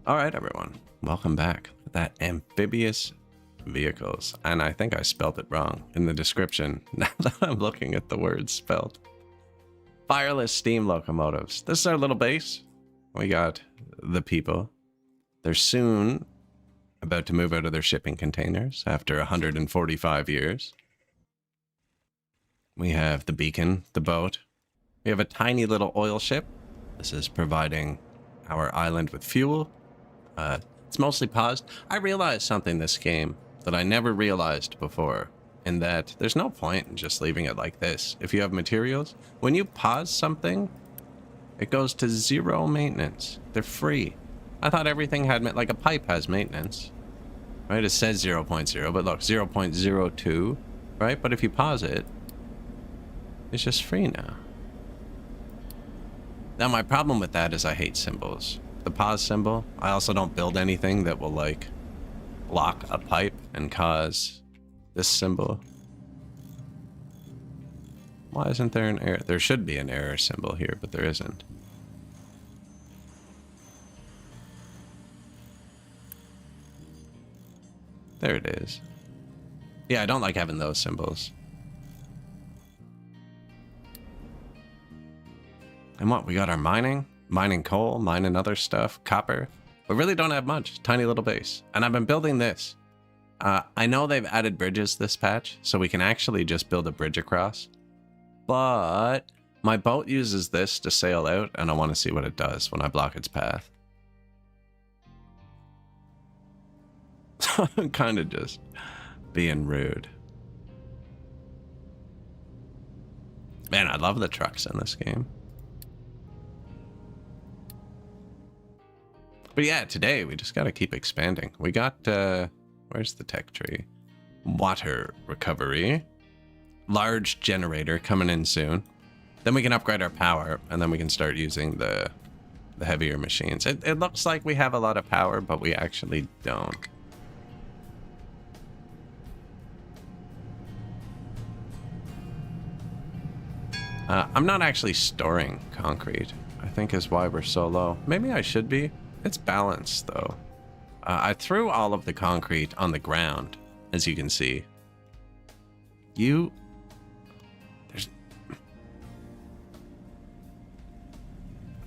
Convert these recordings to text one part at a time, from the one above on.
All right, everyone, welcome back. That amphibious vehicles, and I think I spelled it wrong in the description. Now that I'm looking at the words spelled, fireless steam locomotives. This is our little base. We got the people. They're soon about to move out of their shipping containers after 145 years. We have the beacon, the boat. We have a tiny little oil ship. This is providing our island with fuel. It's mostly paused. I realized something this game that I never realized before, in that there's no point in just leaving it like this. If you have materials, when you pause something, it goes to 0 maintenance. They're free. I thought everything had, like a pipe has maintenance, right? It says 0.0, but look, 0.02, right? But if you pause it, it's just free now. Now, my problem with that is I hate symbols. The pause symbol. I also don't build anything that will, like, block a pipe and cause this symbol. Why isn't there an error? There should be an error symbol here, but there isn't. There it is. Yeah, I don't like having those symbols. And what? We got our mining coal, mining other stuff, copper. We really don't have much. Tiny little base. And I've been building this. I know they've added bridges this patch, so we can actually just build a bridge across. But my boat uses this to sail out, and I want to see what it does when I block its path. I'm kind of just being rude. Man, I love the trucks in this game. But yeah, today we just got to keep expanding. We got, where's the tech tree? Water recovery. Large generator coming in soon. Then we can upgrade our power, and then we can start using the heavier machines. It looks like we have a lot of power, but we actually don't. I'm not actually storing concrete, I think is why we're so low. Maybe I should be. It's balanced, though. I threw all of the concrete on the ground, as you can see.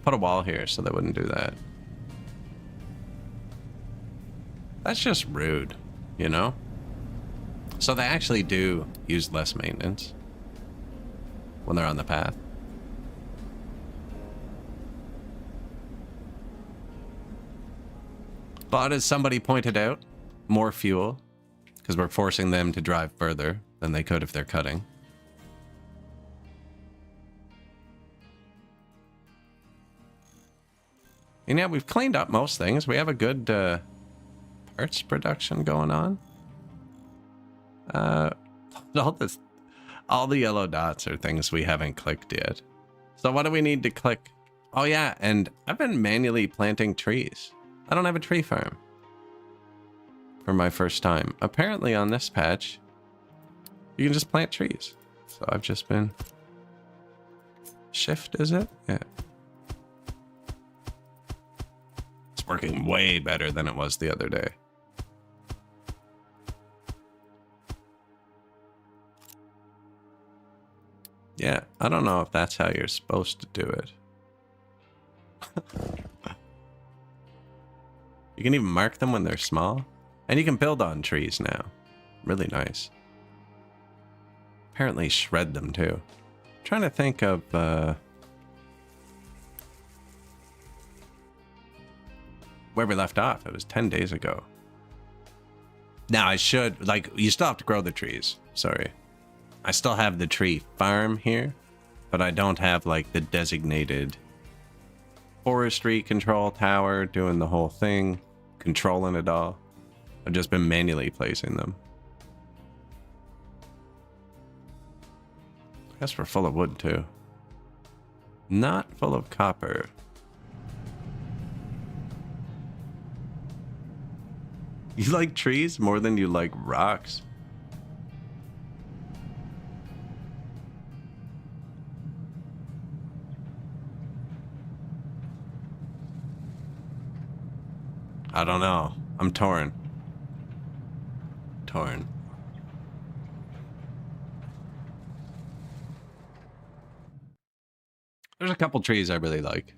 Put a wall here so they wouldn't do that. That's just rude, you know? So they actually do use less maintenance when they're on the path. But as somebody pointed out, more fuel, because we're forcing them to drive further than they could if they're cutting. And yeah, we've cleaned up most things. We have a good parts production going on. All the yellow dots are things we haven't clicked yet. So what do we need to click? Oh yeah, and I've been manually planting trees. I don't have a tree farm for my first time. Apparently on this patch, you can just plant trees. So I've just been... Shift, is it? Yeah. It's working way better than it was the other day. Yeah, I don't know if that's how you're supposed to do it. You can even mark them when they're small. And you can build on trees now. Really nice. Apparently shred them too. I'm trying to think of... where we left off. It was 10 days ago. Now I should... Like, you still have to grow the trees. Sorry. I still have the tree farm here. But I don't have, like, the designated... forestry control tower doing the whole thing, controlling it all. I've just been manually placing them. I guess we're full of wood too. Not full of copper. You like trees more than you like rocks. I don't know. I'm torn. Torn. There's a couple trees I really like.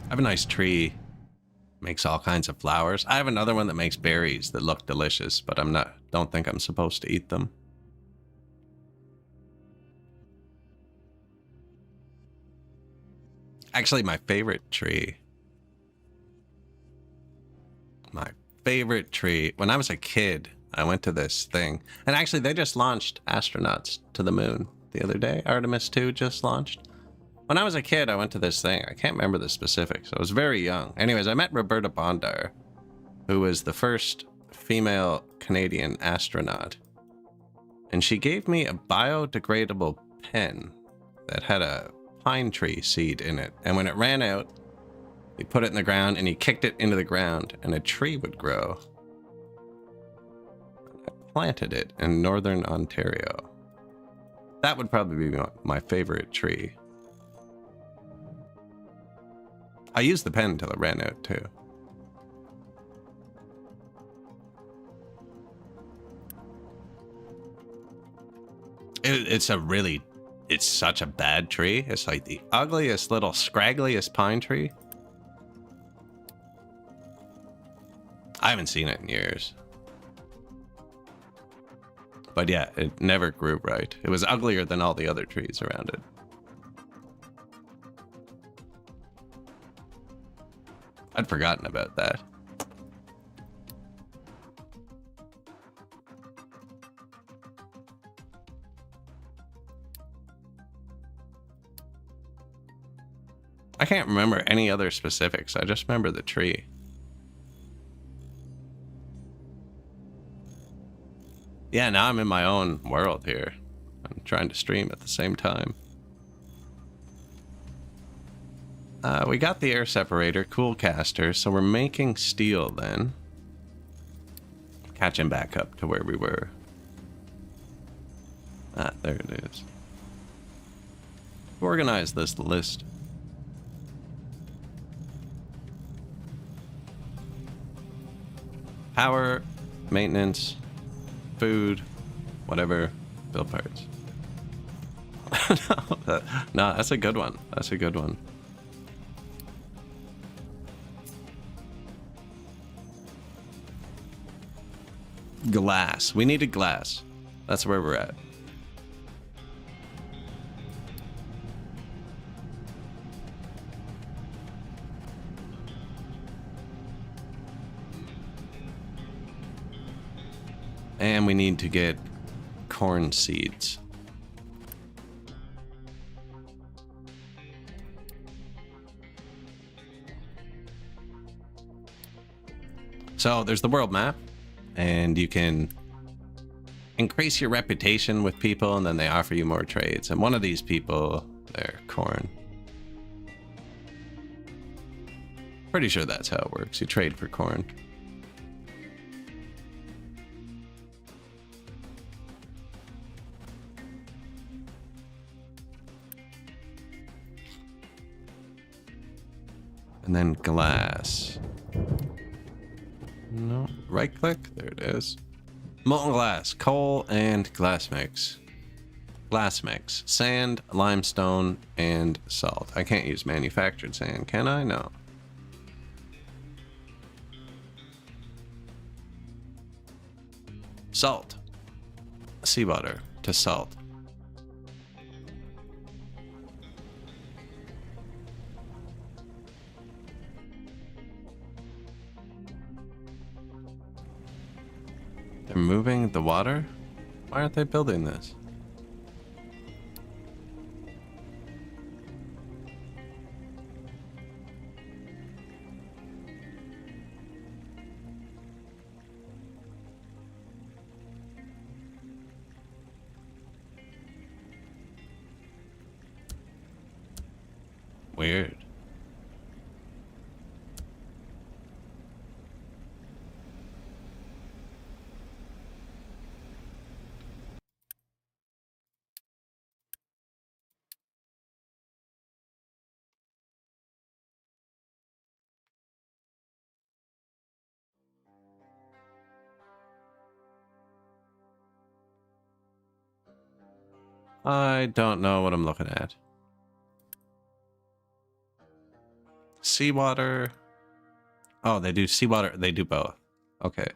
I have a nice tree. Makes all kinds of flowers. I have another one that makes berries that look delicious, but don't think I'm supposed to eat them. Actually, my favorite tree. My favorite tree. When I was a kid, I went to this thing. And actually, they just launched astronauts to the moon the other day. Artemis 2 just launched. When I was a kid, I went to this thing. I can't remember the specifics. I was very young. Anyways, I met Roberta Bondar, who was the first female Canadian astronaut. And she gave me a biodegradable pen that had a pine tree seed in it. And when it ran out, he put it in the ground and he kicked it into the ground and a tree would grow. I planted it in northern Ontario. That would probably be my favorite tree. I used the pen until it ran out too. It's such a bad tree. It's like the ugliest little scraggliest pine tree. I haven't seen it in years. But yeah, it never grew right. It was uglier than all the other trees around it. I'd forgotten about that. I can't remember any other specifics. I just remember the tree. Yeah, now I'm in my own world here. I'm trying to stream at the same time. We got the air separator, cool caster, so we're making steel then. Catching back up to where we were. Ah, there it is. Organize this list. Power, maintenance, food, whatever, build parts. No, that's a good one. That's a good one. Glass. We needed glass. That's where we're at. And we need to get corn seeds. So there's the world map, and you can increase your reputation with people, and then they offer you more trades. And one of these people, they're corn. Pretty sure that's how it works. You trade for corn. And then glass. No, right click. There it is. Molten glass, coal, and glass mix. Glass mix. Sand, limestone, and salt. I can't use manufactured sand, can I? No. Salt. Seawater to salt. They're moving the water? Why aren't they building this? Weird. I don't know what I'm looking at. Seawater. Oh, they do seawater. They do both. Okay.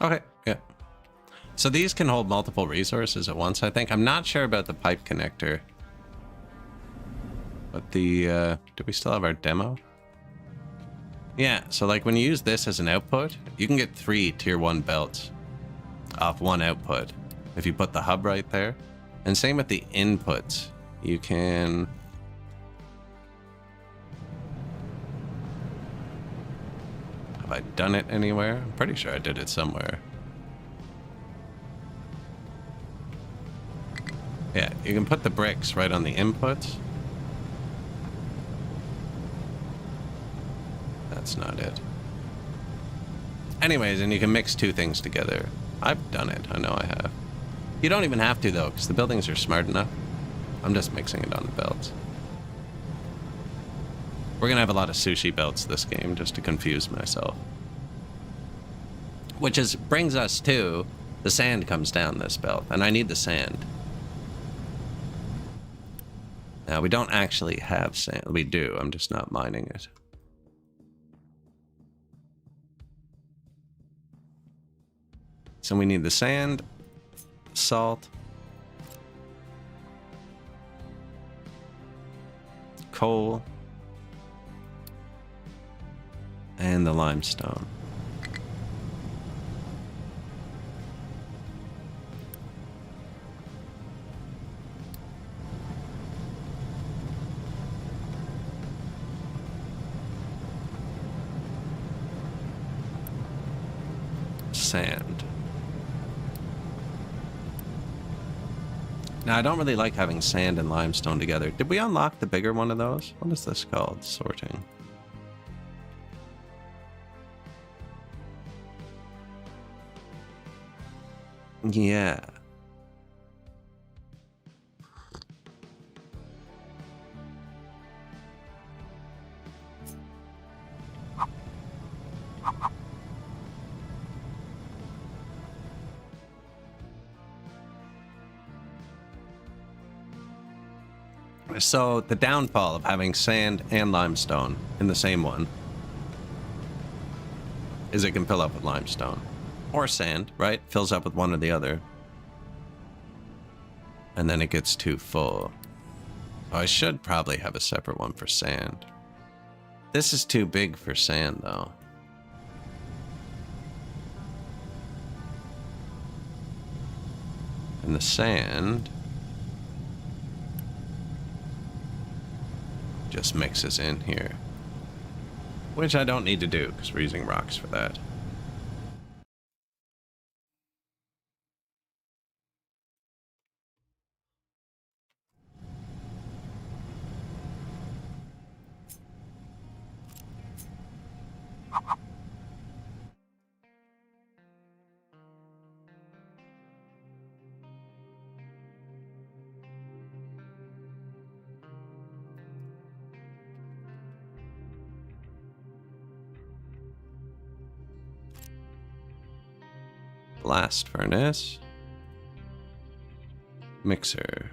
Okay, yeah. So these can hold multiple resources at once, I think. I'm not sure about the pipe connector. But the, do we still have our demo? Yeah, so like when you use this as an output, you can get 3 tier 1 belts off one output if you put the hub right there. And same with the inputs. You can... Have I done it anywhere? I'm pretty sure I did it somewhere. Yeah, you can put the bricks right on the inputs. That's not it. Anyways, and you can mix 2 things together. I've done it. I know I have. You don't even have to, though, because the buildings are smart enough. I'm just mixing it on the belts. We're going to have a lot of sushi belts this game, just to confuse myself. Which is brings us to the sand comes down this belt, and I need the sand. Now, we don't actually have sand. We do. I'm just not mining it. So we need the sand, salt, coal, and the limestone. Sand. Now, I don't really like having sand and limestone together. Did we unlock the bigger one of those? What is this called? Sorting. Yeah. So the downfall of having sand and limestone in the same one is it can fill up with limestone. Or sand, right? Fills up with one or the other. And then it gets too full. So I should probably have a separate one for sand. This is too big for sand, though. And the sand just mixes in here. Which I don't need to do, because we're using rocks for that. Blast furnace. Mixer.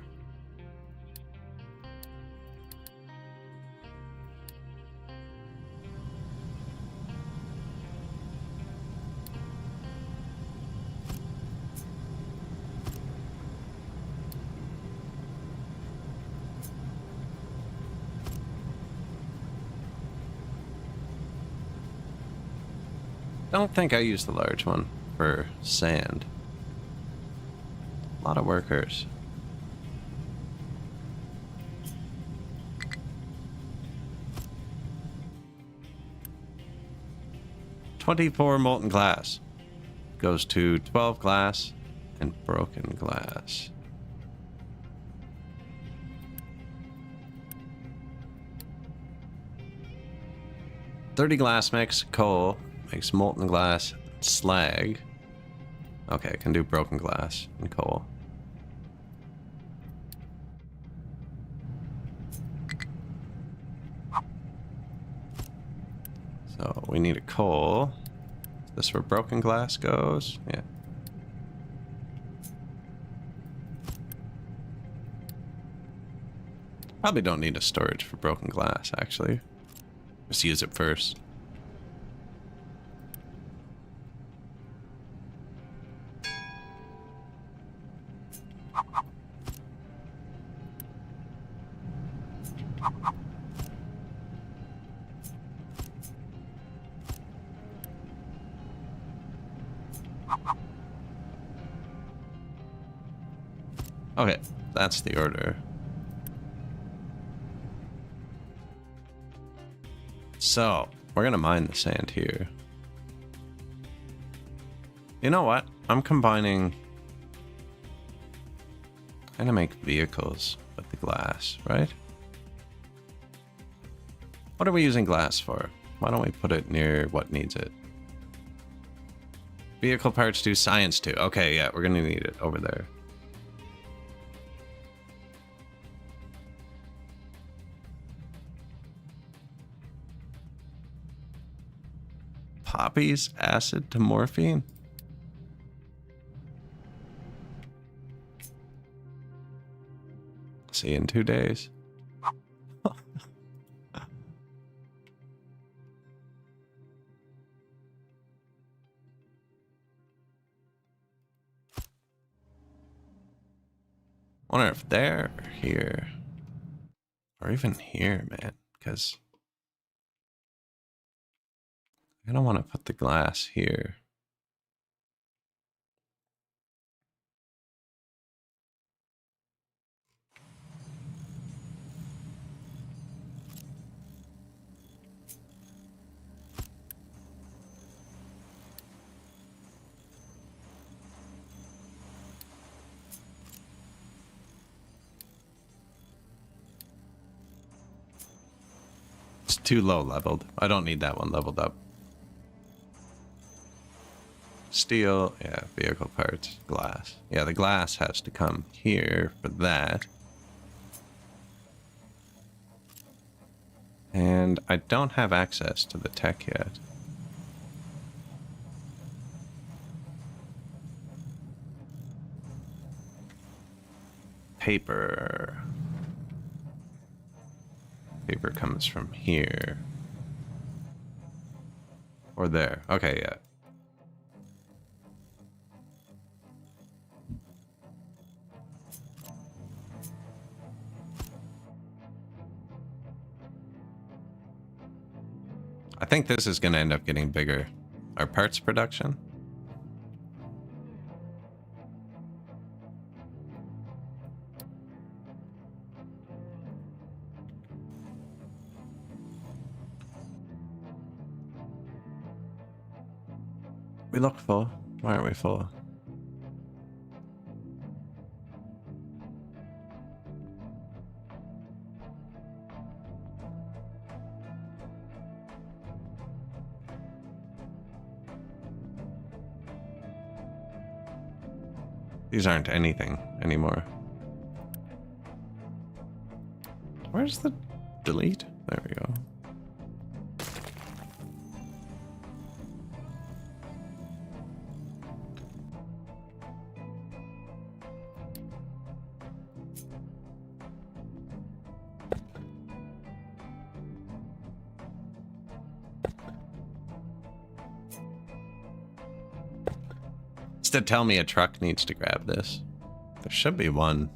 Don't think I used the large one for sand. A lot of workers. $24 molten glass goes to 12 glass and broken glass. $30 glass mix, coal, makes molten glass, slag. Okay, I can do broken glass and coal. So we need a coal. Is this where broken glass goes? Yeah. Probably don't need a storage for broken glass, actually. Just use it first. Okay, that's the order. So, we're gonna mine the sand here. You know what? I'm combining... I'm gonna make vehicles with the glass, right? What are we using glass for? Why don't we put it near what needs it? Vehicle parts 2, science 2. Okay, yeah, we're gonna need it over there. Poppies, acid to morphine? See you in 2 days. Wonder if they're here. Or even here, man. Because I don't want to put the glass here. It's too low leveled. I don't need that one leveled up. Steel, yeah, vehicle parts, glass. Yeah, the glass has to come here for that. And I don't have access to the tech yet. Paper. Paper comes from here. Or there. Okay, yeah. I think this is going to end up getting bigger. Our parts production. We look full. Why aren't we full? These aren't anything anymore. Where's the delete? There we go. To tell me a truck needs to grab this. There should be one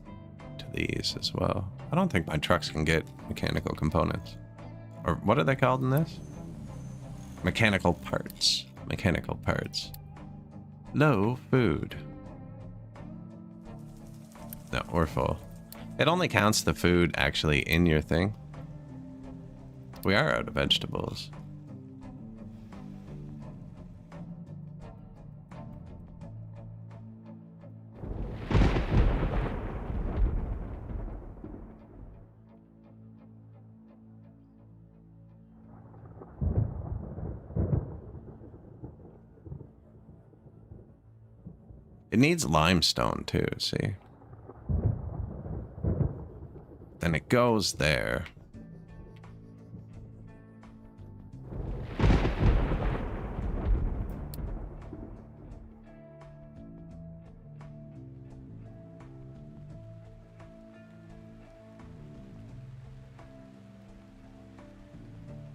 to these as well. I don't think my trucks can get mechanical components. Or what are they called in this? Mechanical parts. Mechanical parts. Low food. No, we're full. It only counts the food actually in your thing. We are out of vegetables. It needs limestone too, see? Then it goes there.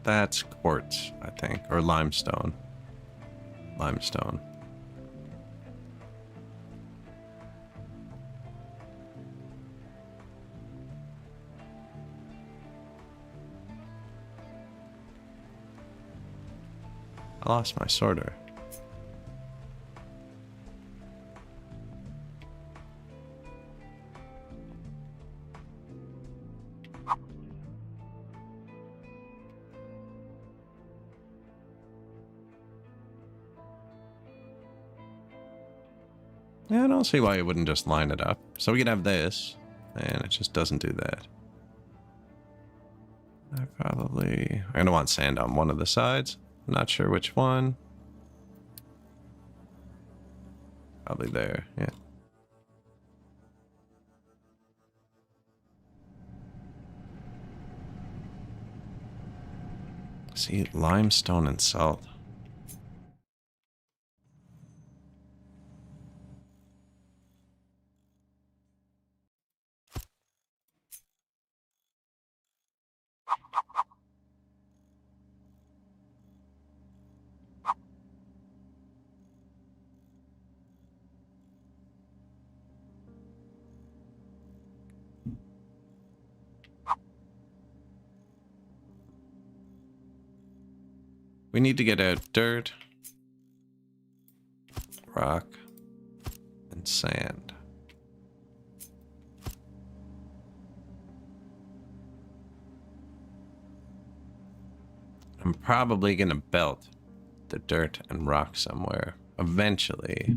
That's quartz, I think, or limestone. Limestone. I lost my sorter. Yeah, I don't see why you wouldn't just line it up. So we could have this, and it just doesn't do that. I'm gonna want sand on one of the sides. I'm not sure which one. Probably there, yeah. See, limestone and salt. We need to get out dirt, rock, and sand. I'm probably gonna belt the dirt and rock somewhere eventually.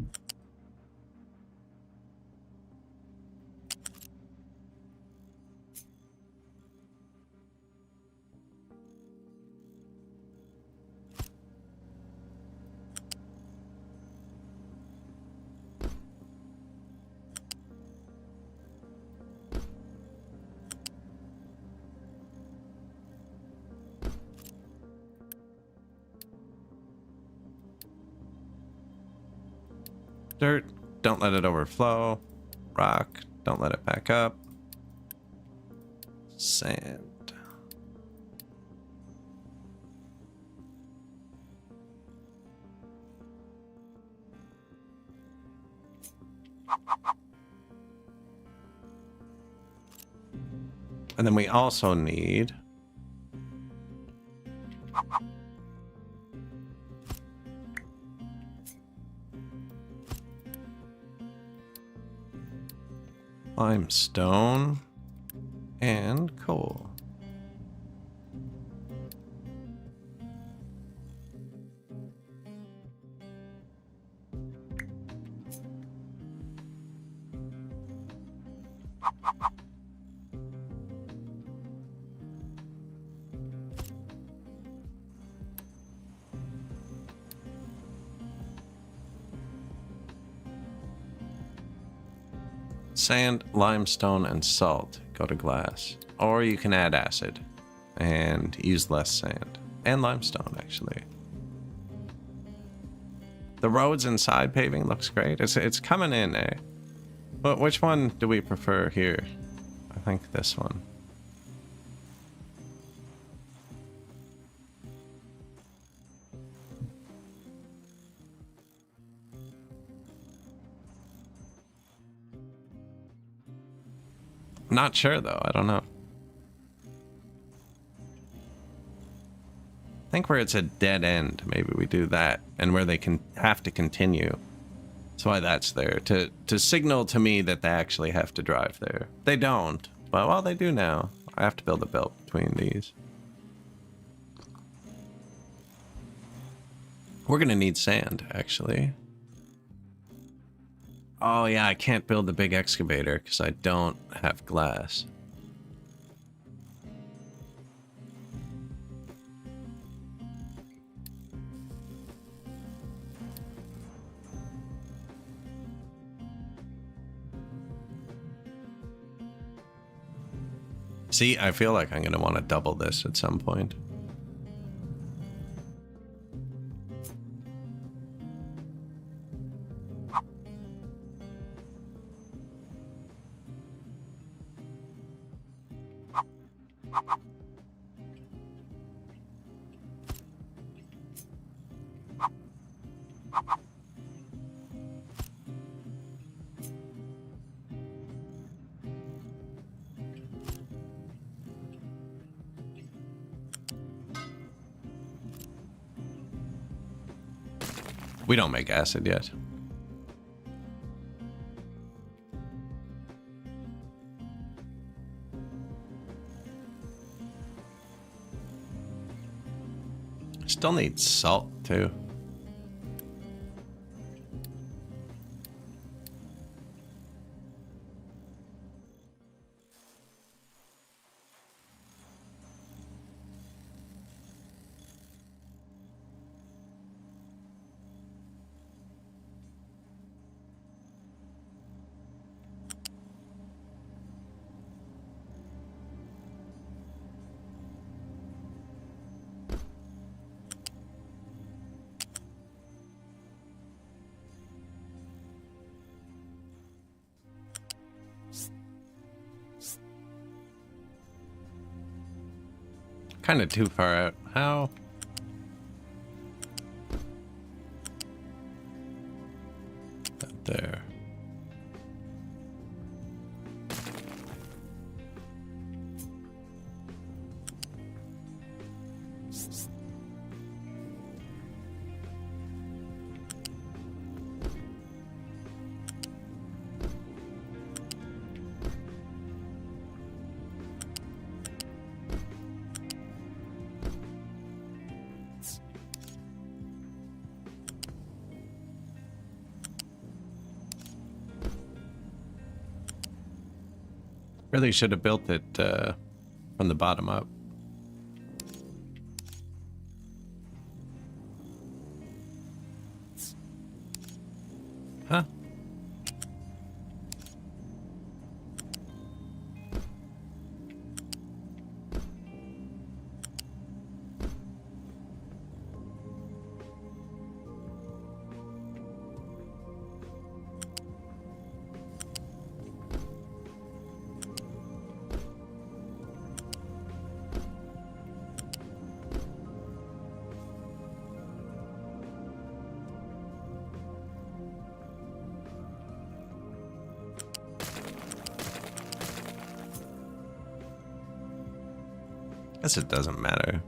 Dirt, don't let it overflow. Rock, don't let it back up. Sand. And then we also need limestone and coal. Sand, limestone, and salt go to glass. Or you can add acid and use less sand. And limestone, actually. The roads inside paving looks great. It's coming in, eh? But which one do we prefer here? I think this one. Not sure though, I don't know. I think where it's a dead end, maybe we do that, and where they can have to continue. That's why that's there, to signal to me that they actually have to drive there. They don't, but well, they do now. I have to build a belt between these. We're gonna need sand, actually. Oh yeah, I can't build the big excavator because I don't have glass. See, I feel like I'm gonna want to double this at some point. We don't make acid yet. Still need salt too. Kind of too far out. How? Out there. Really should have built it from the bottom up. Huh? Guess it doesn't matter.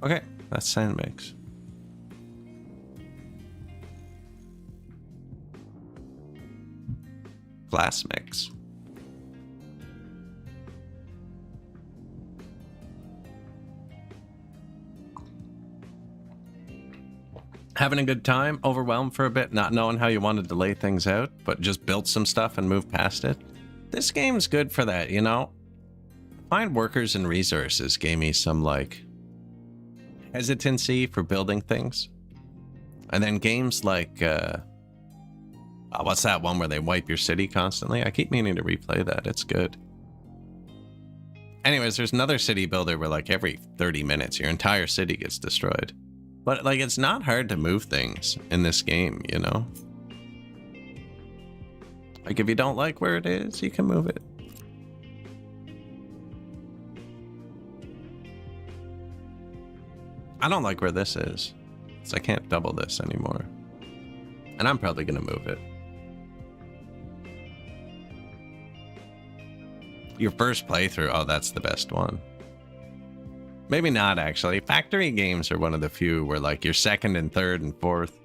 Okay, that's sand mix. Glass mix. Having a good time, overwhelmed for a bit, not knowing how you wanted to lay things out, but just built some stuff and moved past it. This game's good for that, you know? Find workers and resources gave me some, like, hesitancy for building things. And then games like, what's that one where they wipe your city constantly? I keep meaning to replay that. It's good. Anyways, there's another city builder where like every 30 minutes, your entire city gets destroyed. But like, it's not hard to move things in this game, you know? Like if you don't like where it is, you can move it. I don't like where this is, so I can't double this anymore. And I'm probably gonna move it. Your first playthrough, oh, that's the best one. Maybe not, actually. Factory games are one of the few where like your second and third and fourth,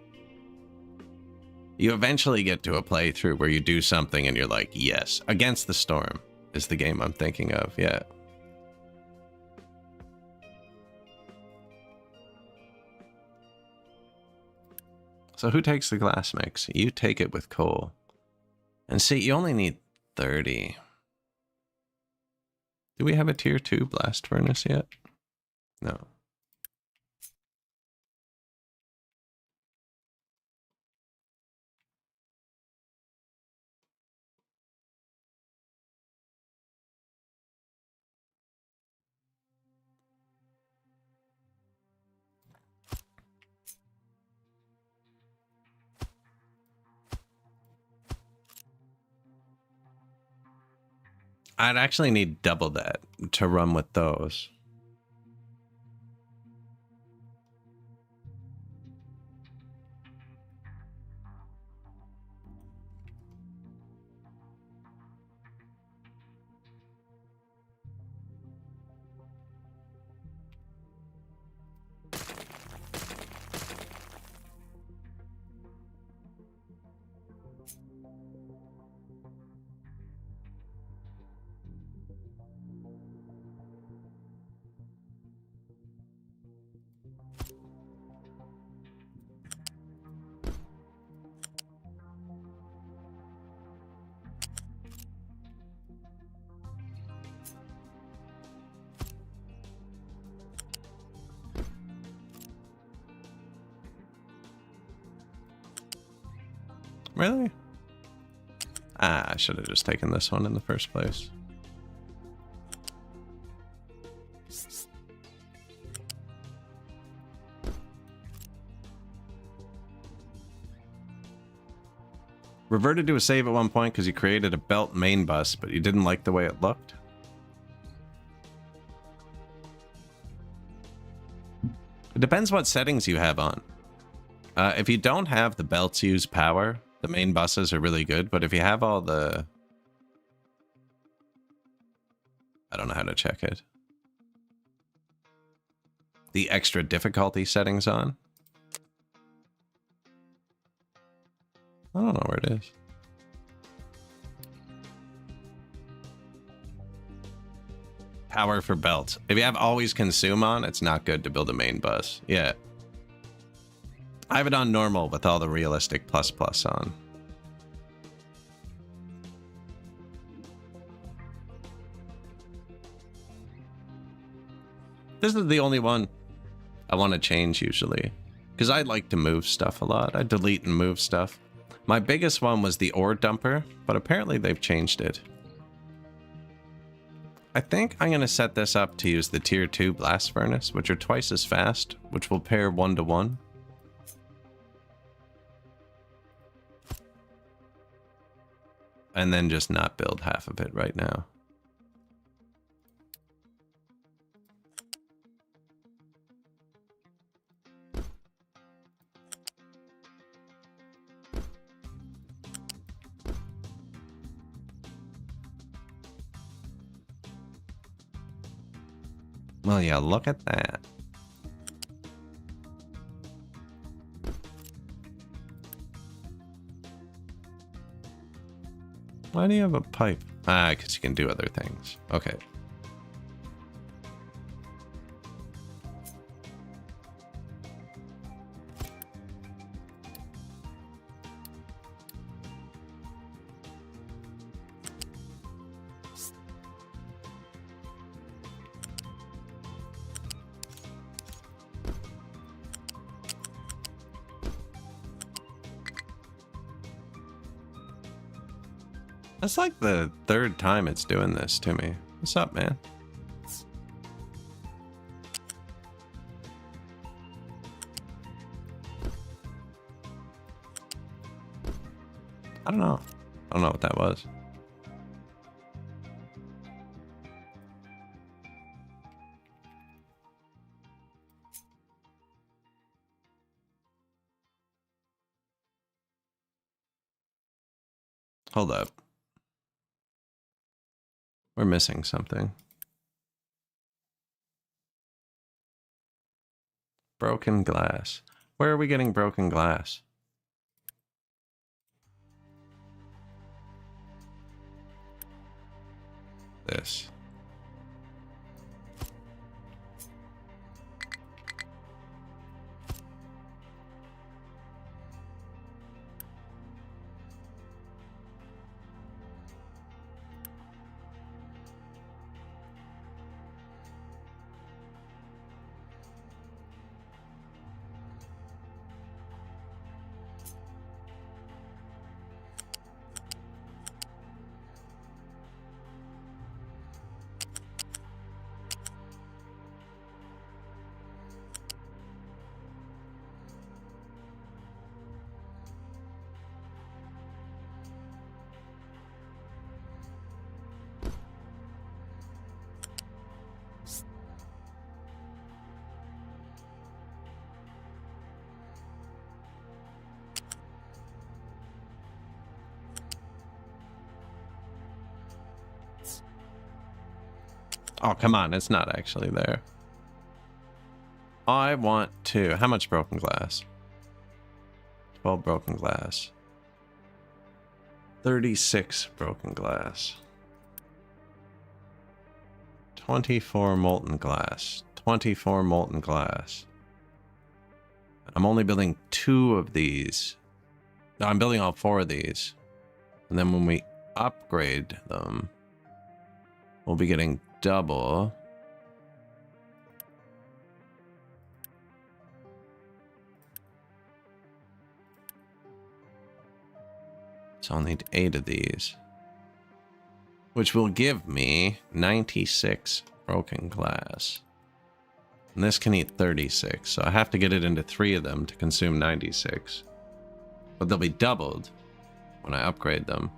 you eventually get to a playthrough where you do something and you're like, yes. Against the Storm is the game I'm thinking of, yeah. So who takes the glass mix? You take it with coal. And see, you only need 30. Do we have a tier 2 blast furnace yet? No. I'd actually need double that to run with those. Really? Ah, I should have just taken this one in the first place. Reverted to a save at one point because you created a belt main bus, but you didn't like the way it looked. It depends what settings you have on. If you don't have the belts use power, the main buses are really good, but if you have all the... I don't know how to check it. The extra difficulty settings on. I don't know where it is. Power for belts. If you have always consume on, it's not good to build a main bus. Yeah. I have it on normal with all the realistic plus on. This is the only one I want to change usually, because I like to move stuff a lot. I delete and move stuff. My biggest one was the ore dumper, but apparently they've changed it. I think I'm going to set this up to use the tier 2 blast furnace, which are twice as fast, which will pair 1-to-1. And then just not build half of it right now. Well, yeah, look at that. Why do you have a pipe? Ah, because you can do other things. Okay. That's like the third time it's doing this to me. What's up, man? I don't know. I don't know what that was. Hold up. We're missing something. Broken glass. Where are we getting broken glass? This. Oh, come on. It's not actually there. I want to... How much broken glass? 12 broken glass. 36 broken glass. 24 molten glass. 24 molten glass. I'm only building 2 of these. No, I'm building all 4 of these. And then when we upgrade them, we'll be getting double. So I'll need 8 of these, which will give me 96 broken glass. And this can eat 36, so I have to get it into 3 of them to consume 96. But they'll be doubled when I upgrade them,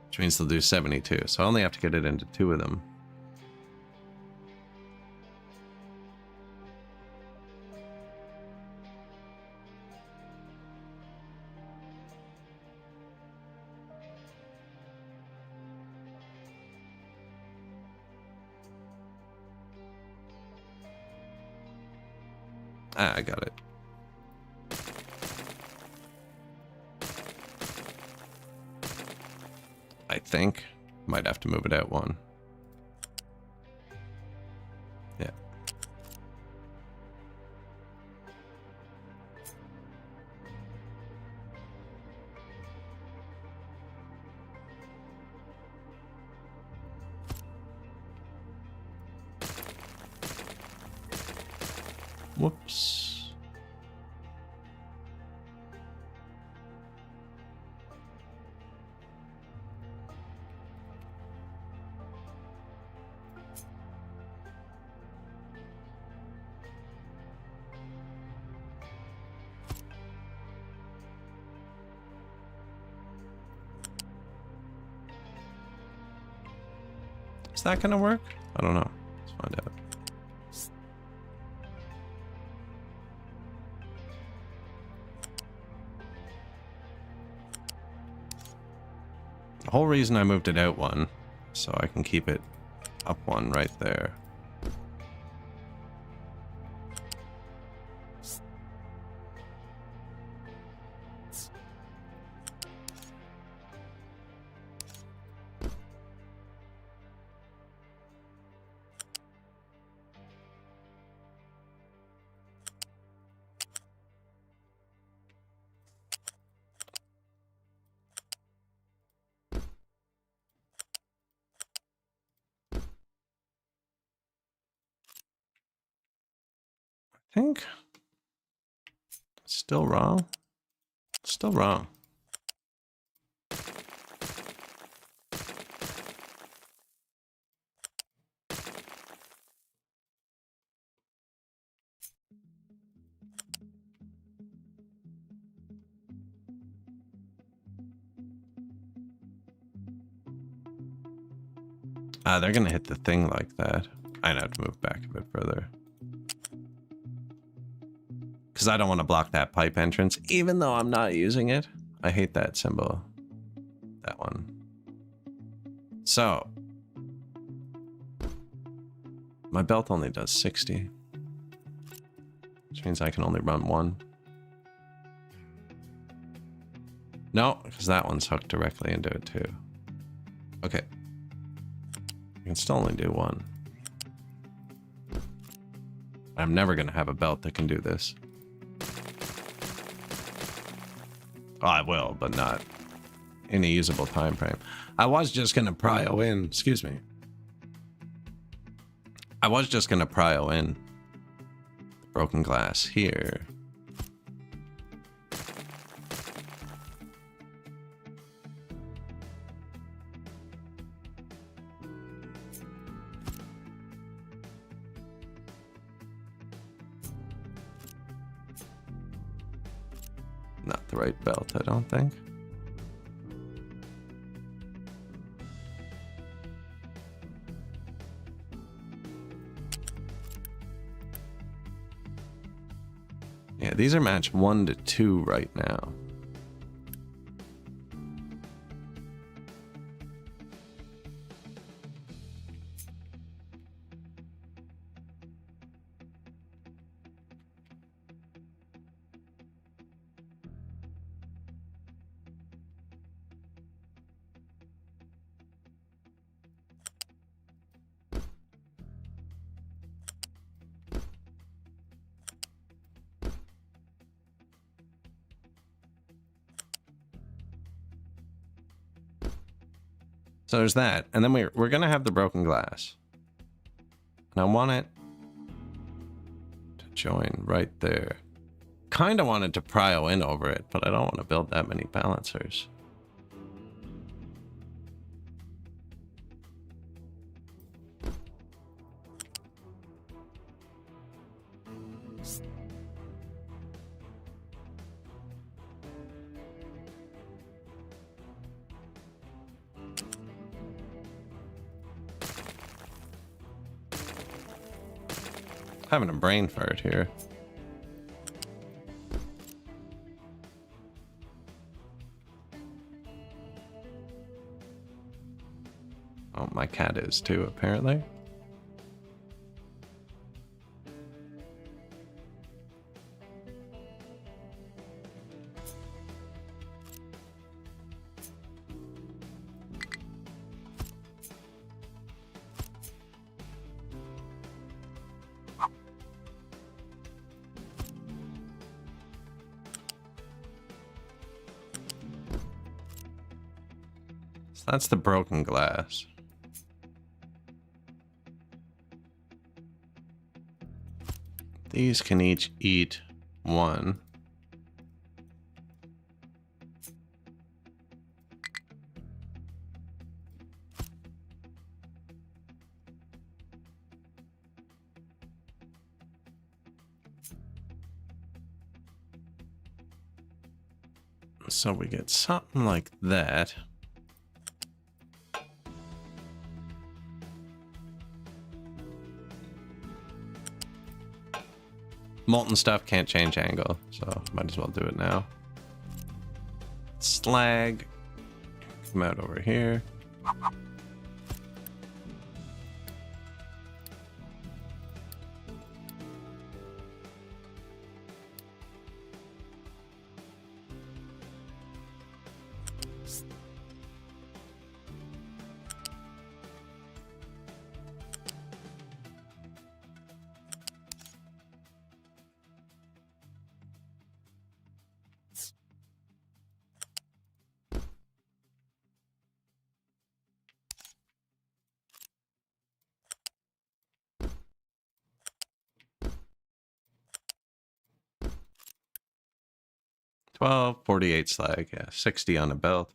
which means they'll do 72. So I only have to get it into 2 of them. Ah, I got it. I think. Might have to move it out 1. Yeah. Whoops. Is that gonna work? I don't know. Let's find out. The whole reason I moved it out 1, so I can keep it up 1 right there. I think still wrong. Still wrong. Ah, they're gonna hit the thing like that. I'd have to move back a bit further. Because I don't want to block that pipe entrance, even though I'm not using it. I hate that symbol. That one. So. My belt only does 60. Which means I can only run 1. No, because that one's hooked directly into it too. Okay. I can still only do 1. I'm never going to have a belt that can do this. Oh, I will, but not in a usable time frame. I was just going to prio in, excuse me. I was just going to prio in the broken glass here. Not the right belt, I don't think. Yeah, these are matched 1 to 2 right now. So there's that. And then we're going to have the broken glass. And I want it to join right there. Kind of wanted to prio in over it, but I don't want to build that many balancers. Having a brain fart here. Oh, my cat is too, apparently. So that's the broken glass. These can each eat one. So we get something like that. Molten stuff can't change angle, so might as well do it now. Slag. Come out over here. $12.48 slag, yeah, 60 on a belt.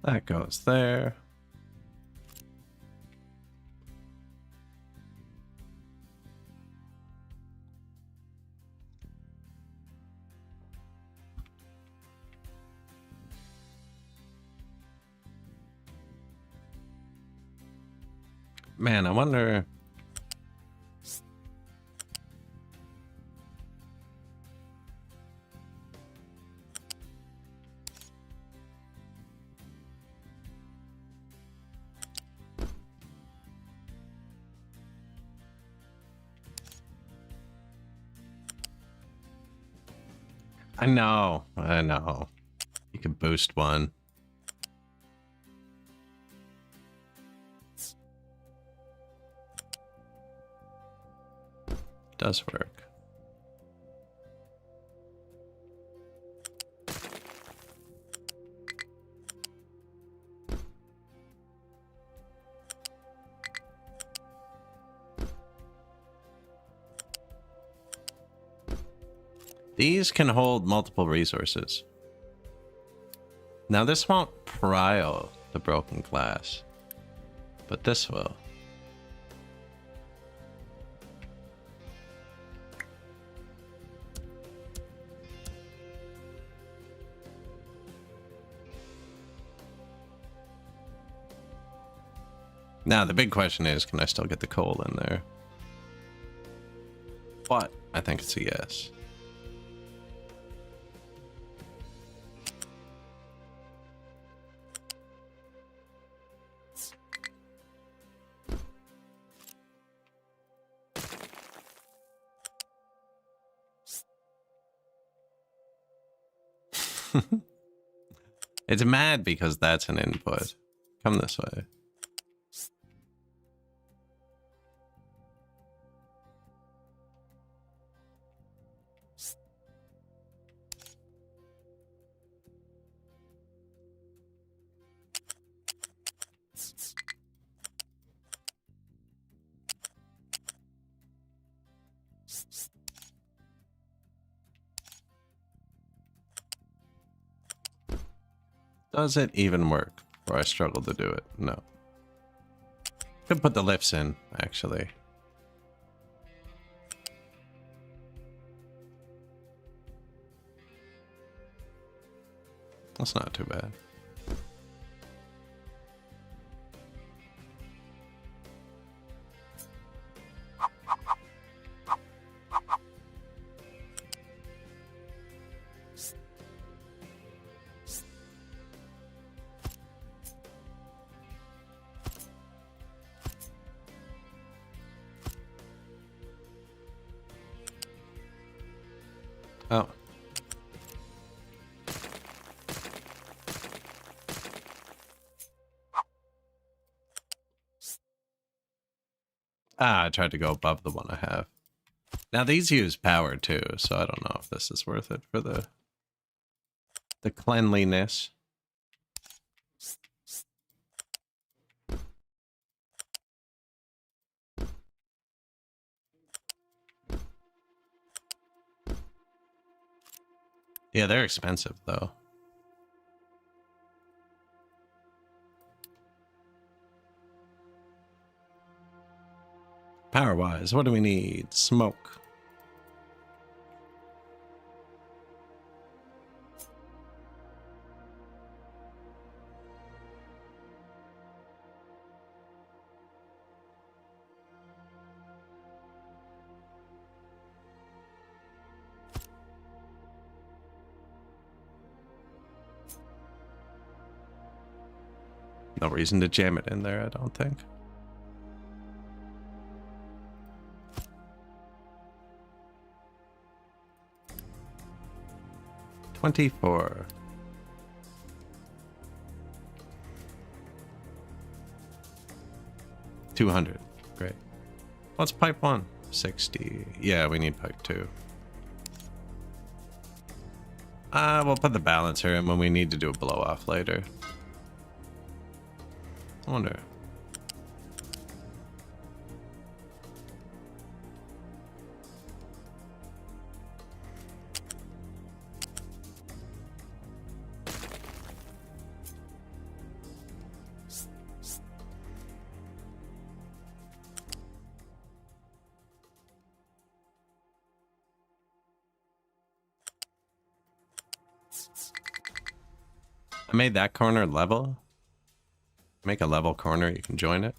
That goes there. Man, I wonder. I know. You can boost one. Does work. These can hold multiple resources. Now this won't prio the broken glass, but this will. Now the big question is, can I still get the coal in there? But I think it's a yes. It's mad because that's an input. Come this way. Does it even work? Or I struggle to do it? No. Could put the lifts in, actually. That's not too bad. Oh. Ah, I tried to go above the one I have. Now these use power too, so I don't know if this is worth it for the cleanliness. Yeah, they're expensive though. Power-wise, what do we need? Smoke. No reason to jam it in there, I don't think. $24. $200. Great. What's pipe 1? 60. Yeah, we need pipe 2. We'll put the balancer in when we need to do a blow off later. I wonder. I made that corner level. Make a level corner, you can join it.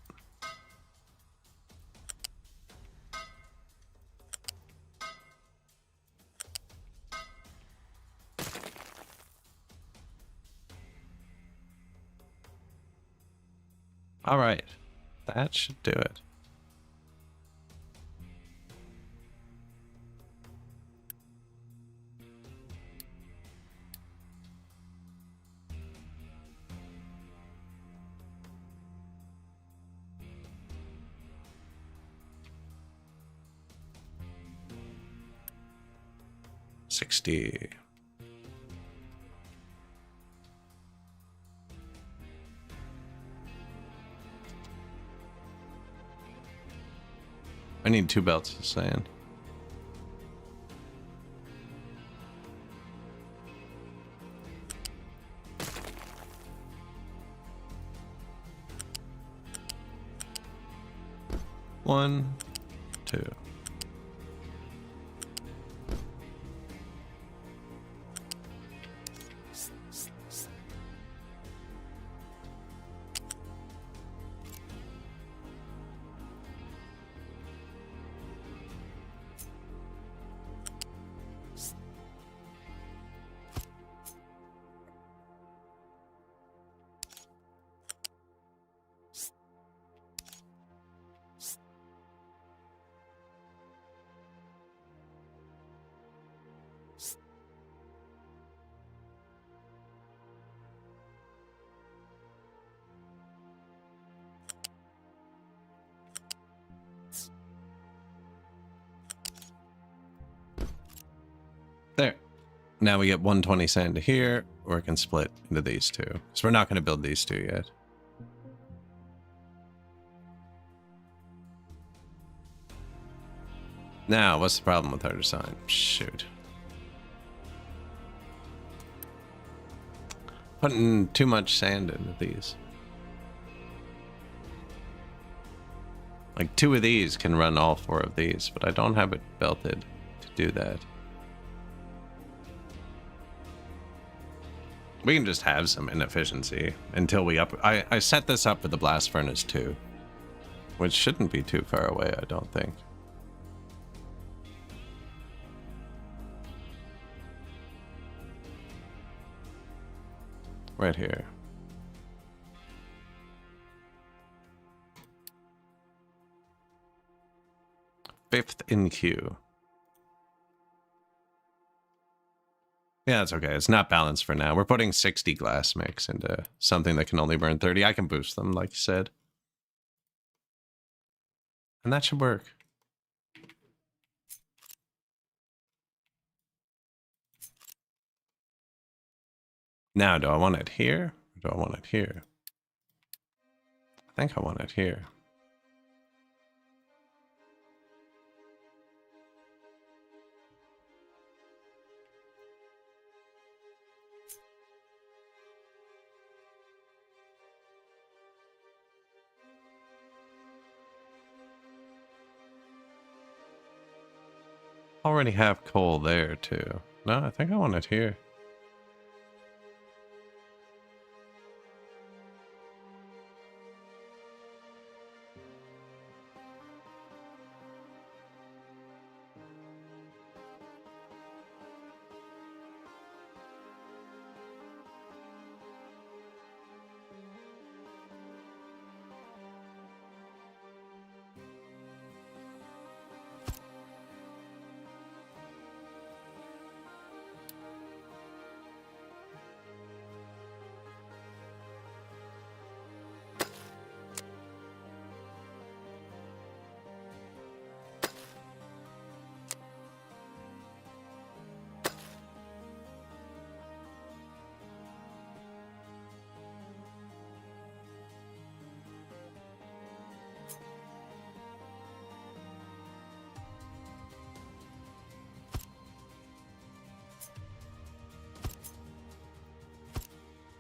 All right, that should do it. $60. I need 2 belts of sand. One, 2. Now we get 120 sand to here, or it can split into these two. So we're not going to build these two yet. Now, what's the problem with our design? Shoot. Putting too much sand into these. Like 2 of these can run all 4 of these, but I don't have it belted to do that. We can just have some inefficiency until we up... I set this up for the blast furnace too, which shouldn't be too far away, I don't think. Right here. Fifth in queue. Yeah, it's okay. It's not balanced for now. We're putting 60 glass mix into something that can only burn 30. I can boost them, like you said. And that should work. Now, do I want it here? Or do I want it here? I think I want it here. Already have coal there too. No, I think I want it here.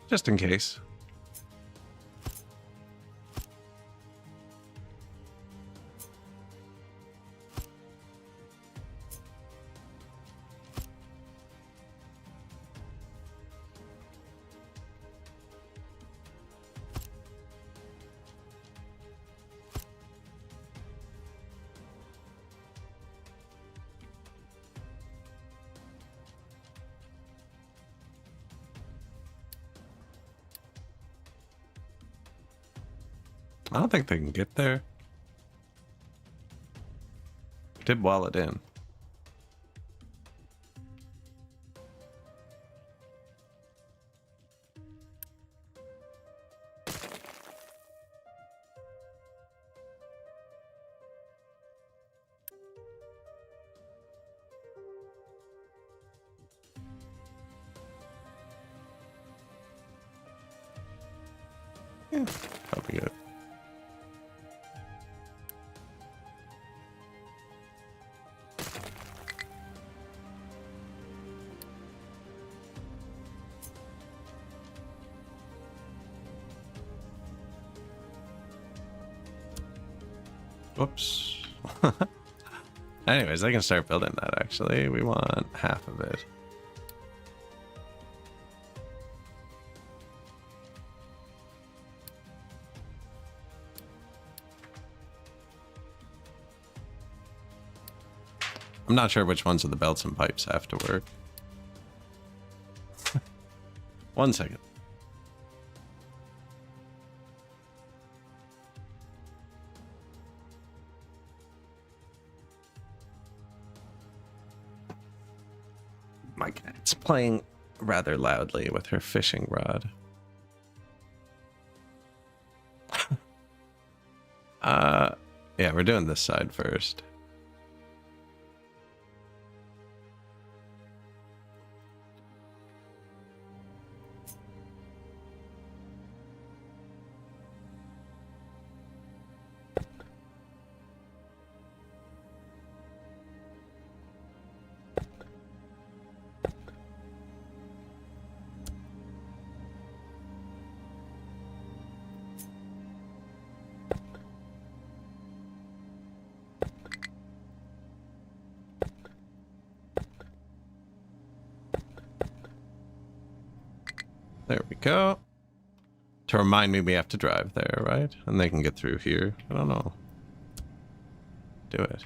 Just in case. I don't think they can get there. Did wall it in. Yeah, probably good. Whoops. Anyways, I can start building that actually. We want half of it. I'm not sure which ones of the belts and pipes have to work. 1 second. My cat's playing rather loudly with her fishing rod. Yeah, we're doing this side first. go. To remind me we have to drive there, right? And they can get through here. I don't know. Do it.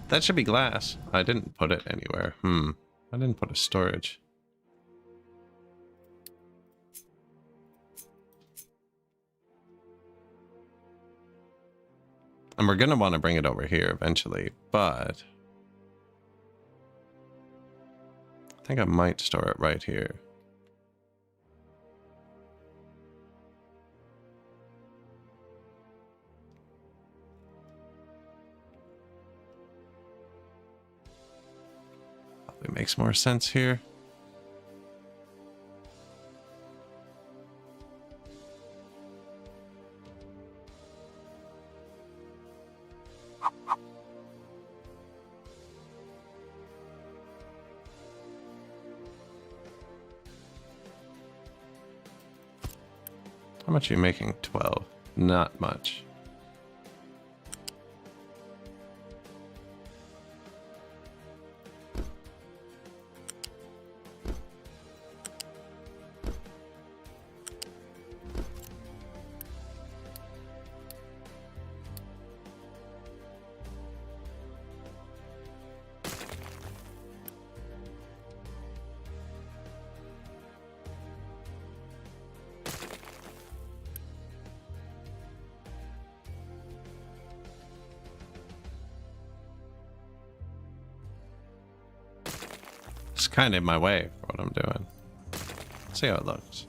That should be glass. I didn't put it anywhere. I didn't put a storage. And we're going to want to bring it over here eventually, but I think I might store it right here. Probably makes more sense here. How much are you making? 12. Not much. It's kind of in my way for what I'm doing. See how it looks.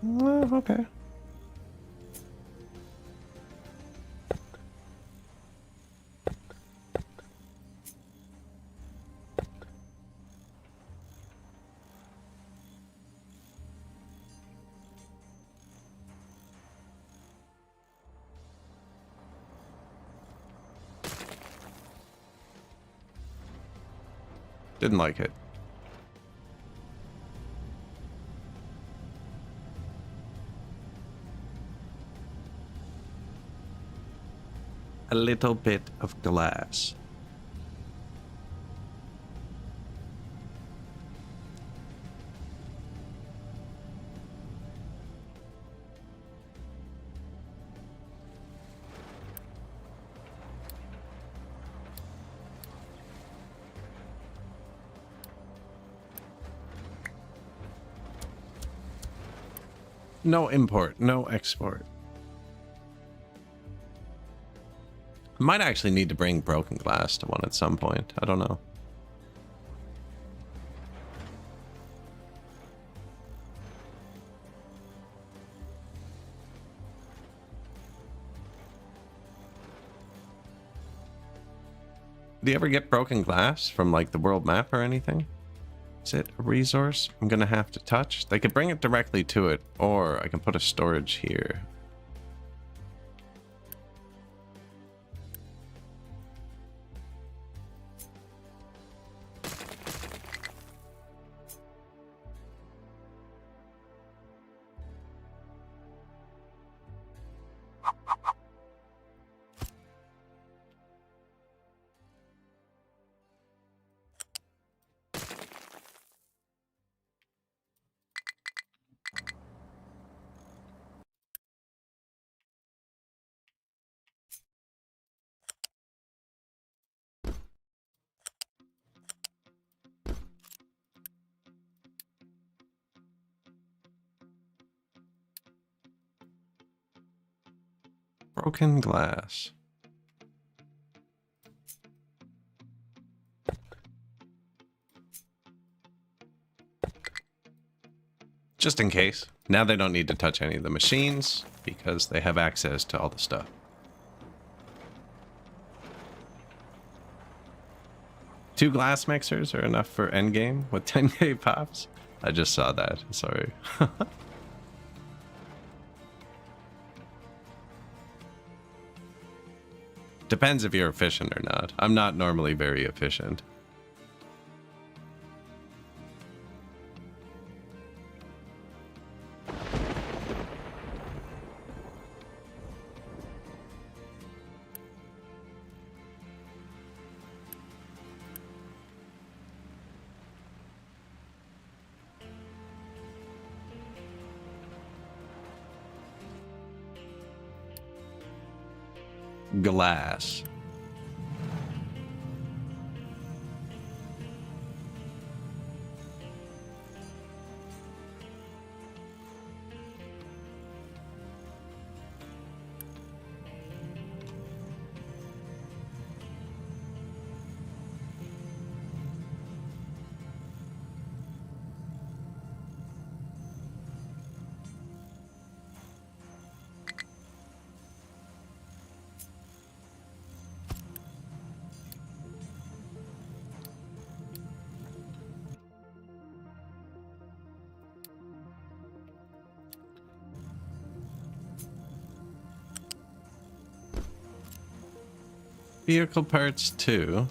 Okay. Didn't like it. A little bit of glass. No import, no export. Might actually need to bring broken glass to one at some point. I don't know. Do you ever get broken glass from like the world map or anything? Is it a resource I'm gonna have to touch? They could bring it directly to it, or I can put a storage here. Broken glass. Just in case. Now they don't need to touch any of the machines because they have access to all the stuff. Two glass mixers are enough for endgame with 10k pops? I just saw that. Sorry. Depends if you're efficient or not. I'm not normally very efficient. Glass. Vehicle parts too.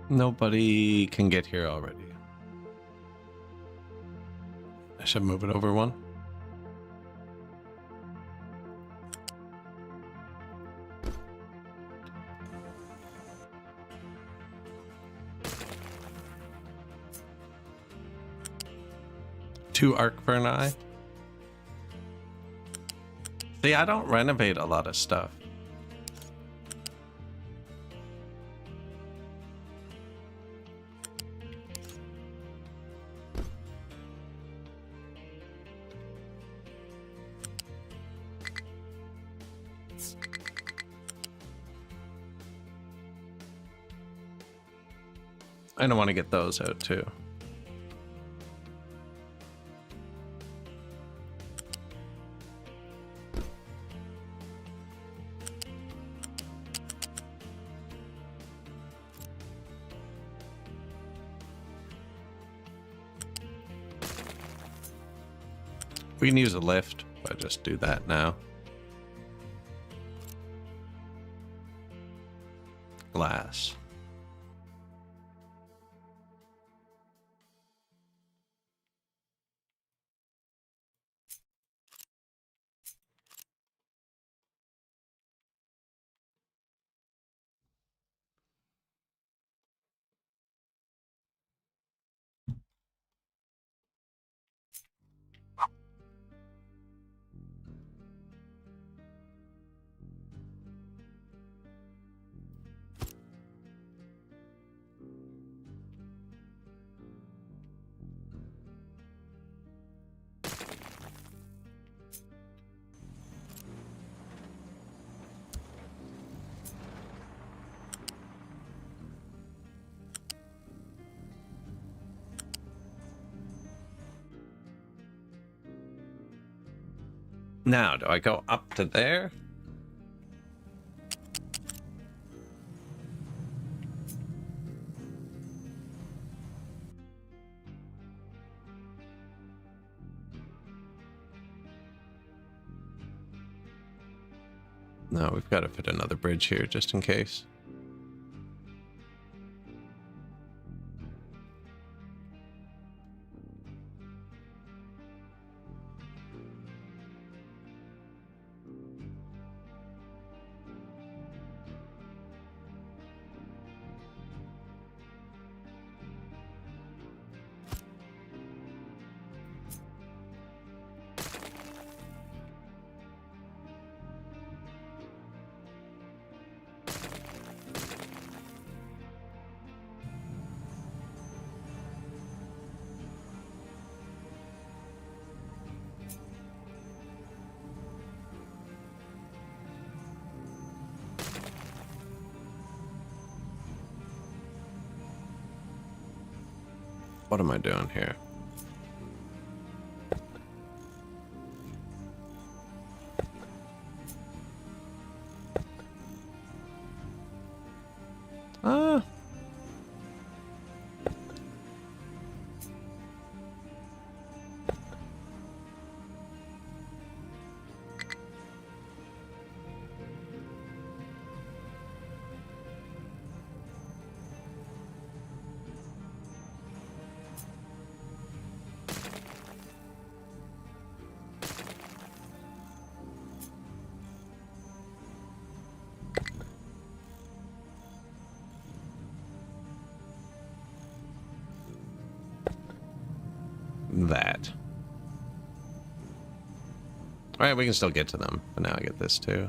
Nobody can get here already. I should move it over one. Two arc for an eye. See, I don't renovate a lot of stuff. I don't want to get those out too. We can use a lift, but I just do that now. Glass. Now, do I go up to there? No, we've got to fit another bridge here just in case. What am I doing here? Ah. That. Alright, we can still get to them, but now I get this too.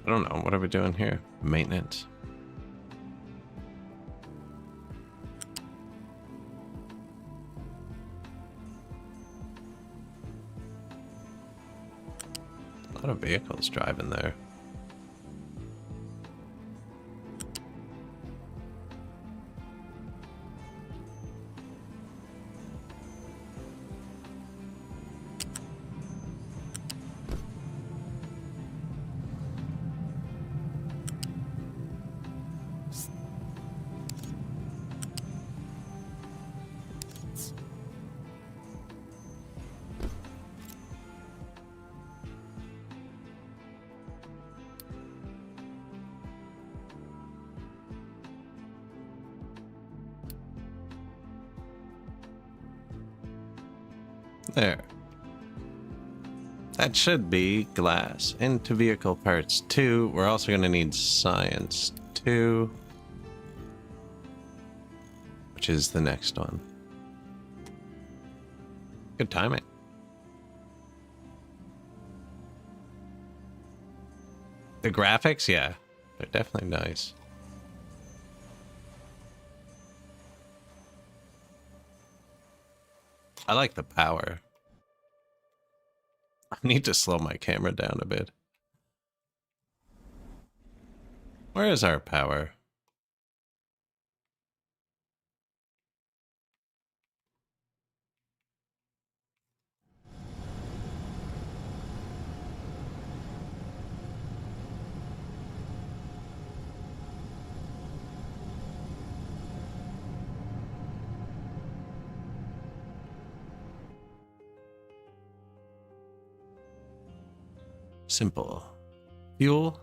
I don't know. What are we doing here? Maintenance. A lot of vehicles driving there. There. That should be glass. Into vehicle parts 2. We're also going to need science 2. Which is the next one. Good timing. The graphics, yeah. They're definitely nice. I like the power. I need to slow my camera down a bit. Where is our power? Simple. Fuel.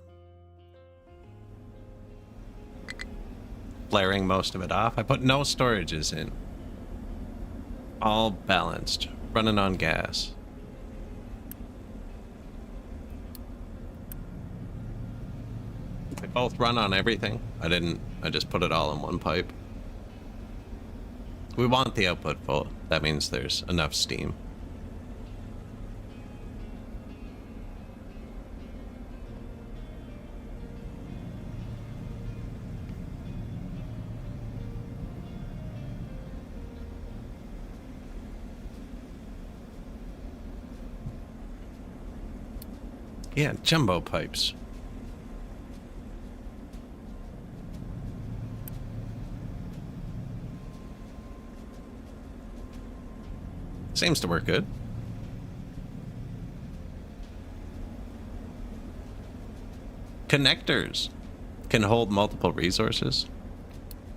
Flaring most of it off. I put no storages in. All balanced. Running on gas. They both run on everything. I just put it all in one pipe. We want the output full. That means there's enough steam. Yeah, jumbo pipes. Seems to work good. Connectors can hold multiple resources.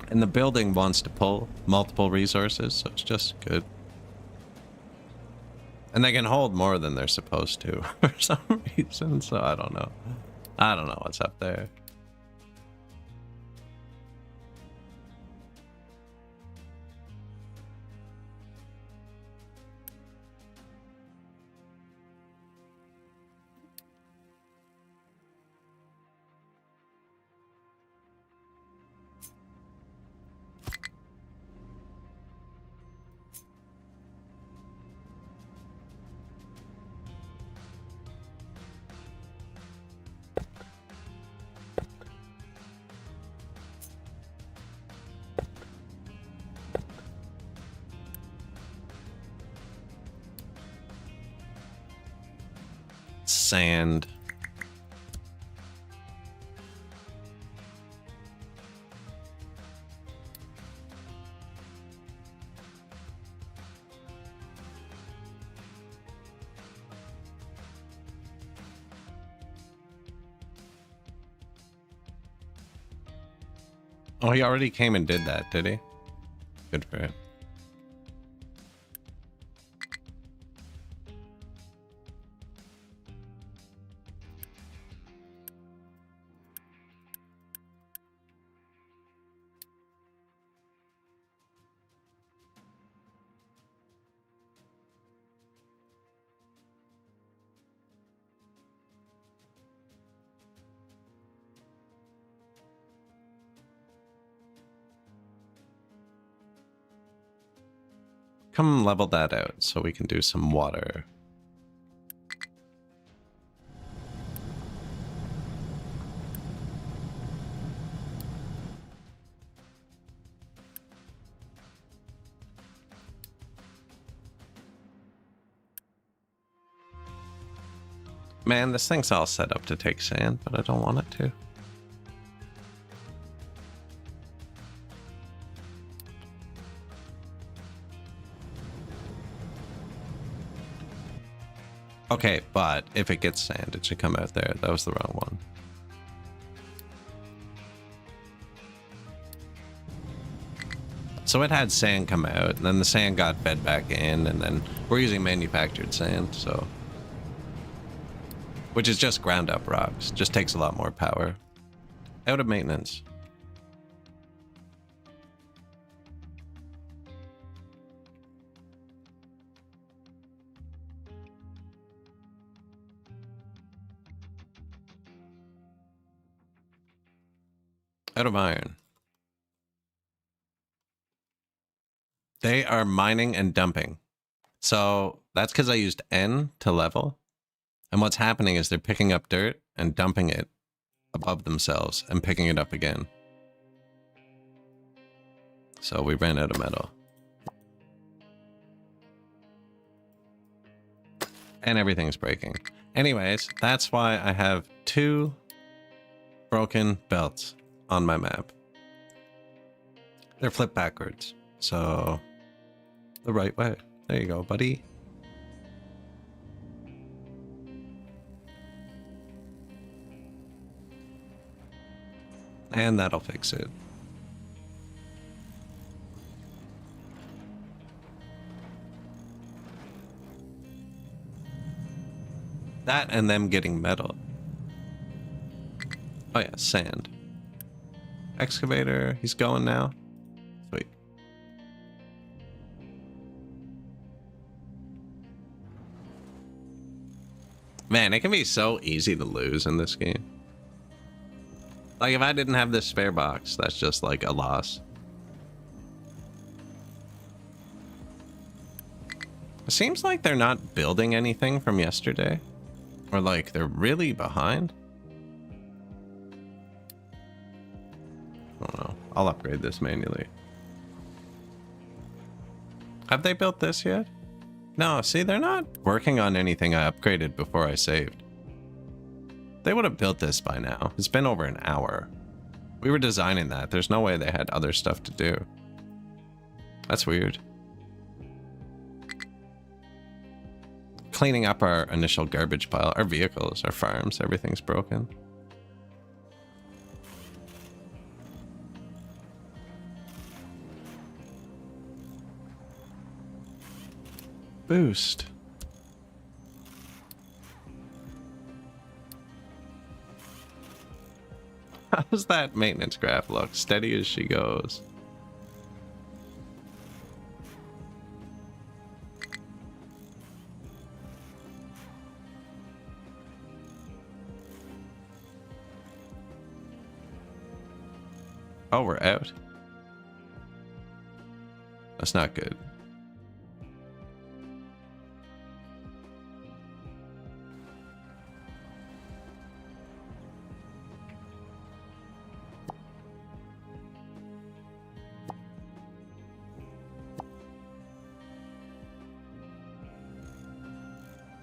And the building wants to pull multiple resources, so it's just good. And they can hold more than they're supposed to for some reason, so I don't know. I don't know what's up there. sand. Oh, he already came and did that, did he? Good for him. Come level that out so we can do some water. Man, this thing's all set up to take sand, but I don't want it to. Okay, but if it gets sand, it should come out there. That was the wrong one. So it had sand come out, and then the sand got fed back in, and then we're using manufactured sand, so... Which is just ground up rocks. Just takes a lot more power. Out of maintenance. Out of iron. They are mining and dumping. So that's because I used N to level. And what's happening is they're picking up dirt and dumping it above themselves and picking it up again. So we ran out of metal. And everything's breaking. Anyways, that's why I have 2 broken belts on my map. They're flipped backwards. So the right way. There you go, buddy. And that'll fix it. That and them getting metal. Oh yeah, sand. Excavator, he's going now. Sweet. Man, it can be so easy to lose in this game. Like, if I didn't have this spare box, that's just like a loss. It seems like they're not building anything from yesterday. Or like, they're really behind. I don't know. I'll upgrade this manually. Have they built this yet? No, see, they're not working on anything I upgraded before I saved. They would have built this by now. It's been over an hour. We were designing that. There's no way they had other stuff to do. That's weird. Cleaning up our initial garbage pile. Our vehicles, our farms, everything's broken. Boost. How does that maintenance graph look? Steady as she goes. Oh, we're out. That's not good.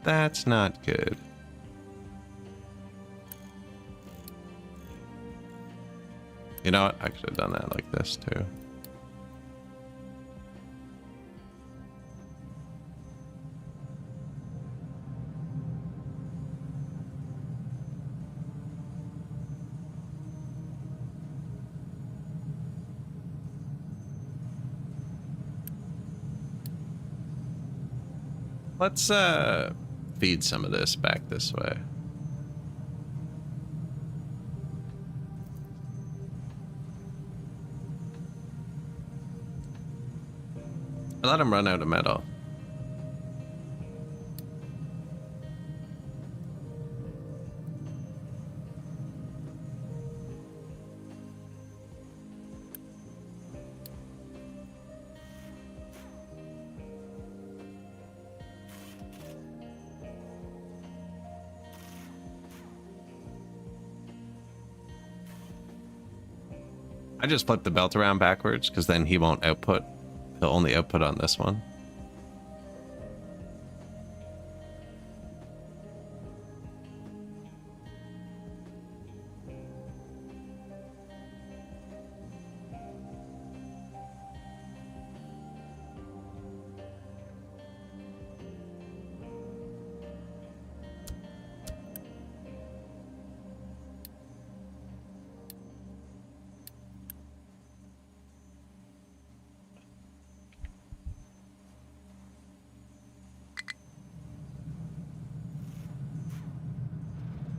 That's not good. You know what? I could have done that like this too. Let's feed some of this back this way. I let him run out of metal. I just flip the belt around backwards because then he won't output. He'll only output on this one.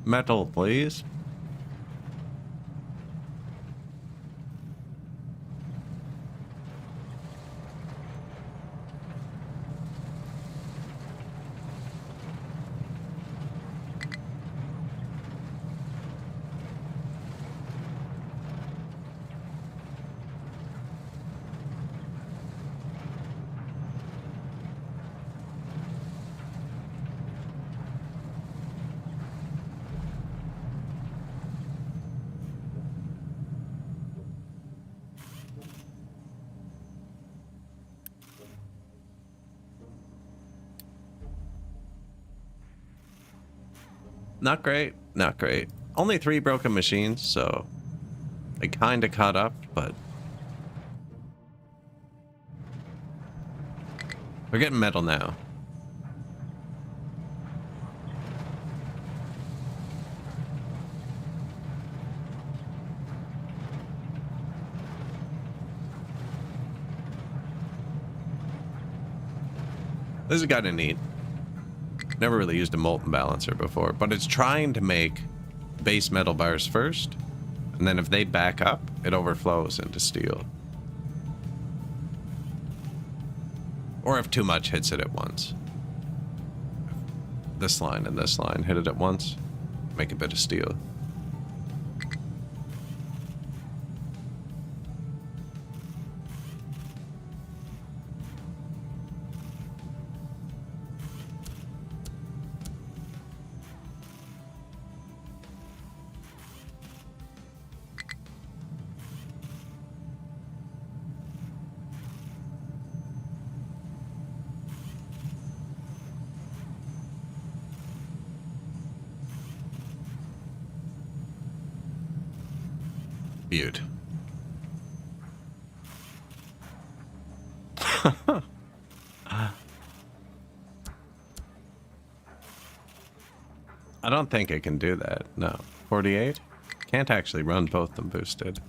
Metal, please. Not great, not great. Only 3 broken machines, so I kind of caught up, but we're getting metal now. This is kind of neat. Never really used a molten balancer before, but it's trying to make base metal bars first, and then if they back up, it overflows into steel. Or if too much hits it at once. This line and this line hit it at once, make a bit of steel. Beaut. I don't think it can do that. No. 48? Can't actually run both them boosted.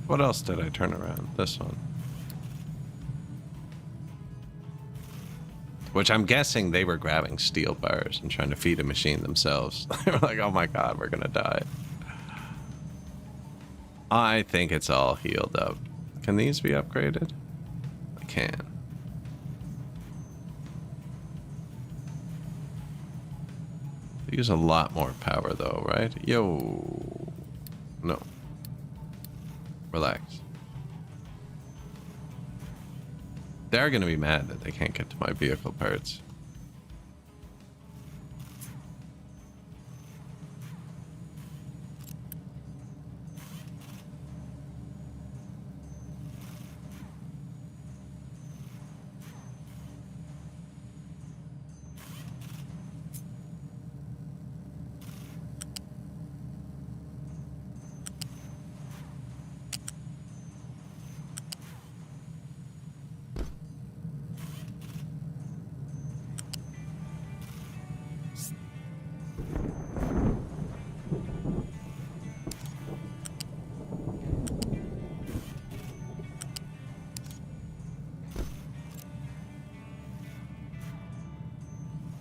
What else did I turn around? This one. Which I'm guessing they were grabbing steel bars and trying to feed a machine themselves. They were like, oh my god, we're gonna die. I think it's all healed up. Can these be upgraded? I can. They use a lot more power though, right? Yo. No. Relax. They're going to be mad that they can't get to my vehicle parts.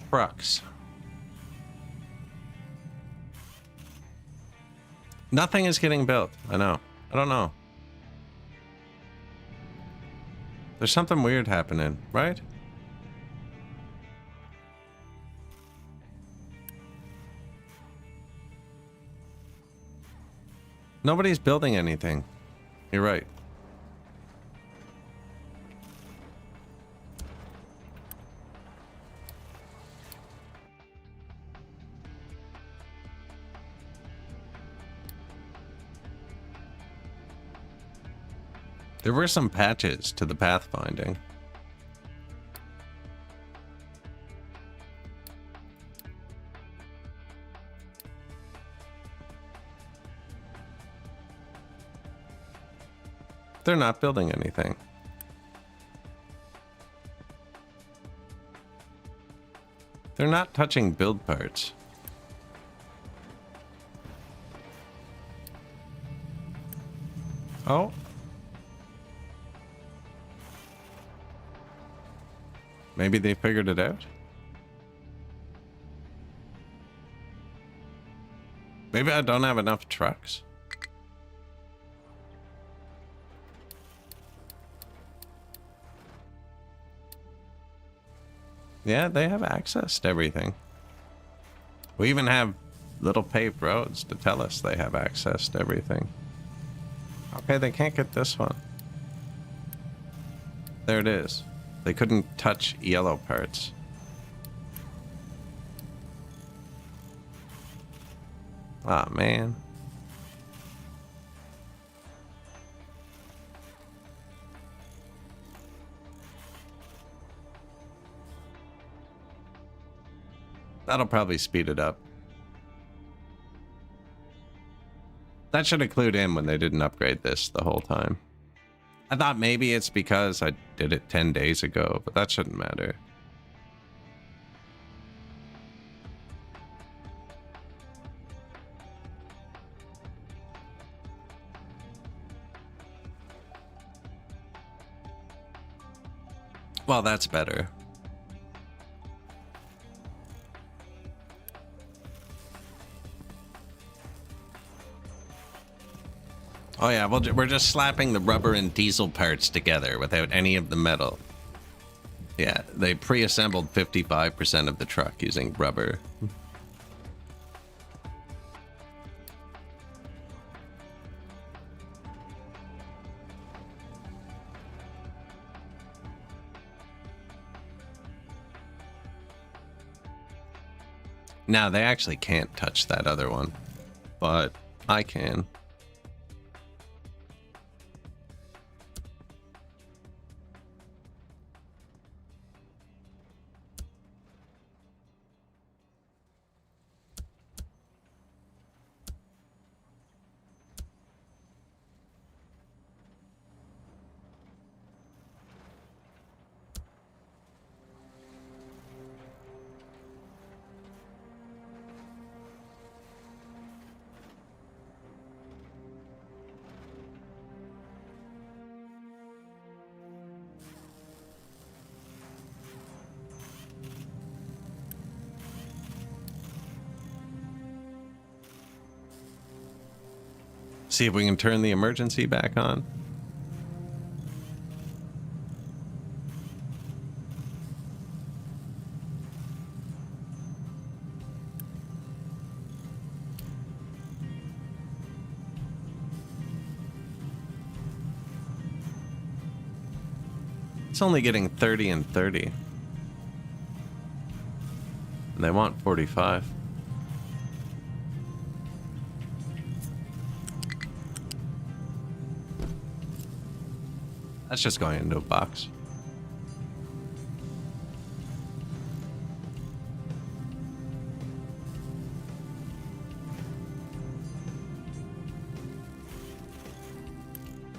Trucks. Nothing is getting built. I know. I don't know. There's something weird happening, right? Nobody's building anything. You're right. There were some patches to the pathfinding. They're not building anything. They're not touching build parts. Oh. Maybe they figured it out? Maybe I don't have enough trucks. Yeah, they have access to everything. We even have little paved roads to tell us they have access to everything. Okay, they can't get this one. There it is. They couldn't touch yellow parts. Ah, man. That'll probably speed it up. That should include him when they didn't upgrade this the whole time. I thought maybe it's because I did it 10 days ago, but that shouldn't matter. Well, that's better. Oh yeah, well, we're just slapping the rubber and diesel parts together without any of the metal. Yeah, they pre-assembled 55% of the truck using rubber. Now, they actually can't touch that other one, but I can. See if we can turn the emergency back on. It's only getting 30 and 30. And they want 45. That's just going into a box.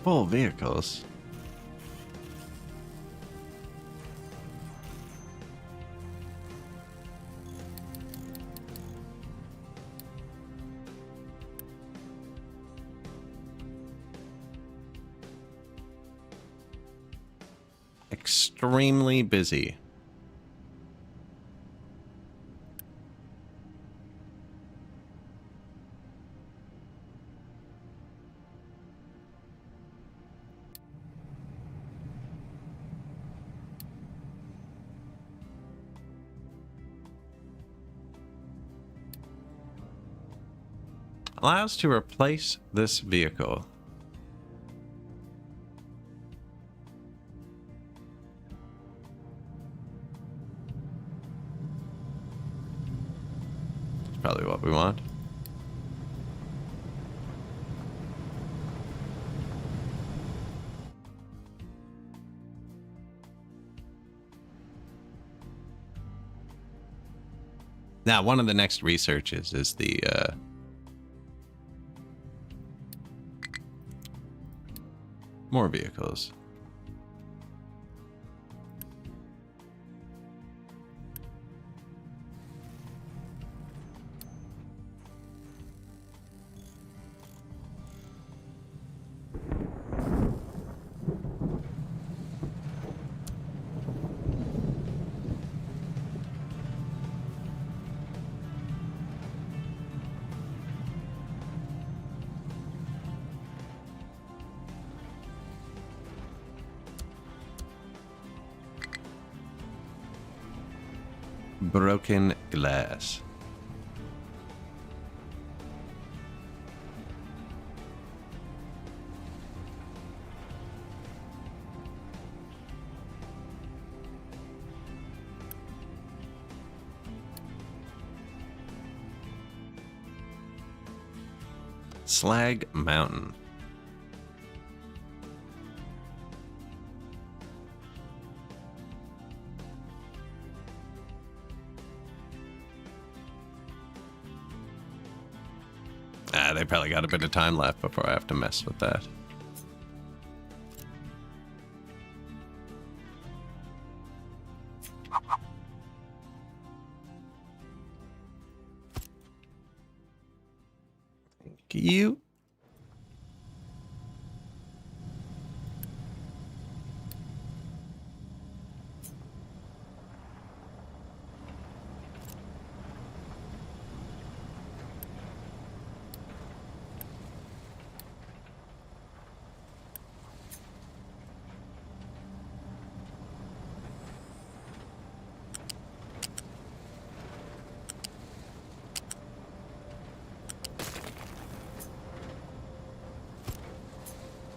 Full vehicles. Extremely busy. Allows to replace this vehicle. That's probably what we want. Now, one of the next researches is the more vehicles. Broken glass. Slag Mountain. They probably got a bit of time left before I have to mess with that. Thank you.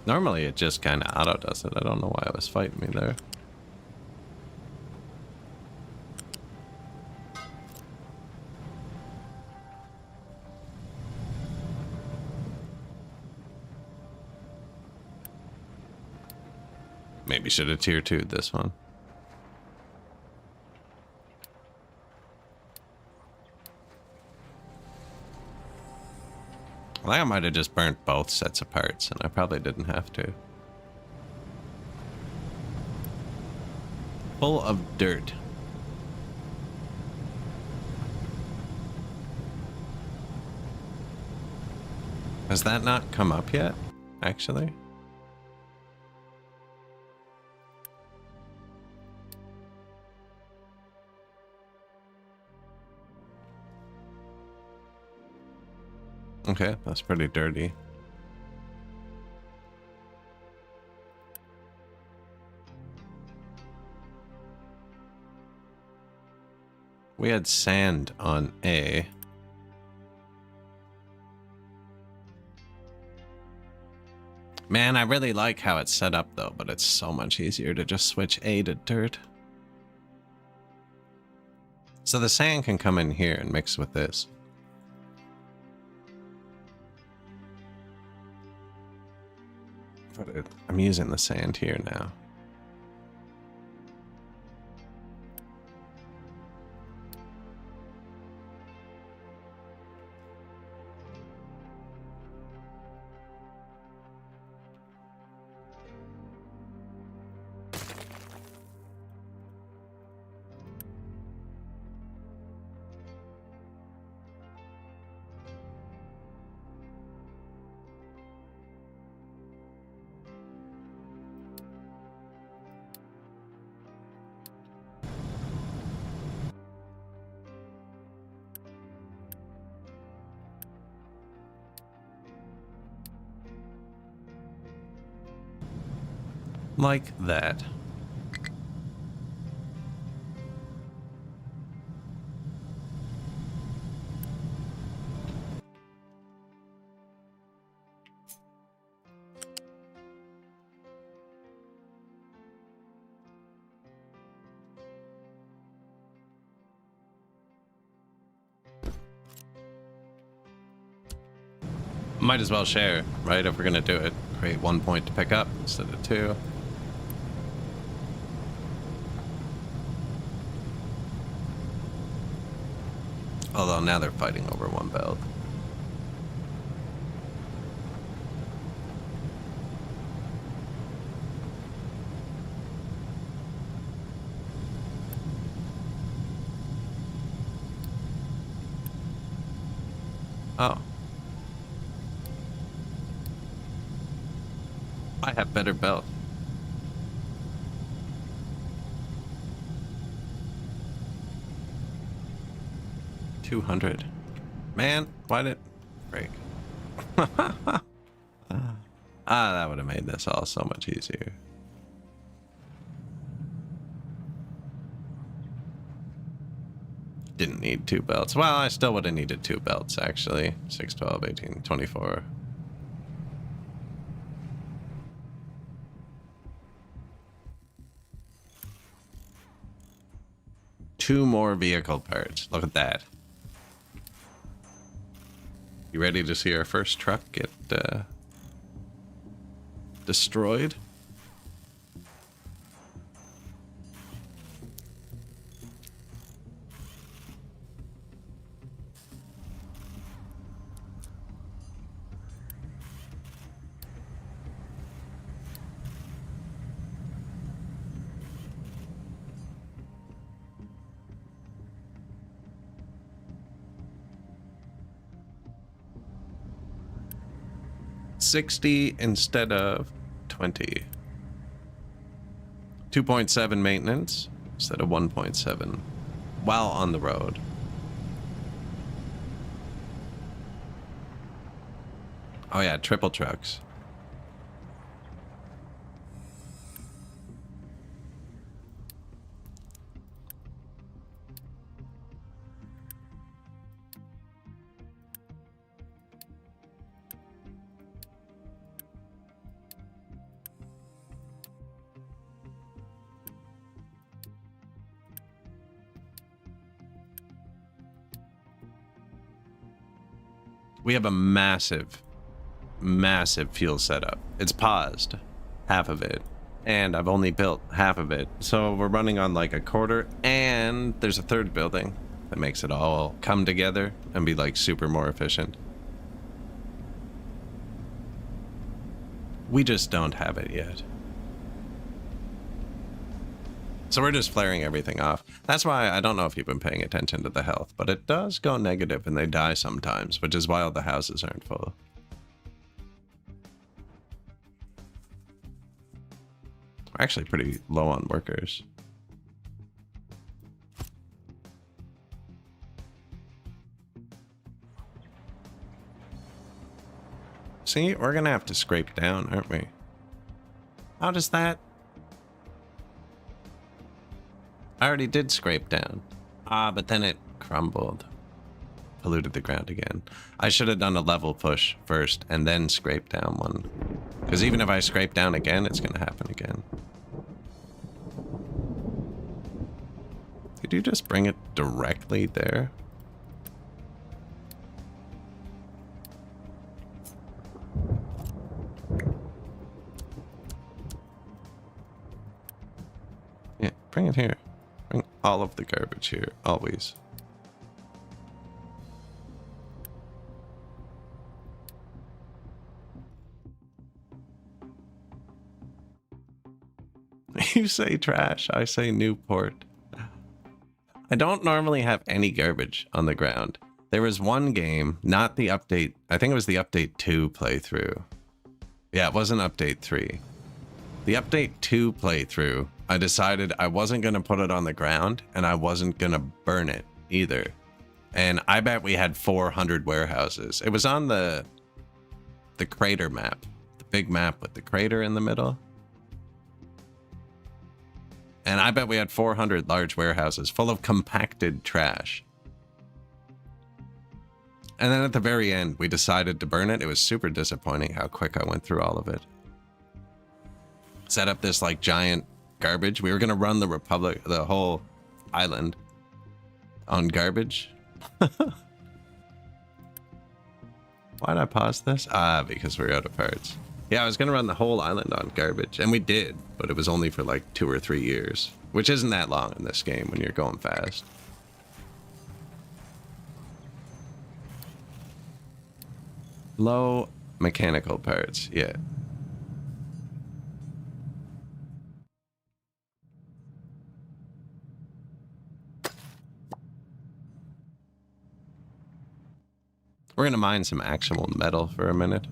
Normally it just kind of auto does it. I don't know why it was fighting me there. Maybe should have tier 2'd this one. I think I might have just burnt both sets of parts, and I probably didn't have to. Full of dirt. Has that not come up yet, actually? Okay, that's pretty dirty. We had sand on A. Man, I really like how it's set up though, but it's so much easier to just switch A to dirt. So the sand can come in here and mix with this. But I'm using the sand here now. Like that. Might as well share, right? If we're gonna do it, create 1 point to pick up instead of 2. Although now they're fighting over 1 belt. Oh. I have better belt. $200. Man, why did break? That would have made this all so much easier. Didn't need 2 belts. Well, I still would have needed 2 belts, actually. 6, 12, 18, 24. Two more vehicle parts. Look at that. You ready to see our first truck get destroyed? $60 instead of $20. 2.7 maintenance instead of 1.7 while on the road. Oh yeah, triple trucks. We have a massive fuel setup. It's paused, half of it, and I've only built half of it. So we're running on like a quarter, and there's a third building that makes it all come together and be like super more efficient. We just don't have it yet. So we're just flaring everything off. That's why I don't know if you've been paying attention to the health, but it does go negative and they die sometimes, which is why all the houses aren't full. We're actually pretty low on workers. See, we're gonna have to scrape down, aren't we? How does that... I already did scrape down. But then it crumbled. Polluted the ground again. I should have done a level push first and then scrape down one. Because even if I scrape down again, it's going to happen again. Did you just bring it directly there? Yeah, bring it here. Bring all of the garbage here, always. You say trash, I say Newport. I don't normally have any garbage on the ground. There was one game, not the update, I think it was the update 2 playthrough. Yeah, it wasn't update 3. The update 2 playthrough, I decided I wasn't going to put it on the ground and I wasn't going to burn it either. And I bet we had 400 warehouses. It was on the crater map, the big map with the crater in the middle. And I bet we had 400 large warehouses full of compacted trash. And then at the very end, we decided to burn it. It was super disappointing how quick I went through all of it. Set up this like giant garbage. We were going to run the whole island on garbage. Why did I pause this? Ah, because we're out of parts. Yeah, I was gonna run the whole island on garbage, and we did, but it was only for like 2 or 3 years, which isn't that long in this game when you're going fast. Low mechanical parts, yeah. We're gonna mine some actual metal for a minute.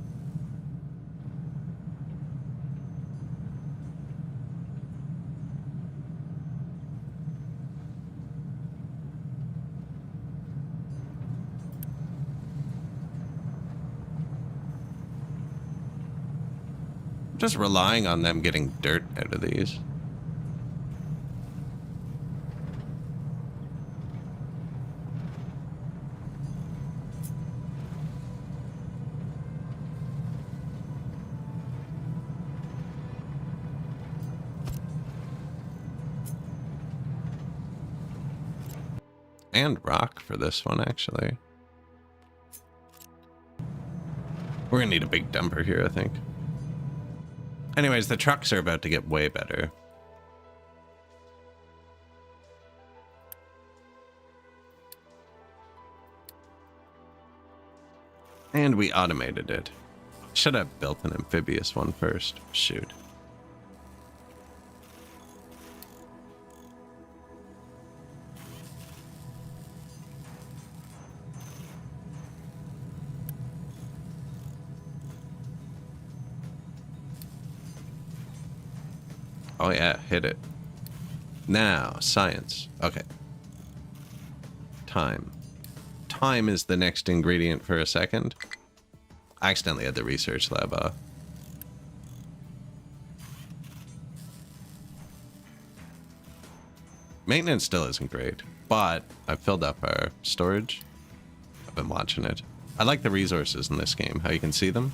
Just relying on them getting dirt out of these. And rock for this one, actually. We're gonna need a big dumper here, I think. Anyways, the trucks are about to get way better. And we automated it. Should have built an amphibious one first. Shoot. Oh yeah, hit it. Now, science. Okay. Time. Time is the next ingredient for a second. I accidentally had the research lab off. Maintenance still isn't great, but I've filled up our storage. I've been watching it. I like the resources in this game, how you can see them.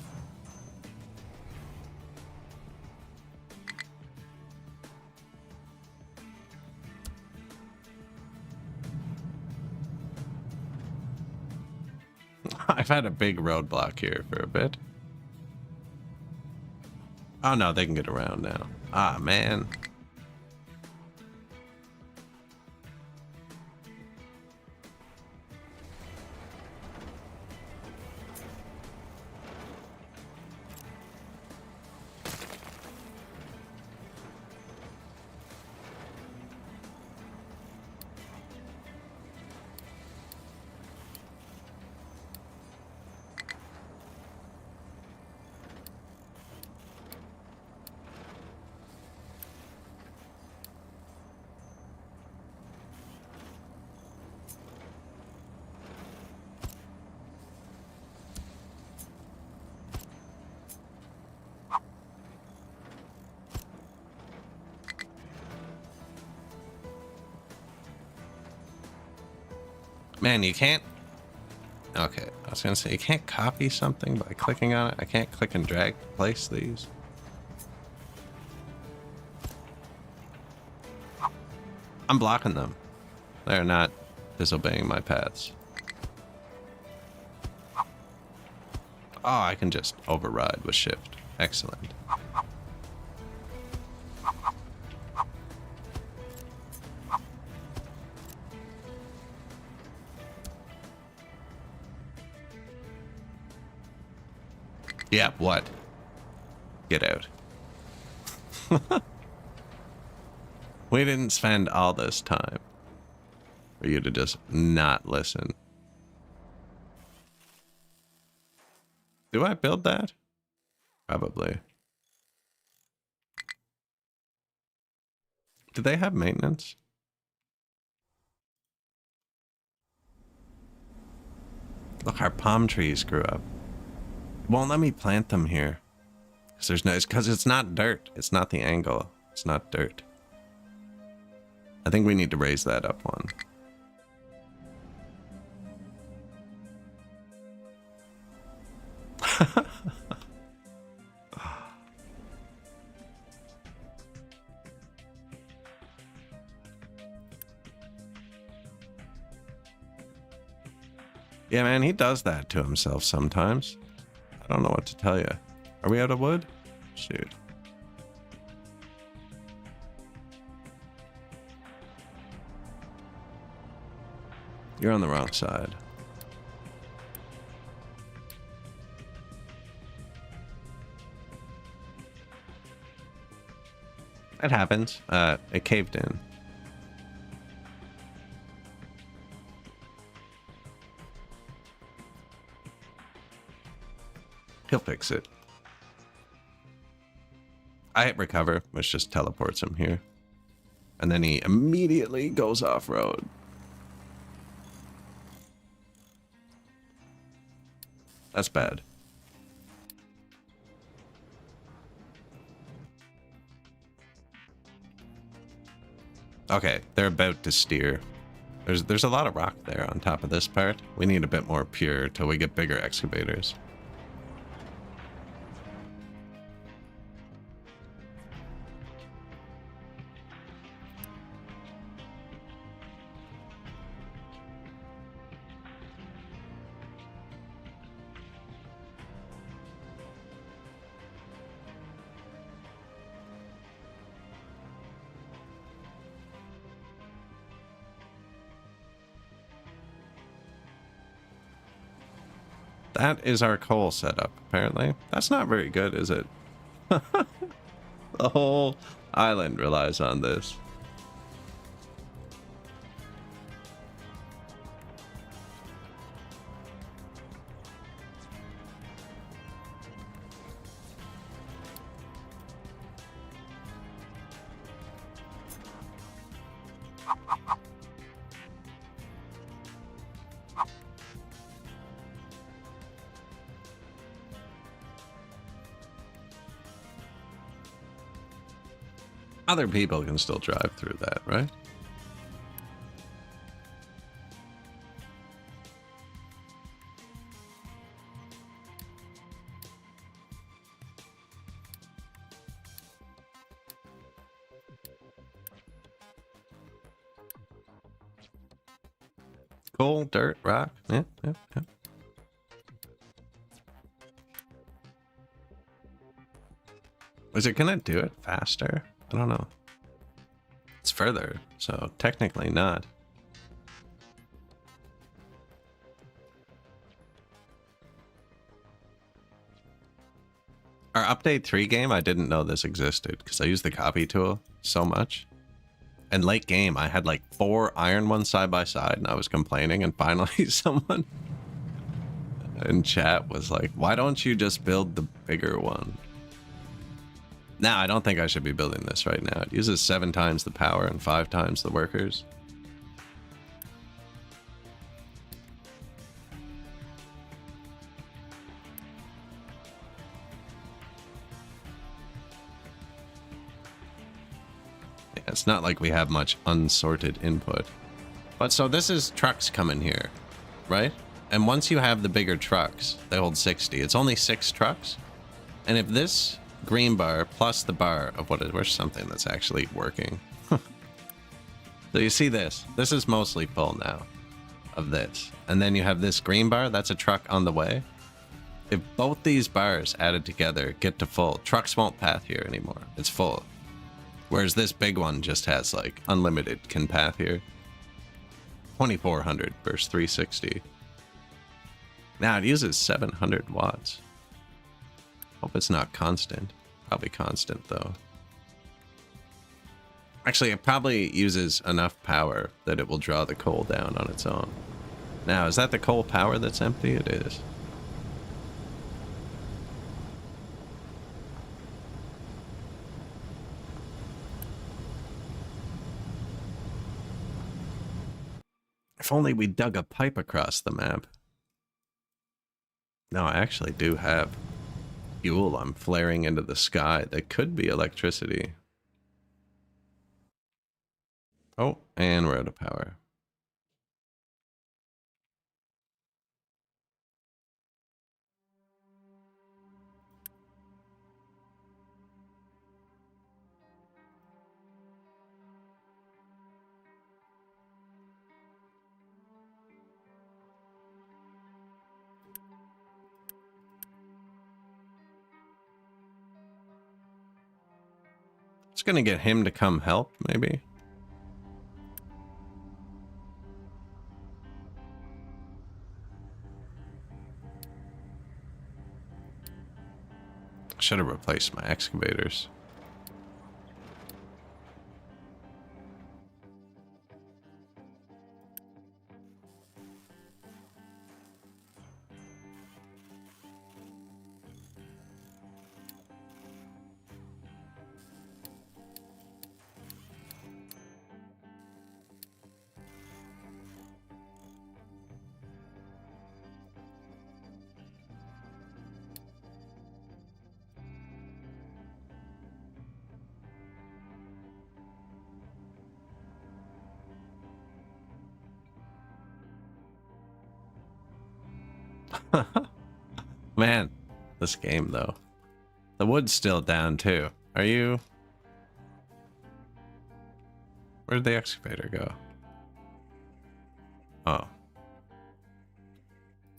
I've had a big roadblock here for a bit. Oh no, they can get around now. Ah, man. Man, you can't... Okay, I was gonna say, you can't copy something by clicking on it. I can't click and drag to place these. I'm blocking them. They're not disobeying my paths. Oh, I can just override with shift. Excellent. Yeah, what? Get out. We didn't spend all this time for you to just not listen. Do I build that? Probably. Do they have maintenance? Look, our palm trees grew up. It won't let me plant them here. Because there's no, because it's not dirt. It's not the angle. It's not dirt. I think we need to raise that up one. Yeah, man, he does that to himself sometimes. I don't know what to tell you. Are we out of wood? Shoot. You're on the wrong side. It happens. It caved in. He'll fix it. I hit recover, which just teleports him here. And then he immediately goes off-road. That's bad. Okay, they're about to steer. There's a lot of rock there on top of this part. We need a bit more pure till we get bigger excavators. That is our coal setup, apparently. That's not very good, is it? The whole island relies on this. Other people can still drive through that, right? Coal, dirt, rock. Yeah. Is it gonna do it faster? I don't know. It's further, so technically not. Our update 3 game, I didn't know this existed because I used the copy tool so much. And late game, I had like 4 iron ones side by side and I was complaining, and finally someone in chat was like, why don't you just build the bigger one? Now, I don't think I should be building this right now. It uses 7 times the power and 5 times the workers. Yeah, it's not like we have much unsorted input. But so this is trucks coming here, right? And once you have the bigger trucks, they hold 60. It's only 6 trucks. And if this green bar plus the bar of what is, where's something that's actually working? So you see this is mostly full now of this. And then you have this green bar, that's a truck on the way. If both these bars added together get to full, trucks won't path here anymore. It's full. Whereas this big one just has like unlimited can path here. 2400 versus 360. Now it uses 700 watts. Hope it's not constant. Probably constant though. Actually, it probably uses enough power that it will draw the coal down on its own. Now, is that the coal power that's empty? It is. If only we dug a pipe across the map. No, I actually do have fuel I'm flaring into the sky that could be electricity. Oh, and we're out of power. gonna get him to come help, maybe. Should have replaced my excavators. Man, this game though. The wood's still down too. Are you? Where'd the excavator go? Oh.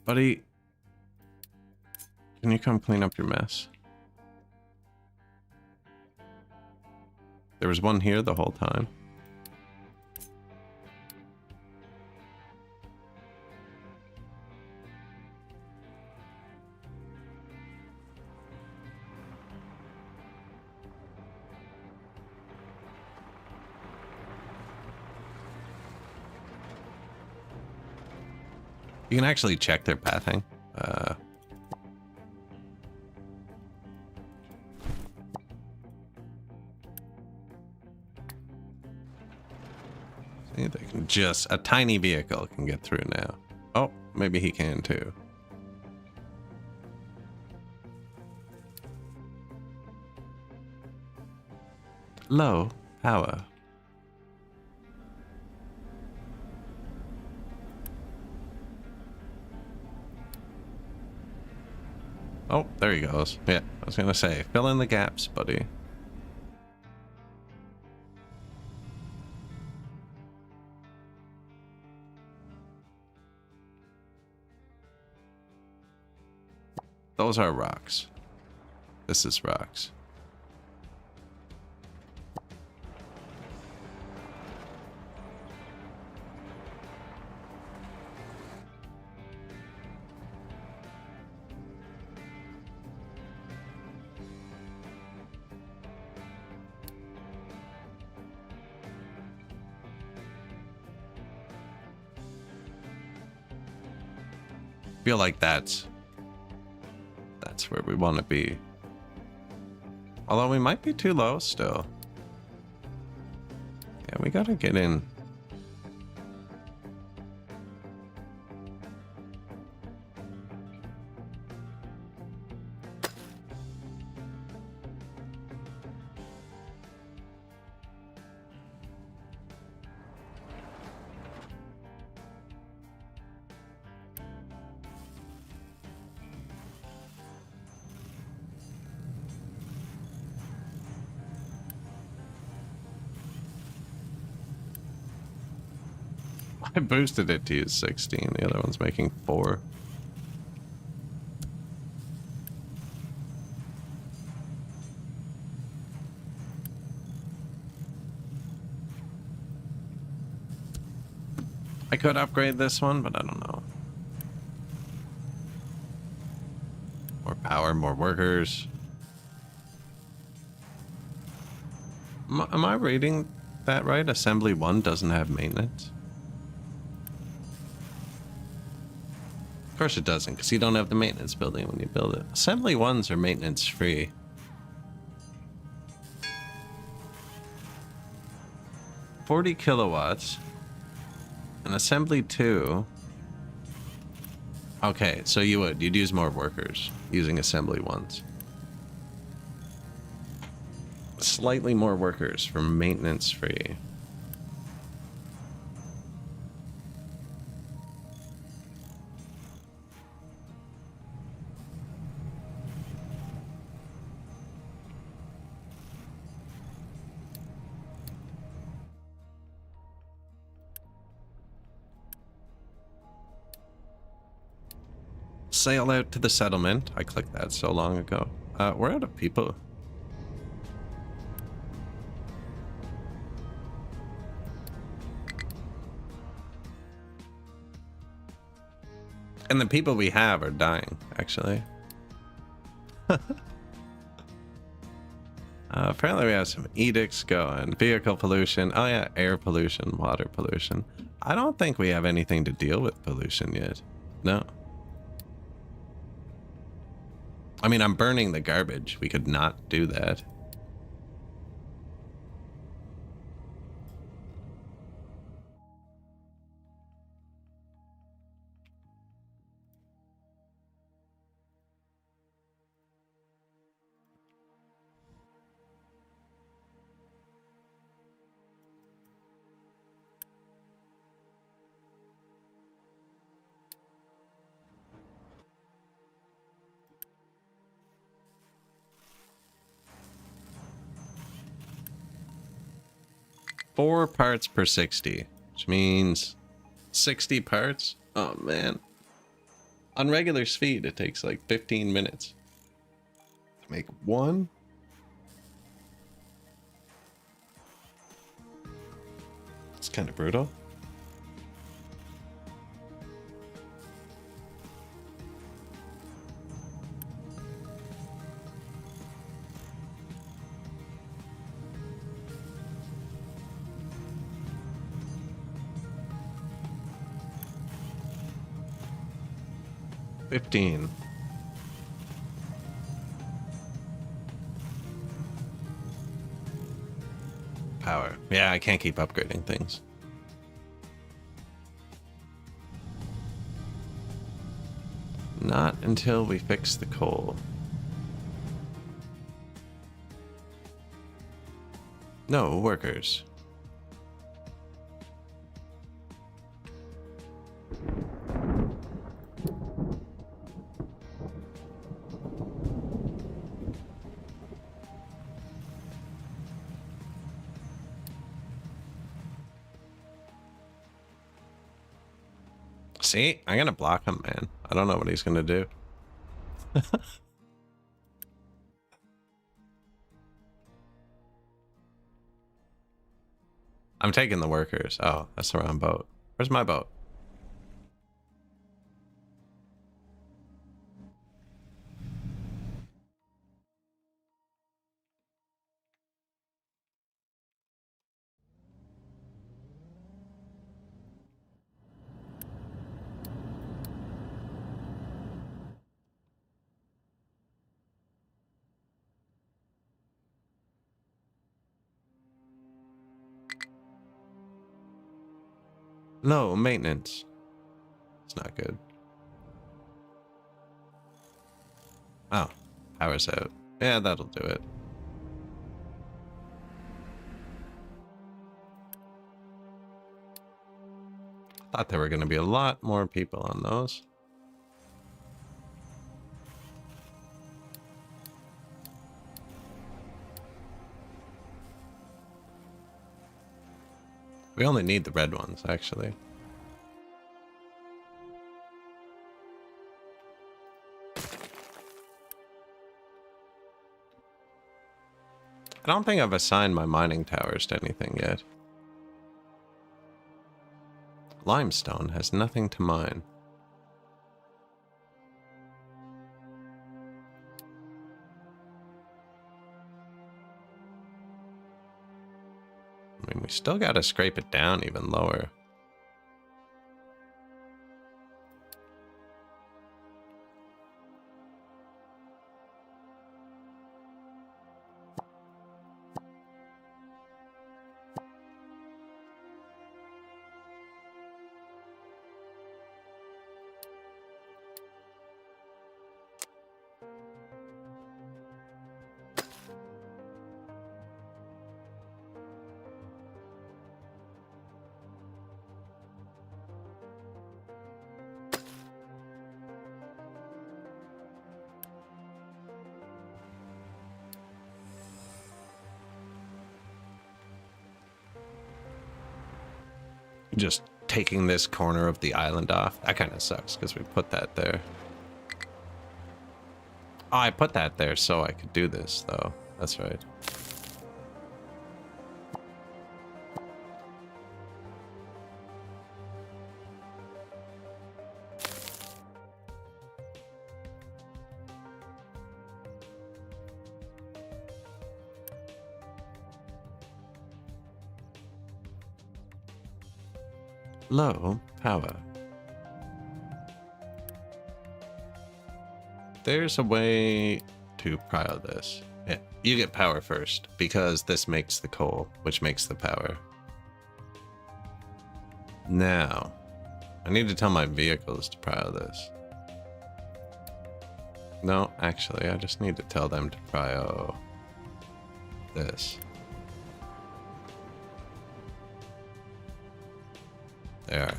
Buddy, can you come clean up your mess? There was one here the whole time. You can actually check their pathing. See, they can just... A tiny vehicle can get through now. Oh, maybe he can too. Low power. Oh, there he goes. Yeah, I was gonna say, fill in the gaps, buddy. Those are rocks. This is rocks. Feel like that's where we want to be. Although we might be too low still. Yeah, we gotta get in. I boosted it to use 16. The other one's making 4. I could upgrade this one, but I don't know. More power, more workers. Am I reading that right? Assembly 1 doesn't have maintenance? Of course it doesn't, because you don't have the maintenance building when you build it. Assembly 1s are maintenance free. $40 kilowatts. And assembly 2. Okay, so you'd use more workers using assembly 1s. Slightly more workers for maintenance free. Sail out to the settlement. I clicked that so long ago. We're out of people. And the people we have are dying, actually. Apparently we have some edicts going. Vehicle pollution. Oh yeah, air pollution, water pollution. I don't think we have anything to deal with pollution yet. No. I mean, I'm burning the garbage. We could not do that. Four parts per 60, which means 60 parts. Oh man. On regular speed, it takes like 15 minutes to make one. It's kind of brutal. $15. Power. Yeah, I can't keep upgrading things. Not until we fix the coal. No workers. See, I'm gonna block him, man. I don't know what he's gonna do. I'm taking the workers. Oh, that's the wrong boat. Where's my boat? No, maintenance. It's not good. Oh, power's out. Yeah, that'll do it. Thought there were going to be a lot more people on those. We only need the red ones, actually. I don't think I've assigned my mining towers to anything yet. Limestone has nothing to mine. I mean, we still gotta scrape it down even lower. Just taking this corner of the island off. That kind of sucks because we put that there. Oh, I put that there so I could do this, though. That's right. Low power. There's a way to prio this. Yeah, you get power first because this makes the coal, which makes the power. Now, I need to tell my vehicles to prio this. No, actually, I just need to tell them to prio this. There.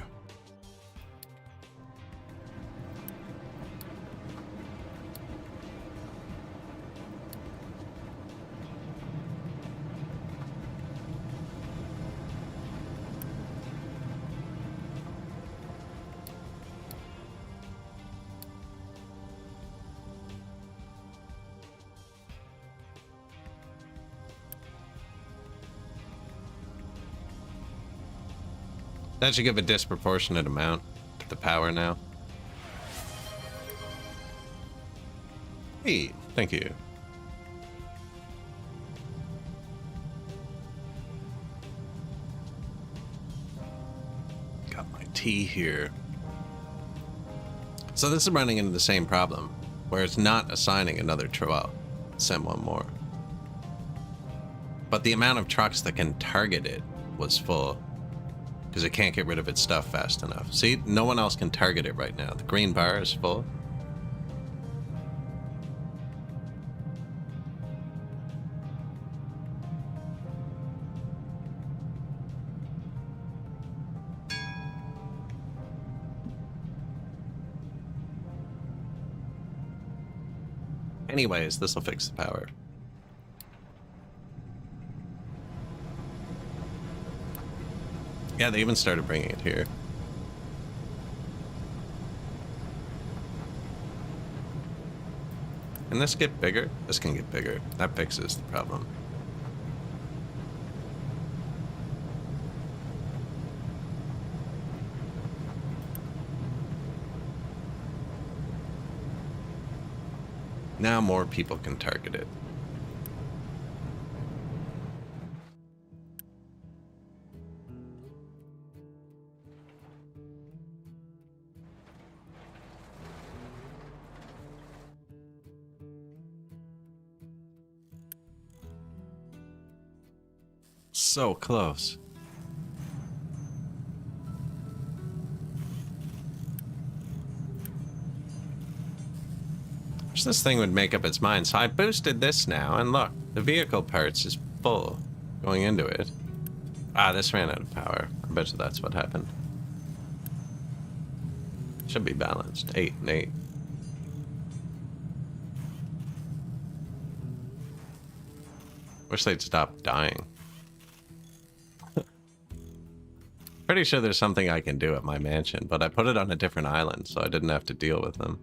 That should give a disproportionate amount to the power now. Hey, thank you. Got my tea here. So this is running into the same problem, where it's not assigning another Troel. Send one more. But the amount of trucks that can target it was full. Because it can't get rid of its stuff fast enough. See, no one else can target it right now. The green bar is full. Anyways, this will fix the power. Yeah, they even started bringing it here. Can this get bigger? This can get bigger. That fixes the problem. Now more people can target it. So close. Wish this thing would make up its mind. So I boosted this now, and look, the vehicle parts is full going into it. Ah, this ran out of power. I bet you that's what happened. Should be balanced. 8 and 8. Wish they'd stop dying. Pretty sure there's something I can do at my mansion, but I put it on a different island, so I didn't have to deal with them.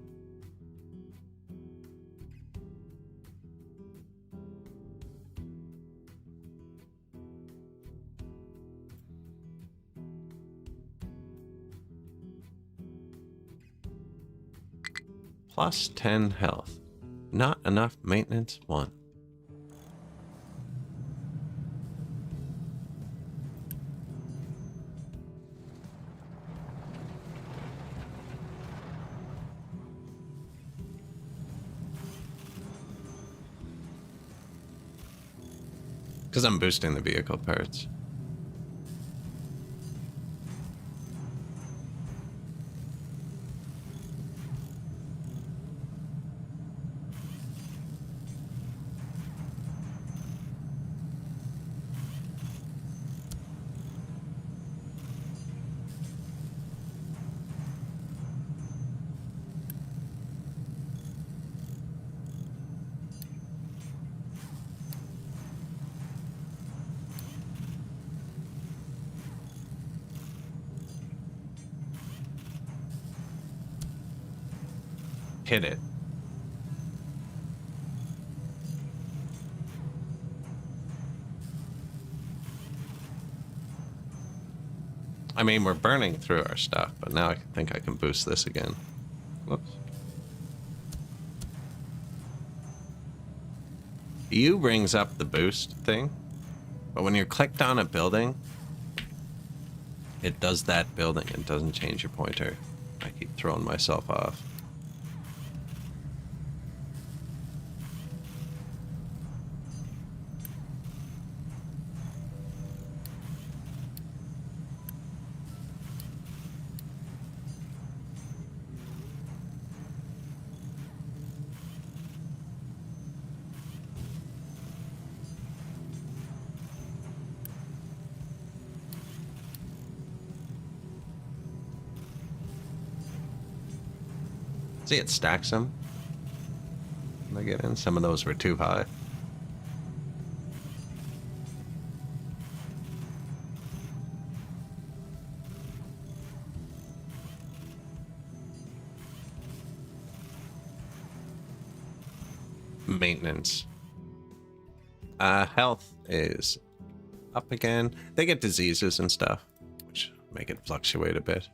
Plus 10 health. Not enough maintenance 1. Because I'm boosting the vehicle parts. Hit it. I mean, we're burning through our stuff, but now I think I can boost this again. Whoops. U brings up the boost thing, but when you're clicked on a building, It does that building and doesn't change your pointer. I keep throwing myself off. See, it stacks them. When I get in, some of those were too high. Maintenance. Health is up again. They get diseases and stuff, which make it fluctuate a bit.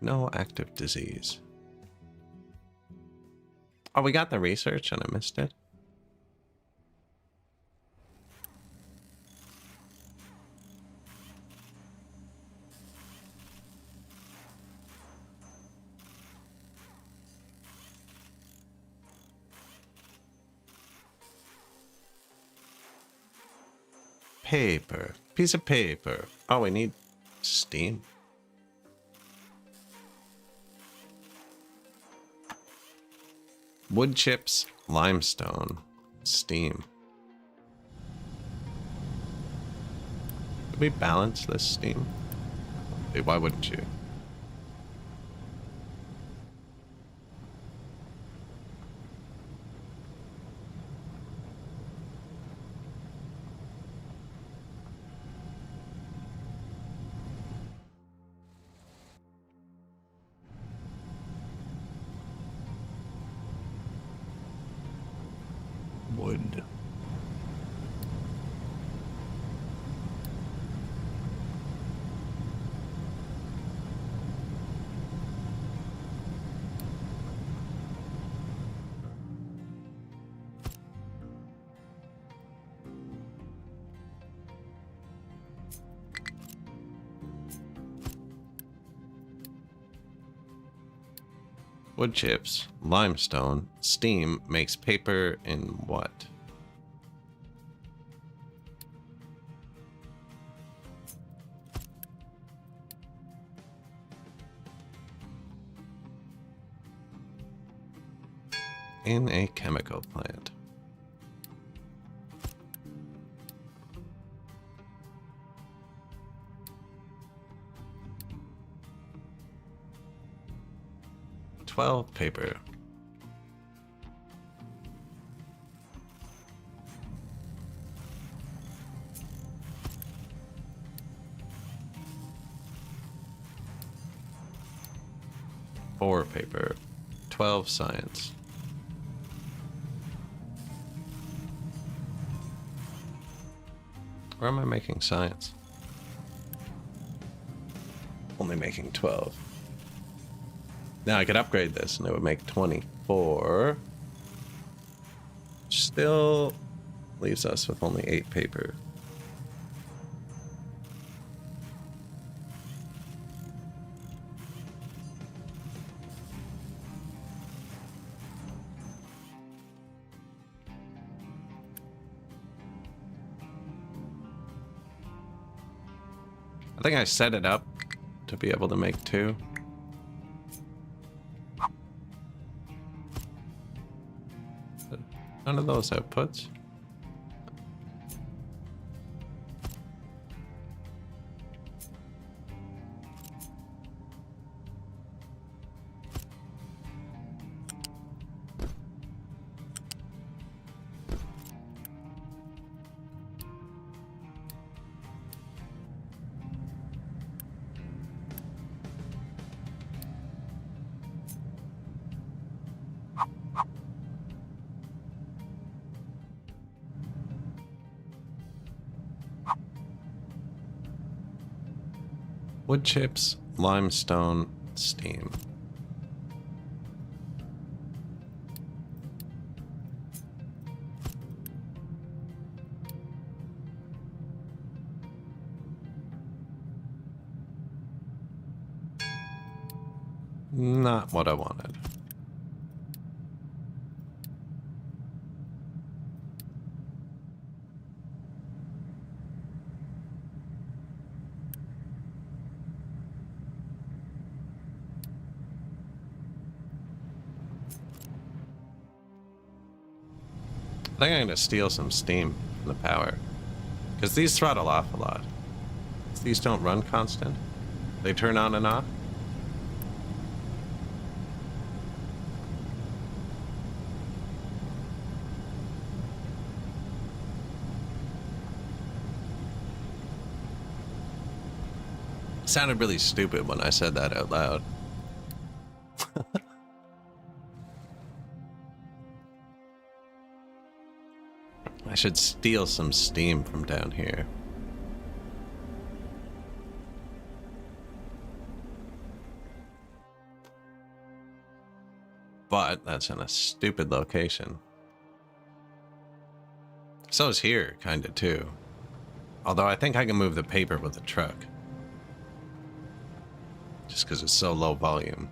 No active disease. Oh, we got the research and I missed it. Paper. Piece of paper. Oh, we need steam. Wood chips, limestone, steam. Did we balance this steam? Hey, why wouldn't you? Wood. Wood chips, limestone, steam makes paper in what? In a chemical plant. Paper. Four paper. 12 science. Where am I making science? Only making 12. Now I could upgrade this and it would make 24. Which still leaves us with only 8 paper. I think I set it up to be able to make 2. None of those outputs. Wood chips, limestone, steam. Not what I wanted. I think I'm gonna steal some steam from the power. Because these throttle off a lot. These don't run constant. They turn on and off. It sounded really stupid when I said that out loud. I should steal some steam from down here. But that's in a stupid location. So is here, kinda too. Although I think I can move the paper with the truck. Just because it's so low volume.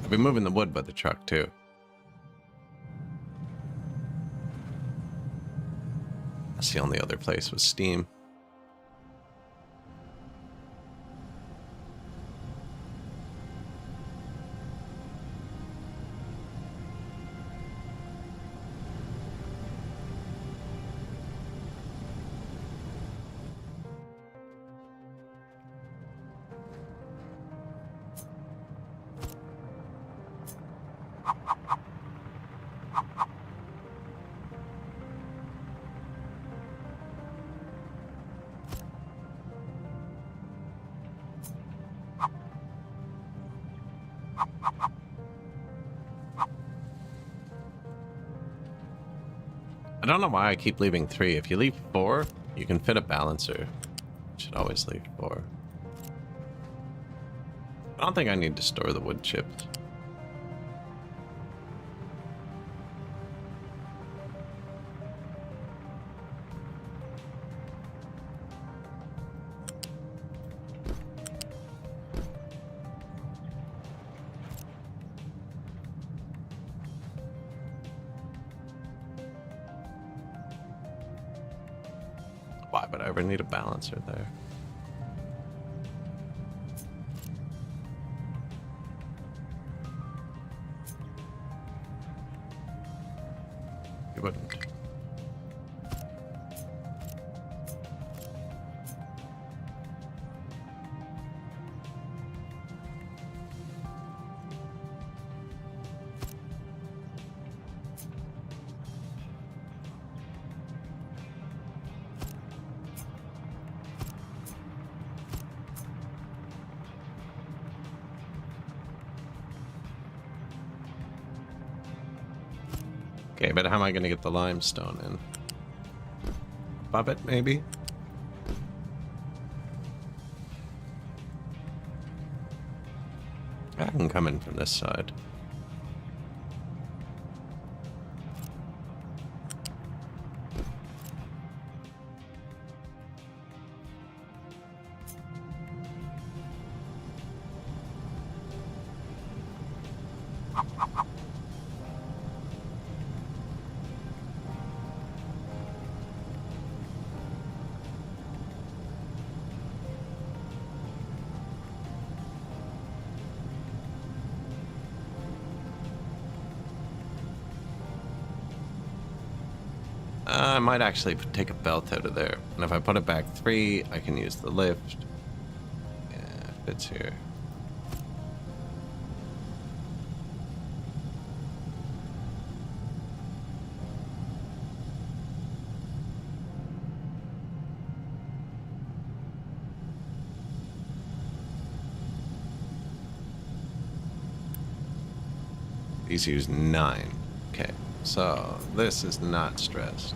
I've been moving the wood by the truck too. That's the only other place with steam. I don't know why I keep leaving 3. If you leave 4, you can fit a balancer. You should always leave 4. I don't think I need to store the wood chips. Why would I ever need a balancer there? You wouldn't. Okay, but how am I going to get the limestone in? Above it, maybe? I can come in from this side. I might actually take a belt out of there. And if I put it back 3, I can use the lift. Yeah, it fits here. These use 9. Okay, so this is not stressed.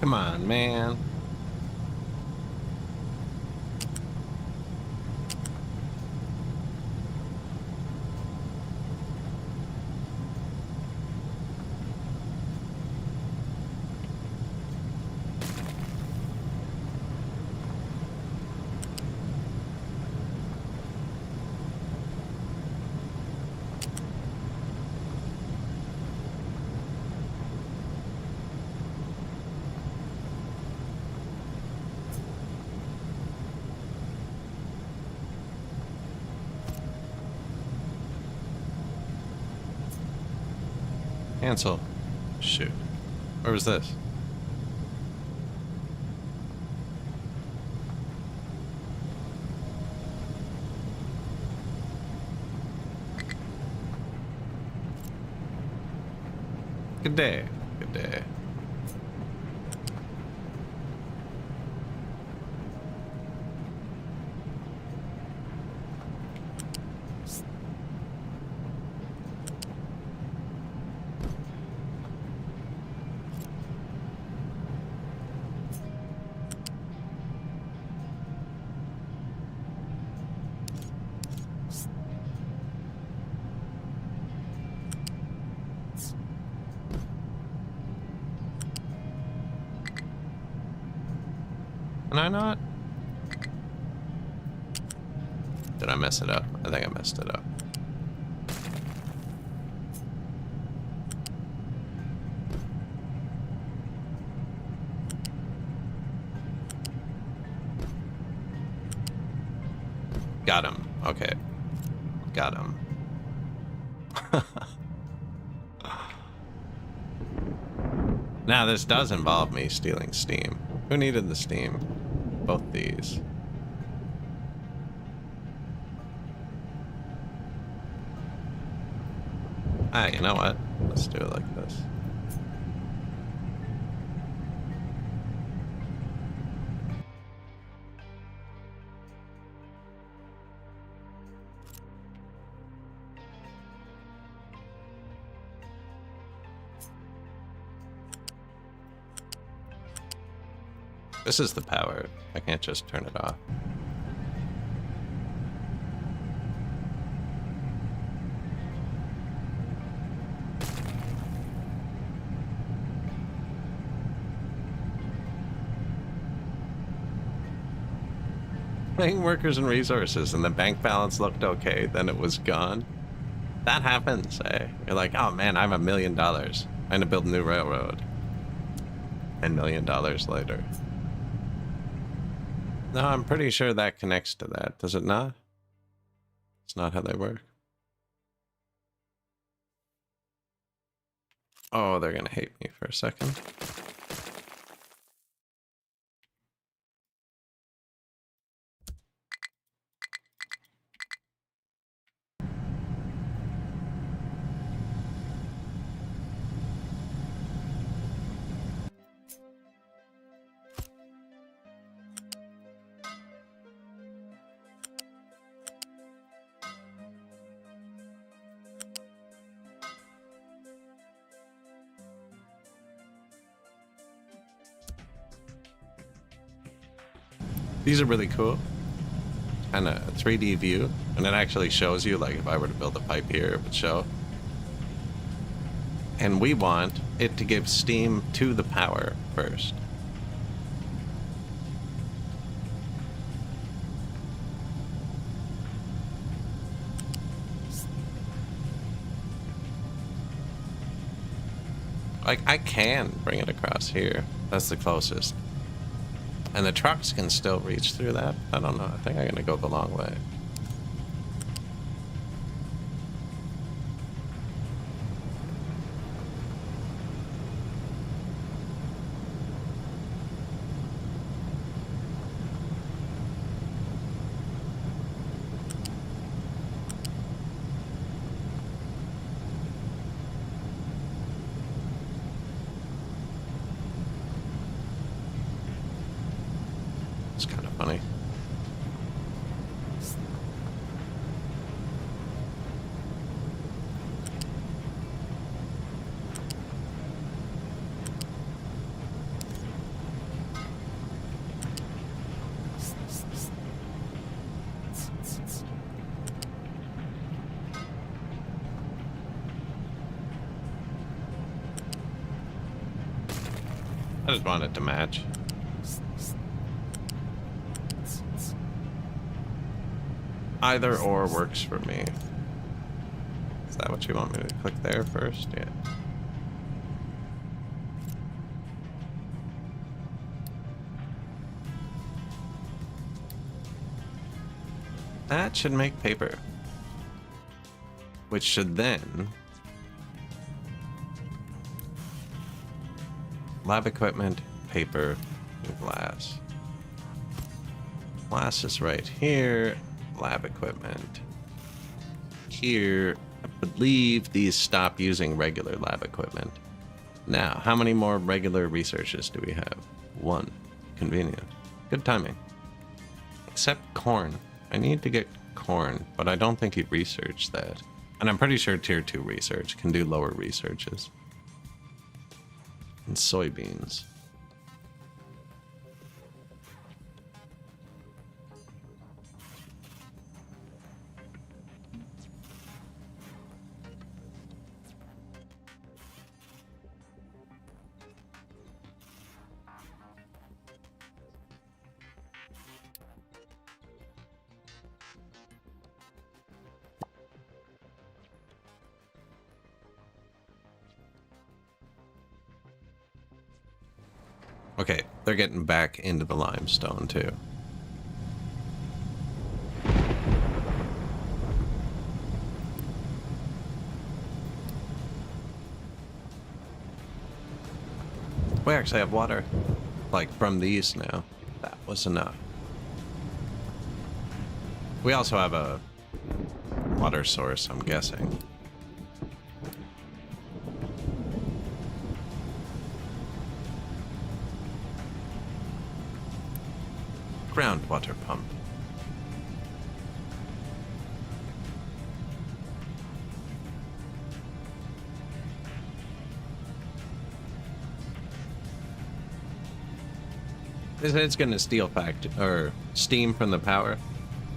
Come on, man. Cancel. Shoot. Where was this? Good day. Good day. Can I not? Did I mess it up? I think I messed it up. Got him. Okay. Got him. Now, this does involve me stealing steam. Who needed the steam? Both these. Ah, you know what? Let's do it like this. This is the power. I can't just turn it off. Paying workers and resources, and the bank balance looked okay, then it was gone. That happens, eh? You're like, oh man, I have $1 million. I'm gonna build a new railroad. $10 million later. No, I'm pretty sure that connects to that. Does it not? It's not how they work. Oh, they're gonna hate me for a second. These are really cool. Kind of a 3D view, and it actually shows you, like, if I were to build a pipe here, it would show. And we want it to give steam to the power first. Like, I can bring it across here. That's the closest. And the trucks can still reach through that. I don't know. I think I'm gonna go the long way. It's kind of funny. I just want it to match. Either or works for me. Is that what you want me to click there first? Yeah. That should make paper. Which should then... lab equipment, paper, and glass. Glass is right here. Lab equipment. Here, I believe these stop using regular lab equipment. Now, how many more regular researches do we have? 1. Convenient. Good timing. Except corn. I need to get corn, but I don't think he researched that. And I'm pretty sure tier 2 research can do lower researches. And soybeans. Okay, they're getting back into the limestone too. We actually have water, like from these now. That was enough. We also have a water source, I'm guessing. Groundwater pump. It's going to steal steam from the power,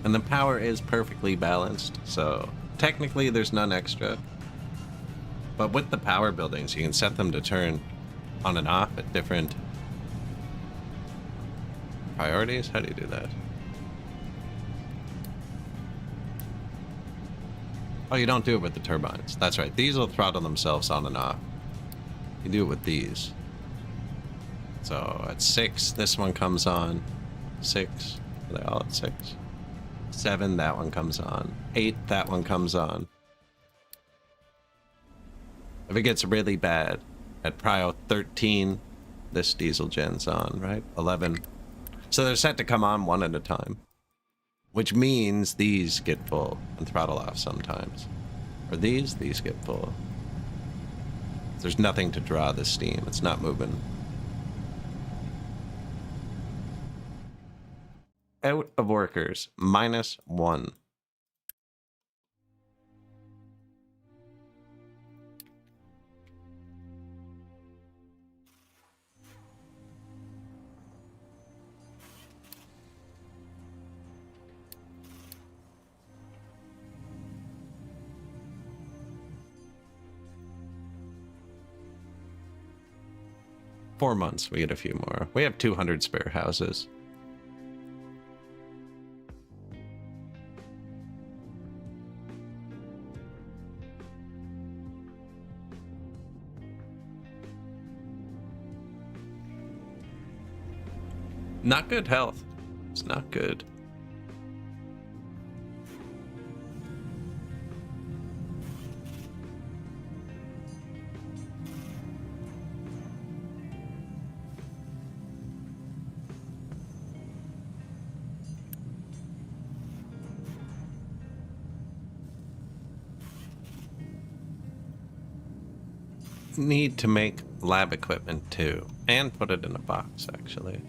and the power is perfectly balanced, so technically there's none extra. But with the power buildings, you can set them to turn on and off at different priorities? How do you do that? Oh, you don't do it with the turbines. That's right. These will throttle themselves on and off. You do it with these. So at 6, this one comes on. 6. Are they all at 6? 7, that one comes on. 8, that one comes on. If it gets really bad, at prio 13, this diesel gen's on, right? 11. So they're set to come on one at a time, which means these get full and throttle off sometimes. Or these get full. There's nothing to draw the steam. It's not moving. Out of workers, -1. Four months, we get a few more. We have 200 spare houses. Not good health. It's not good. Need to make lab equipment too, and put it in a box actually.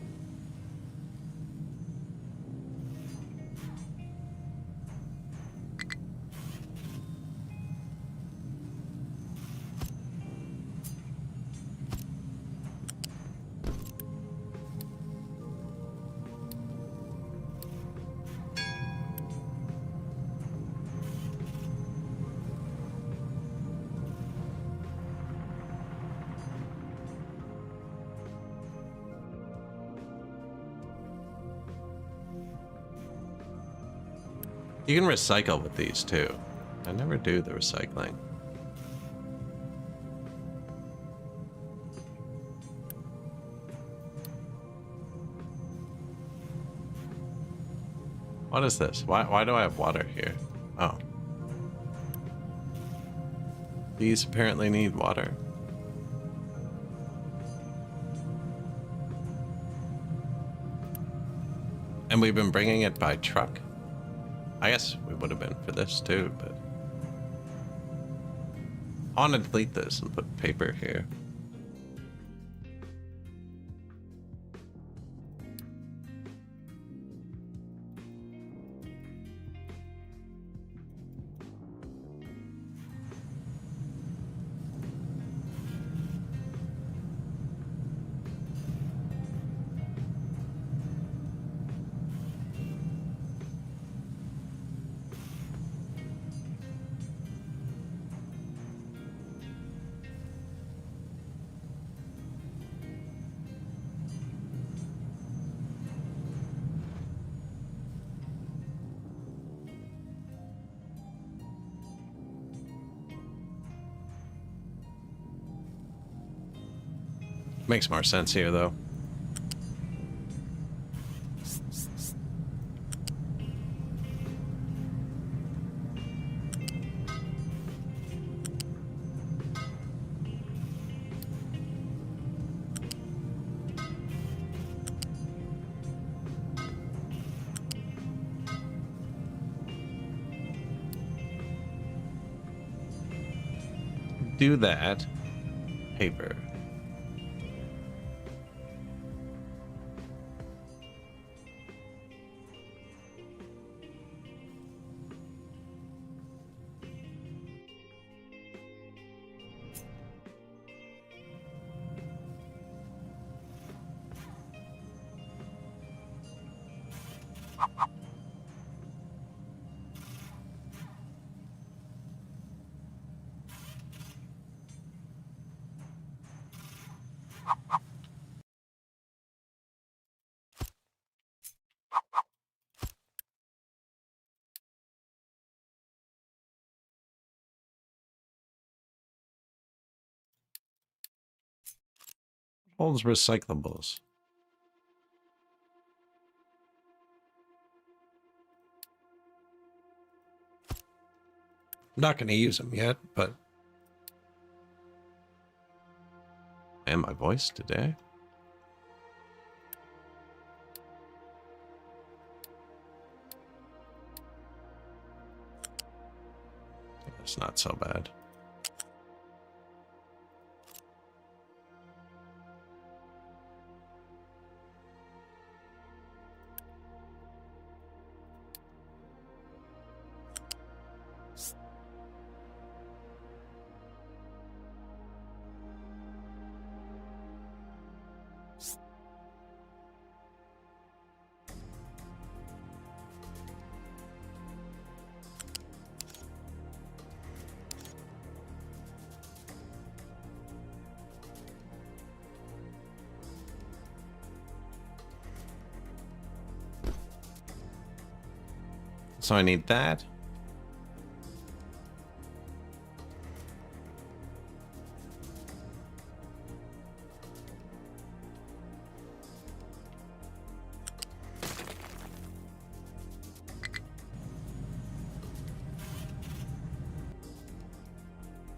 You can recycle with these too. I never do the recycling. What is this? Why do I have water here? Oh. These apparently need water. And we've been bringing it by truck. I guess we would have been for this too, but I want to delete this and put paper here. Makes more sense here, though. Do that. Paper. Holds recyclables. I'm not going to use them yet, but... And my voice today? It's not so bad. So I need that.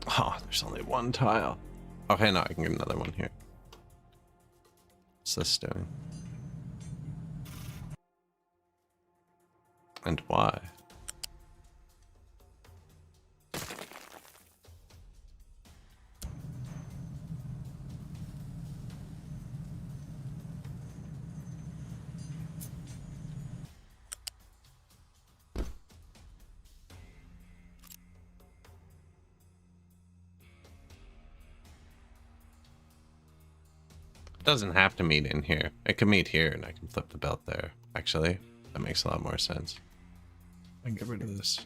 Oh, there's only one tile. Okay, no, I can get another one here. What's this doing? And why? It doesn't have to meet in here. It can meet here and I can flip the belt there. Actually, that makes a lot more sense. I can get rid of this.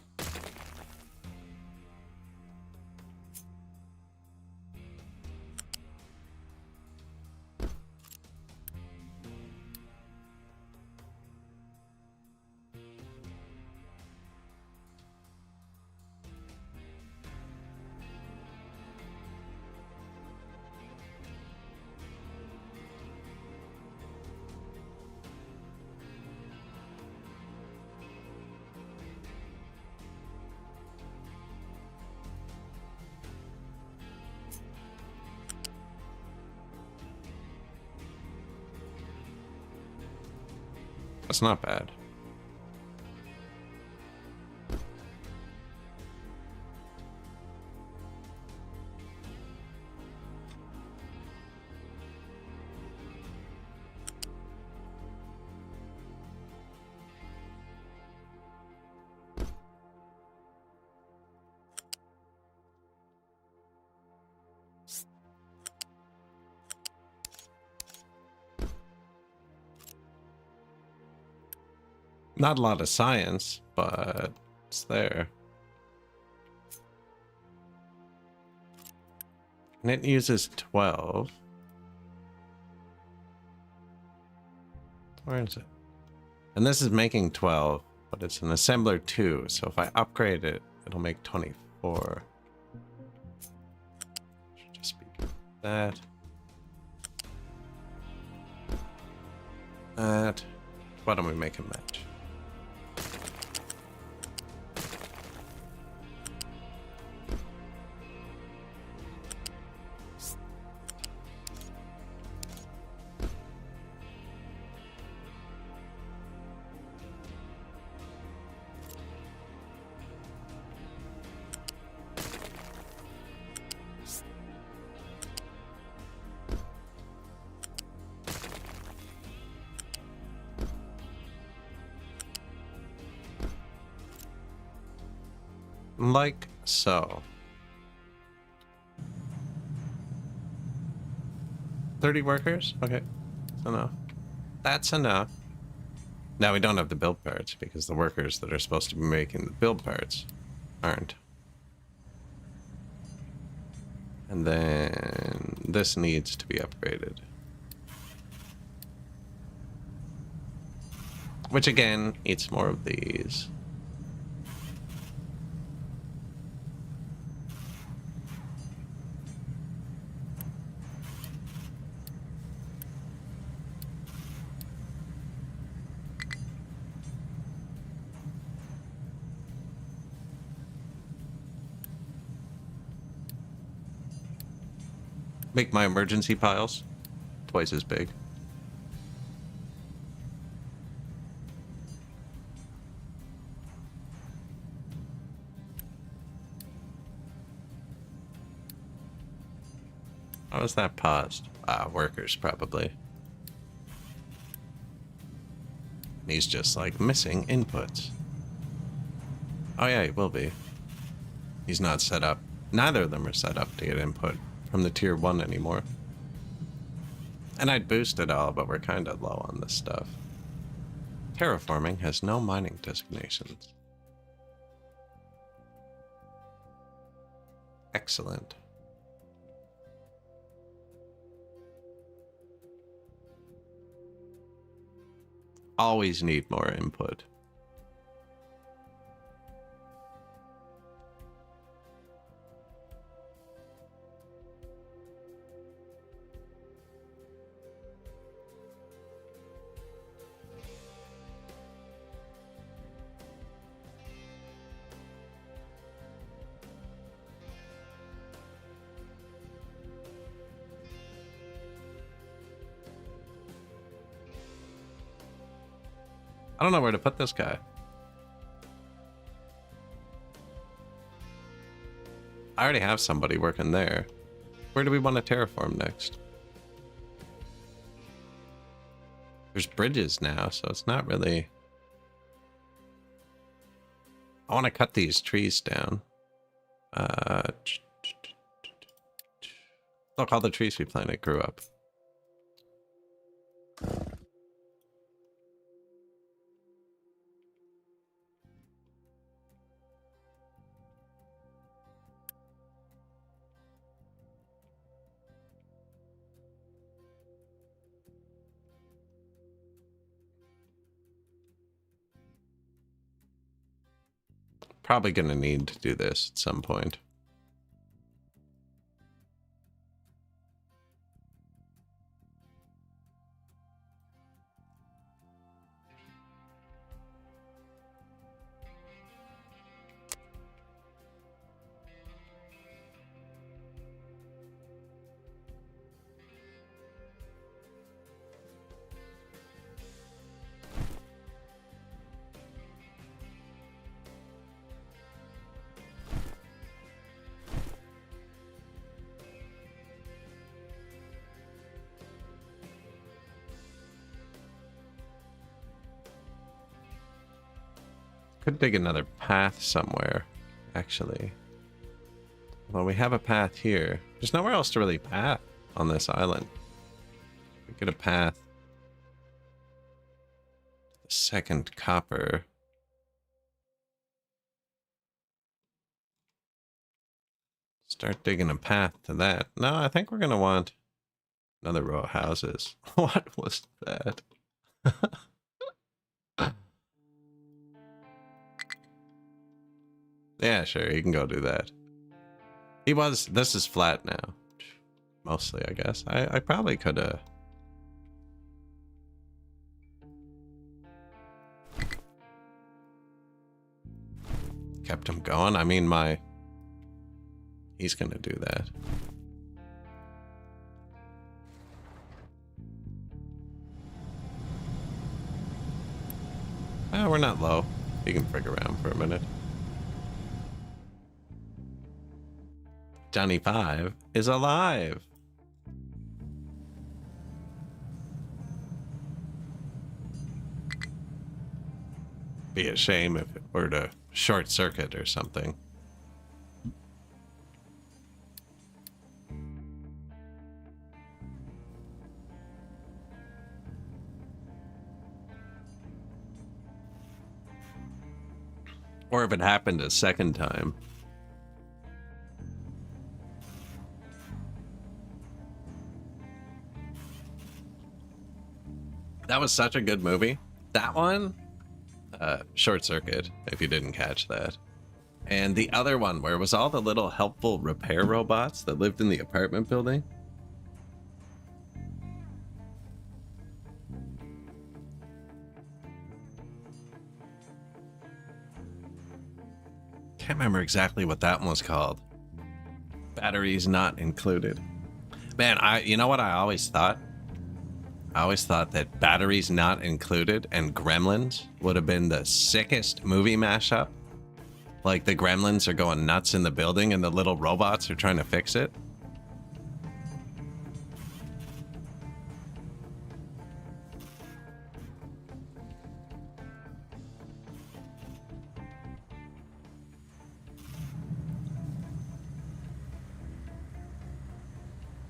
That's not bad. Not a lot of science, but it's there. And it uses 12. Where is it? And this is making 12, but it's an assembler 2. So if I upgrade it, it'll make 24. Should just be that. That. Why don't we make a match? Like so. 30 workers? Okay. That's enough. That's enough. Now we don't have the build parts because the workers that are supposed to be making the build parts aren't. And then this needs to be upgraded. Which again, eats more of these. Make my emergency piles twice as big. How is that paused? Workers probably. He's just like missing inputs. Oh yeah, he will be. He's not set up. Neither of them are set up to get input from the tier 1 anymore. And I'd boost it all, but we're kind of low on this stuff. Terraforming has no mining designations. Excellent. Always need more input. I don't know where to put this guy. I already have somebody working there. Where do we want to terraform next? There's bridges now, so it's not really... I want to cut these trees down. Look, all the trees we planted grew up. Probably gonna need to do this at some point. Could dig another path somewhere, actually. Well, we have a path here. There's nowhere else to really path on this island. We get a path. Second copper. Start digging a path to that. No, I think we're going to want another row of houses. What was that? Yeah, sure, you can go do that. This is flat now. Mostly, I guess. I probably could have... kept him going. I mean, he's gonna do that. Oh, we're not low. You can frig around for a minute. Johnny 5 is alive. Be a shame if it were to short circuit or something. Or if it happened a second time. That was such a good movie. That one, Short Circuit, if you didn't catch that. And the other one where it was all the little helpful repair robots that lived in the apartment building. Can't remember exactly what that one was called. Batteries not included. Man, you know what I always thought? I always thought that Batteries Not Included and Gremlins would have been the sickest movie mashup. Like the Gremlins are going nuts in the building and the little robots are trying to fix it.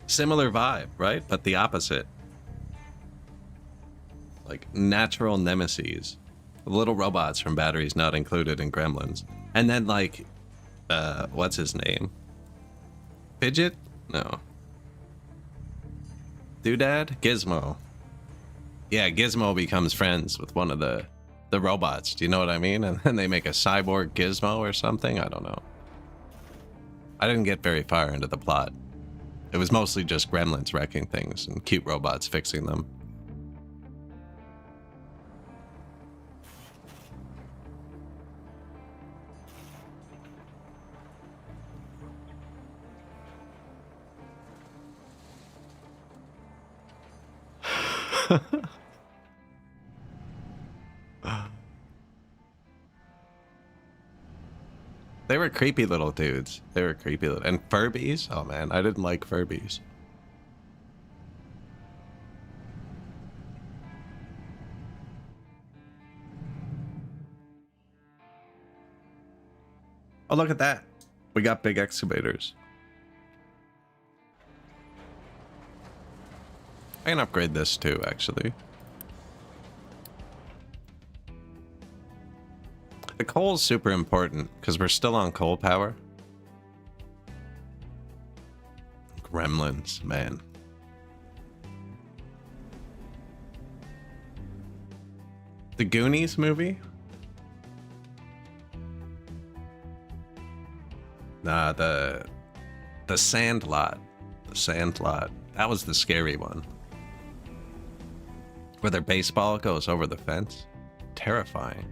Similar vibe, right? But the opposite. Like natural nemesis. Little robots from Batteries Not Included in Gremlins. And then like, what's his name? Fidget? No. Doodad? Gizmo. Yeah, Gizmo becomes friends with one of the robots. Do you know what I mean? And then they make a cyborg Gizmo or something? I don't know. I didn't get very far into the plot. It was mostly just gremlins wrecking things and cute robots fixing them. They were creepy little dudes. They were creepy little... And Furbies? Oh man, I didn't like Furbies. Oh, look at that. We got big excavators. I can upgrade this too, actually. The coal is super important because we're still on coal power. Gremlins, man. The Goonies movie? Nah, the Sandlot. The Sandlot. That was the scary one. Where their baseball goes over the fence. Terrifying.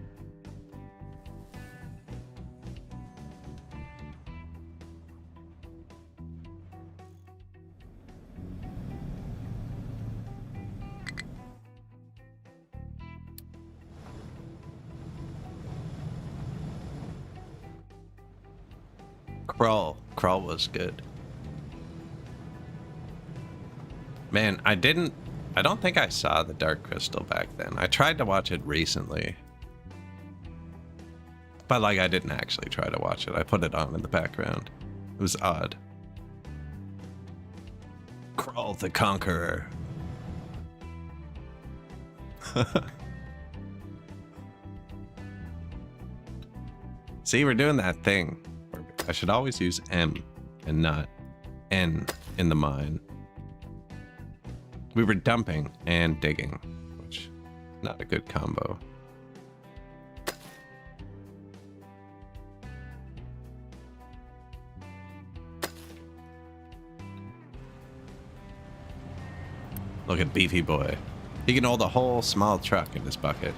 Crawl was good. Man, I don't think I saw the Dark Crystal back then. I tried to watch it recently. But like, I didn't actually try to watch it. I put it on in the background. It was odd. Crawl the Conqueror. See, we're doing that thing. I should always use M and not N in the mine. We were dumping and digging, which not a good combo. Look at Beefy Boy. He can hold a whole small truck in his bucket.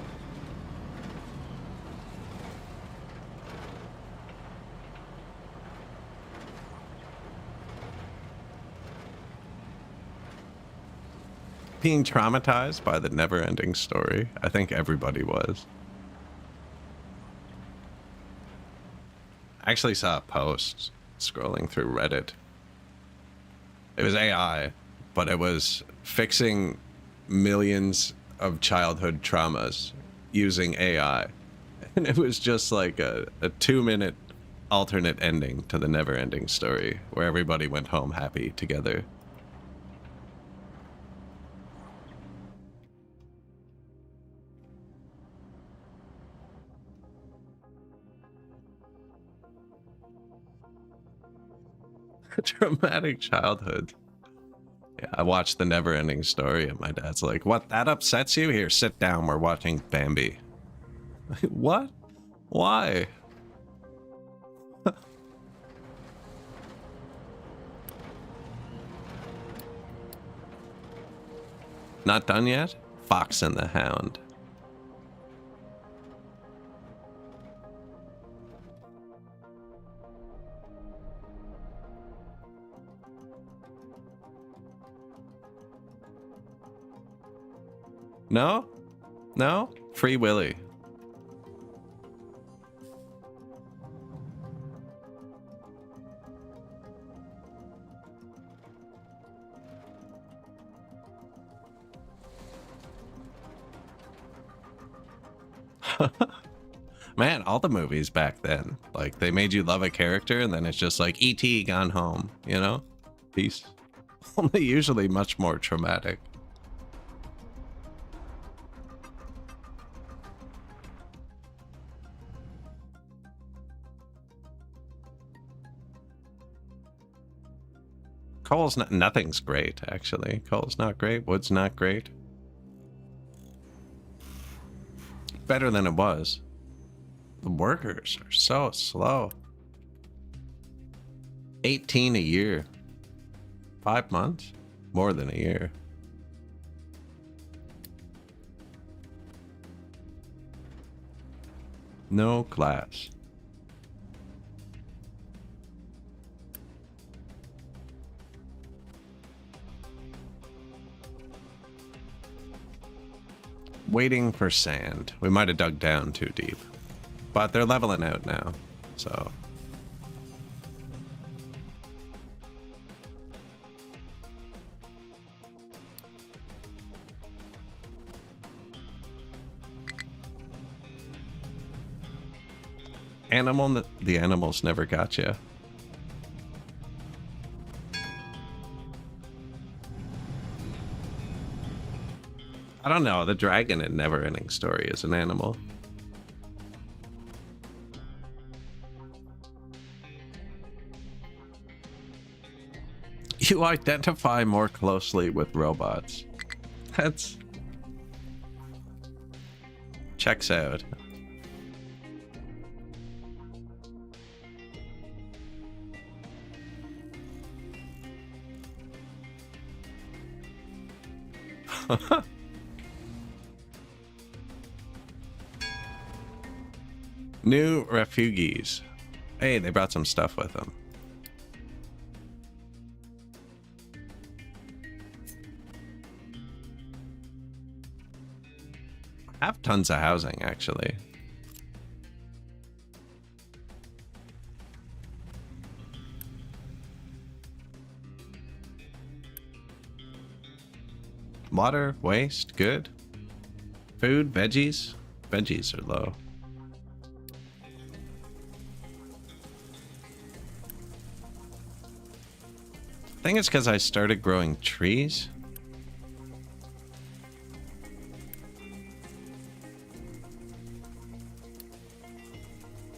Being traumatized by the never-ending story. I think everybody was. I actually saw a post scrolling through Reddit. It was AI, but it was fixing millions of childhood traumas using AI. And it was just like a 2-minute alternate ending to the never-ending story where everybody went home happy together. Traumatic childhood. Yeah, I watched the never-ending story and my dad's like, "What, that upsets you? Here, sit down, we're watching Bambi." What? Why? Not done yet? Fox and the Hound. No? No? Free Willy. Man, all the movies back then, like, they made you love a character and then it's just like E.T. gone home, you know? Peace. Only usually much more traumatic. Coal's not, nothing's great, actually. Coal's not great, wood's not great. Better than it was. The workers are so slow. 18 a year. 5 months? More than a year. No glass. Waiting for sand. We might have dug down too deep. But they're leveling out now, so. The animals never got you. I don't know, the dragon in Neverending Story is an animal. You identify more closely with robots. That's... checks out. New refugees. Hey, they brought some stuff with them. I have tons of housing, actually. Water, waste, good. Food, veggies. Veggies are low. I think it's because I started growing trees.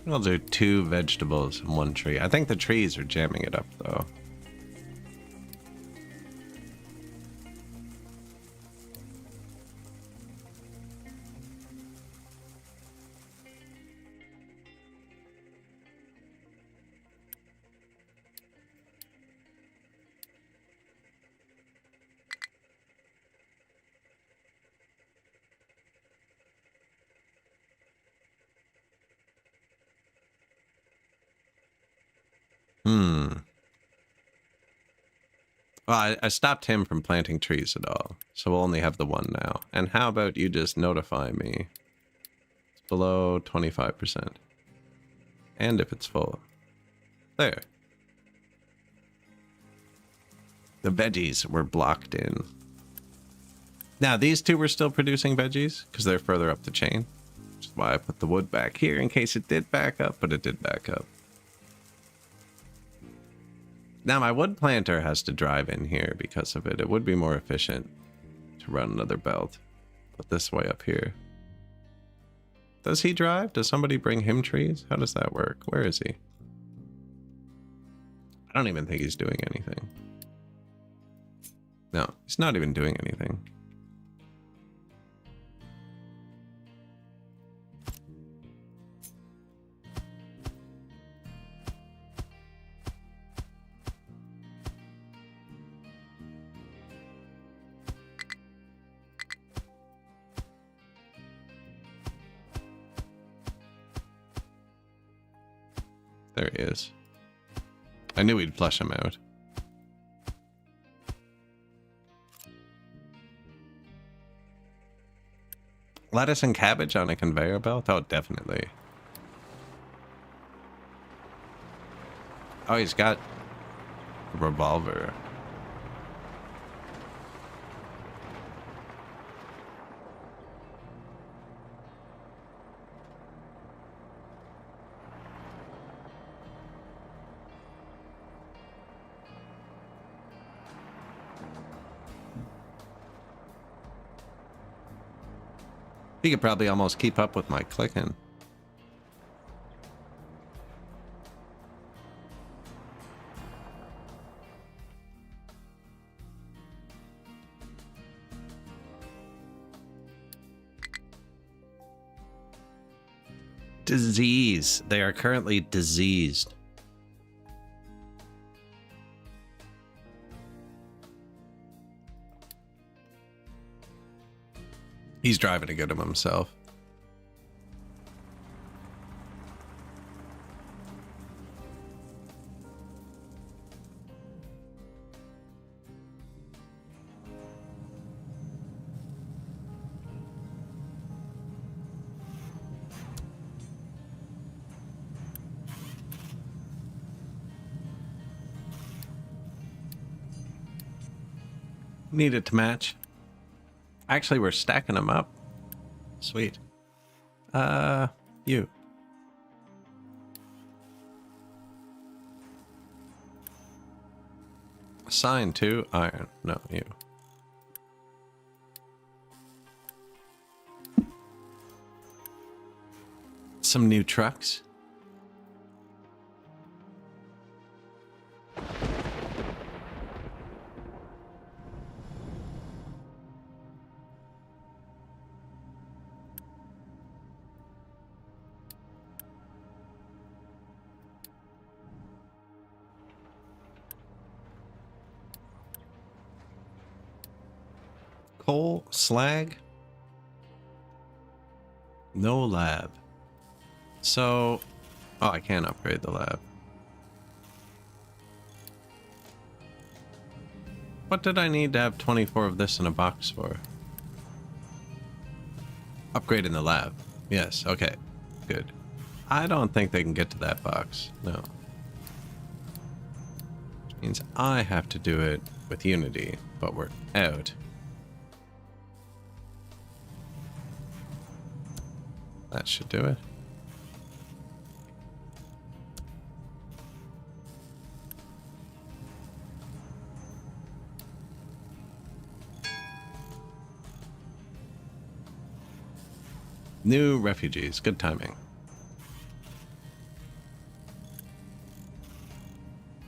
I'll do 2 vegetables and 1 tree. I think the trees are jamming it up, though. Well, I stopped him from planting trees at all, so we'll only have the 1 now. And how about you just notify me? It's below 25%. And if it's full. There. The veggies were blocked in. Now, these 2 were still producing veggies, because they're further up the chain. Which is why I put the wood back here, in case it did back up, but it did back up. Now, my wood planter has to drive in here because of it. It would be more efficient to run another belt. Put this way up here. Does he drive? Does somebody bring him trees? How does that work? Where is he? I don't even think he's doing anything. No, he's not even doing anything. There he is. I knew we'd flush him out. Lettuce and cabbage on a conveyor belt? Oh, definitely. Oh, he's got a revolver. He could probably almost keep up with my clicking. Disease. They are currently diseased. He's driving to get him himself. Need it to match. Actually, we're stacking them up. Sweet. You. Assign to iron. No, you. Some new trucks. Coal, slag, no lab. So, oh, I can't upgrade the lab. What did I need to have 24 of this in a box for? Upgrading the lab. Yes, okay, good. I don't think they can get to that box, no. Which means I have to do it with Unity, but we're out. That should do it. New refugees. Good timing.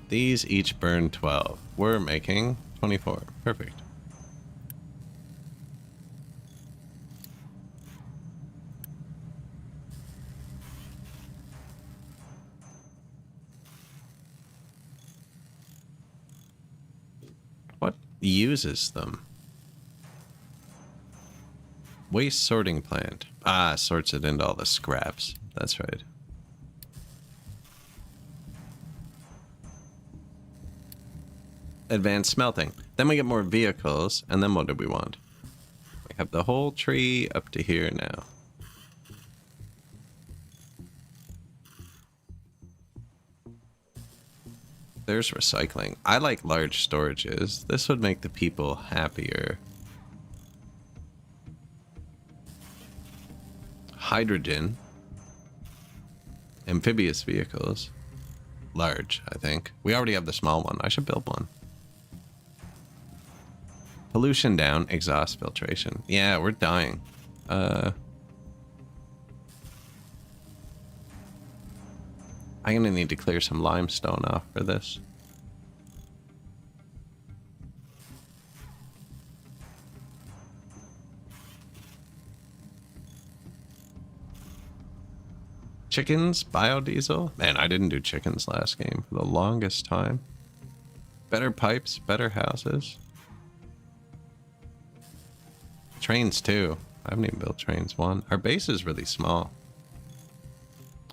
These each burn 12. We're making 24. Perfect. What uses them? Waste sorting plant. Ah, sorts it into all the scraps. That's right. Advanced smelting. Then we get more vehicles, and then what do we want? We have the whole tree up to here now. There's recycling. I like large storages. This would make the people happier. Hydrogen. Amphibious vehicles. Large, I think. We already have the small one. I should build one. Pollution down. Exhaust filtration. Yeah, we're dying. I'm gonna need to clear some limestone off for this. Chickens, biodiesel. Man, I didn't do chickens last game for the longest time. Better pipes, better houses. Trains too. I haven't even built trains one. Our base is really small.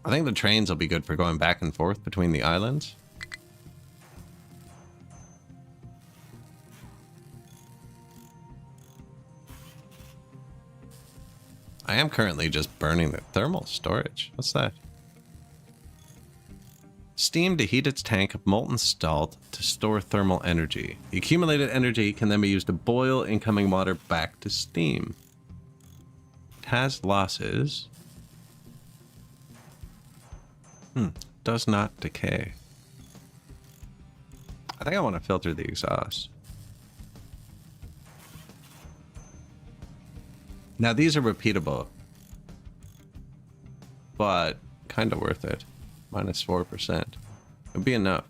I think the trains will be good for going back and forth between the islands. I am currently just burning the thermal storage. What's that? Steam to heat its tank of molten salt to store thermal energy. The accumulated energy can then be used to boil incoming water back to steam. It has losses. Does not decay. I think I want to filter the exhaust. Now these are repeatable, but kind of worth it. Minus 4%. It'd be enough.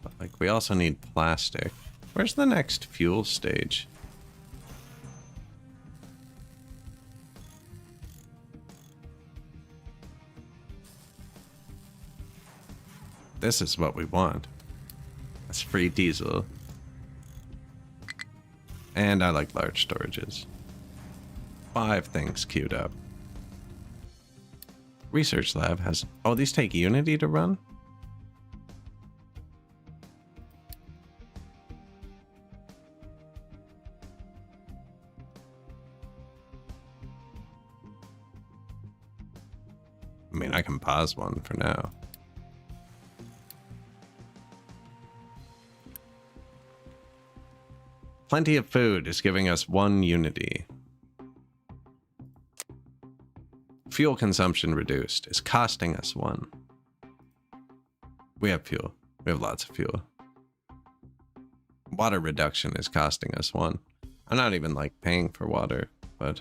But like, we also need plastic. Where's the next fuel stage? This is what we want. That's free diesel. And I like large storages. 5 things queued up. Research lab has... Oh, these take Unity to run? I mean, I can pause one for now. Plenty of food is giving us 1 Unity. Fuel consumption reduced is costing us 1. We have fuel. We have lots of fuel. Water reduction is costing us 1. I'm not even like paying for water, but...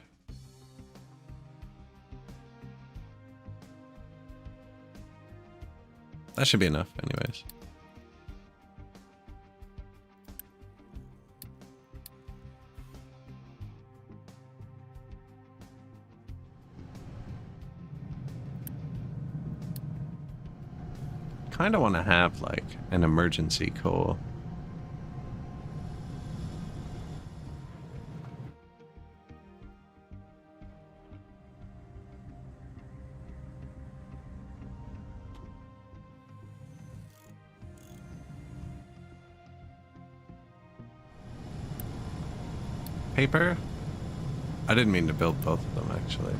that should be enough anyways. Kind of want to have like an emergency coal. Paper? I didn't mean to build both of them actually.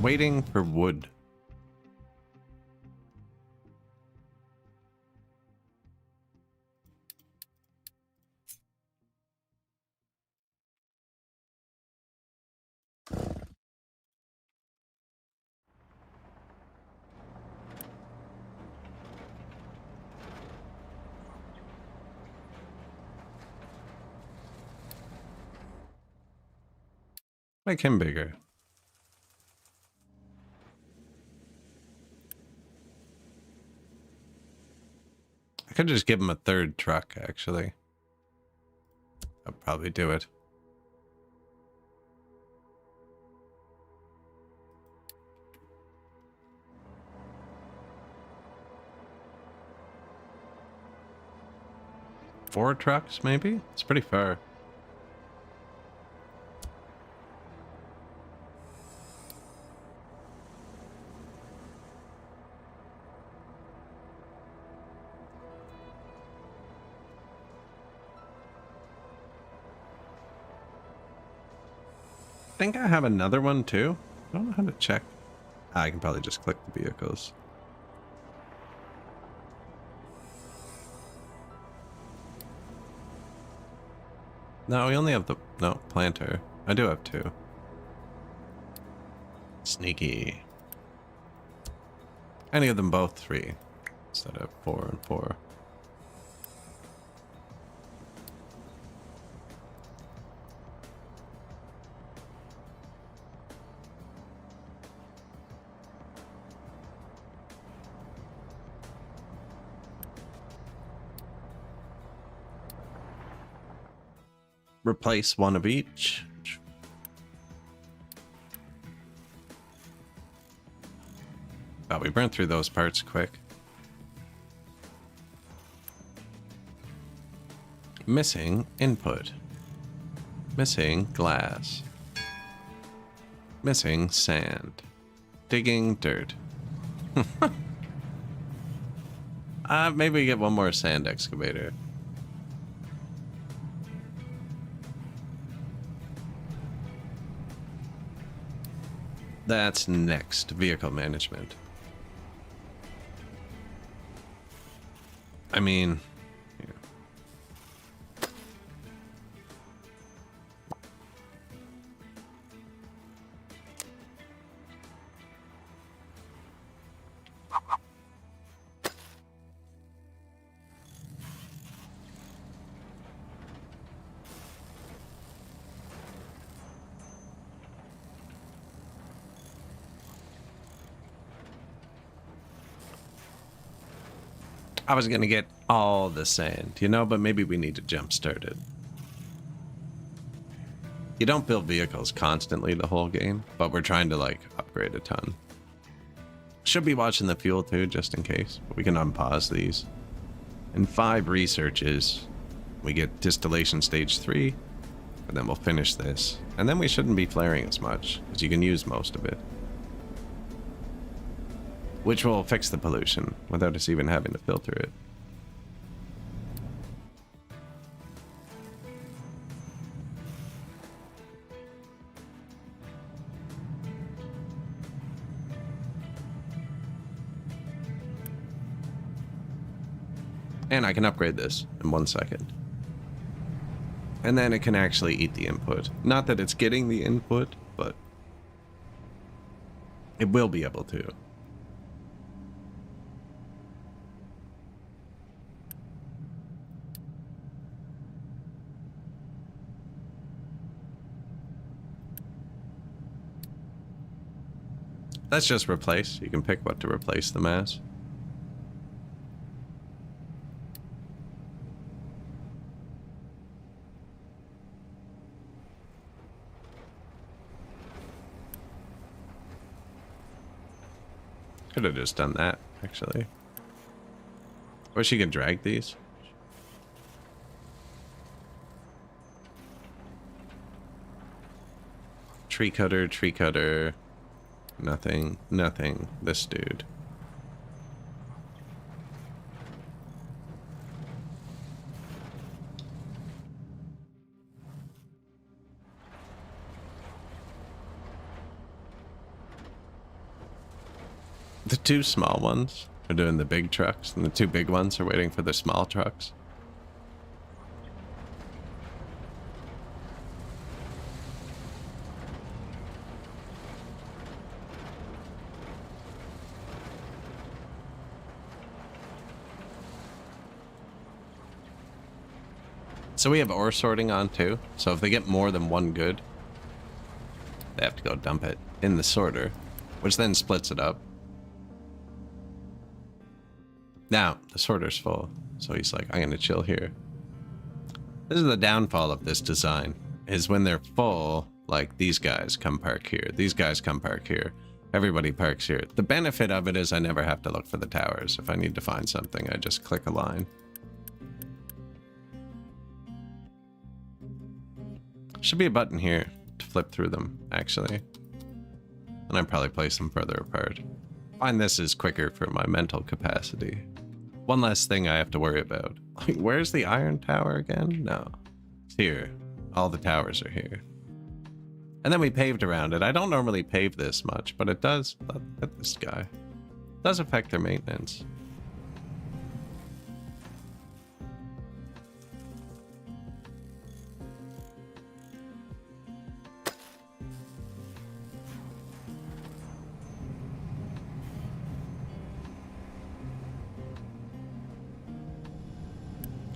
Waiting for wood. Make him bigger. I could just give him a third truck, actually. I'll probably do it. Four trucks, maybe? It's pretty far. I think I have another one too. I don't know how to check. I can probably just click the vehicles. No, we only have the... No, planter. I do have two. Sneaky. Any of them both three. Instead of 4 and 4. Replace one of each. Oh, we burned through those parts quick. Missing input. Missing glass. Missing sand. Digging dirt. Maybe we get one more sand excavator. That's next. Vehicle management. I mean... yeah. I was gonna get all the sand, you know, but maybe we need to jumpstart it. You don't build vehicles constantly the whole game, but we're trying to, like, upgrade a ton. Should be watching the fuel too, just in case. We can unpause these. In 5 researches, we get distillation stage 3, and then we'll finish this. And then we shouldn't be flaring as much, because you can use most of it. Which will fix the pollution, without us even having to filter it. And I can upgrade this in 1 second. And then it can actually eat the input. Not that it's getting the input, but it will be able to. Let's just replace. You can pick what to replace them as. Could have just done that, actually. Or she can drag these. Tree cutter, tree cutter. Nothing, nothing. This dude. The 2 small ones are doing the big trucks, and the 2 big ones are waiting for the small trucks. So we have ore sorting on too, so if they get more than 1 good, they have to go dump it in the sorter, which then splits it up. Now, the sorter's full, so he's like, I'm gonna chill here. This is the downfall of this design, is when they're full, like, these guys come park here, these guys come park here, everybody parks here. The benefit of it is I never have to look for the towers. If I need to find something, I just click a line. Should be a button here to flip through them, actually. And I'd probably place them further apart. Find this is quicker for my mental capacity. One less thing I have to worry about. Like, where's the iron tower again? No. It's here. All the towers are here. And then we paved around it. I don't normally pave this much, but it does. Look at this guy. It does affect their maintenance.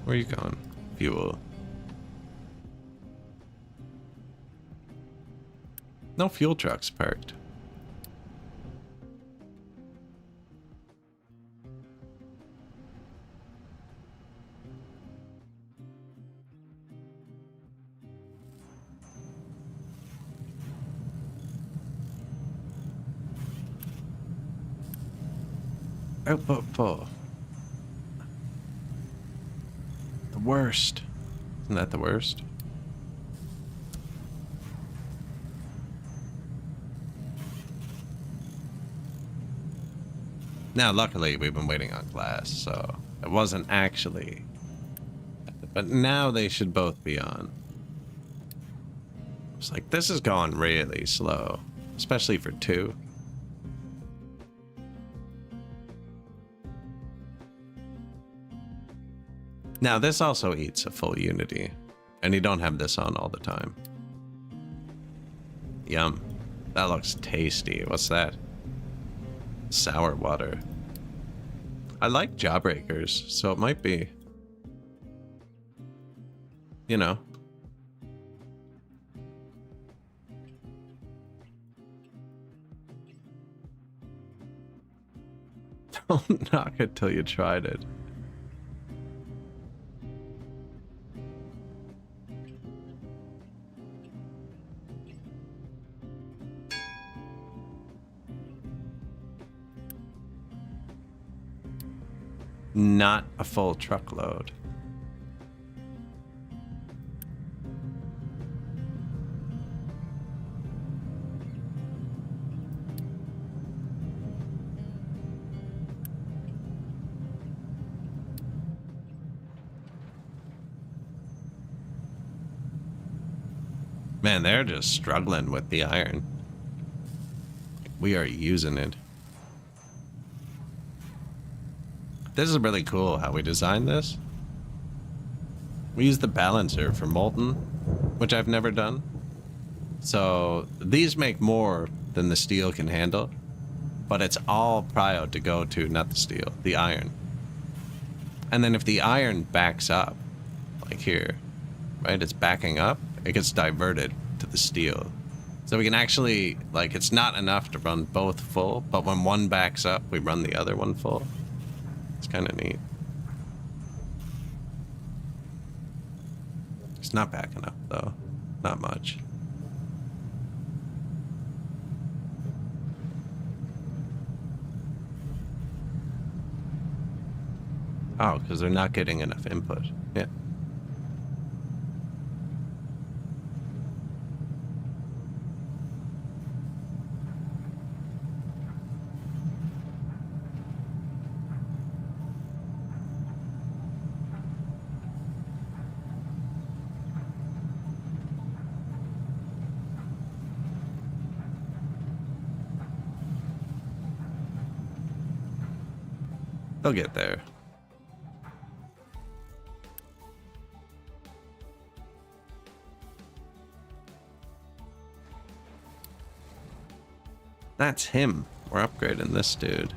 Where are you going? Fuel. No fuel trucks parked. Output full. The worst. Isn't that the worst? Now, luckily, we've been waiting on glass, so it wasn't actually. But now they should both be on. It's like, this is going really slow, especially for 2. Now, this also eats a full Unity, and you don't have this on all the time. Yum. That looks tasty. What's that? Sour water. I like Jawbreakers, so it might be, you know. Don't knock it till you tried it. Not a full truckload. Man, they're just struggling with the iron. We are using it. This is really cool how we designed this. We use the balancer for molten, which I've never done. So these make more than the steel can handle, but it's all prio to go to, not the steel, the iron. And then if the iron backs up, like here, right, it's backing up, it gets diverted to the steel. So we can actually, like, it's not enough to run both full, but when one backs up, we run the other one full. It's kind of neat. It's not backing up, though. Not much. Oh, because they're not getting enough input. Yeah. They'll get there. That's him. We're upgrading this dude.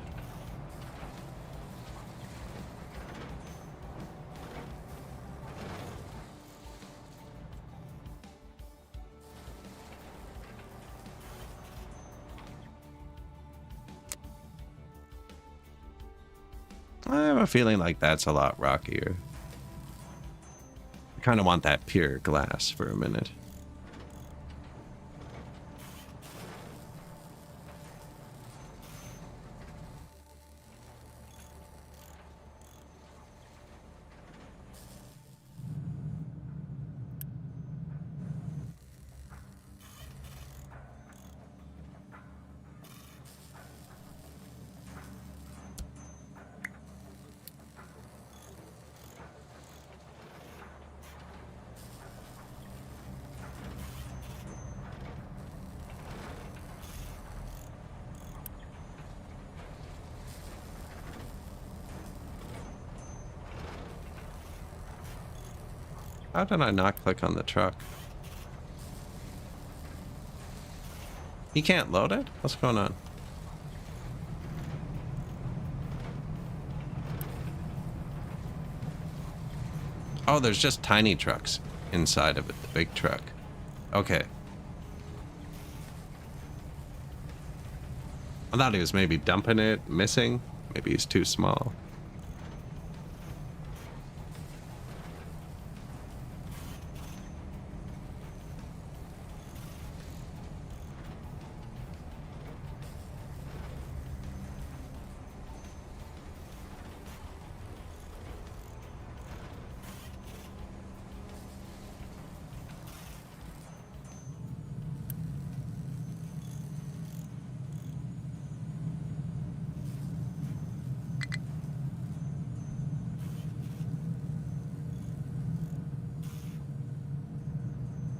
I have a feeling like that's a lot rockier. I kind of want that pure glass for a minute. How did I not click on the truck? He can't load it? What's going on? Oh, there's just tiny trucks inside of it, the big truck. Okay. I thought he was maybe dumping it, missing. Maybe he's too small.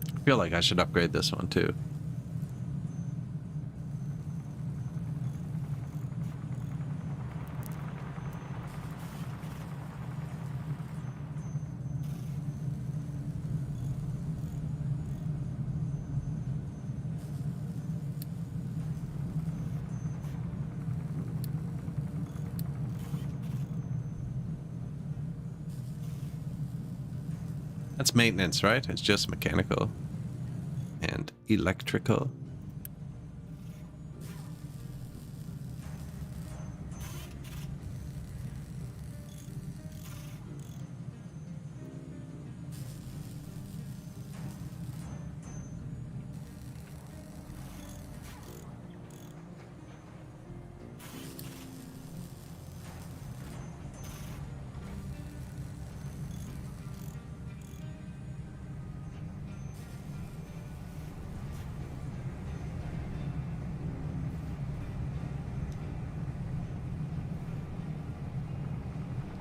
I feel like I should upgrade this one too. That's maintenance, right? It's just mechanical and electrical.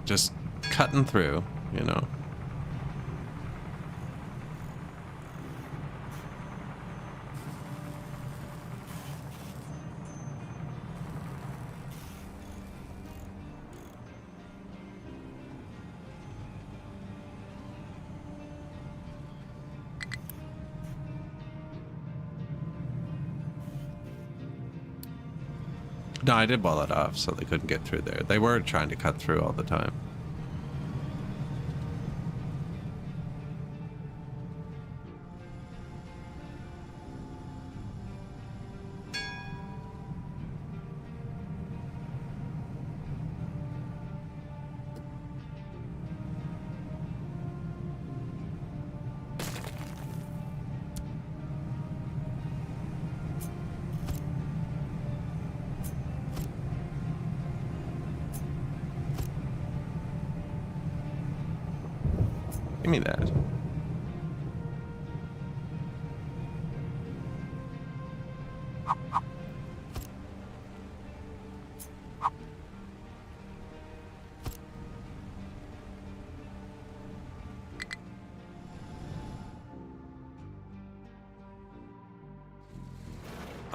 Just cutting through, you know. No, I did wall it off so they couldn't get through there. They were trying to cut through all the time. Give me that.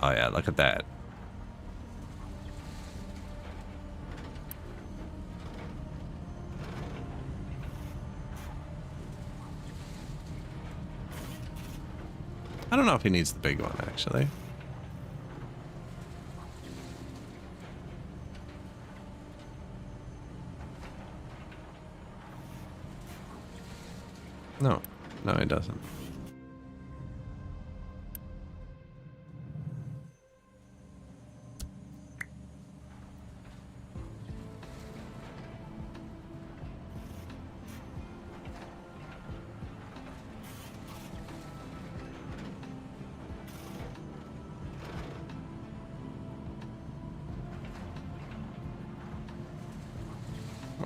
Oh yeah, look at that. I don't know if he needs the big one, actually. No, no, he doesn't.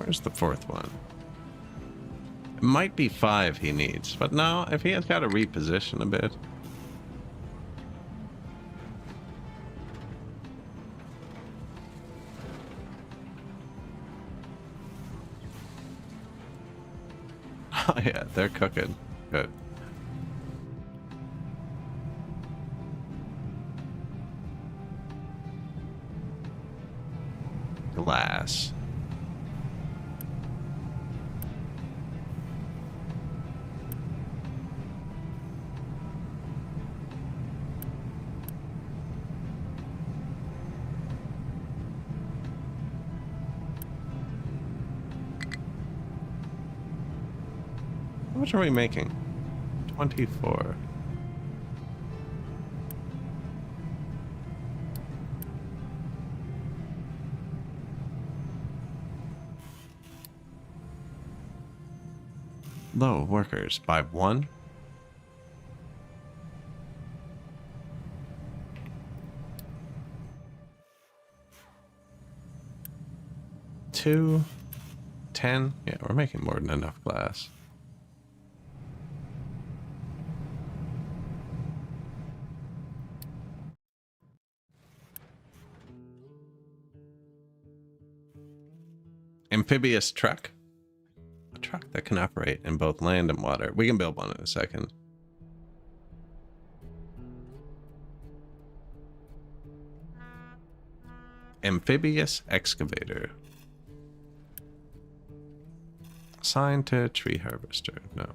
Where's the fourth one? It might be 5 he needs, but no, if he has got to reposition a bit. Oh yeah, they're cooking. Good. Glass. How much are we making? 24. Low workers by 1. Two, 10. Yeah, we're making more than enough glass. Amphibious truck. A truck that can operate in both land and water. We can build one in a second. Amphibious excavator. Assigned to tree harvester. No.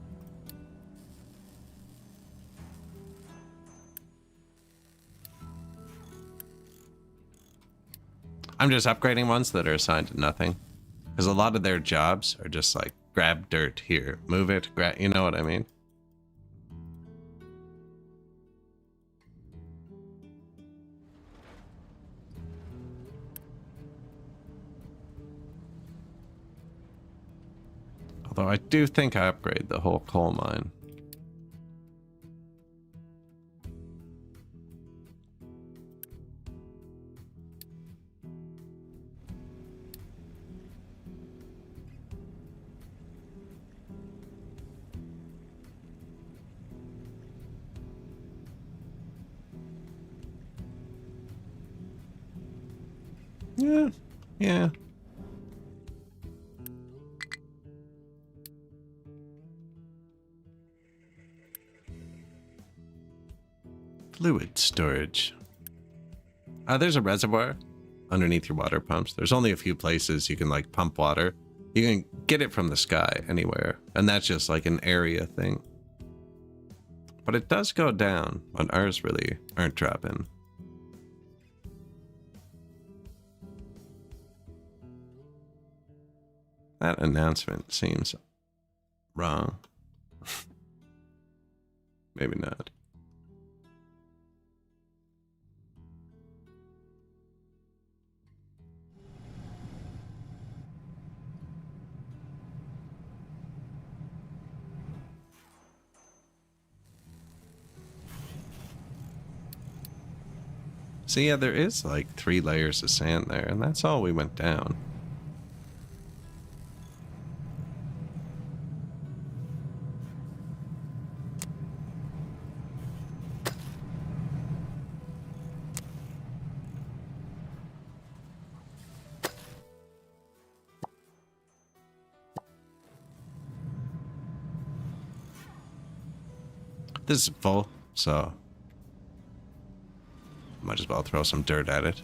I'm just upgrading ones that are assigned to nothing. Because a lot of their jobs are just like, grab dirt here, move it, you know what I mean? Although I do think I upgrade the whole coal mine. Yeah, yeah. Fluid storage. There's a reservoir underneath your water pumps. There's only a few places you can like pump water. You can get it from the sky anywhere, and that's just like an area thing. But it does go down when ours really aren't dropping. That announcement seems wrong. Maybe not. So yeah, there is like 3 layers of sand there, and that's all we went down. This is full, so might as well throw some dirt at it.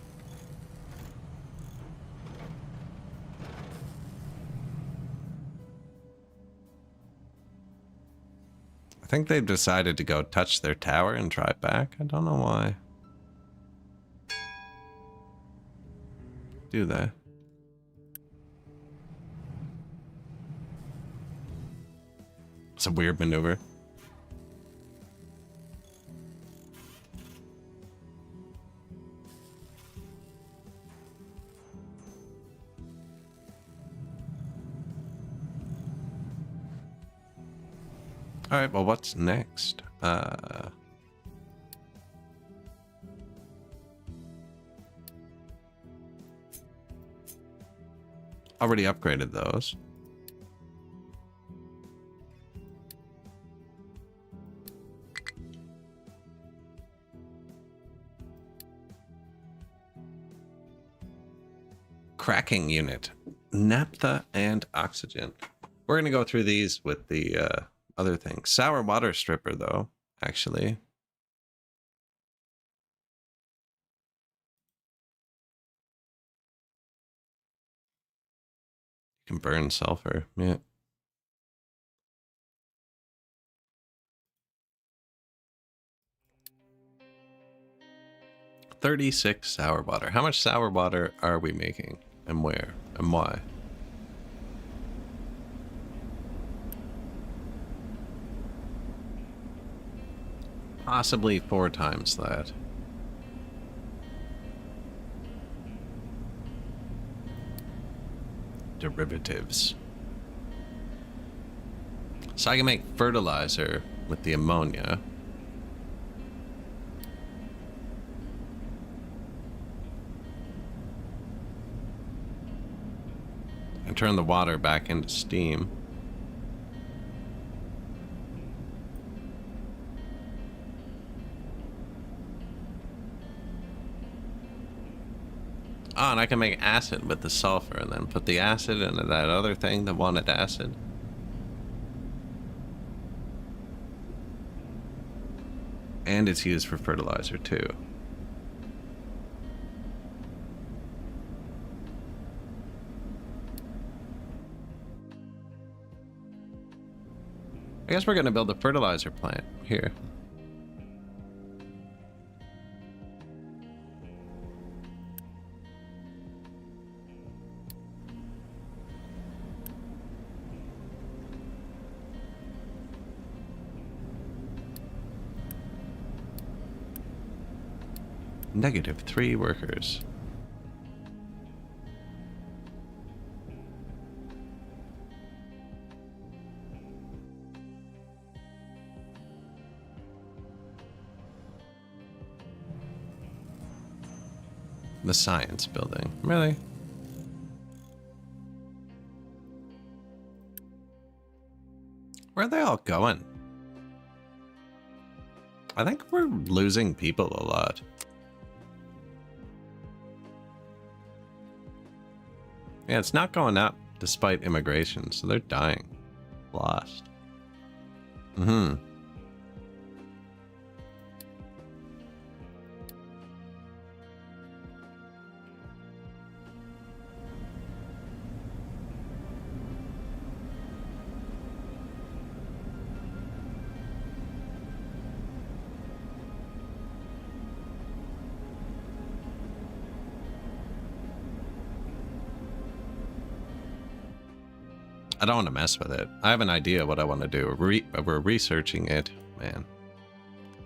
I think they've decided to go touch their tower and drive back. I don't know why. Do that. It's a weird maneuver. All right, well, what's next? Already upgraded those. Cracking unit, naphtha and oxygen. We're going to go through these with the other things. Sour water stripper, though, actually. You can burn sulfur, yeah. $36 sour water. How much sour water are we making? And where? And why? Possibly 4 times that. Derivatives. So I can make fertilizer with the ammonia. And turn the water back into steam. Oh, and I can make acid with the sulfur and then put the acid into that other thing that wanted acid. And it's used for fertilizer too. I guess we're going to build a fertilizer plant here. -3 workers. The science building. Really? Where are they all going? I think we're losing people a lot. Yeah, it's not going up despite immigration, so they're dying. Lost. Mm-hmm. I don't want to mess with it. I have an idea what I want to do. We're researching it, man.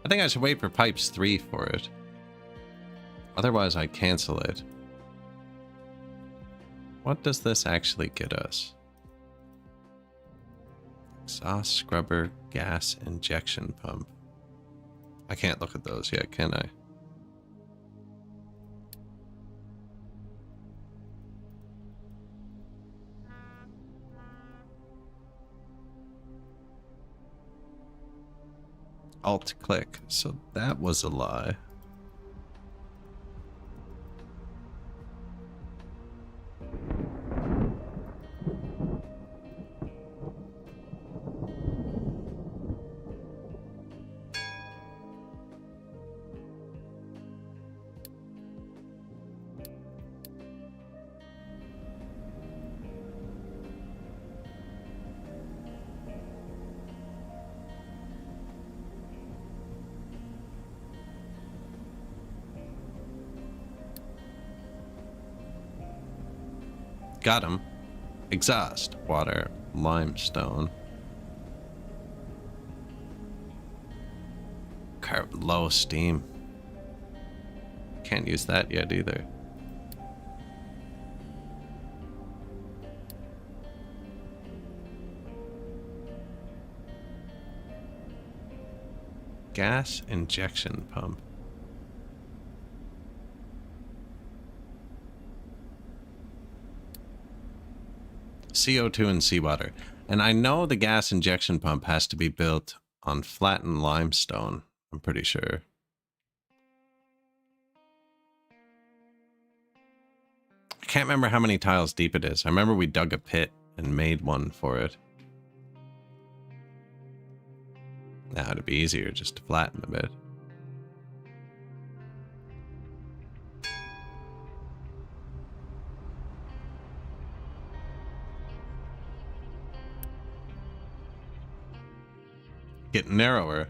I think I should wait for pipes 3 for it. Otherwise, I'd cancel it. What does this actually get us? Exhaust scrubber, gas injection pump. I can't look at those yet, can I? Alt click. So that was a lie. Got him. Exhaust, water, limestone. Low steam. Can't use that yet either. Gas injection pump. CO2 and seawater. And I know the gas injection pump has to be built on flattened limestone. I'm pretty sure. I can't remember how many tiles deep it is. I remember we dug a pit and made one for it. Now it'd be easier just to flatten a bit. Get narrower.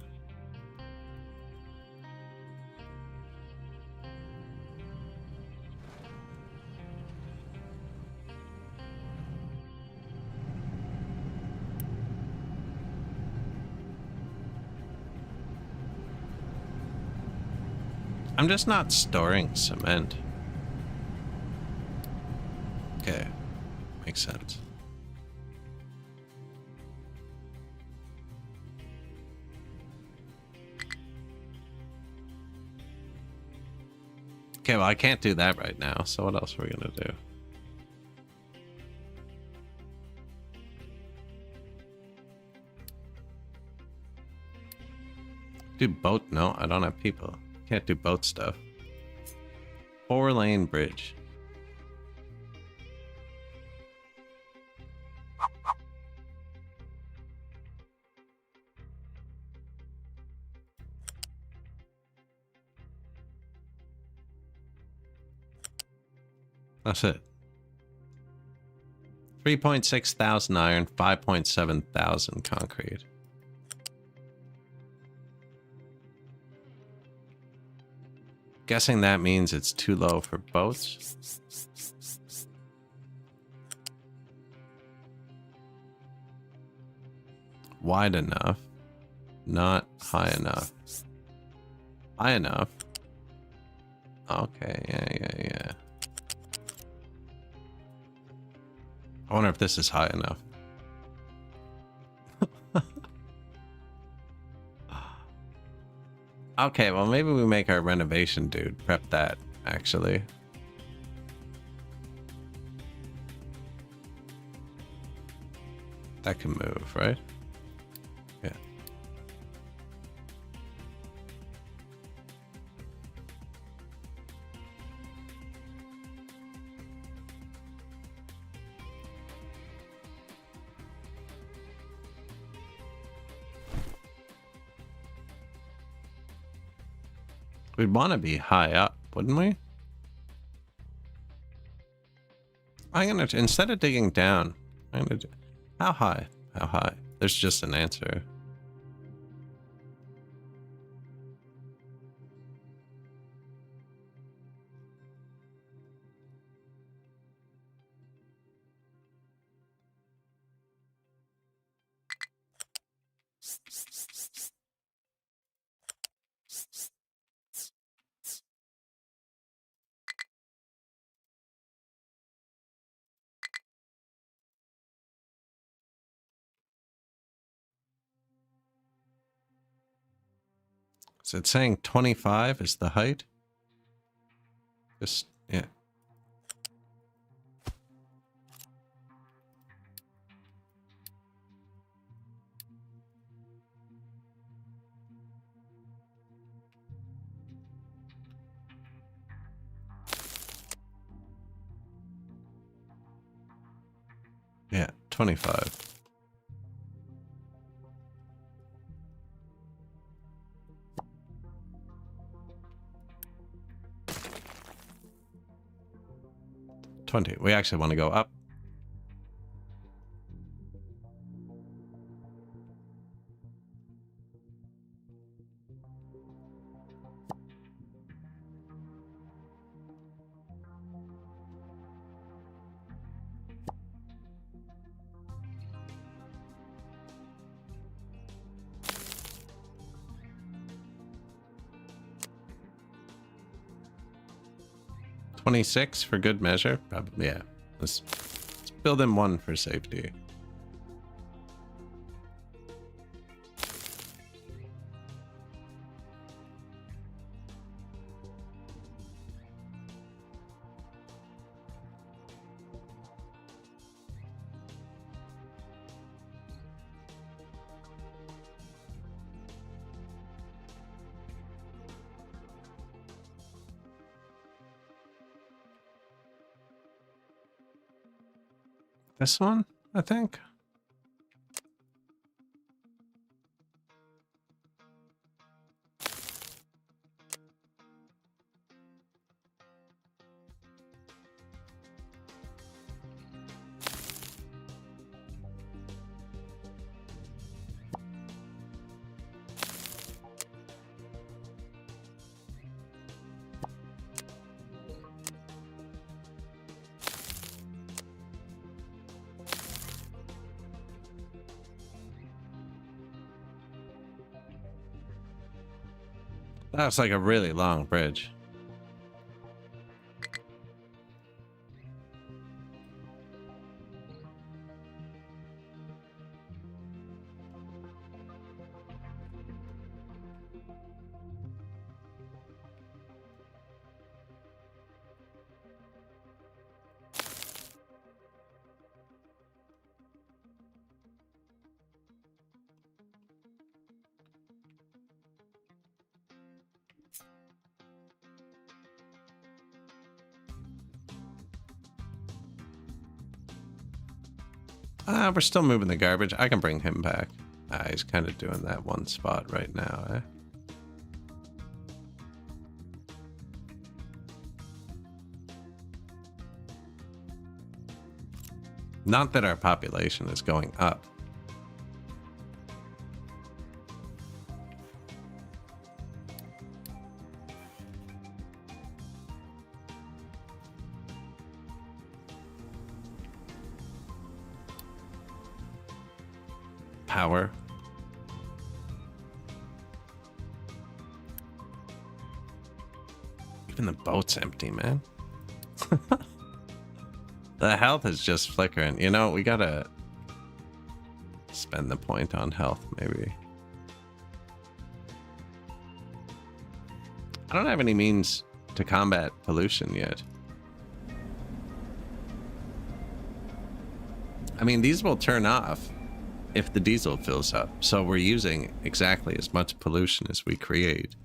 I'm just not storing cement. Okay, makes sense. Okay, well, I can't do that right now, so what else are we gonna do? Do boat? No, I don't have people. Can't do boat stuff. 4-lane bridge. That's it. 3.6 thousand iron, 5.7 thousand concrete. Guessing that means it's too low for boats. Wide enough. Not high enough. High enough. Okay, yeah. I wonder if this is high enough. Okay, well, maybe we make our renovation dude prep that, actually. That can move, right? Yeah. We'd want to be high up, wouldn't we? I'm gonna, instead of digging down, I'm gonna do, how high? How high? There's just an answer. Is it saying 25 is the height? Just, yeah. Yeah, 25. We actually want to go up. $26 for good measure. Probably, yeah. Let's build in one for safety. This one, I think. That's like a really long bridge. We're still moving the garbage. I can bring him back. He's kind of doing that one spot right now, eh? Not that our population is going up. Power. Even the boat's empty, man. The health is just flickering. You know, we gotta spend the point on health, maybe. I don't have any means to combat pollution yet. I mean, these will turn off if the diesel fills up, so we're using exactly as much pollution as we create.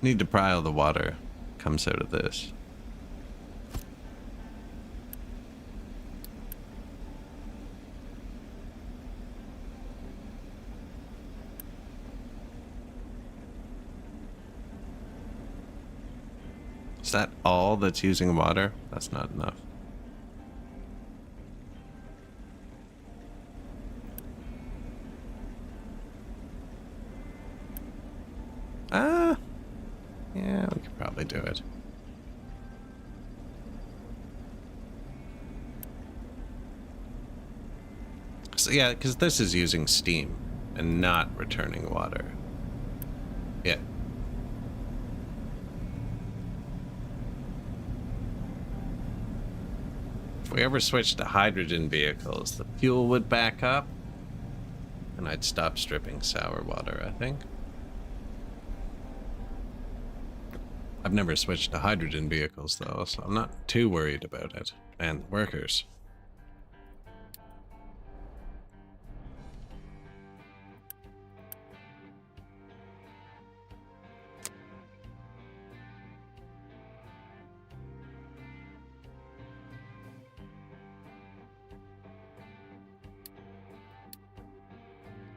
Need to pry all the water comes out of this. Is that all that's using water? That's not enough. Yeah, we could probably do it. So yeah, because this is using steam and not returning water. Yeah. If we ever switched to hydrogen vehicles, the fuel would back up, and I'd stop stripping sour water, I think. I've never switched to hydrogen vehicles, though, so I'm not too worried about it. And workers.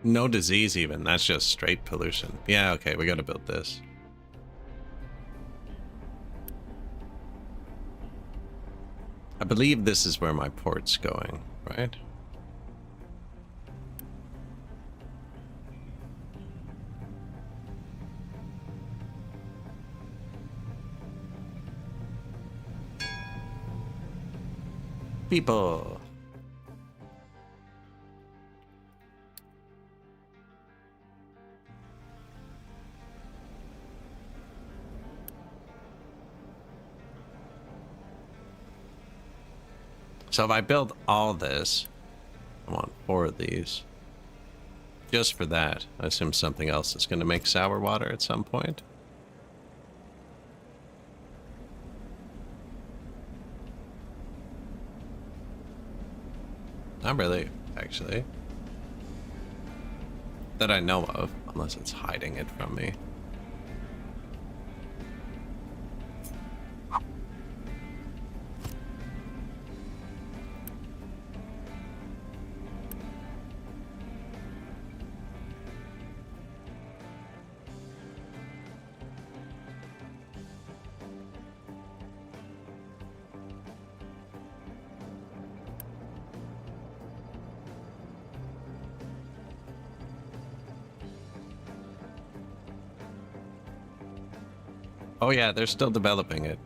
No disease even, that's just straight pollution. Yeah, okay, we gotta build this. I believe this is where my port's going, right? people. So if I build all this, I want 4 of these. Just for that, I assume something else is going to make sour water at some point. Not really, actually. That I know of, unless it's hiding it from me. Oh yeah, they're still developing it.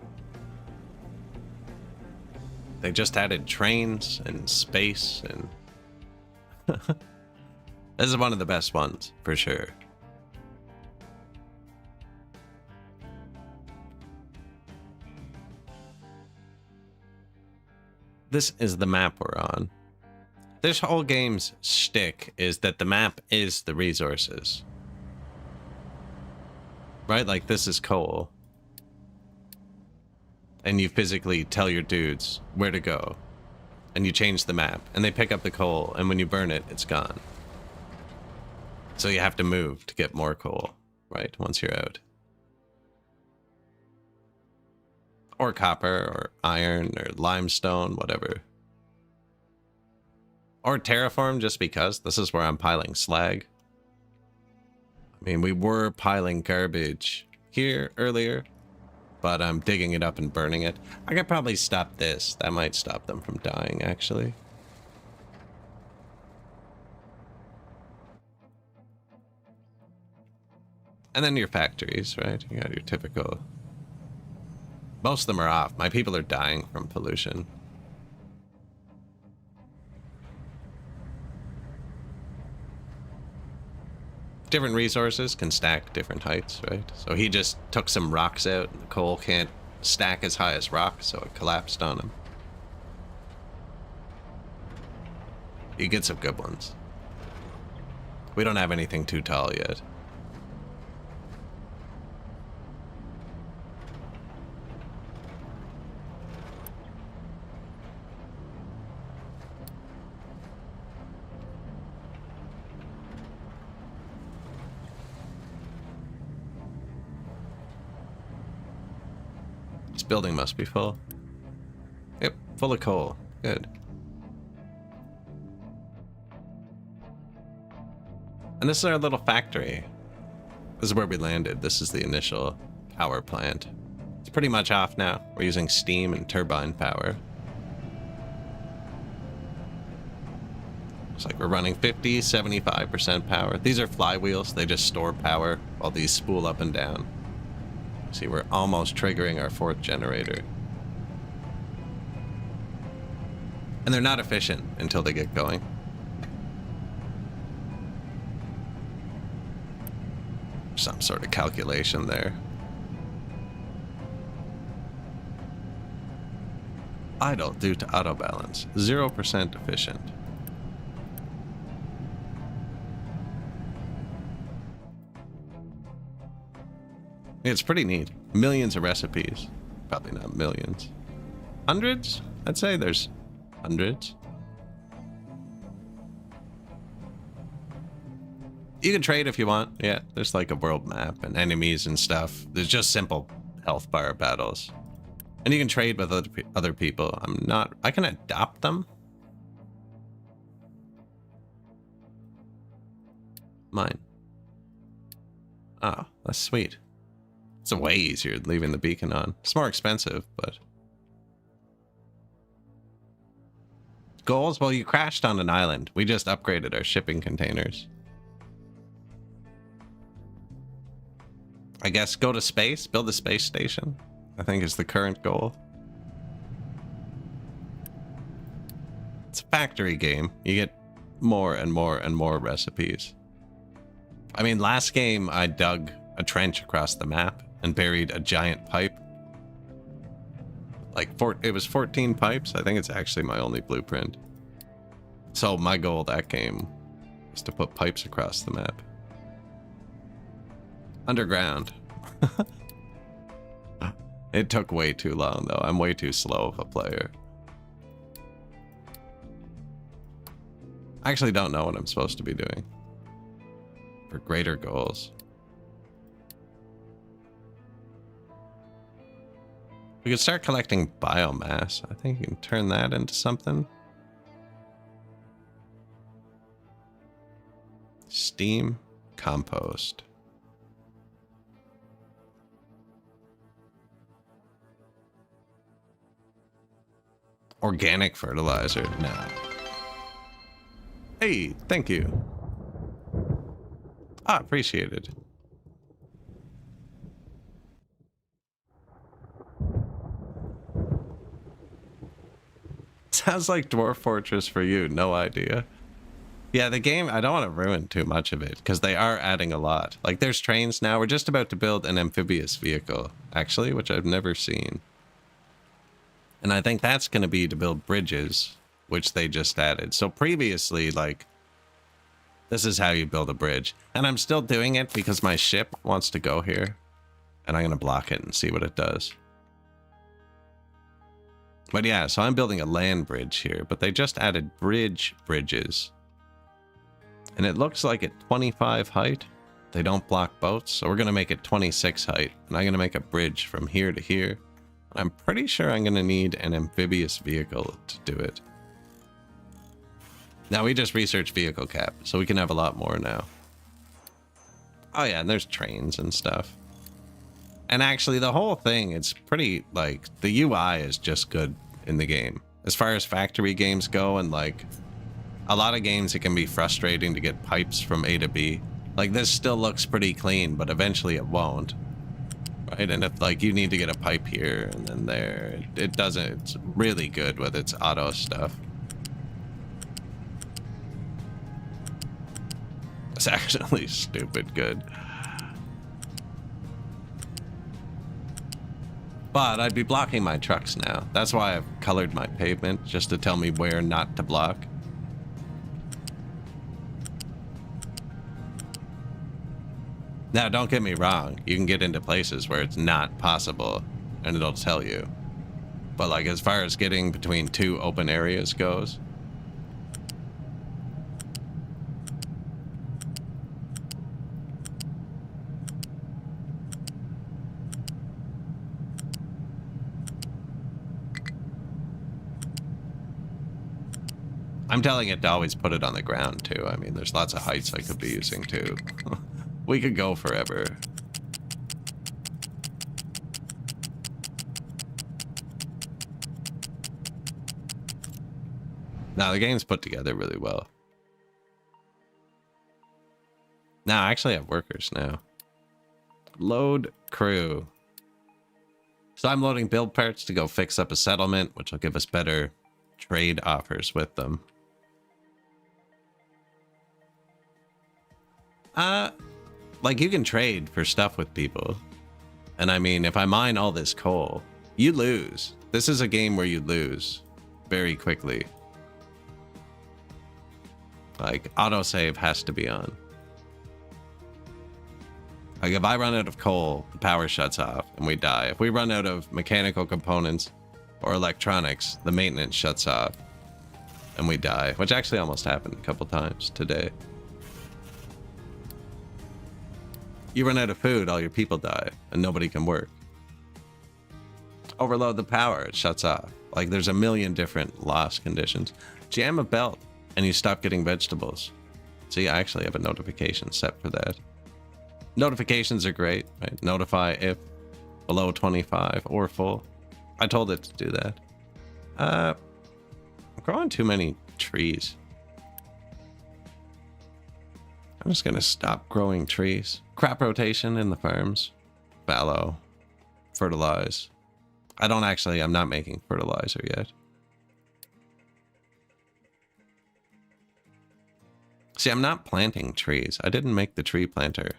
They just added trains and space, and this is one of the best ones, for sure. This is the map we're on. This whole game's shtick is that the map is the resources. Right? Like, this is coal. And you physically tell your dudes where to go. And you change the map. And they pick up the coal. And when you burn it, it's gone. So you have to move to get more coal. Right? Once you're out. Or copper. Or iron. Or limestone. Whatever. Or terraform just because. This is where I'm piling slag. I mean, we were piling garbage here earlier. But I'm digging it up and burning it. I could probably stop this. That might stop them from dying, actually. And then your factories, right? You got your typical... Most of them are off. My people are dying from pollution. Different resources can stack different heights, right? So he just took some rocks out, and the coal can't stack as high as rock, so it collapsed on him. You get some good ones. We don't have anything too tall yet. Building must be full. Yep, full of coal. Good. And this is our little factory. This is where we landed. This is the initial power plant. It's pretty much off now. We're using steam and turbine power. Looks like we're running 50, 75% power. These are flywheels. They just store power while these spool up and down. See, we're almost triggering our 4th generator. And they're not efficient until they get going. Some sort of calculation there. Idle due to auto balance. 0% efficient. It's pretty neat. Millions of recipes. Probably not millions. Hundreds? I'd say there's hundreds. You can trade if you want. Yeah, there's like a world map and enemies and stuff. There's just simple health bar battles. And you can trade with other people. I can adopt them. Mine. Oh, that's sweet. It's way easier than leaving the beacon on. It's more expensive, but... Goals? Well, you crashed on an island. We just upgraded our shipping containers. I guess go to space, build a space station, I think is the current goal. factory game, you get more and more and more recipes. I mean, last game I dug a trench across the map and buried a giant pipe. Like, it was 14 pipes. I think it's actually my only blueprint. So my goal that game was to put pipes across the map. Underground. It took way too long, though. I'm way too slow of a player. I actually don't know what I'm supposed to be doing for greater goals. We could start collecting biomass. I think you can turn that into something. Steam compost. Organic fertilizer. No. Hey, thank you. Ah, appreciated. Sounds like Dwarf Fortress for you. No idea. Yeah, the game, I don't want to ruin too much of it because they are adding a lot. Like, there's trains now. We're just about to build an amphibious vehicle, actually, which I've never seen. And I think that's going to be to build bridges, which they just added. So previously, like, this is how you build a bridge. And I'm still doing it because my ship wants to go here. And I'm going to block it and see what it does. But yeah, so I'm building a land bridge here. But they just added bridges. And it looks like at 25 height, they don't block boats. So we're going to make it 26 height. And I'm going to make a bridge from here to here. I'm pretty sure I'm going to need an amphibious vehicle to do it. Now, we just researched vehicle cap, so we can have a lot more now. Oh yeah, and there's trains and stuff. And actually, the whole thing, it's pretty, like, the UI is just good in the game. As far as factory games go, and, like, a lot of games, it can be frustrating to get pipes from A to B. Like, this still looks pretty clean, but eventually it won't. Right, and if, like, you need to get a pipe here and then there, it doesn't, it's really good with its auto stuff. It's actually stupid good. But I'd be blocking my trucks now. That's why I've colored my pavement, just to tell me where not to block. Now, don't get me wrong. You can get into places where it's not possible, and it'll tell you. But, like, as far as getting between two open areas goes... I'm telling it to always put it on the ground, too. I mean, there's lots of heights I could be using, too. We could go forever. Now, the game's put together really well. Now, I actually have workers now. Load crew. So I'm loading build parts to go fix up a settlement, which will give us better trade offers with them. Like, you can trade for stuff with people. And I mean, if I mine all this coal, you lose. This is a game where you lose very quickly. Like, autosave has to be on. Like, if I run out of coal, the power shuts off and we die. If we run out of mechanical components or electronics, the maintenance shuts off and we die, which actually almost happened a couple times today. You run out of food, all your people die, and nobody can work. Overload the power, it shuts off. Like, there's a million different loss conditions. Jam a belt, and you stop getting vegetables. See, I actually have a notification set for that. Notifications are great, right? Notify if below 25 or full. I told it to do that. I'm growing too many trees. I'm just gonna stop growing trees. Crop rotation in the farms. Fallow. Fertilize. I'm not making fertilizer yet. See, I'm not planting trees. I didn't make the tree planter.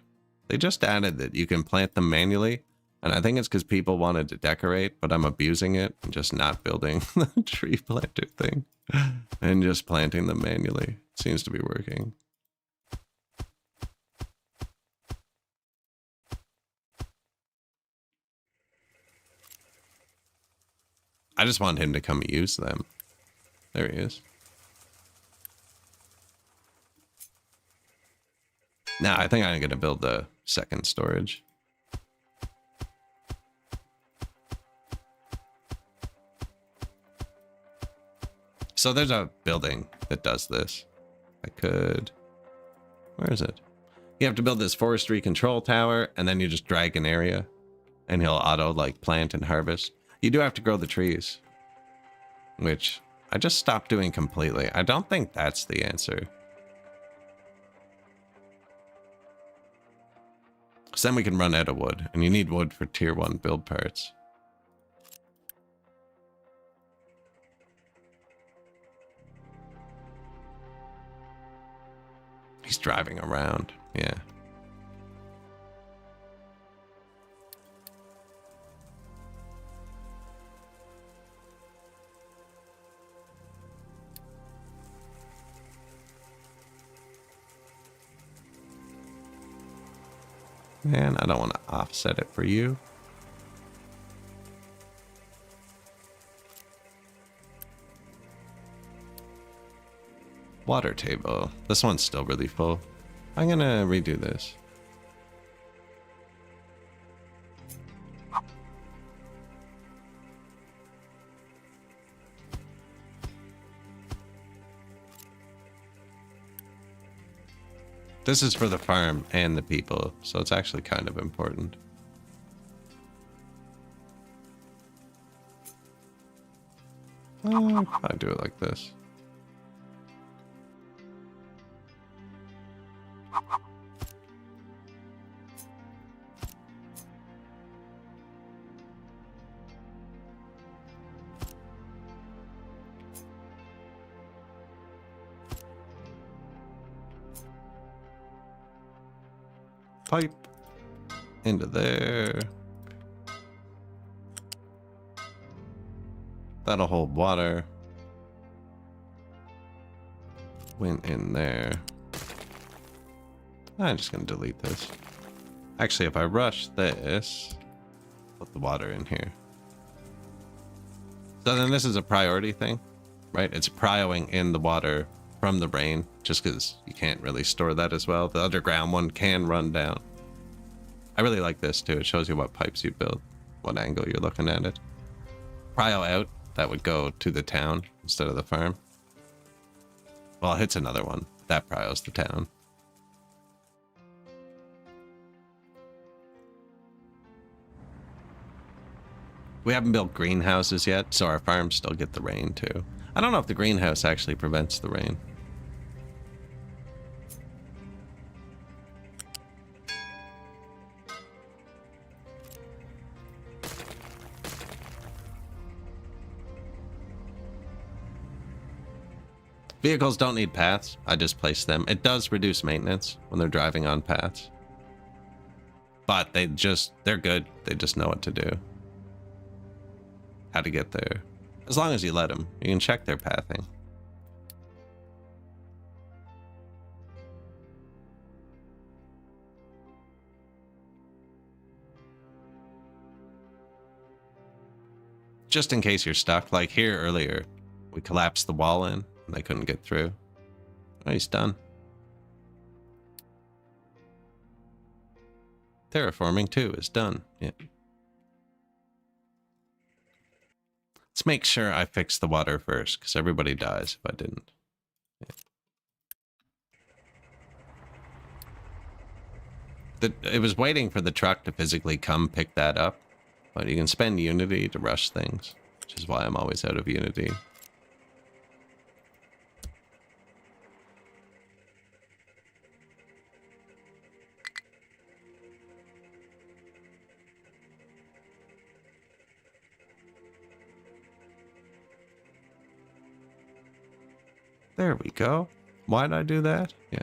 They just added that you can plant them manually. And I think it's because people wanted to decorate, but I'm abusing it and just not building the tree planter thing and just planting them manually. Seems to be working. I just want him to come use them. There he is. Now, I think I'm going to build the second storage. So there's a building that does this. I could... Where is it? You have to build this forestry control tower, and then you just drag an area, and he'll auto, like, plant and harvest. You do have to grow the trees, which I just stopped doing completely. I don't think that's the answer. So then we can run out of wood, and you need wood for tier 1 build parts. He's driving around, yeah. Man, I don't want to offset it for you. Water table. This one's still really full. I'm gonna redo this. This is for the farm and the people, so it's actually kind of important. I do it like this. Pipe into there. That'll hold water. Went in there. I'm just gonna delete this. Actually, if I rush this, put the water in here. So then this is a priority thing, right? It's prioing in the water from the rain, just because you can't really store that as well. The underground one can run down. I really like this too. It shows you what pipes you build, what angle you're looking at it. Prio out, that would go to the town instead of the farm. Well, it hits another one. That prios the town. We haven't built greenhouses yet, so our farms still get the rain too. I don't know if the greenhouse actually prevents the rain. Vehicles don't need paths. I just place them. It does reduce maintenance when they're driving on paths. But they're good. They just know what to do. How to get there. As long as you let them, you can check their pathing. Just in case you're stuck, like here earlier, we collapsed the wall in and they couldn't get through. Oh, he's done. Terraforming too is done. Yeah. Let's make sure I fix the water first, because everybody dies if I didn't. Yeah. It was waiting for the truck to physically come pick that up, but you can spend Unity to rush things, which is why I'm always out of Unity. There we go. Why did I do that? Yeah.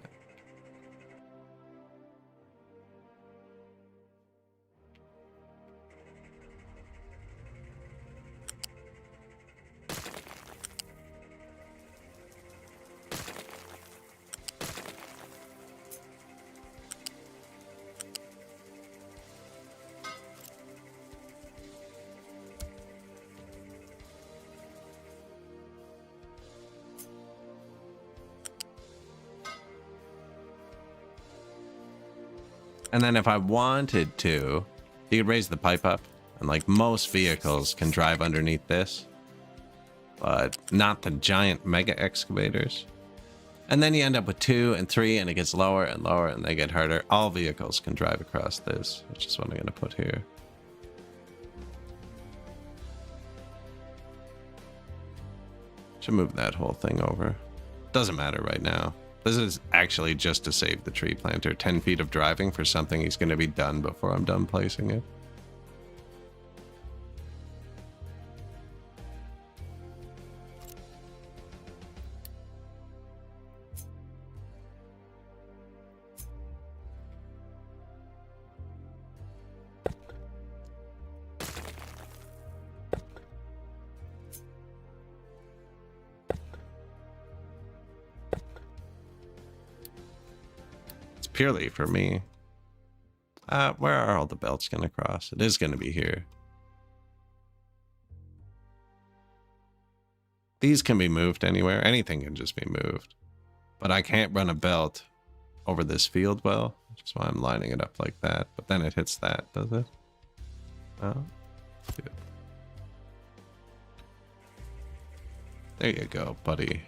And then if I wanted to, you could raise the pipe up. And like most vehicles can drive underneath this. But not the giant mega excavators. And then you end up with 2 and 3 and it gets lower and lower and they get harder. All vehicles can drive across this, which is what I'm going to put here. Should move that whole thing over. Doesn't matter right now. This is actually just to save the tree planter. 10 feet of driving for something he's going to be done before I'm done placing it. Purely for me. Where are all the belts going to cross? It is going to be here. These can be moved anywhere. Anything can just be moved. But I can't run a belt over this field well, which is why I'm lining it up like that. But then it hits that, does it? Oh, good. There you go, buddy.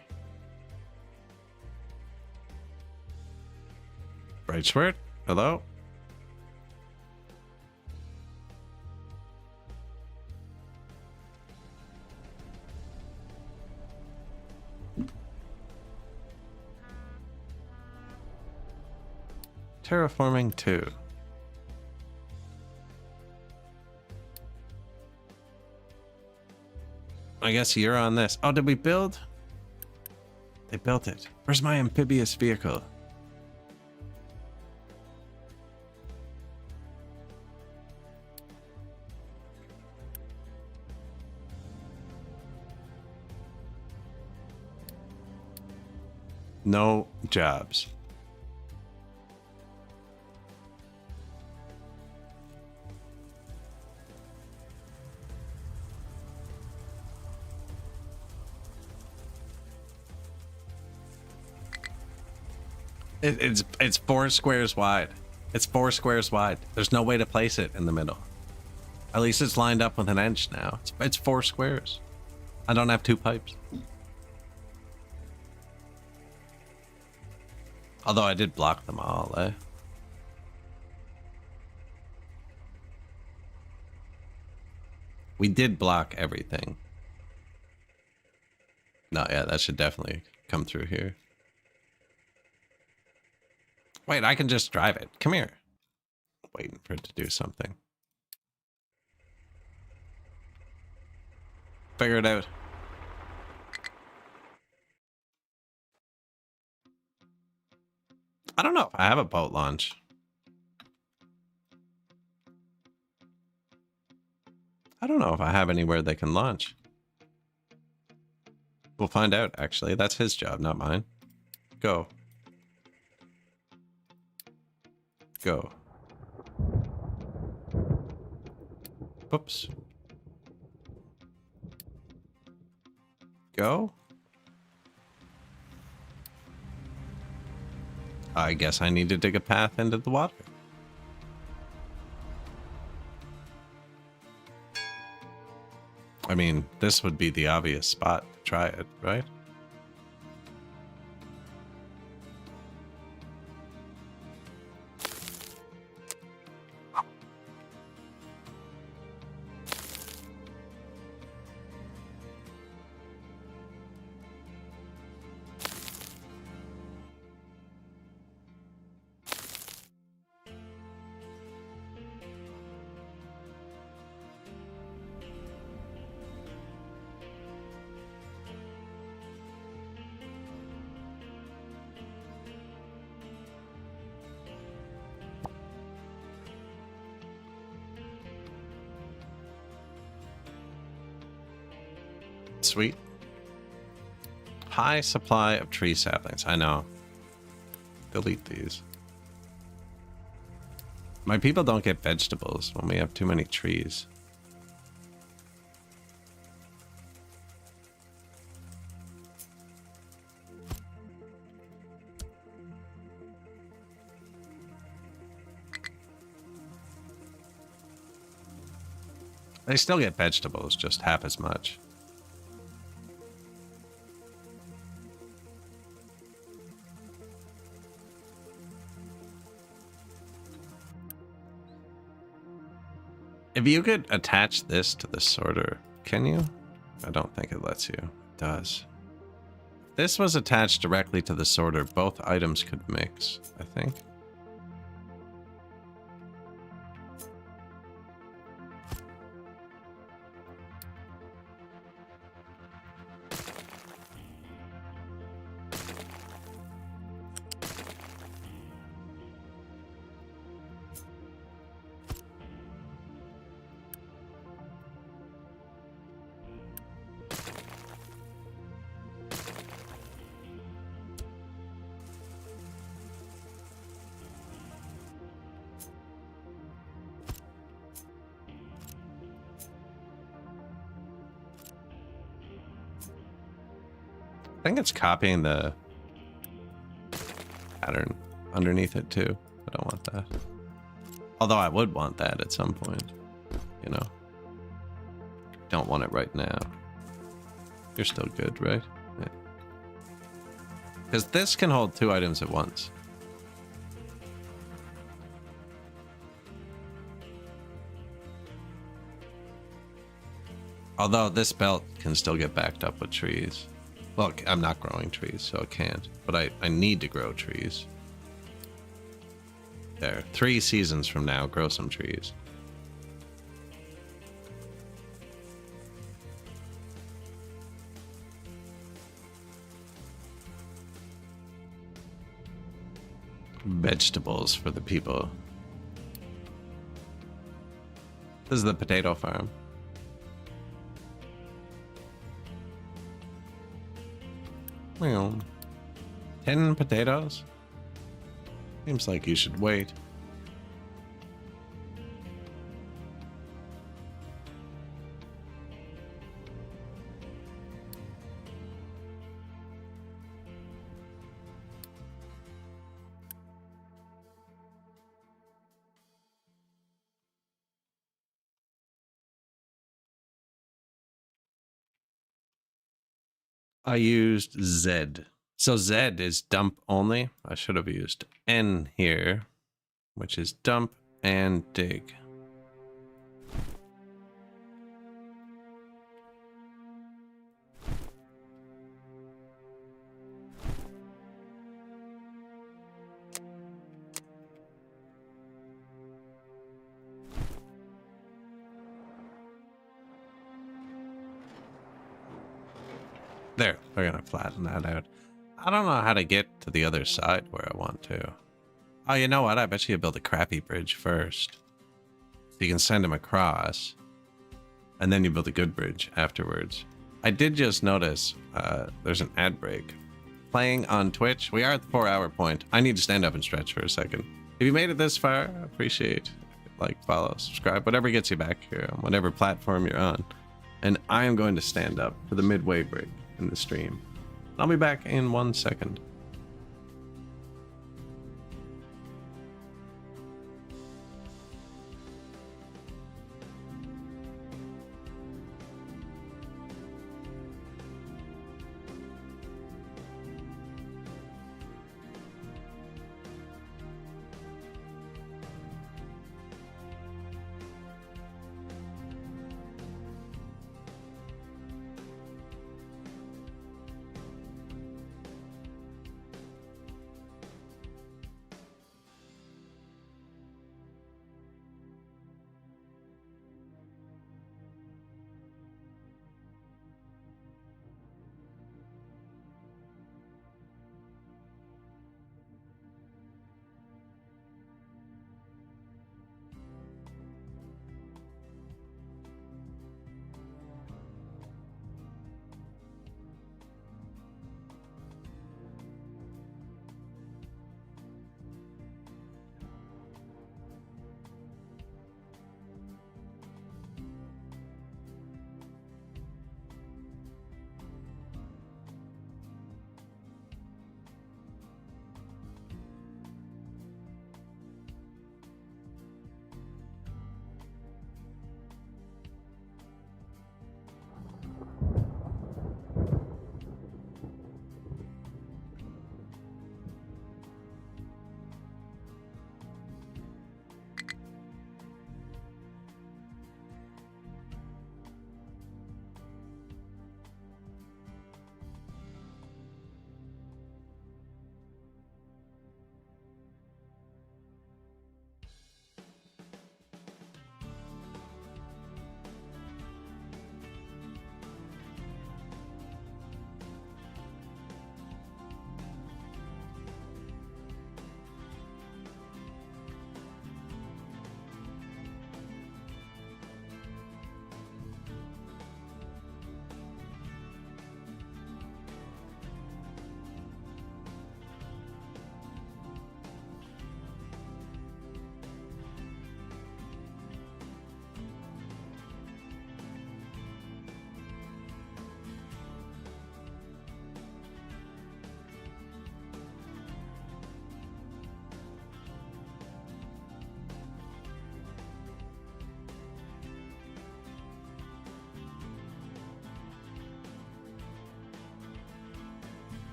Bright Sword, hello? Terraforming 2. I guess you're on this. Oh, did we build? They built it. Where's my amphibious vehicle? No jobs. It's 4 squares wide. It's 4 squares wide. There's no way to place it in the middle. At least it's lined up with an edge now. It's 4 squares. I don't have 2 pipes. Although I did block them all, eh? We did block everything. No, yeah, that should definitely come through here. Wait, I can just drive it. Come here. Waiting for it to do something. Figure it out. I don't know if I have a boat launch. I don't know if I have anywhere they can launch. We'll find out, actually. That's his job, not mine. Go. Go. Oops. Go. I guess I need to dig a path into the water. I mean, this would be the obvious spot to try it, right? Sweet. High supply of tree saplings. I know. Delete these. My people don't get vegetables when we have too many trees. They still get vegetables, just half as much. If you could attach this to the sorter, can you? I don't think it lets you. It does. If this was attached directly to the sorter, both items could mix, I think. I think it's copying the pattern underneath it too. I don't want that. Although I would want that at some point, you know. Don't want it right now. You're still good, right? Because this can hold 2 items at once. Although this belt can still get backed up with trees. Well, I'm not growing trees, so it can't. But I need to grow trees. There. 3 seasons from now, grow some trees. Vegetables for the people. This is the potato farm. Well, 10 potatoes? Seems like you should wait. I used Z. So Z is dump only. I should have used N here, which is dump and dig. There, we're gonna flatten that out. I don't know how to get to the other side where I want to. Oh, you know what? I bet you build a crappy bridge first. So you can send him across. And then you build a good bridge afterwards. I did just notice there's an ad break. Playing on Twitch. We are at the 4-hour point. I need to stand up and stretch for a second. If you made it this far, I appreciate like, follow, subscribe, whatever gets you back here on whatever platform you're on. And I am going to stand up for the midway break in the stream. I'll be back in 1 second.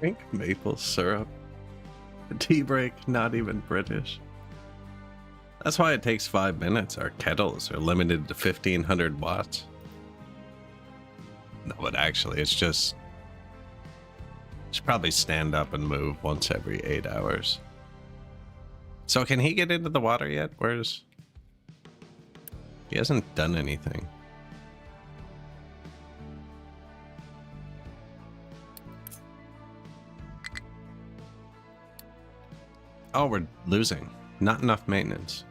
Drink maple syrup. A tea break, not even British. That's why it takes 5 minutes. Our kettles are limited to 1500 watts. No, but actually, it's just... should probably stand up and move once every 8 hours. So can he get into the water yet? Where's... he hasn't done anything. Oh, we're losing. Not enough maintenance.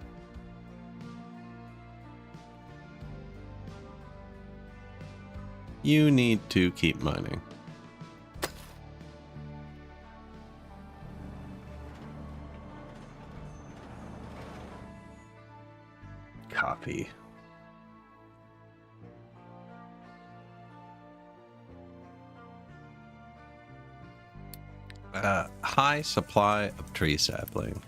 You need to keep mining. Copy. High supply of tree sapling.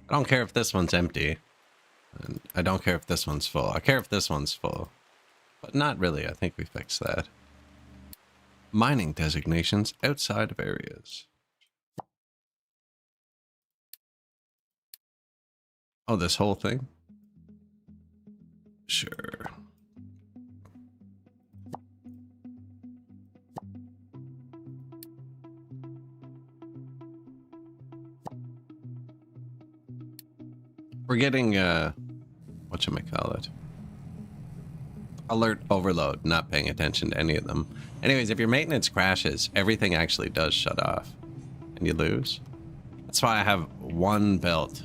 I don't care if this one's empty. And I don't care if this one's full. I care if this one's full. But not really. I think we fixed that. Mining designations outside of areas. Oh, this whole thing? Sure. We're getting, whatchamacallit? Alert overload, not paying attention to any of them. Anyways, if your maintenance crashes, everything actually does shut off. And you lose. That's why I have one belt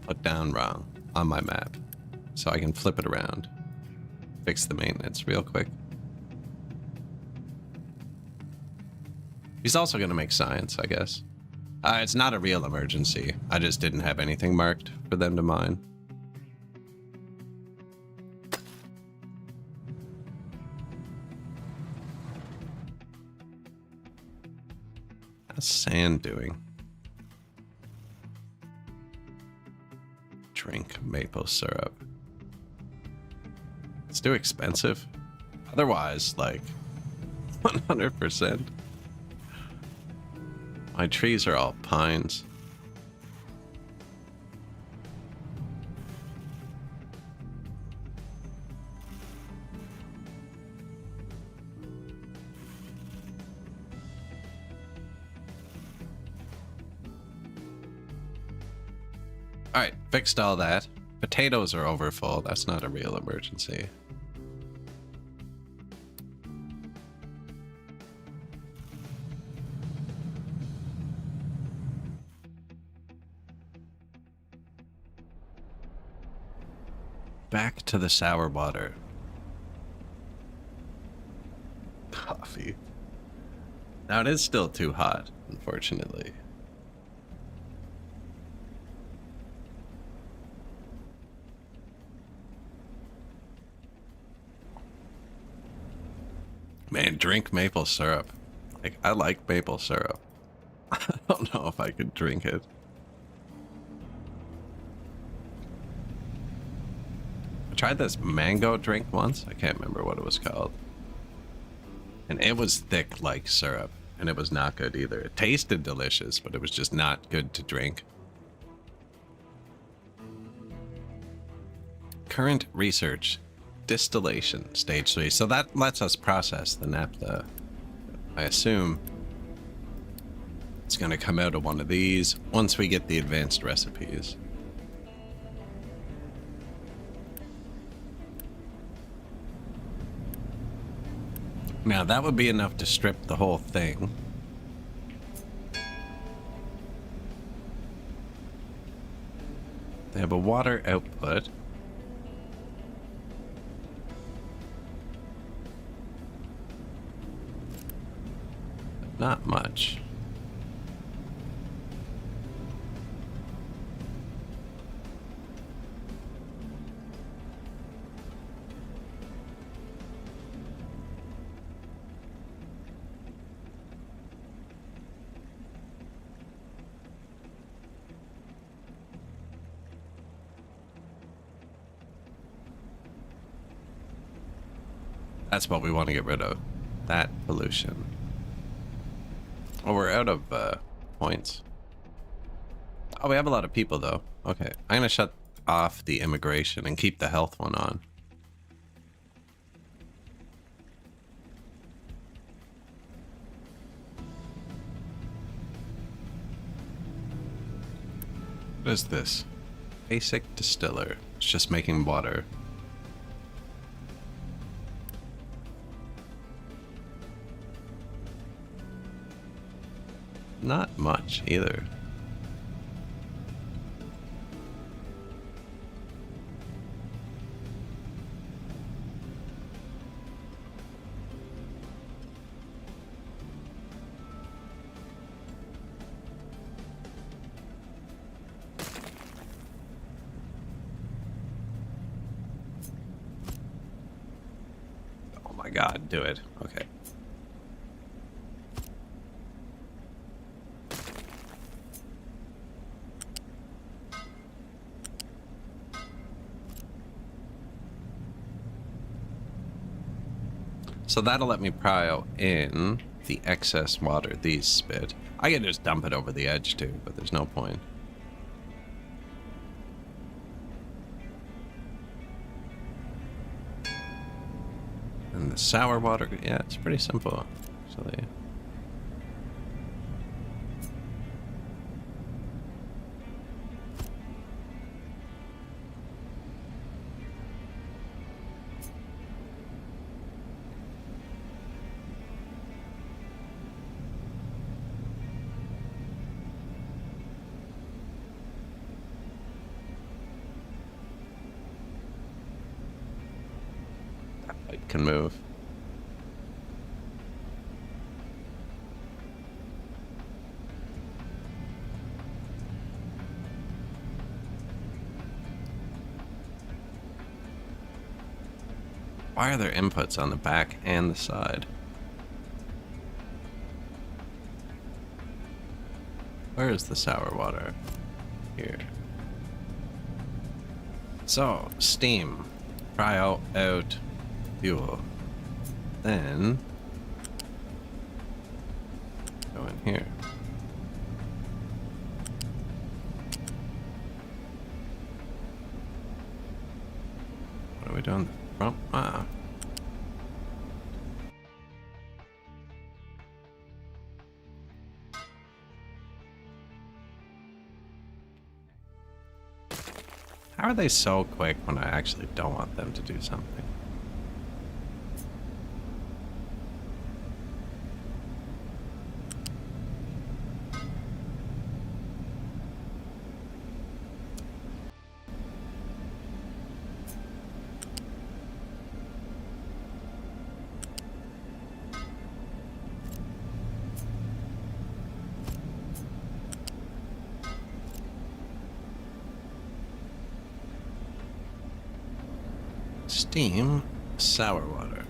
put down wrong on my map. So I can flip it around. Fix the maintenance real quick. He's also going to make science, I guess. It's not a real emergency. I just didn't have anything marked for them to mine. How's sand doing? Drink maple syrup. It's too expensive. Otherwise, like, 100%. My trees are all pines. Alright, fixed all that. Potatoes are overfull. That's not a real emergency. Back to the sour water. Coffee. Now it is still too hot, unfortunately. Man, drink maple syrup. Like, I like maple syrup. I don't know if I could drink it. I tried this mango drink once. I can't remember what it was called. And it was thick like syrup. And it was not good either. It tasted delicious, but it was just not good to drink. Current research. Distillation, stage 3. So that lets us process the naphtha. I assume it's going to come out of one of these once we get the advanced recipes. Now that would be enough to strip the whole thing. They have a water output. Not much. That's what we want to get rid of. That pollution. Oh, we're out of points. Oh, we have a lot of people, though. Okay, I'm going to shut off the immigration and keep the health one on. What is this? Basic distiller. It's just making water. Not much either. Oh my god, do it. Okay. So that'll let me pile in the excess water these spit. I can just dump it over the edge too, but there's no point. And the sour water, yeah, it's pretty simple, actually. It can move. Why are there inputs on the back and the side? Where is the sour water? Here. So, steam. Try out fuel. Then go in here. What are we doing? Front? Ah. How are they so quick when I actually don't want them to do something? Steam, sour water.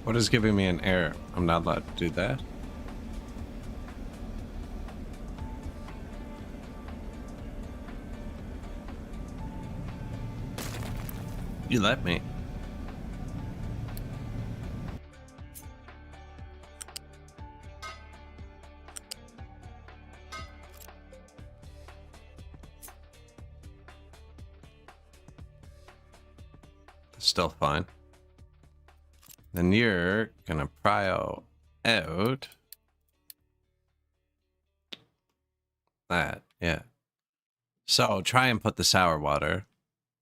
What is giving me an error? I'm not allowed to do that. You let me. Still fine. Then you're gonna prio out that, yeah. So try and put the sour water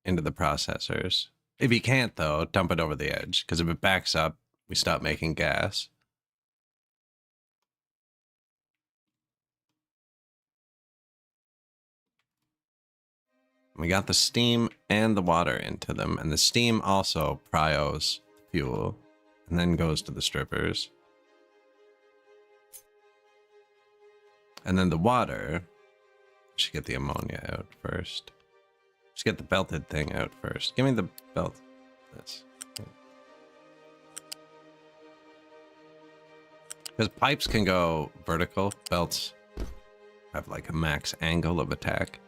into the processors If you can't, though, dump it over the edge, because if it backs up, we stop making gas. We got the steam and the water into them, and the steam also pryos fuel, and then goes to the strippers. And then the water, should get the ammonia out first. Just get the belted thing out first. Give me the belt. This. Because pipes can go vertical, belts have like a max angle of attack.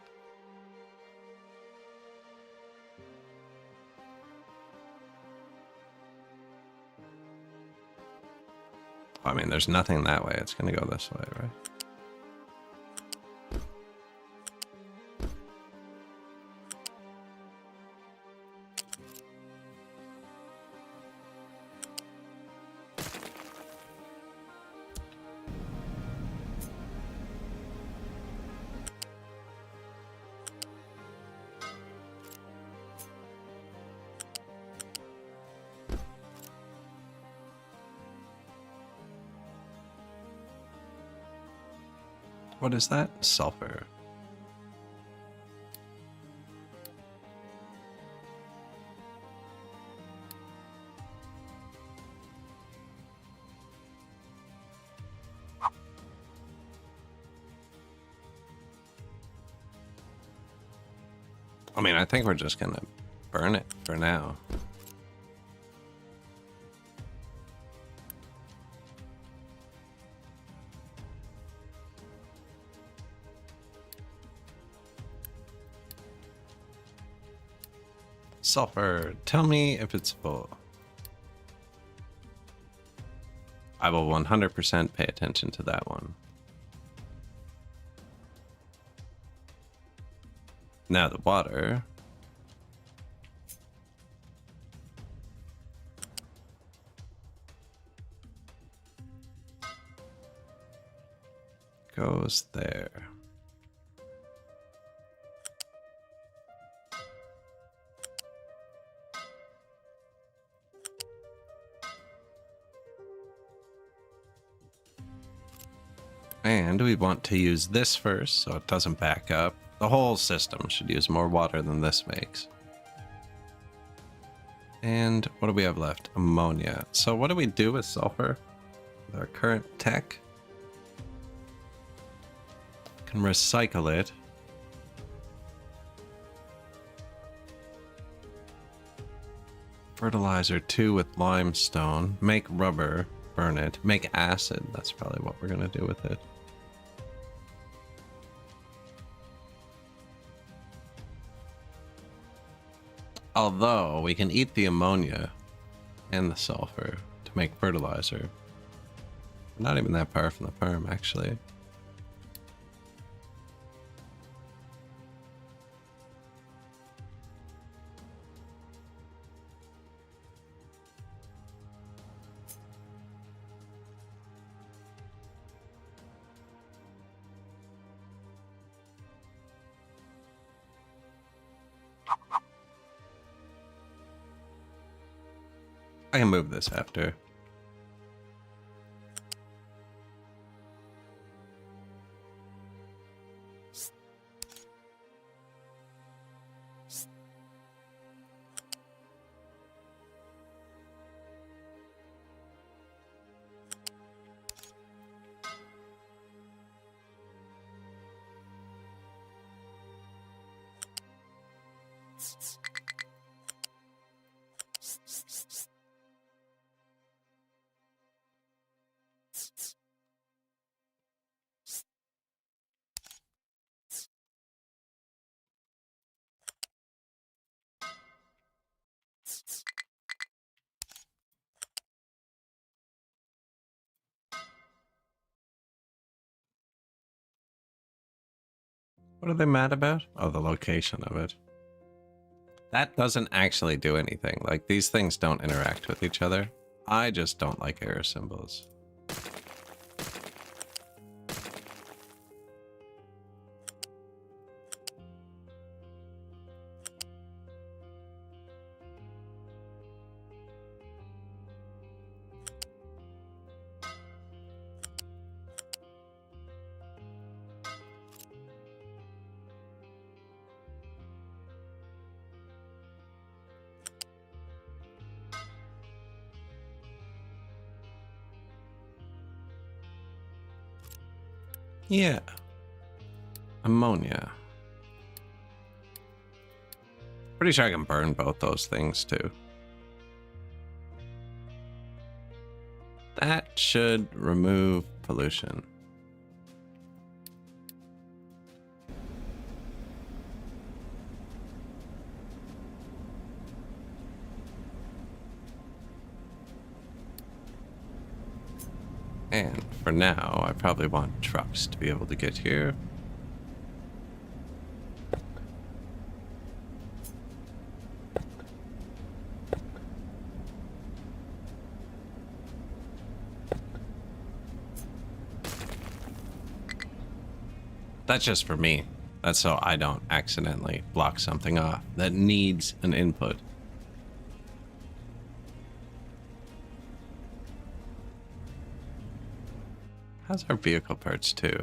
I mean, there's nothing that way. It's going to go this way, right? What is that? Sulfur. I mean, I think we're just gonna burn it for now. Sulfur, tell me if it's full. I will 100% pay attention to that one. Now the water. Goes there. And we want to use this first so it doesn't back up. The whole system should use more water than this makes. And what do we have left? Ammonia. So what do we do with sulfur? With our current tech? Can recycle it. Fertilizer 2 with limestone. Make rubber. Burn it. Make acid. That's probably what we're going to do with it. Although we can eat the ammonia and the sulfur to make fertilizer. We're not even that far from the farm, actually. I can move this after. What are they mad about? Oh, the location of it. That doesn't actually do anything. Like, these things don't interact with each other. I just don't like error symbols. Yeah. Ammonia. Pretty sure I can burn both those things too. That should remove pollution. And for now, I probably want trucks to be able to get here. That's just for me. That's so I don't accidentally block something off that needs an input. How's our vehicle parts too?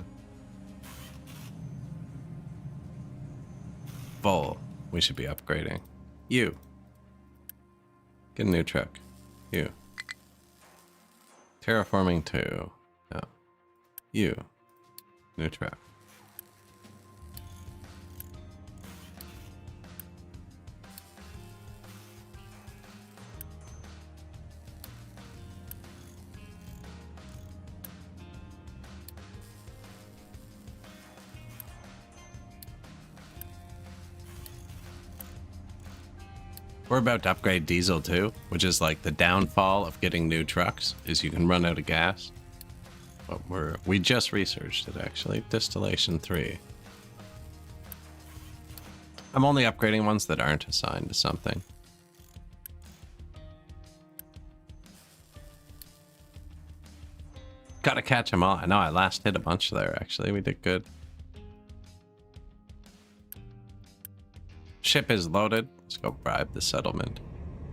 Full. We should be upgrading. You. Get a new truck. You. Terraforming 2. No. You. New truck. We're about to upgrade diesel too, which is like the downfall of getting new trucks, is you can run out of gas. But we just researched it actually. Distillation 3. I'm only upgrading ones that aren't assigned to something. Gotta catch them all. I know I last hit a bunch there actually. We did good. Ship is loaded. Let's go bribe the settlement.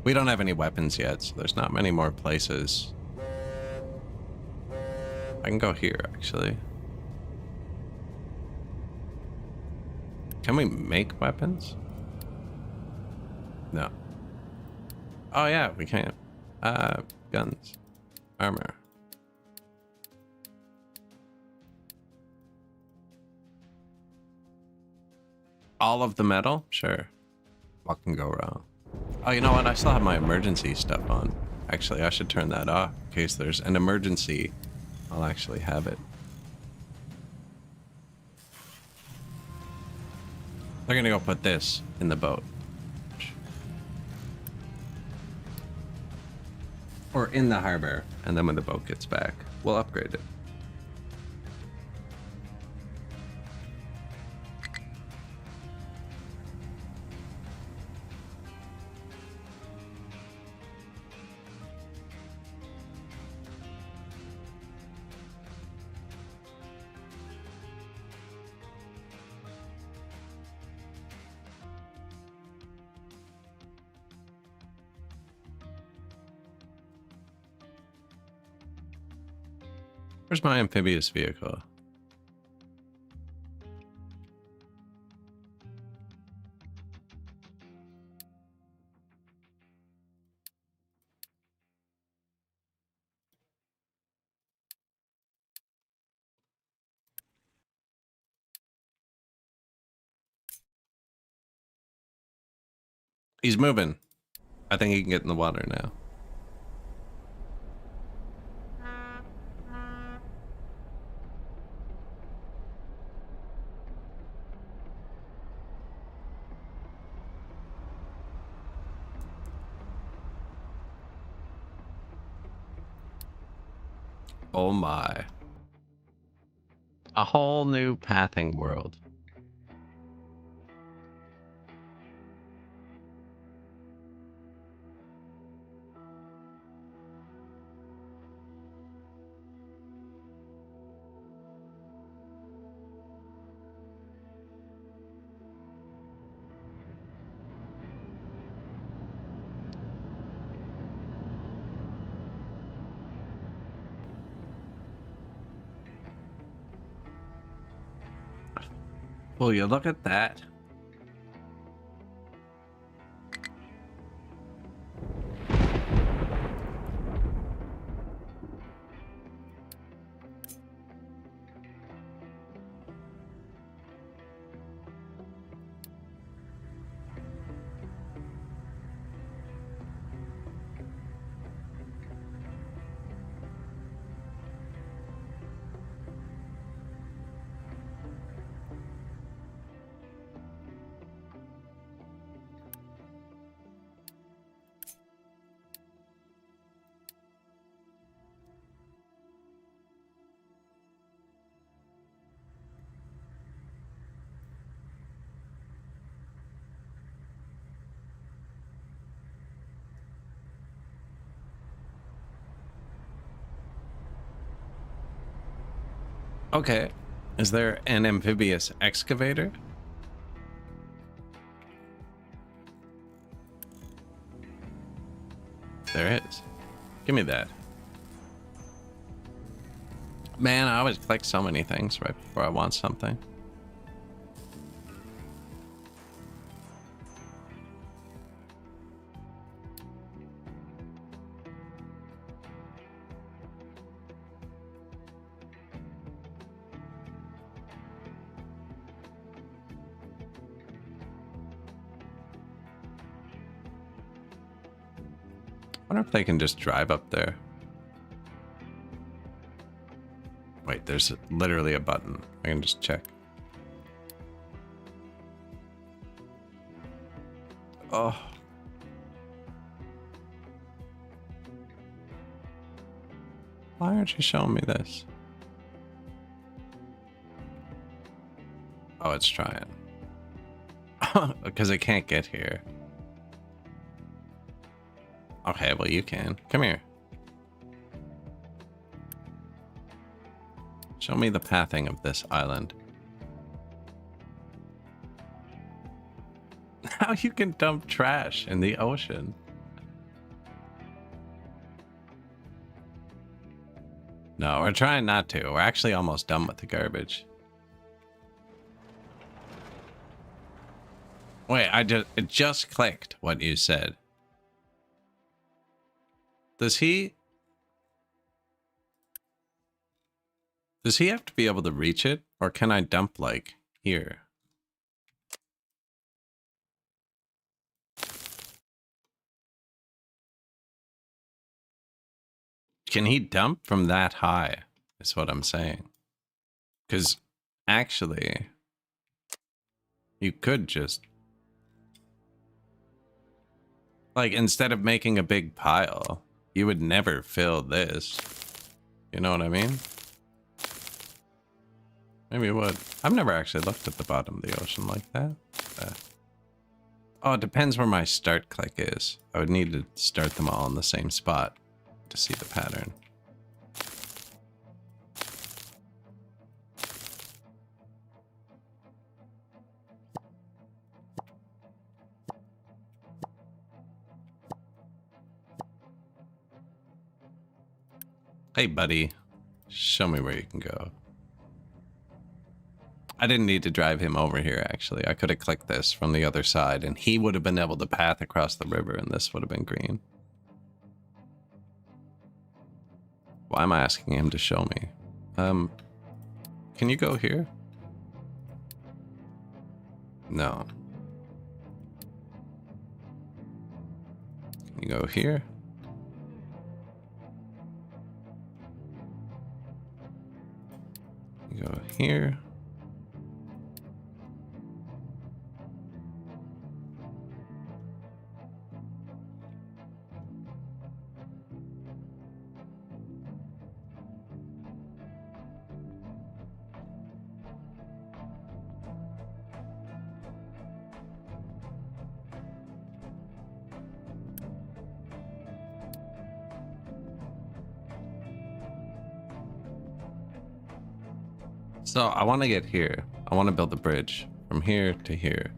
We don't have any weapons yet, so there's not many more places. I can go here, actually. Can we make weapons? No. Oh yeah, we can. Guns. Armor. All of the metal? Sure. What can go wrong? Oh, you know what? I still have my emergency stuff on. Actually, I should turn that off in case there's an emergency. I'll actually have it. They're gonna go put this in the boat. Or in the harbor. And then when the boat gets back, we'll upgrade it. Where's my amphibious vehicle? He's moving. I think he can get in the water now. Oh my. A whole new pathing world. Will you look at that? Okay. Is there an amphibious excavator? There is. Give me that. Man, I always click so many things right before I want something. I wonder if they can just drive up there. Wait, there's literally a button. I can just check. Oh. Why aren't you showing me this? Oh, it's trying. Because it can't get here. Okay, well, you can. Come here. Show me the pathing of this island. How you can dump trash in the ocean. No, we're trying not to. We're actually almost done with the garbage. Wait, it just clicked what you said. Does he have to be able to reach it, or can I dump like here? Can he dump from that high? Is what I'm saying. Because actually, you could just, like, instead of making a big pile, you would never fill this. You know what I mean? Maybe it would. I've never actually looked at the bottom of the ocean like that. Oh, it depends where my start click is. I would need to start them all in the same spot to see the pattern. Hey, buddy. Show me where you can go. I didn't need to drive him over here, actually. I could have clicked this from the other side, and he would have been able to path across the river, and this would have been green. Why am I asking him to show me? Can you go here? No. Can you go here? You go here. So I want to get here. I want to build a bridge from here to here.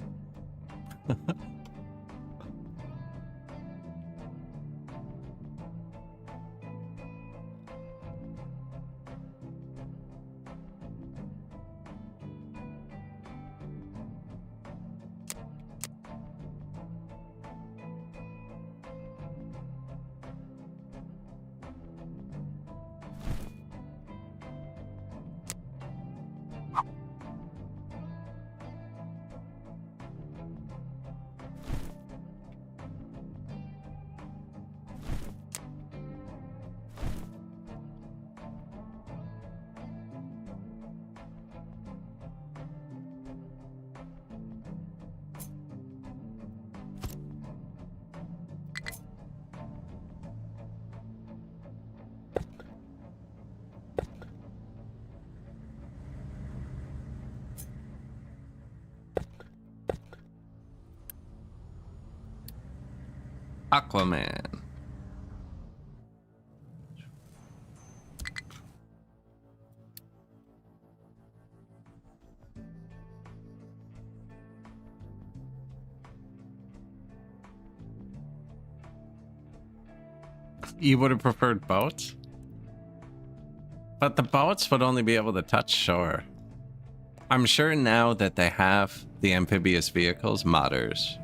Aquaman. You would have preferred boats? But the boats would only be able to touch shore. I'm sure now that they have the amphibious vehicles, modders.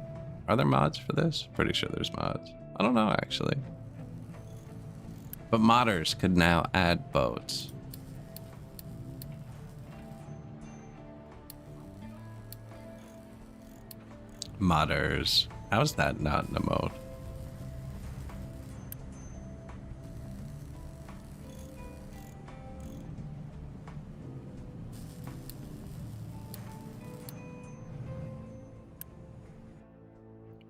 Are there mods for this? Pretty sure there's mods. I don't know, actually. But modders could now add boats. Modders. How's that not an emote?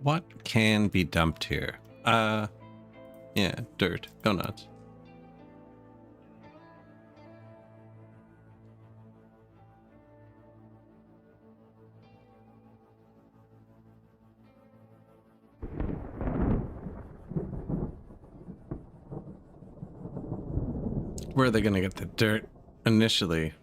What can be dumped here? Yeah, dirt. Go nuts. Where are they gonna get the dirt initially?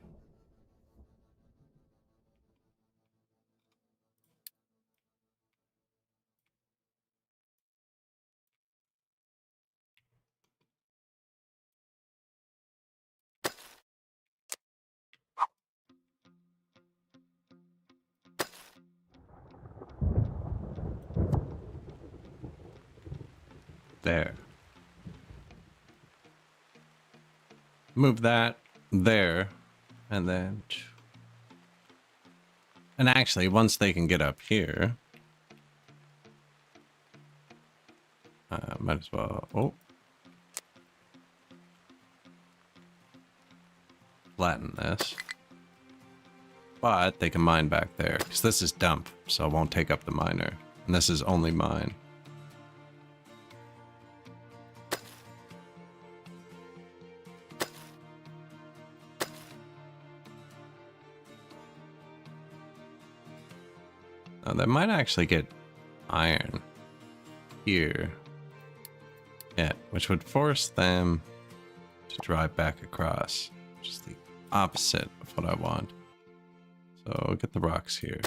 There. Move that there, and then... And actually, once they can get up here... might as well... Oh. Flatten this. But they can mine back there, because this is dump, so it won't take up the miner. And this is only mine. They might actually get iron here. Yeah, which would force them to drive back across, which is the opposite of what I want. So get the rocks here.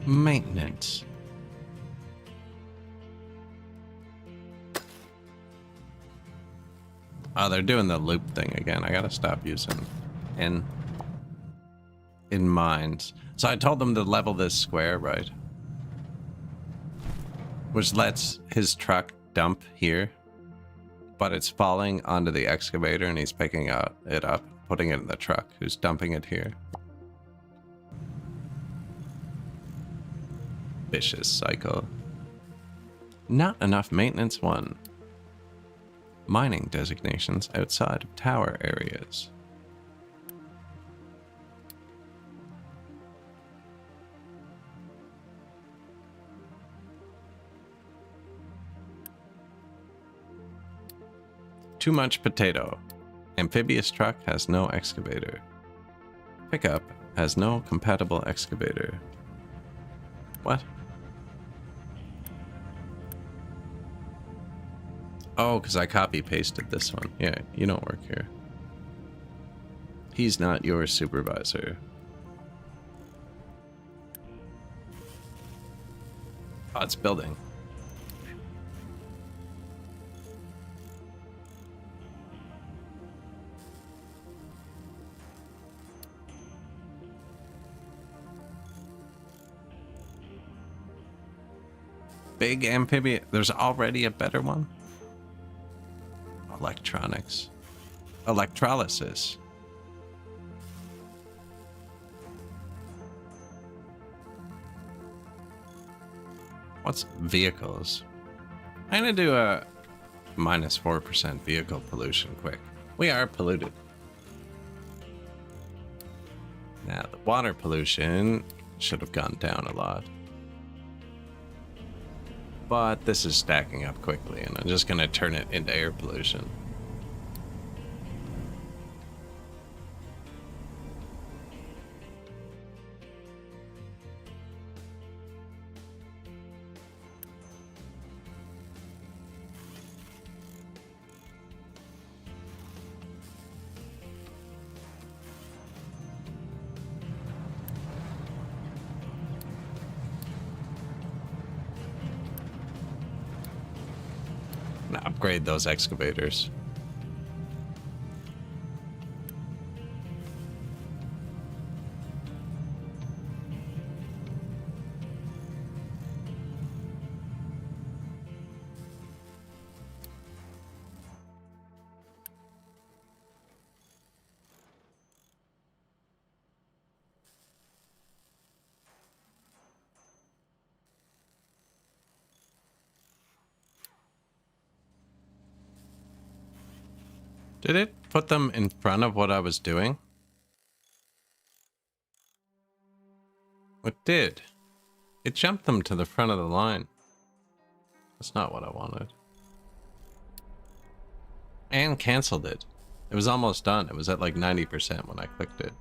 Maintenance. Oh, they're doing the loop thing again. I gotta stop using in mines. So I told them to level this square, right? Which lets his truck dump here, but it's falling onto the excavator and he's picking it up, putting it in the truck, who's dumping it here. Vicious cycle. Not enough maintenance 1. Mining designations outside of tower areas. Too much potato. Amphibious truck has no excavator. Pickup has no compatible excavator. What? Oh, because I copy-pasted this one. Yeah, you don't work here. He's not your supervisor. Oh, it's building. Big amphibious. There's already a better one? Electronics. Electrolysis. What's vehicles? I'm gonna do a minus 4% vehicle pollution quick. We are polluted. Now, the water pollution should have gone down a lot. But this is stacking up quickly, and I'm just gonna turn it into air pollution. I'm gonna upgrade those excavators. Did it put them in front of what I was doing? It did. It jumped them to the front of the line. That's not what I wanted. And canceled it. It was almost done. It was at like 90% when I clicked it.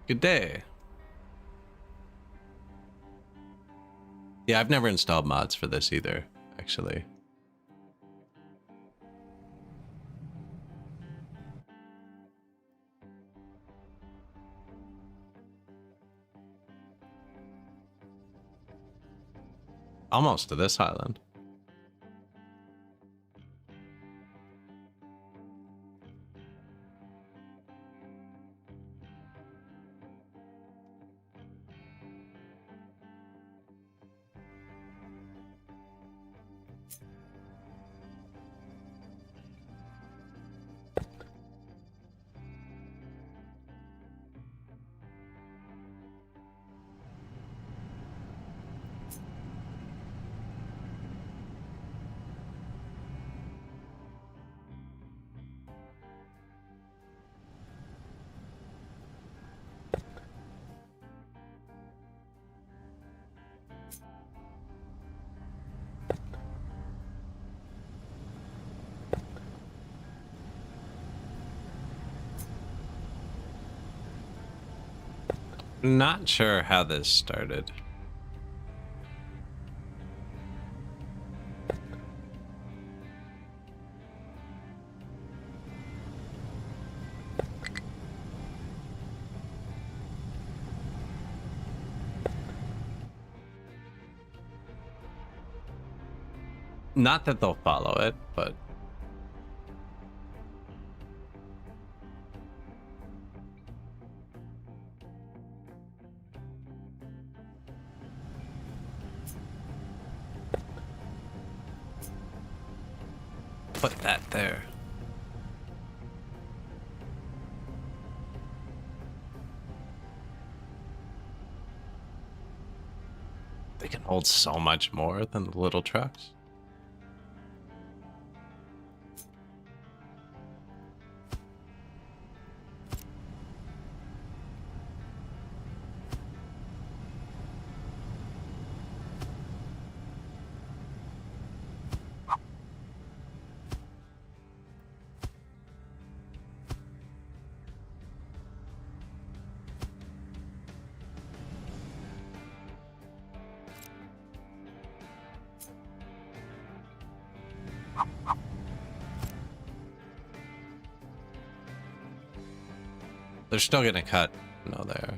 Good day. Yeah, I've never installed mods for this either, actually. Almost to this island. Not sure how this started. Not that they'll follow it, but... put that there. They can hold so much more than the little trucks. They're still gonna cut. No, there.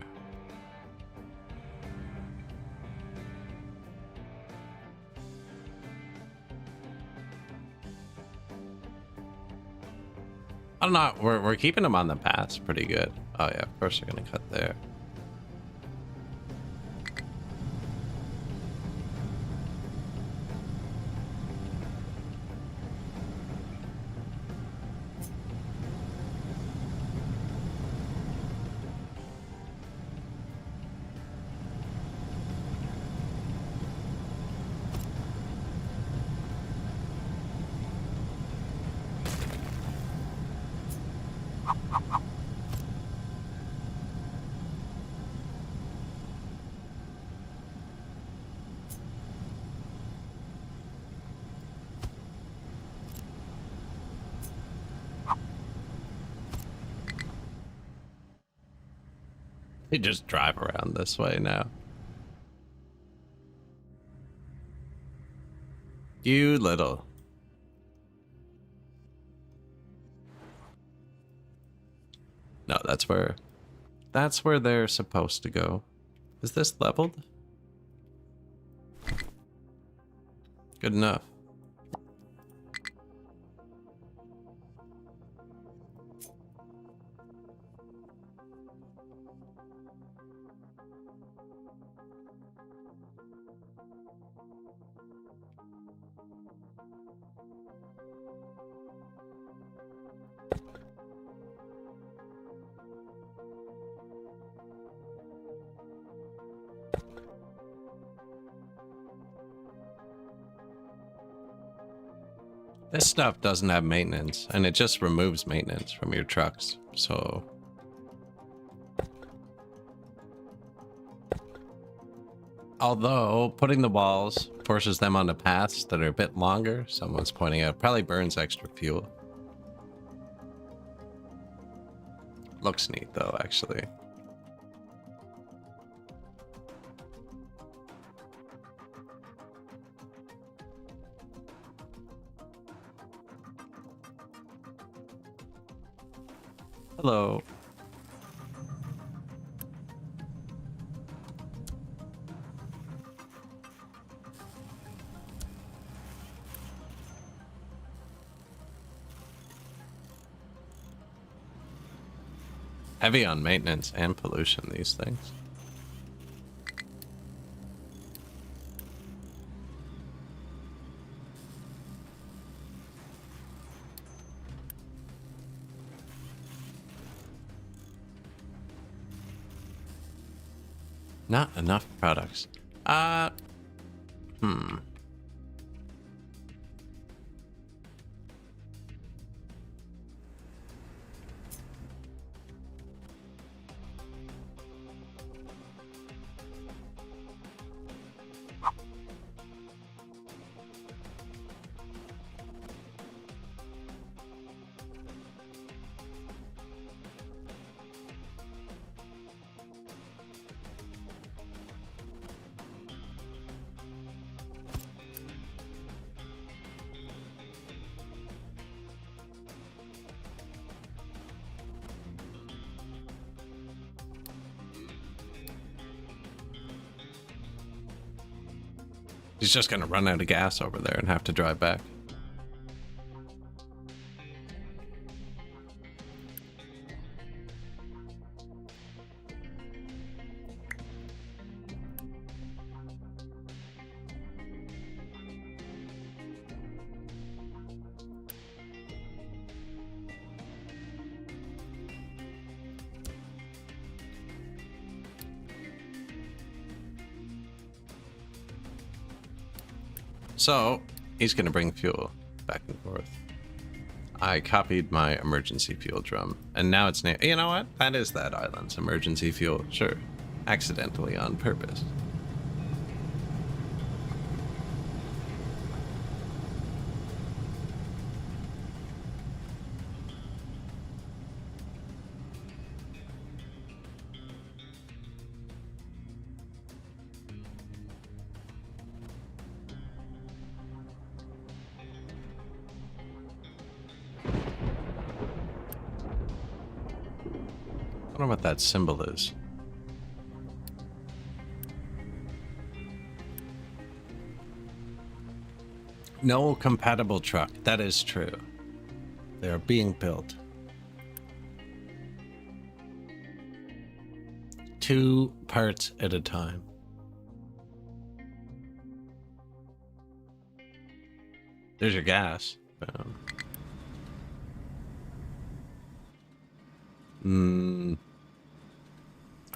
I don't know. We're keeping them on the pass pretty good. Oh yeah, of course they're gonna cut there. They just drive around this way now. You little. No, that's where they're supposed to go. Is this leveled? Good enough. This stuff doesn't have maintenance, and it just removes maintenance from your trucks, so... Although, putting the walls forces them onto paths that are a bit longer, someone's pointing out, probably burns extra fuel. Looks neat, though, actually. Hello. Heavy on maintenance and pollution, these things. Not enough products. He's just gonna run out of gas over there and have to drive back. So, he's going to bring fuel back and forth. I copied my emergency fuel drum, and now it's named... You know what? That is that island's emergency fuel. Sure. Accidentally on purpose. I don't know what that symbol is. No compatible truck. That is true. They are being built. 2 parts at a time. There's your gas.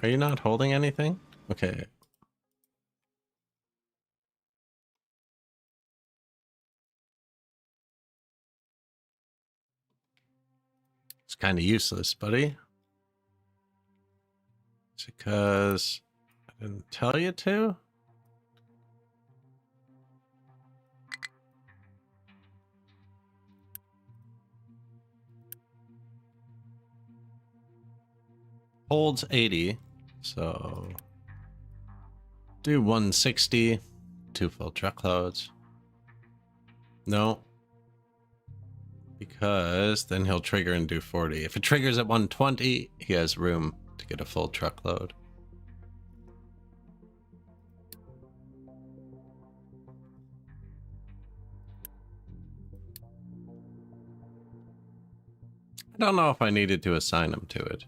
Are you not holding anything? Okay. It's kind of useless, buddy. It's because I didn't tell you to? Holds 80, so do 160, 2 full truckloads. No, because then he'll trigger and do 40. If it triggers at 120, he has room to get a full truckload. I don't know if I needed to assign him to it.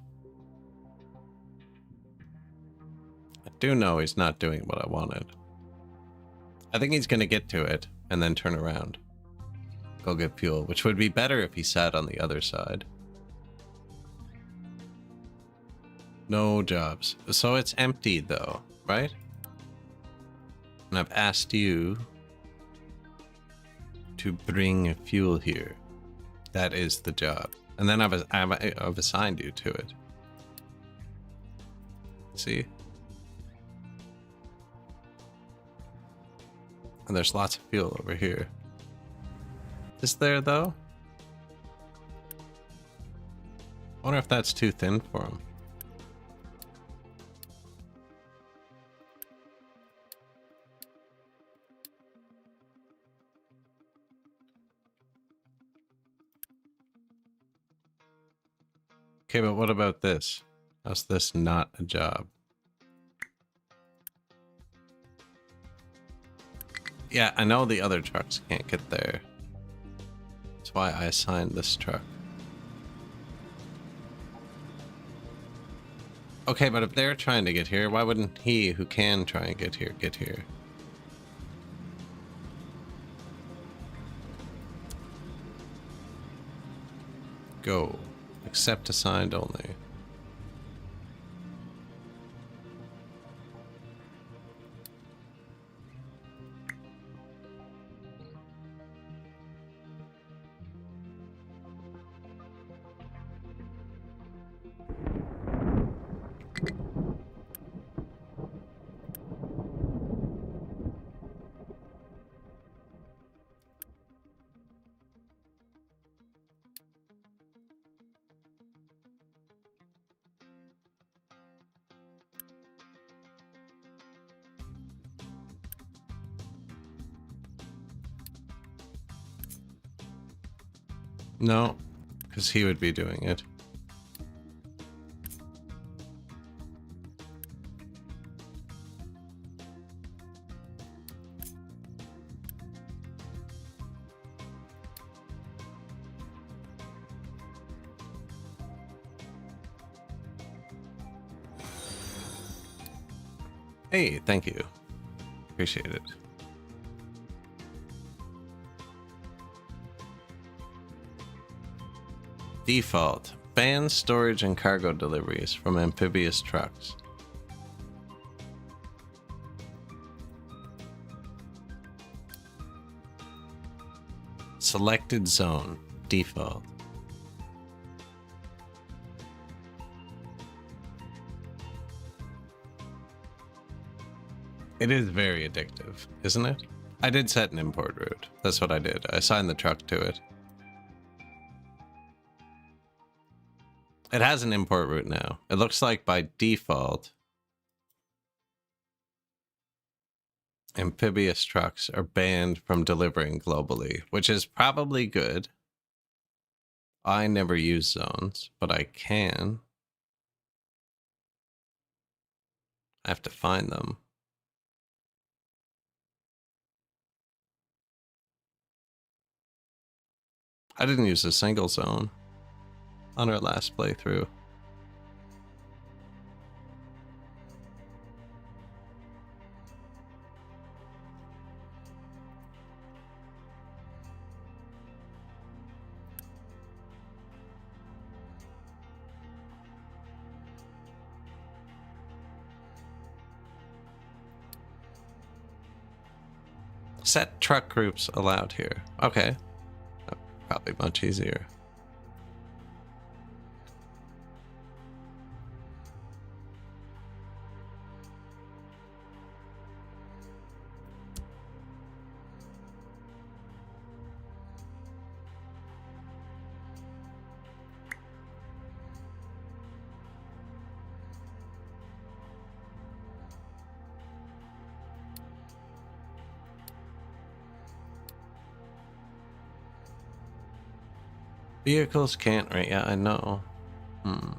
I do know he's not doing what I wanted. I think he's going to get to it and then turn around. Go get fuel, which would be better if he sat on the other side. No jobs. So it's empty though, right? And I've asked you to bring fuel here. That is the job. And then I've assigned you to it. See? And there's lots of fuel over here. Is there though? I wonder if that's too thin for him. Okay, but what about this? How's this not a job? Yeah, I know the other trucks can't get there. That's why I assigned this truck. Okay, but if they're trying to get here, why wouldn't he, who can try and get here, get here? Go. Accept assigned only. No, because he would be doing it. Hey, thank you. Appreciate it. Default. Ban storage and cargo deliveries from amphibious trucks. Selected zone. Default. It is very addictive, isn't it? I did set an import route. That's what I did. I assigned the truck to it. It has an import route now. It looks like by default, amphibious trucks are banned from delivering globally, which is probably good. I never use zones, but I can. I have to find them. I didn't use a single zone on our last playthrough. Set truck groups allowed here. Okay. Probably much easier. Vehicles can't, right? Yeah, I know. How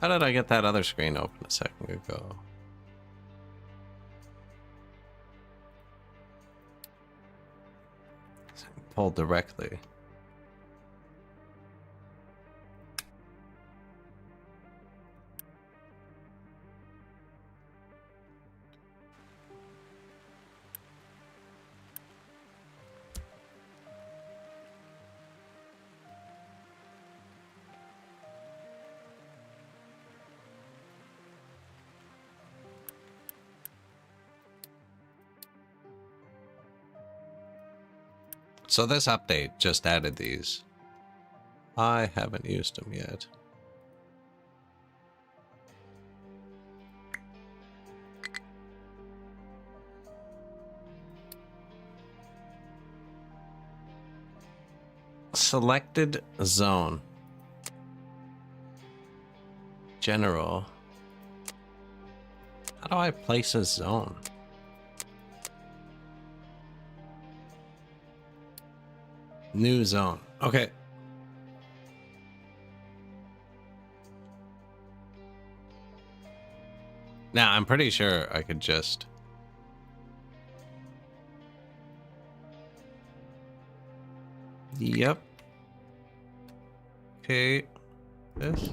did I get that other screen open a second ago? pull directly. So this update just added these. I haven't used them yet. Selected zone. General. How do I place a zone? New zone. Okay. Now, I'm pretty sure I could just... Yep. Okay. This.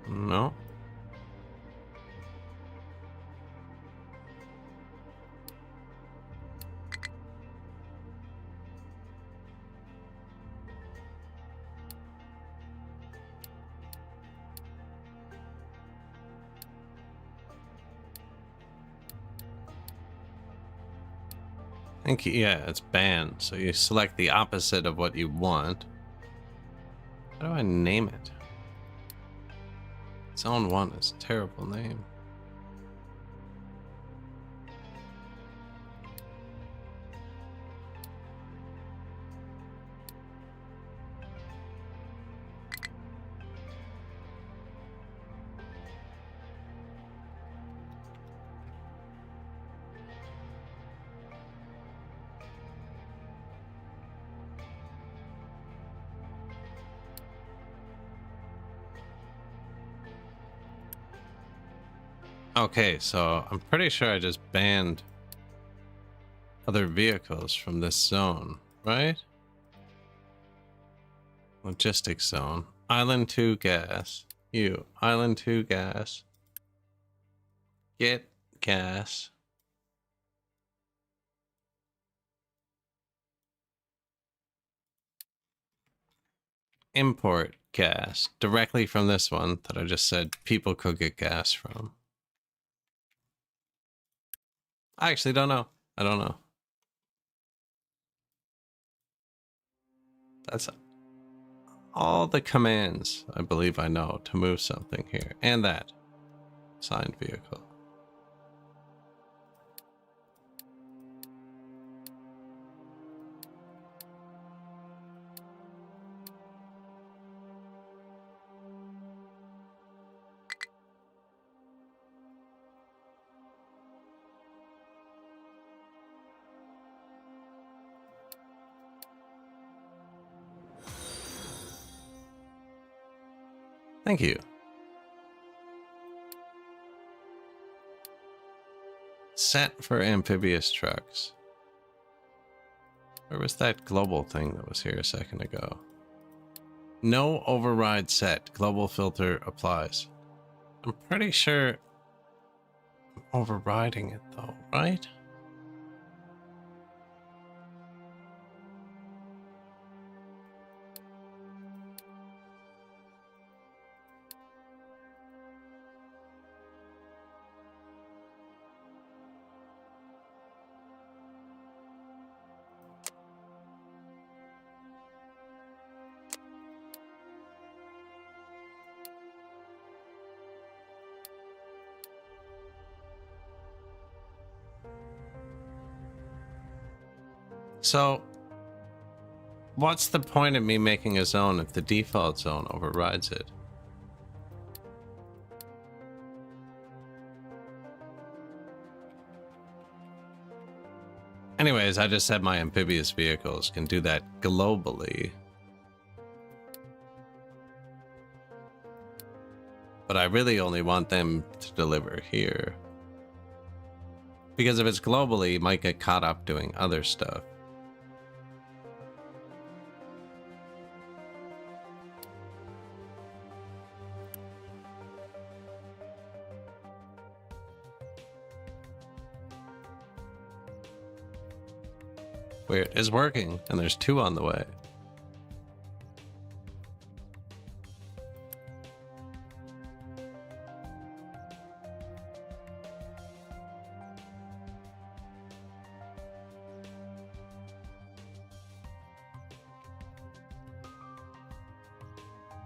No. I think, yeah, it's banned. So you select the opposite of what you want. How do I name it? Zone 1 is a terrible name. Okay, so I'm pretty sure I just banned other vehicles from this zone, right? Logistics zone. Island 2 gas. You. Island 2 gas. Get gas. Import gas. Directly from this one that I just said people could get gas from. I actually don't know. I don't know. That's all the commands I believe I know to move something here. And that. Signed vehicle. Thank you. Set for amphibious trucks. Where was that global thing that was here a second ago? No override set. Global filter applies. I'm pretty sure I'm overriding it though, right? So, what's the point of me making a zone if the default zone overrides it? Anyways, I just said my amphibious vehicles can do that globally. But I really only want them to deliver here. Because if it's globally, you might get caught up doing other stuff. Weird. It's working, and there's 2 on the way.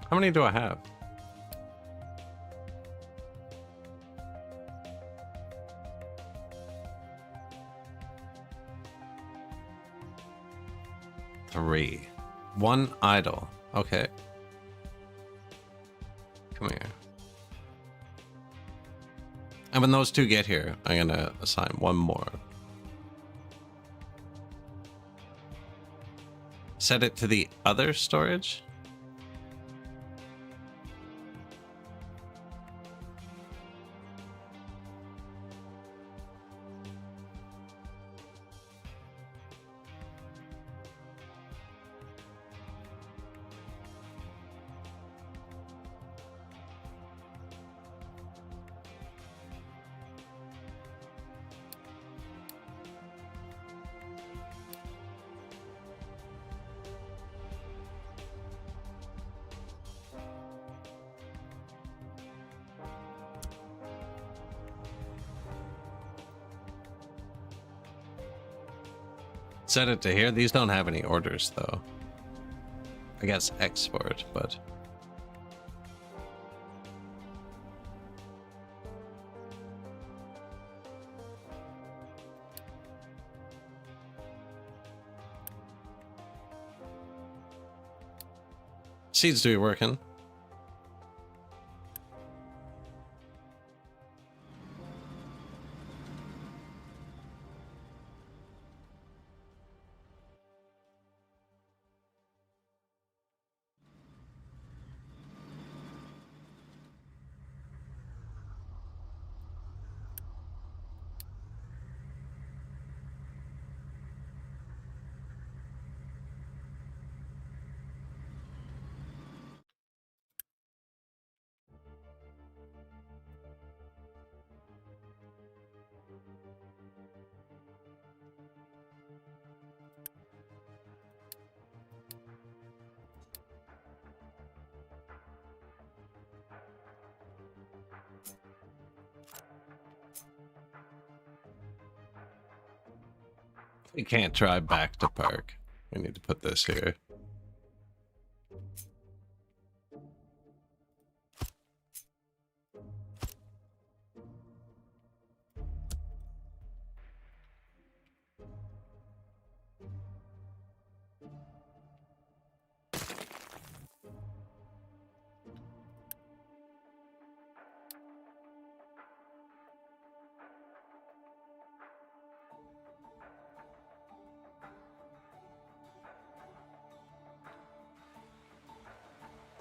How many do I have? Three. 1 idle. Okay. Come here. And when those 2 get here, I'm gonna assign 1 more. Set it to the other storage? Set it to here. These don't have any orders, though. I guess export, but... Seeds do be working. We can't try back to park. We need to put this here.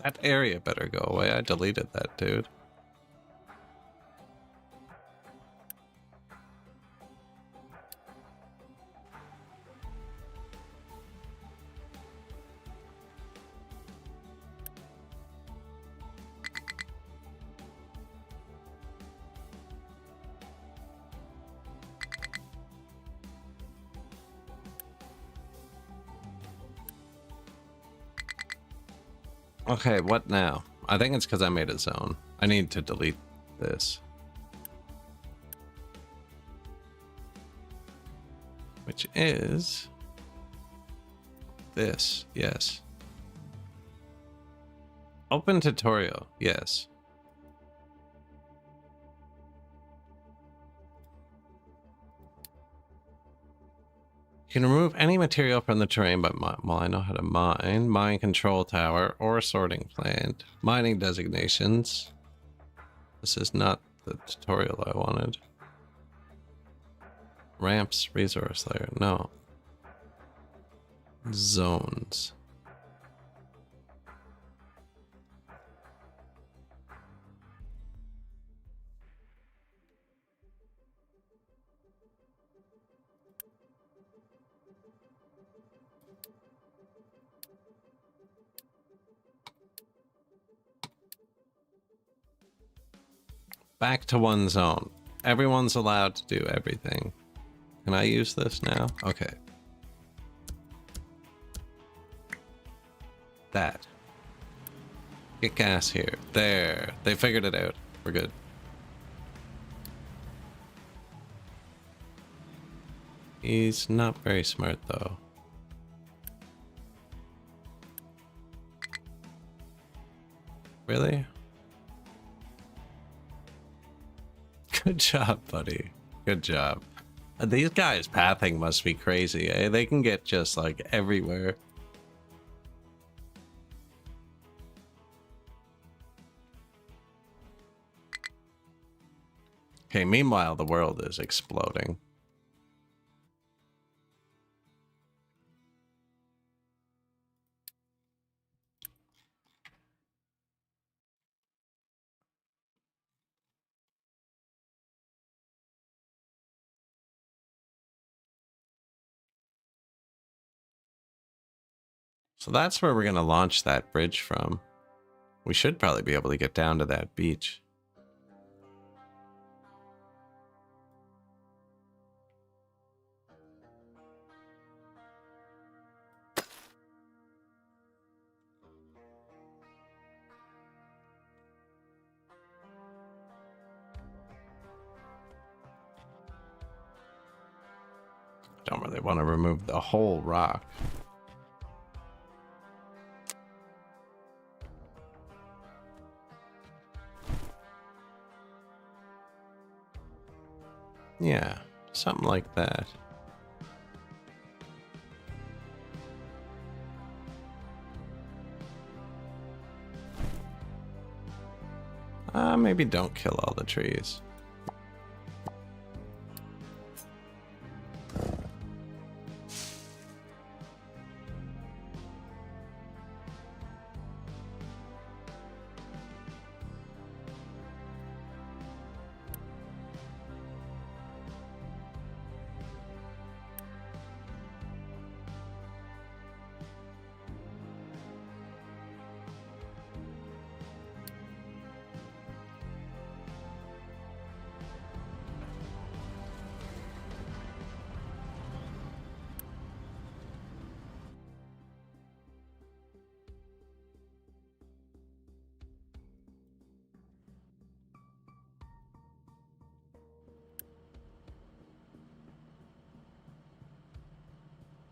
That area better go away. I deleted that, dude. Okay, what now? I think it's because I made a zone. I need to delete this. Which is... this, yes. Open tutorial, yes. You can remove any material from the terrain, but well, I know how to mine. Mine control tower or sorting plant. Mining designations. This is not the tutorial I wanted. Ramps, resource layer, no. Zones. Back to one zone. Everyone's allowed to do everything. Can I use this now? Okay. That. Get gas here. There. They figured it out. We're good. He's not very smart, though. Really? Good job, buddy. Good job. These guys' pathing must be crazy, eh? They can get just, like, everywhere. Okay, meanwhile, the world is exploding. So that's where we're going to launch that bridge from. We should probably be able to get down to that beach. Don't really want to remove the whole rock. Yeah, something like that. Maybe don't kill all the trees.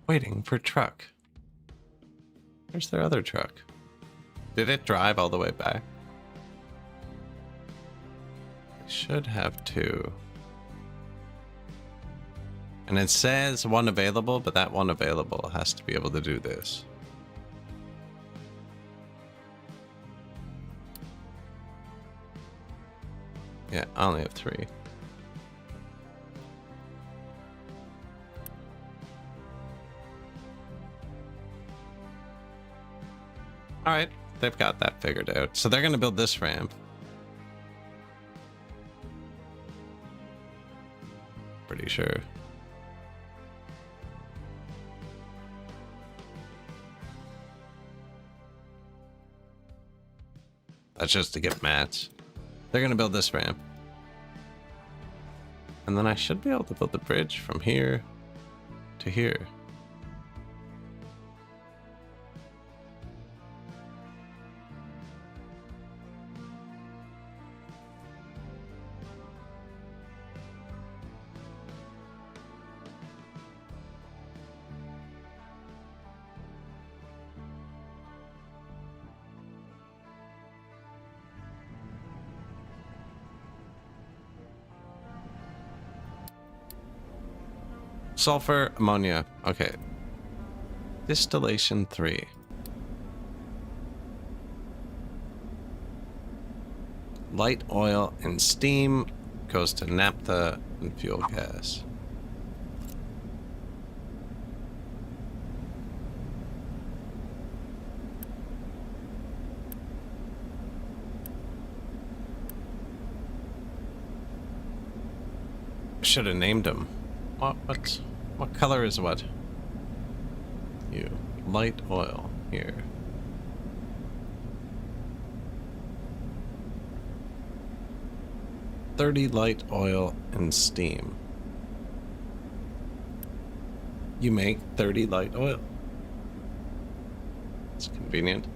Waiting for truck. Where's their other truck? Did it drive all the way back? They should have two. And it says one available, but that one available has to be able to do this. Yeah, I only have three. All right, they've got that figured out. So they're going to build this ramp. Pretty sure. That's just to get mats. They're going to build this ramp. And then I should be able to build the bridge from here to here. Sulfur, ammonia. Okay. Distillation 3. Light oil and steam goes to naphtha and fuel gas. Should have named them. What color is what? You. Light oil. Here. 30 light oil and steam. You make 30 light oil. It's convenient.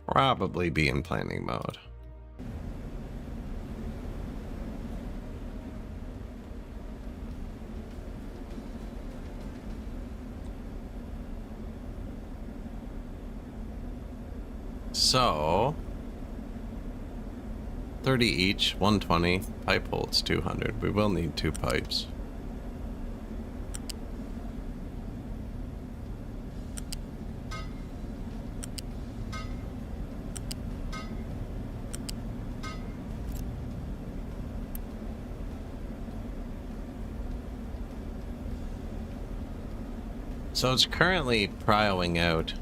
Probably be in planning mode. So 30 each, 120. Pipe holds 200. We will need 2 pipes. So it's currently prioing out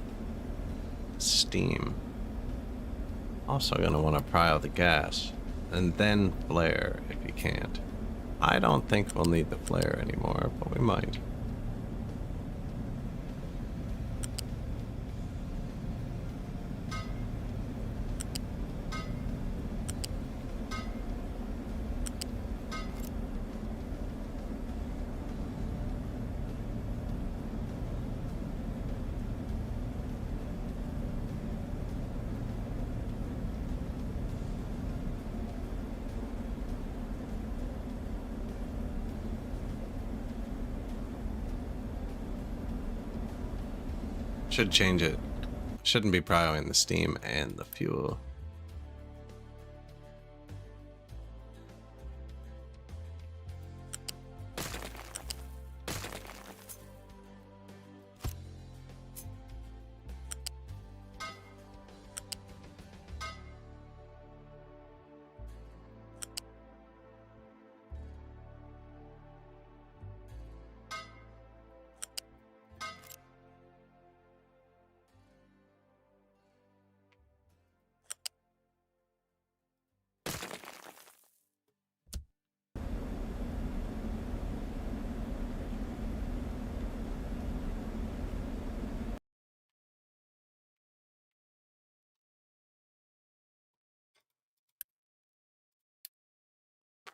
steam. Also gonna want to prio the gas and then flare if you can't. I don't think we'll need the flare anymore, but we might. Should change it. Shouldn't be prioing the steam and the fuel.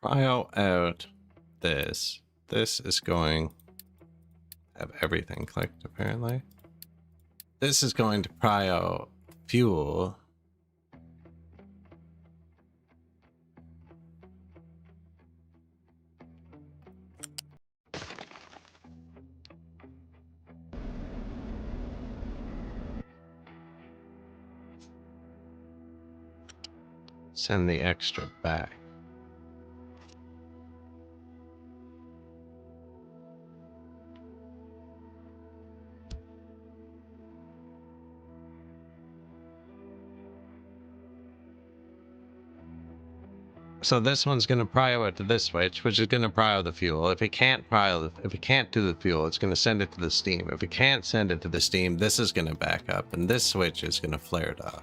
Prio out this. This is going to have everything clicked, apparently. This is going to prio fuel. Send the extra back. So this one's going to prio it to this switch, which is going to prio the fuel. If it can't do the fuel, it's going to send it to the steam. If it can't send it to the steam, this is going to back up, and this switch is going to flare it off.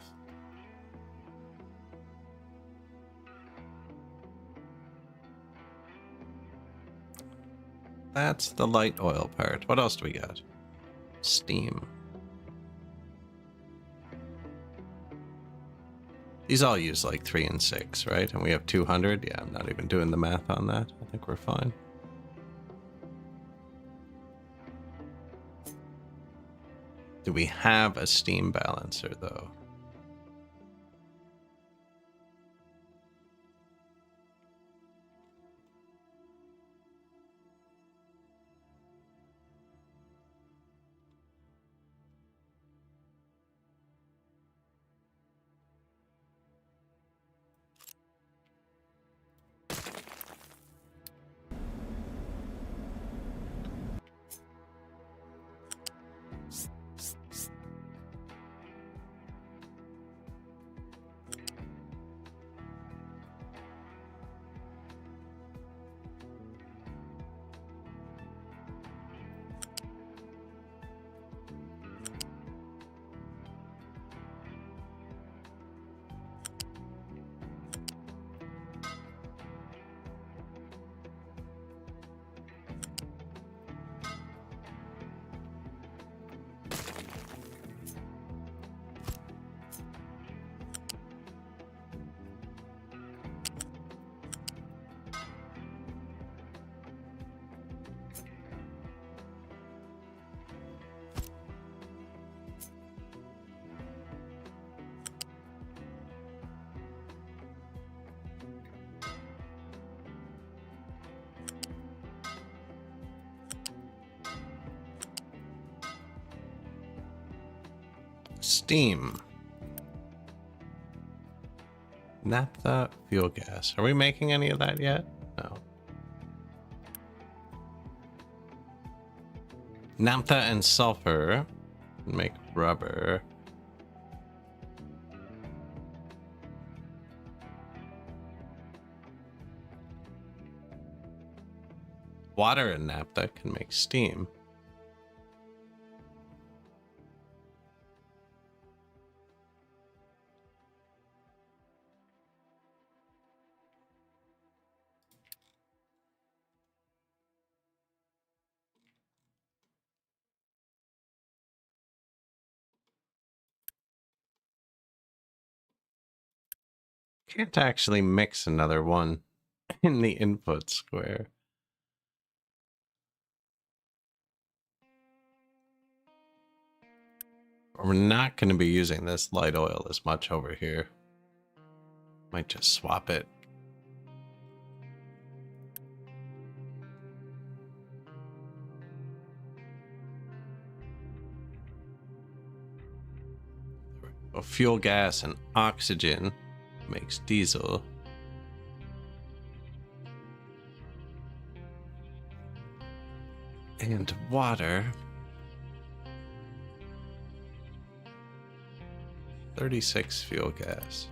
That's the light oil part. What else do we got? Steam. These all use like 3 and 6, right? And we have 200. Yeah, I'm not even doing the math on that. I think we're fine. Do we have a steam balancer though? Steam. Naphtha, fuel gas. Are we making any of that yet? No. Naphtha and sulfur make rubber. Water and naphtha can make steam. Can't actually mix another one in the input square. We're not going to be using this light oil as much over here. Might just swap it. Well, fuel gas and oxygen makes diesel. And water. 36 fuel gas.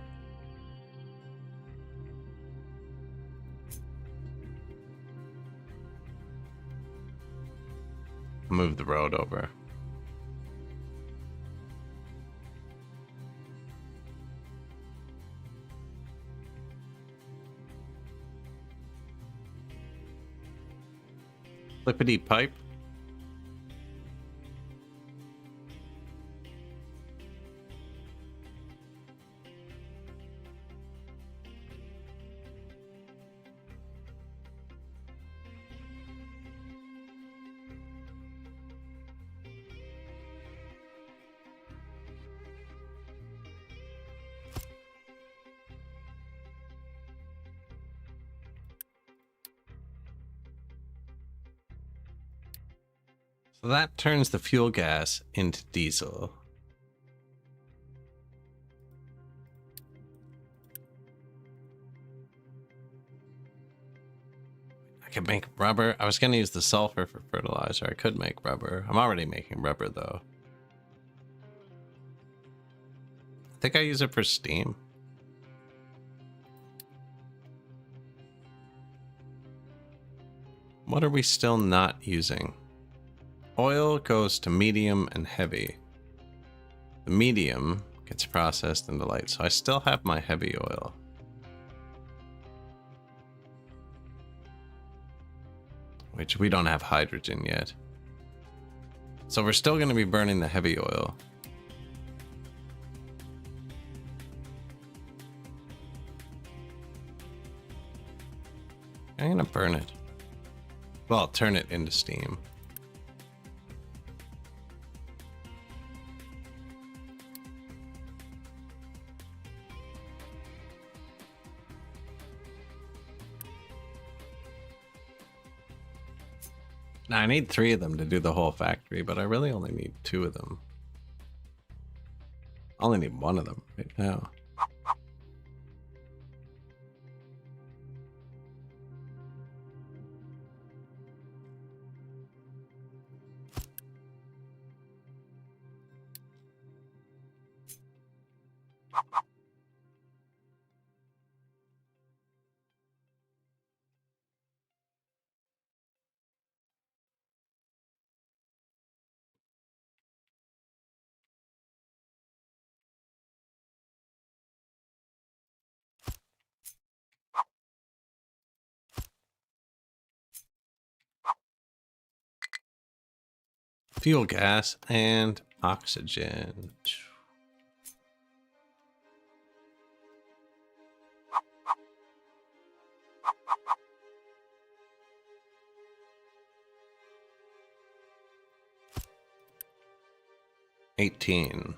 Move the road over. Flippity pipe. So that turns the fuel gas into diesel. I could make rubber. I was going to use the sulfur for fertilizer. I could make rubber. I'm already making rubber though. I think I use it for steam. What are we still not using? Oil goes to medium and heavy. The medium gets processed into light, so I still have my heavy oil. Which we don't have hydrogen yet. So we're still going to be burning the heavy oil. I'm gonna burn it. Well, turn it into steam. Now, I need 3 of them to do the whole factory, but I really only need 2 of them. I only need 1 of them right now. Fuel gas and oxygen. $18.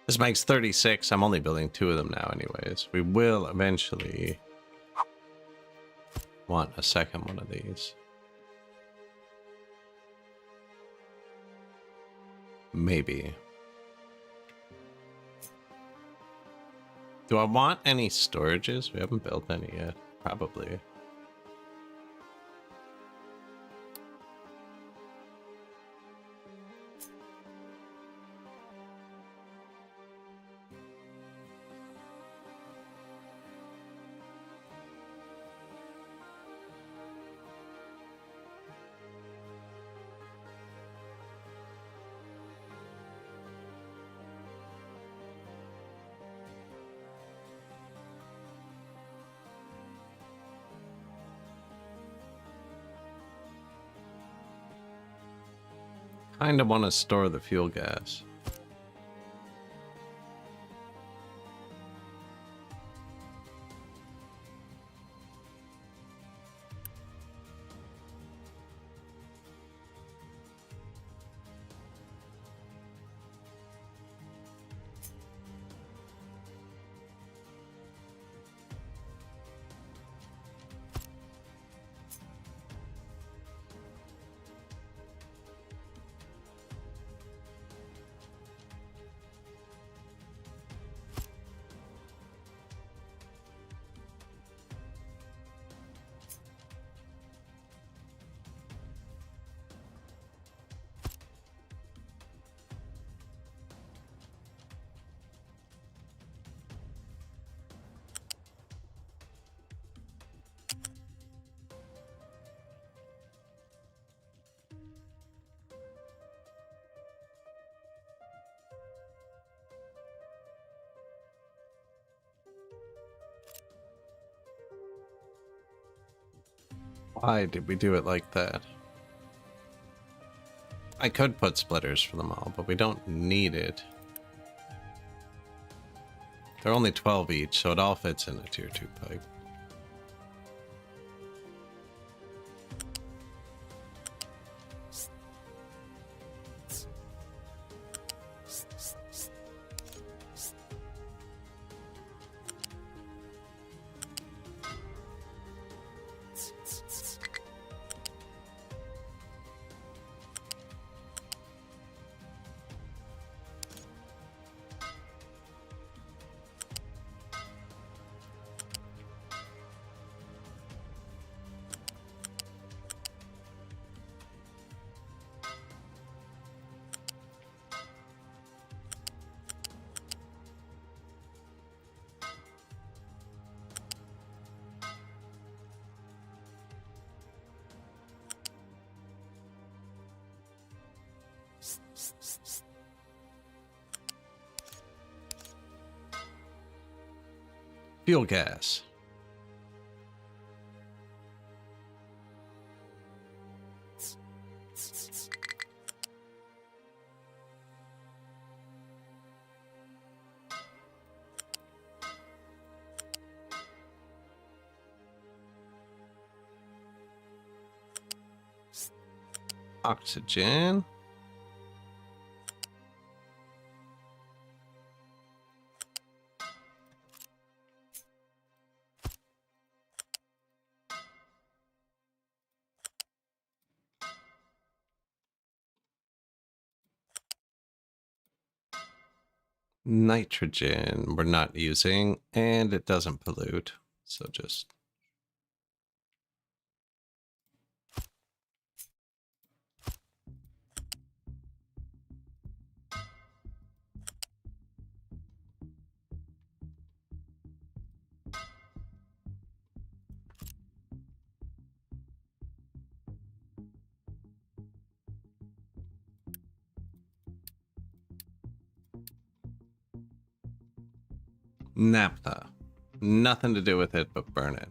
This makes 36. I'm only building 2 of them now anyways. We will eventually want a second one of these. Maybe. Do I want any storages? We haven't built any yet. Probably. Kind of want to store the fuel gas. Why did we do it like that? I could put splitters for them all, but we don't need it. They're only 12 each, so it all fits in a tier 2 pipe. Fuel gas. Oxygen. Nitrogen we're not using, and it doesn't pollute. So just naphtha. Nothing to do with it but burn it.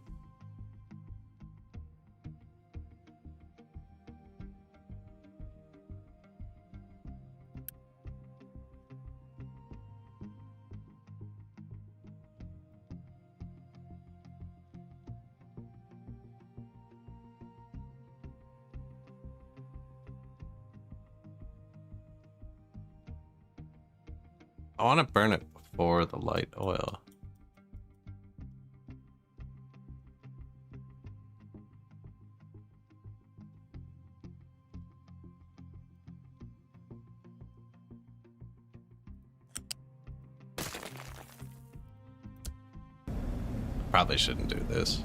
I want to burn it before the light oil. Probably shouldn't do this.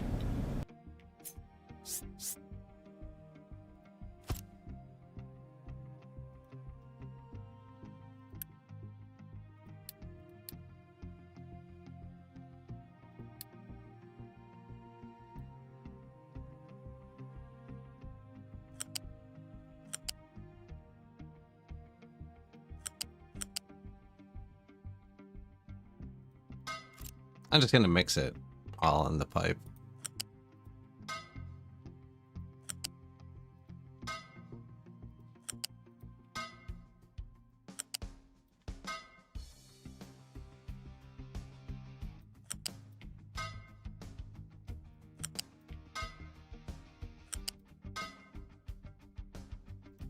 I'm just gonna mix it all in the pipe.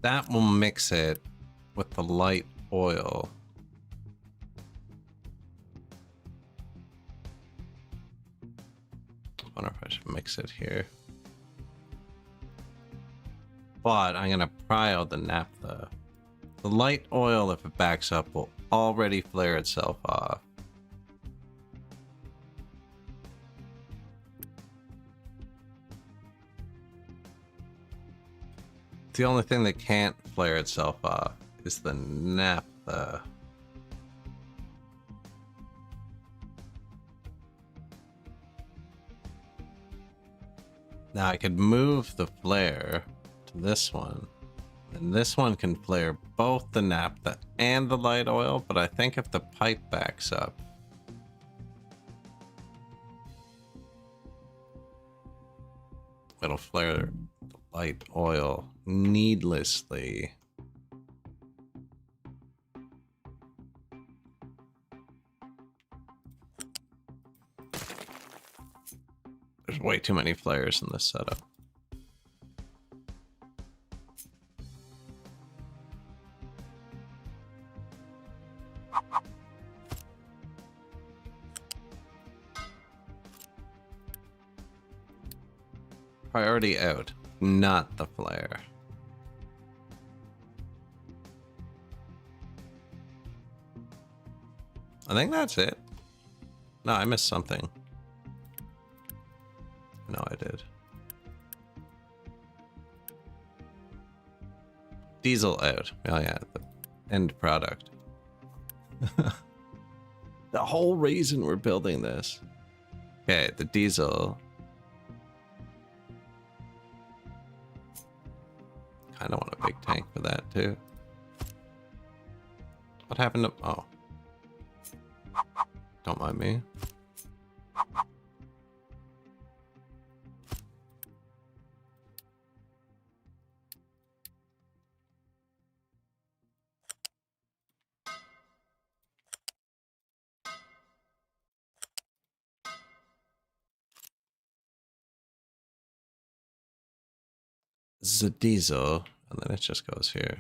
That will mix it with the light oil. I wonder if I should mix it here. But I'm gonna prio the naphtha. The light oil, if it backs up, will already flare itself off. The only thing that can't flare itself off is the naphtha. Now I could move the flare to this one, and this one can flare both the naphtha and the light oil, but I think if the pipe backs up, it'll flare the light oil needlessly. There's way too many flares in this setup. Priority out, not the flare. I think that's it. No, I missed something. No, I did. Diesel out. Oh yeah, the end product. The whole reason we're building this. Okay, the diesel. Kind of want a big tank for that too. What happened to... Oh. Don't mind me. The diesel, And then it just goes here.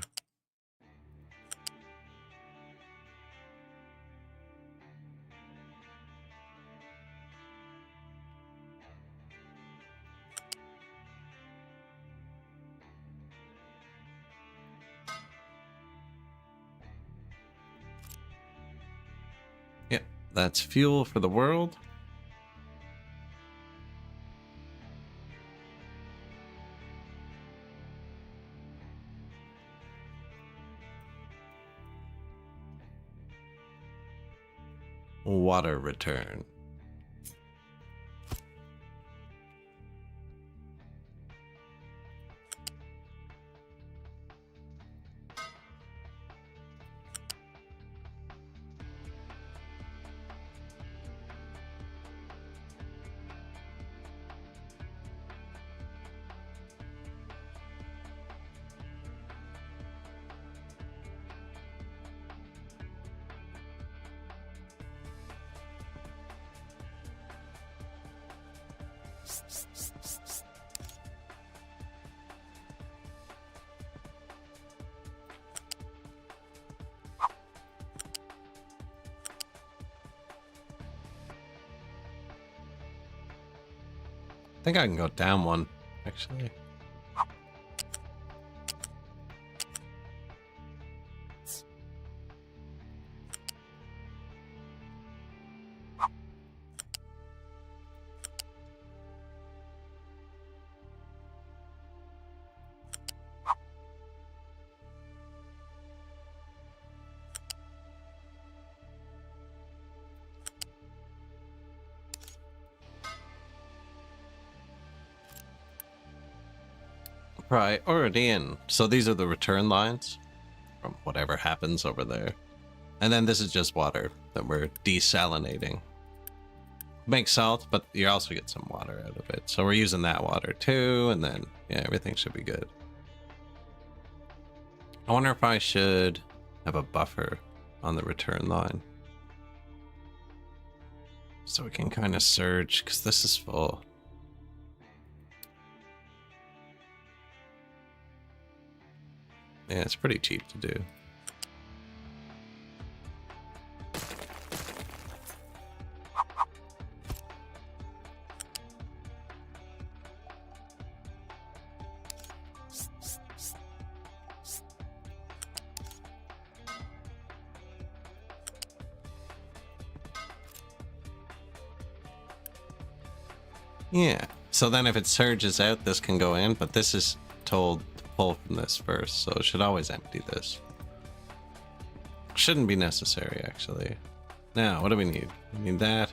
Yep, that's fuel for the world. Water return. I think I can go down one, actually. Priority in. So these are the return lines from whatever happens over there. And then this is just water that we're desalinating. Make salt, but you also get some water out of it. So we're using that water too, and then, yeah, everything should be good. I wonder if I should have a buffer on the return line. So we can kind of surge, because this is full. Yeah, it's pretty cheap to do. Yeah, so then if it surges out, this can go in, but this is told to pull from this first, so it should always empty this. Shouldn't be necessary, actually. Now, what do we need? We need that.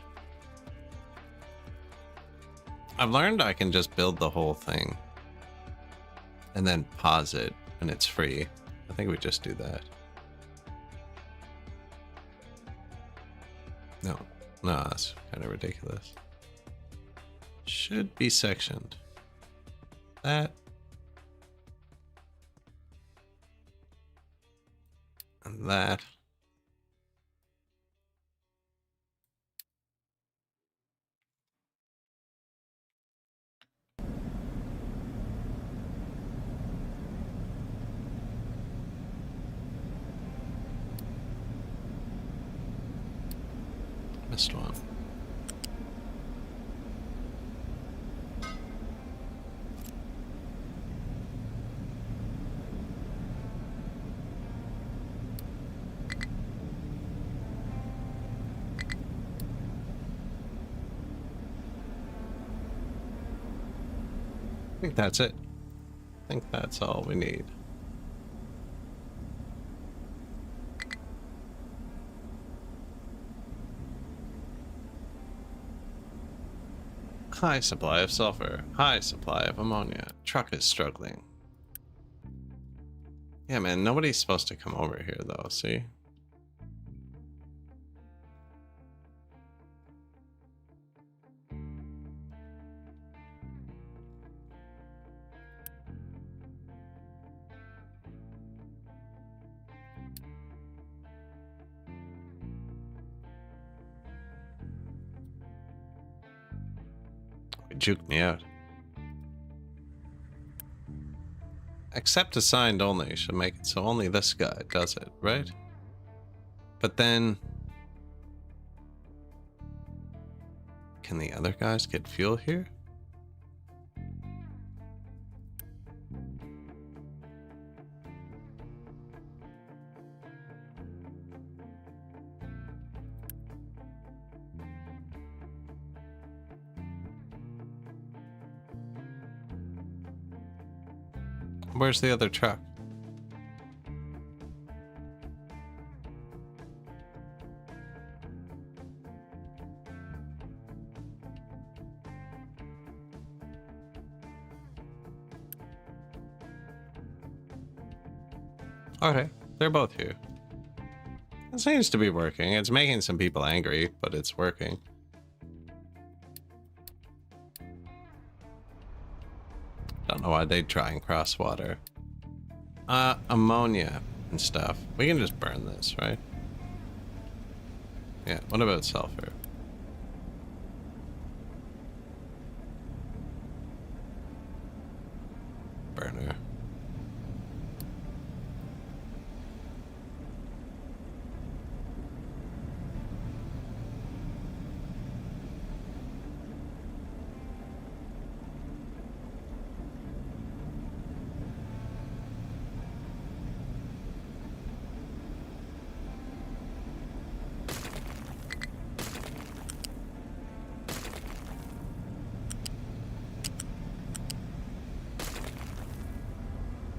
I've learned I can just build the whole thing and then pause it, and it's free. I think we just do that. No, that's kind of ridiculous. Should be sectioned. That. And that. Missed one. I think that's it. I think that's all we need. High supply of sulfur. High supply of ammonia. Truck is struggling. Yeah, man, nobody's supposed to come over here, though, see? It juked me out. accept assigned only should make it so only this guy does it, right? But then, can the other guys get fuel here? Where's the other truck? Okay, they're both here. It seems to be working. It's making some people angry, but it's working. Don't know why they'd try and cross water. Ammonia and stuff. We can just burn this, right? Yeah, what about sulfur? Burner.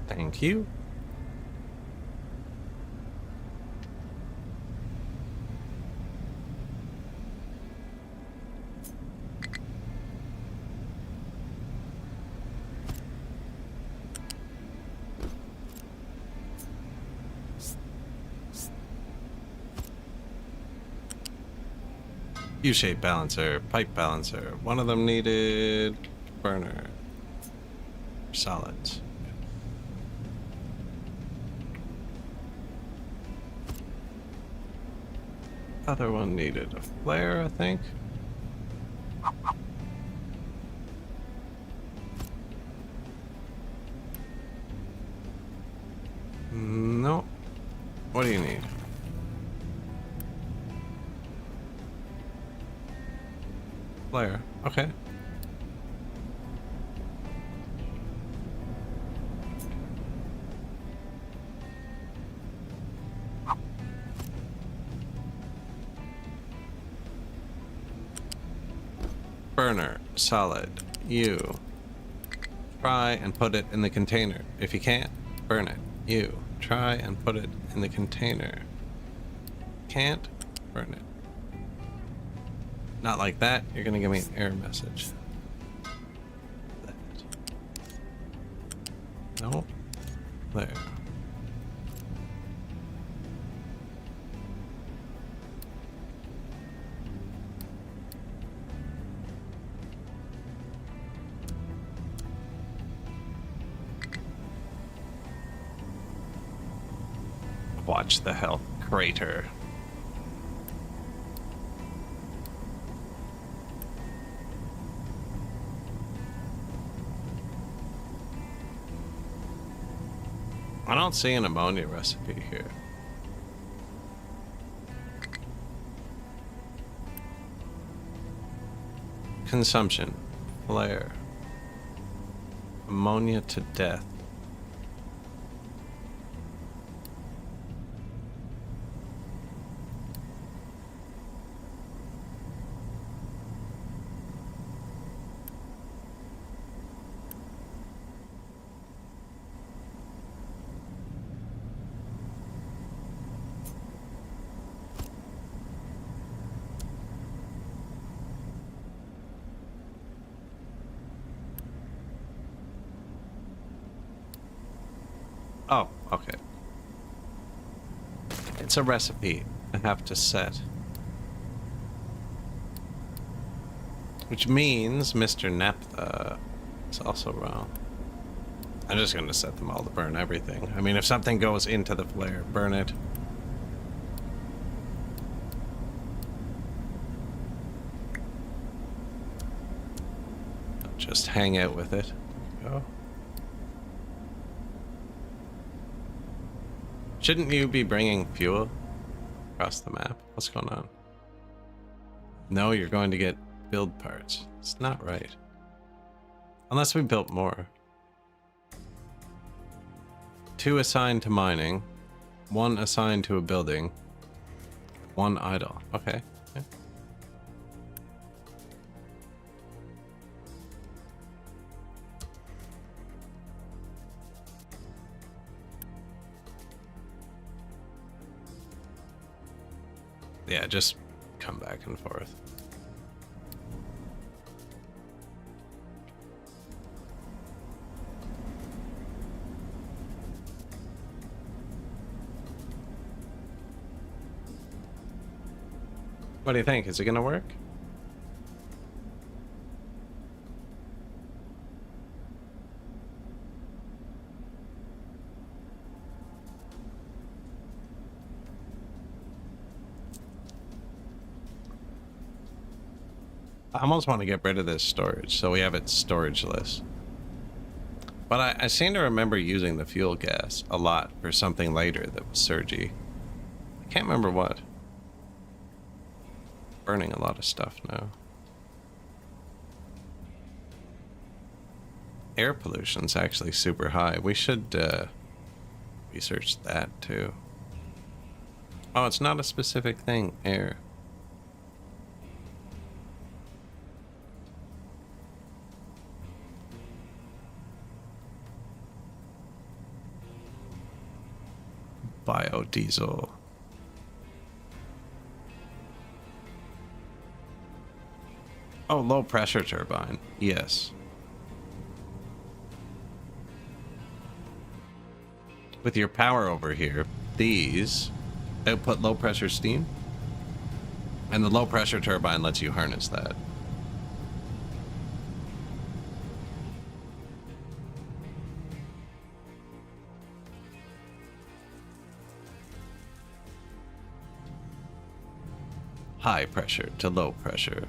Thank you. U-shape balancer, pipe balancer. One of them needed burner. Solids. Other one needed a flare, I think. No. What do you need? Flare. Okay. Burner, solid, you. Try and put it in the container. If you can't, burn it. You. Try and put it in the container. Can't, burn it. Not like that, you're gonna give me an error message. That. No. There. Watch the health crater. I don't see an ammonia recipe here. Consumption. Flare. Ammonia to death. Oh, okay. It's a recipe I have to set. Which means Mr. Naphtha is also wrong. I'm just going to set them all to burn everything. I mean, if something goes into the flare, burn it. Just hang out with it. Go. Shouldn't you be bringing fuel across the map? What's going on? No, you're going to get build parts. It's not right. Unless we built more. 2 assigned to mining. 1 assigned to a building. 1 idle. Okay. Okay. Yeah, just come back and forth. What do you think? Is it gonna work? I almost want to get rid of this storage so we have it storageless. But I seem to remember using the fuel gas a lot for something later that was surgy. I can't remember what. Burning a lot of stuff now. Air pollution's actually super high. We should research that too. Oh, it's not a specific thing, air. Biodiesel. Oh, low pressure turbine. Yes. With your power over here, these output low pressure steam. And the low pressure turbine lets you harness that. High pressure to low pressure.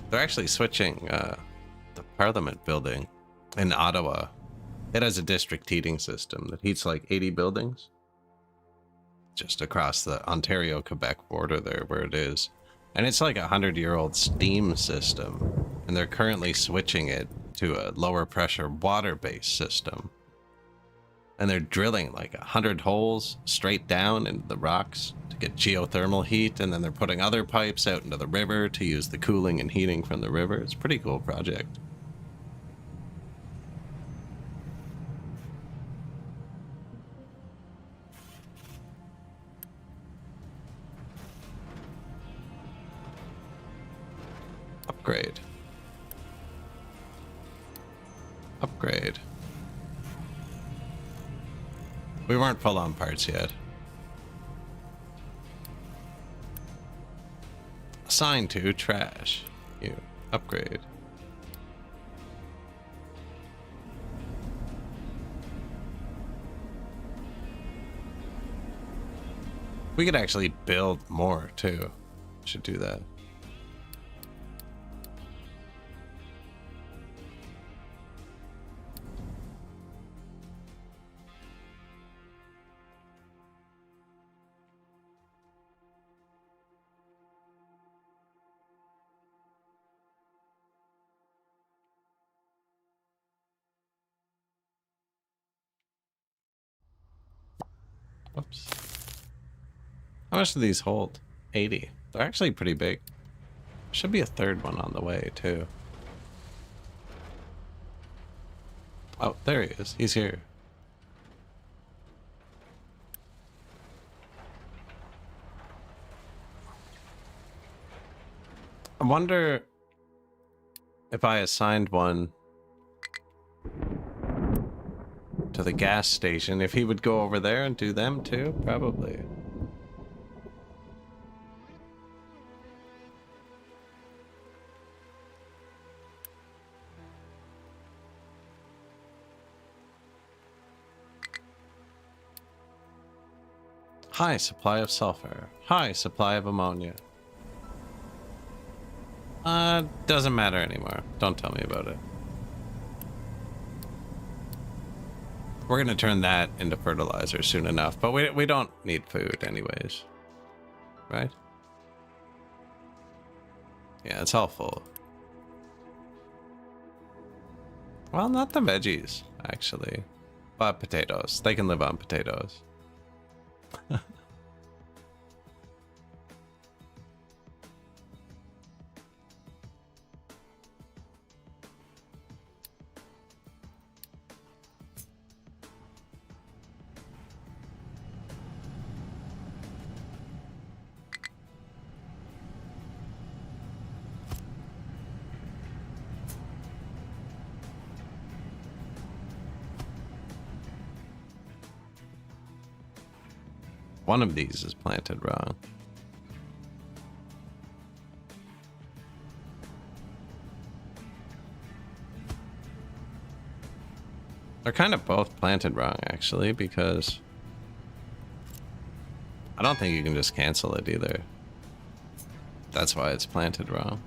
They're actually switching the Parliament building in Ottawa. It has a district heating system that heats like 80 buildings. Just across the Ontario-Quebec border there where it is. And it's like a 100-year-old steam system. And they're currently switching it to a lower pressure water-based system. And they're drilling like 100 holes straight down into the rocks to get geothermal heat, and then they're putting other pipes out into the river to use the cooling and heating from the river. It's a pretty cool project. Upgrade. Upgrade. We weren't full on parts yet. Assigned to trash. You upgrade. We could actually build more too. Should do that. Whoops. How much do these hold? 80. They're actually pretty big. Should be a third one on the way, too. Oh, there he is. He's here. I wonder if I assigned one to the gas station, if he would go over there and do them too? Probably. High supply of sulfur. High supply of ammonia. Doesn't matter anymore. Don't tell me about it. We're gonna turn that into fertilizer soon enough, but we don't need food anyways, right? Yeah, it's all full. Well, not the veggies, actually, but potatoes. They can live on potatoes. One of these is planted wrong. They're kind of both planted wrong, actually, because I don't think you can just cancel it either. That's why it's planted wrong.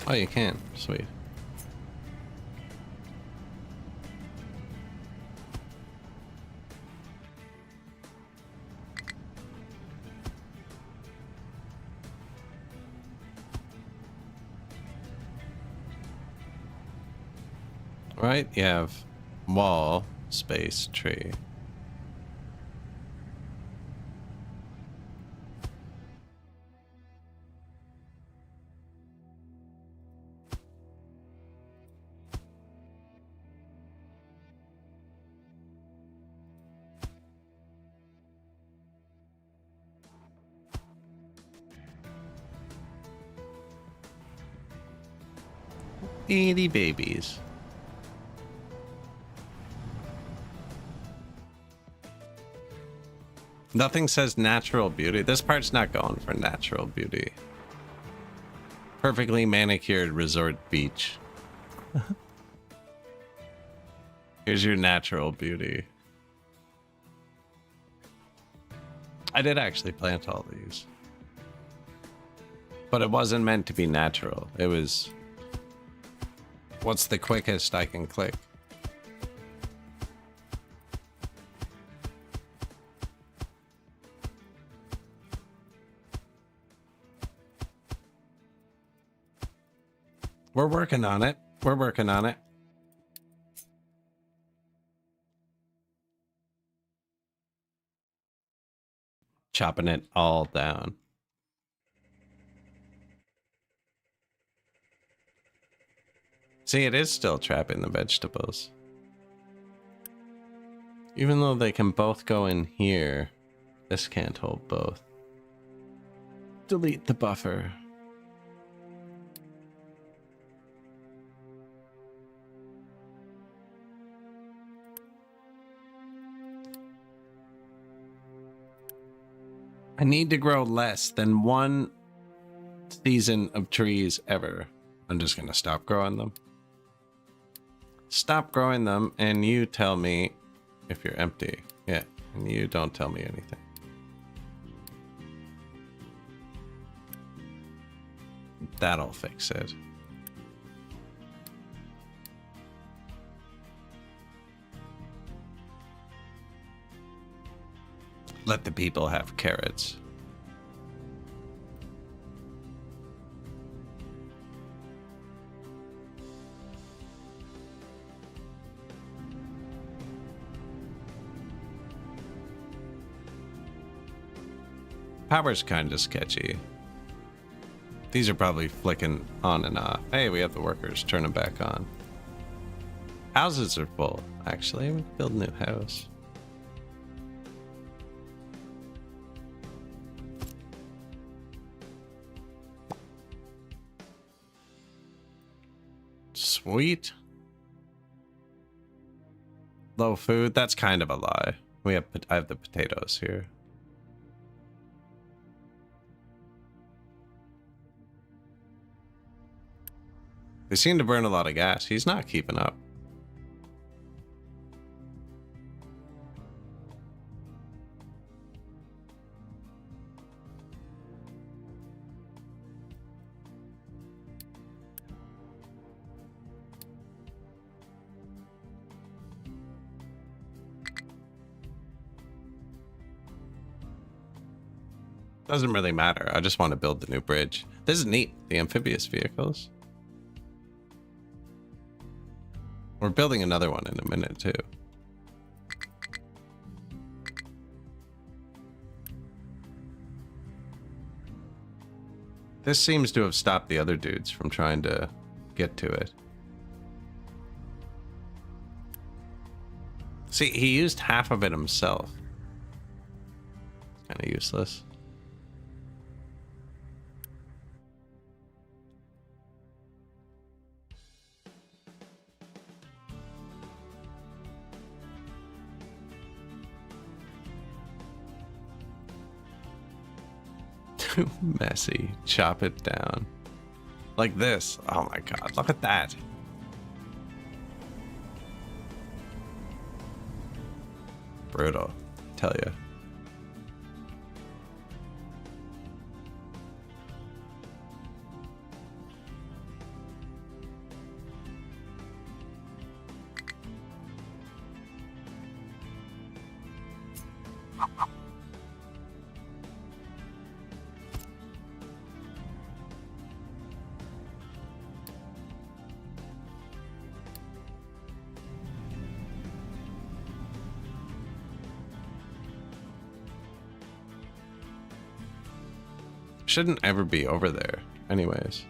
Oh, you can. Sweet. Right, you have wall, space, tree. Itty babies. Nothing says natural beauty. This part's not going for natural beauty. Perfectly manicured resort beach. Here's your natural beauty. I did actually plant all these. But it wasn't meant to be natural. It was... what's the quickest I can click? We're working on it. We're working on it. Chopping it all down. See, it is still trapping the vegetables. Even though they can both go in here, this can't hold both. Delete the buffer. I need to grow less than one season of trees ever. I'm just gonna stop growing them. Stop growing them, and you tell me if you're empty. Yeah, and you don't tell me anything. That'll fix it. Let the people have carrots. Power's kind of sketchy. These are probably flicking on and off. Hey, we have the workers. Turn them back on. Houses are full, actually. We build a new house. Sweet. Low food. That's kind of a lie. I have the potatoes here. They seem to burn a lot of gas. He's not keeping up. Doesn't really matter. I just want to build the new bridge. This is neat. The amphibious vehicles. We're building another one in a minute too. This seems to have stopped the other dudes from trying to get to it. See, he used half of it himself. Kind of useless. Too messy. Chop it down. Like this. Oh my god, look at that. Brutal, tell you. Shouldn't ever be over there, anyways.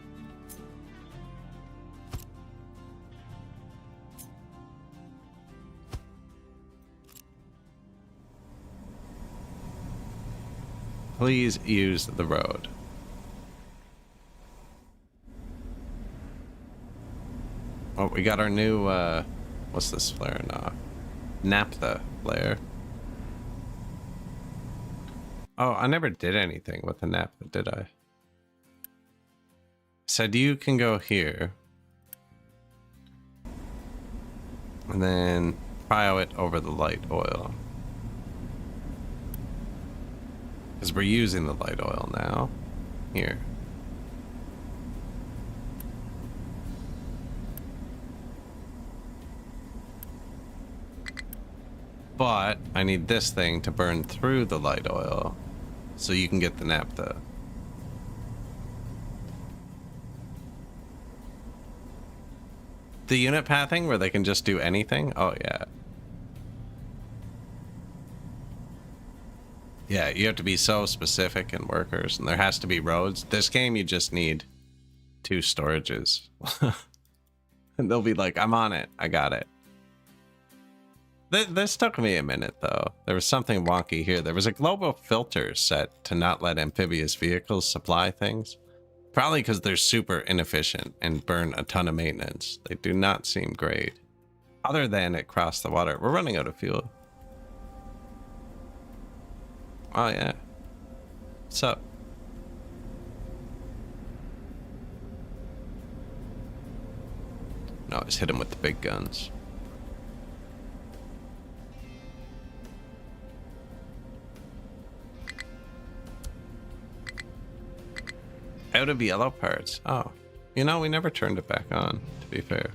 Please use the road. Oh, we got our new, what's this flare now? Naphtha flare. Oh, I never did anything with the naphtha, did I? Said you can go here. And then pile it over the light oil. Because we're using the light oil now. Here. But I need this thing to burn through the light oil so you can get the naphtha. The unit pathing where they can just do anything? Oh, yeah. Yeah, you have to be so specific in workers, and there has to be roads. This game, you just need 2 storages. And they'll be like, I'm on it. I got it. This took me a minute, though. There was something wonky here. There was a global filter set to not let amphibious vehicles supply things. Probably because they're super inefficient and burn a ton of maintenance. They do not seem great. Other than it crossed the water. We're running out of fuel. Oh, yeah. What's up? No, just hit him with the big guns. Out of yellow parts. Oh. You know, we never turned it back on, to be fair.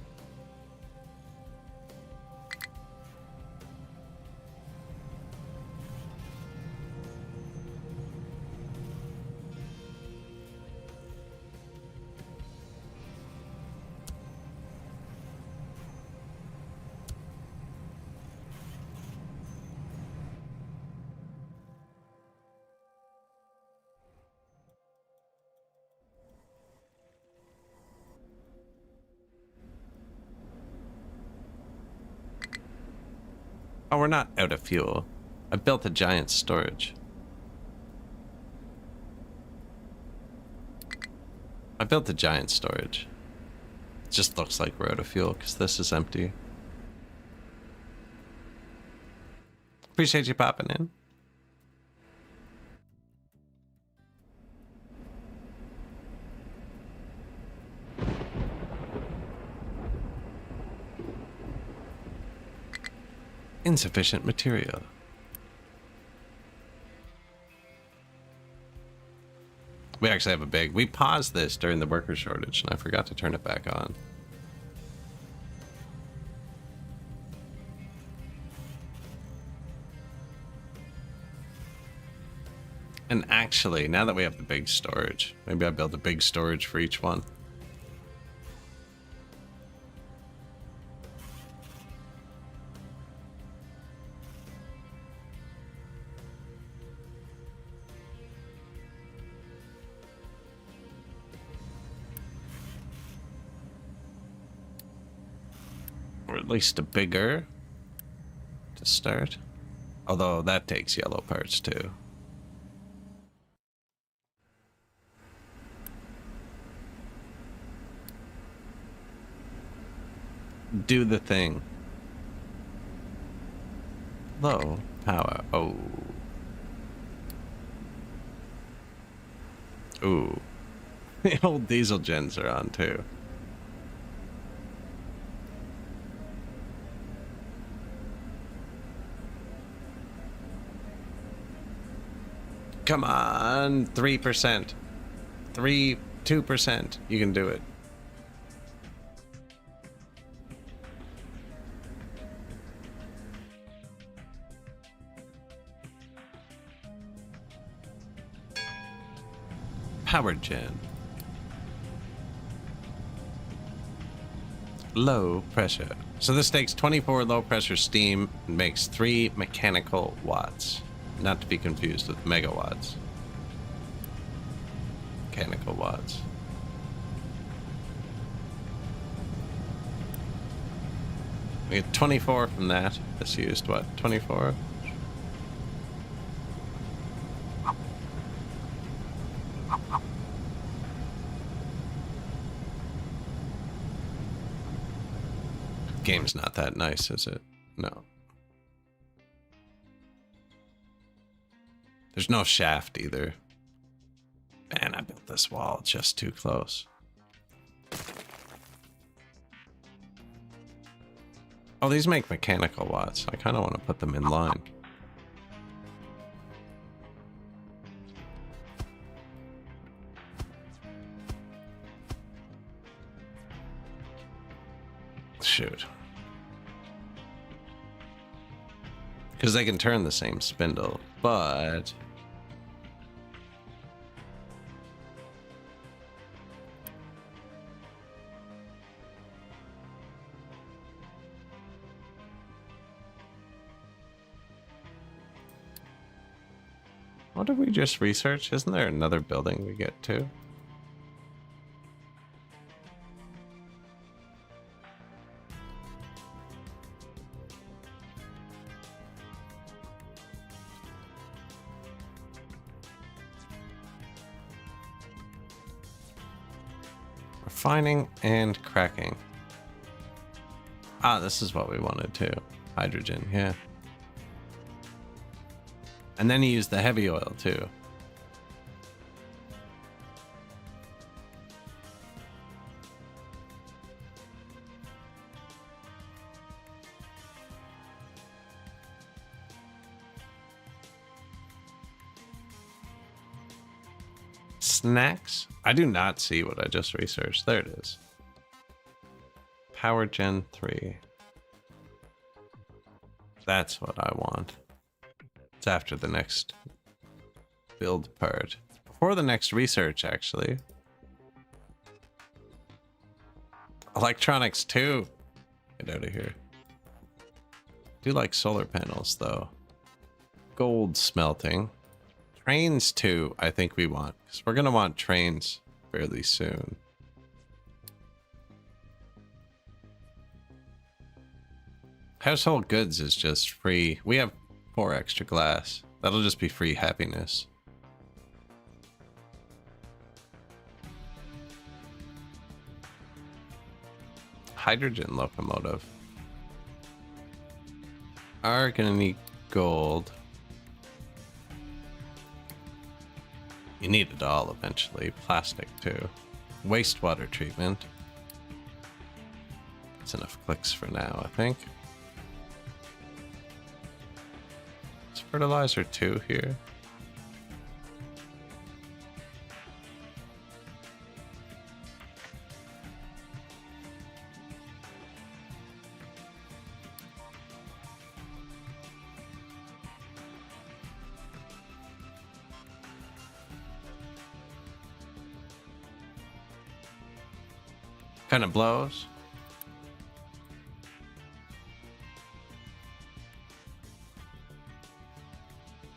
Oh, we're not out of fuel. I built a giant storage. I built a giant storage. It just looks like we're out of fuel because this is empty. Appreciate you popping in. Insufficient material. We actually have a big... We paused this during the worker shortage, and I forgot to turn it back on. And actually, now that we have the big storage, maybe I build a big storage for each one. Or at least a bigger to start. Although that takes yellow parts too. Do the thing. Low power. Oh. Ooh. The old diesel gens are on too. Come on, 3%. 2%. You can do it. Power gen. Low pressure. So this takes 24 low pressure steam and makes 3 mechanical watts. Not to be confused with megawatts. Mechanical watts. We get 24 from that. This used what? 24? Game's not that nice, is it? No. There's no shaft either. Man, I built this wall just too close. Oh, these make mechanical watts. I kind of want to put them in line. Shoot. Because they can turn the same spindle, but... What did we just research? Isn't there another building we get to? Refining and cracking. Ah, this is what we wanted too. Hydrogen, yeah. And then you use the heavy oil too. Snacks? I do not see what I just researched. There it is. Power Gen 3. That's what I want. It's after the next build part. Before the next research, actually. Electronics 2. Get out of here. Do like solar panels, though. Gold smelting. Trains 2, I think we want. Because we're going to want trains fairly soon. Household goods is just free. We have 4 extra glass. That'll just be free happiness. Hydrogen locomotive. Are gonna need gold. You need it all eventually. Plastic too. Wastewater treatment. That's enough clicks for now, I think. Is fertilizer 2 here? Kind of blows.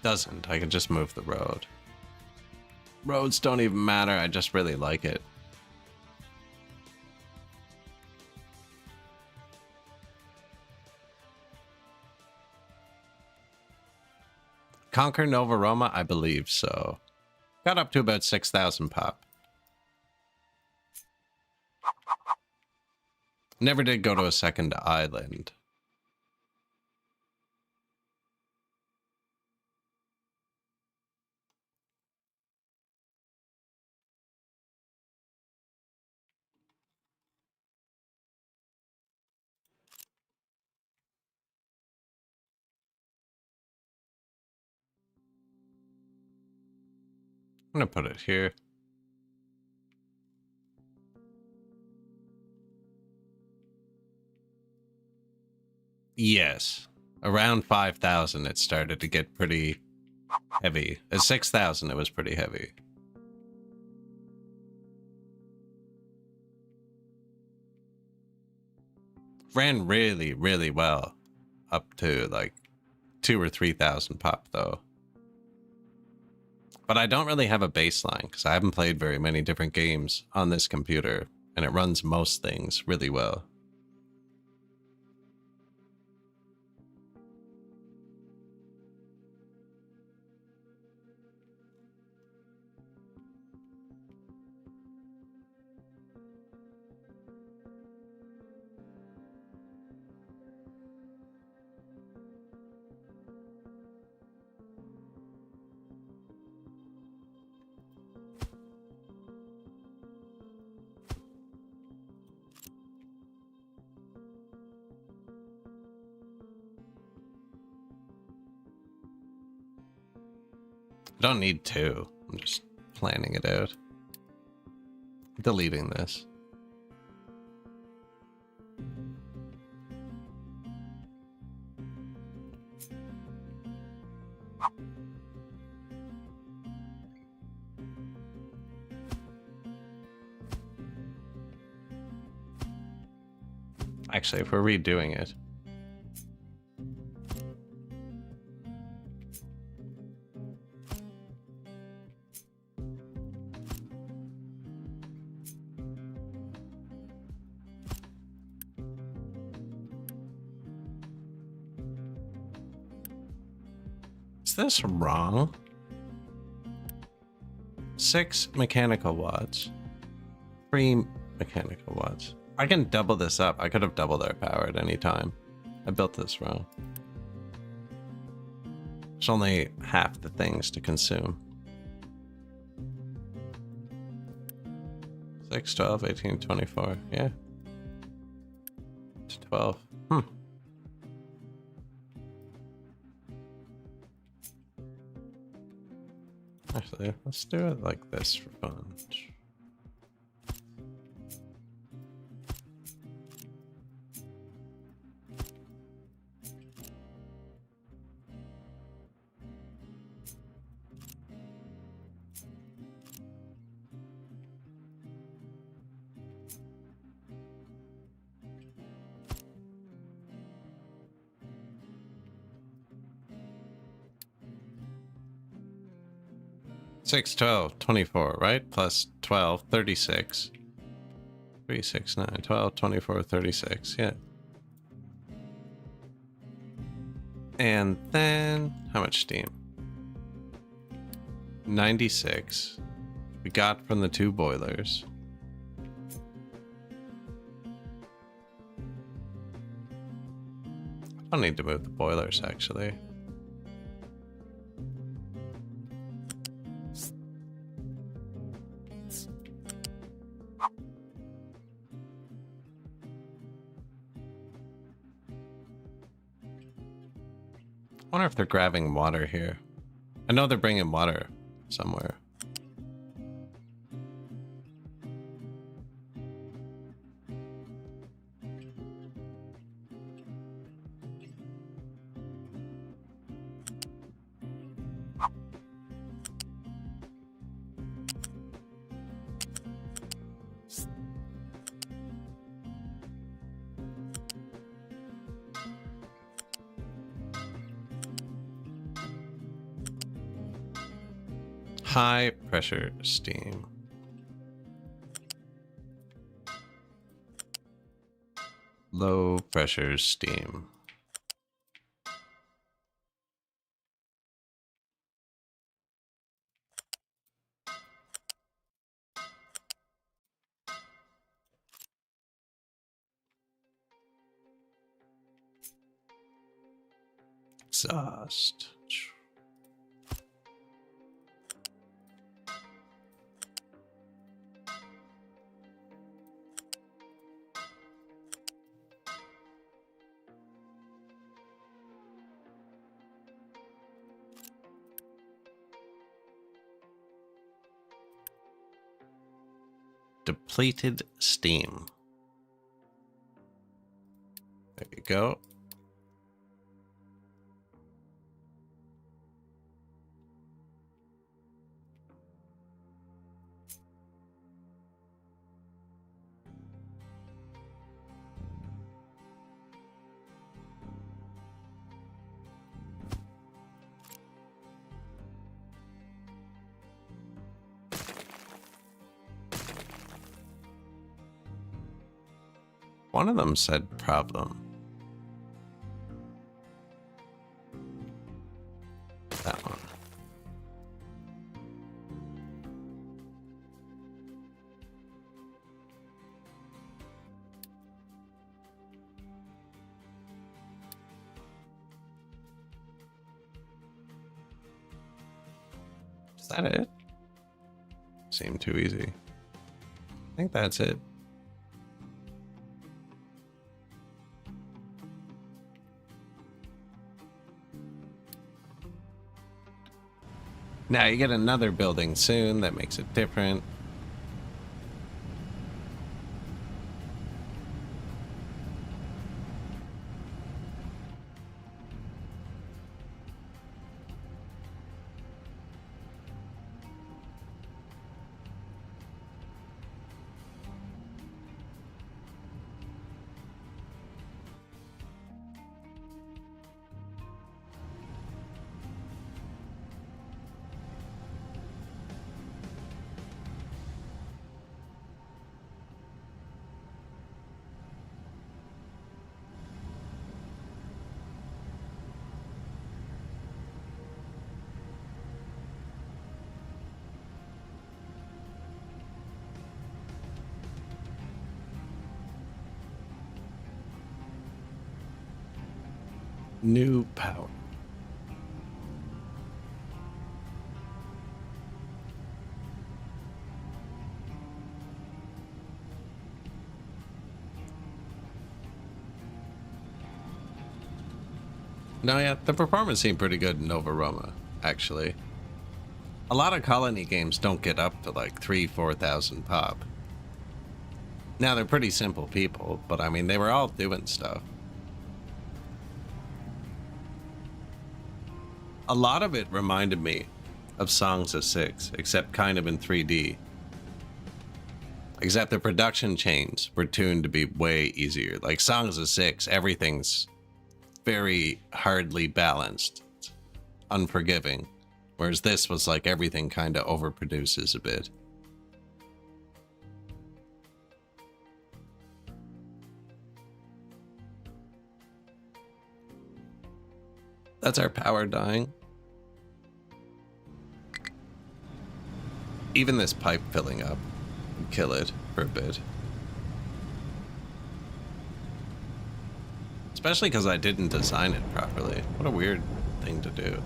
Doesn't. I can just move the road. Roads don't even matter. I just really like it. Conquer Nova Roma? I believe so. Got up to about 6,000 pop. Never did go to a second island. I'm gonna put it here. Yes. Around 5,000 it started to get pretty heavy. At 6,000 it was pretty heavy. Ran really, really well. Up to like 2,000 or 3,000 pop though. But I don't really have a baseline because I haven't played very many different games on this computer, and it runs most things really well. I don't need two. I'm just planning it out. Deleting this. Actually, if we're redoing it. Is this wrong? 6 mechanical watts. 3 mechanical watts. I can double this up. I could have doubled our power at any time. I built this wrong. There's only half the things to consume. 6, 12, 18, 24. Yeah. To 12. Actually, let's do it like this for fun. Six, 12, 24, right? Plus 12, 36. 3, 6, 9, 12, 24, 36, yeah. And then, how much steam? 96. We got from the 2 boilers. I don't need to move the boilers, actually. I wonder if they're grabbing water here. I know they're bringing water somewhere. High pressure steam. Low pressure steam. Exhaust. Depleted steam. There you go. One of them said problem. That one. Is that it? Seemed too easy. I think that's it. Now you get another building soon that makes it different. New power. No, yeah, the performance seemed pretty good in Nova Roma, actually. A lot of colony games don't get up to like 3,000-4,000 pop. Now they're pretty simple people, but I mean, they were all doing stuff. A lot of it reminded me of Songs of Six, except kind of in 3D. Except the production chains were tuned to be way easier. Like Songs of Six, everything's very hardly balanced, unforgiving. Whereas this was like everything kind of overproduces a bit. That's our power dying. Even this pipe filling up would kill it for a bit. Especially because I didn't design it properly. What a weird thing to do.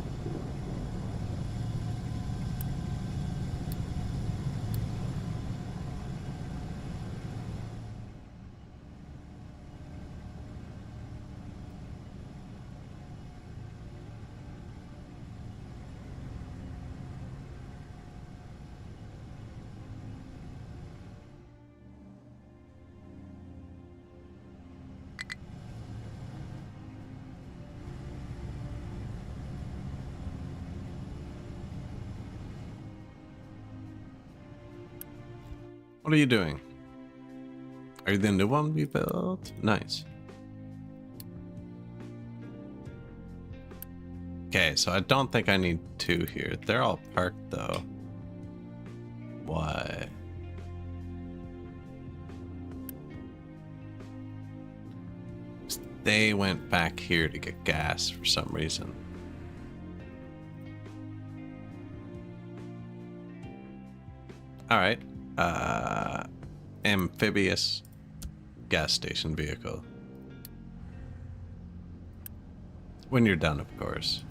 What are you doing? Are you the new one we built? Nice. Okay, so I don't think I need two here. They're all parked though. why. They went back here to get gas for some reason. All right. Amphibious gas station vehicle. When you're done, of course.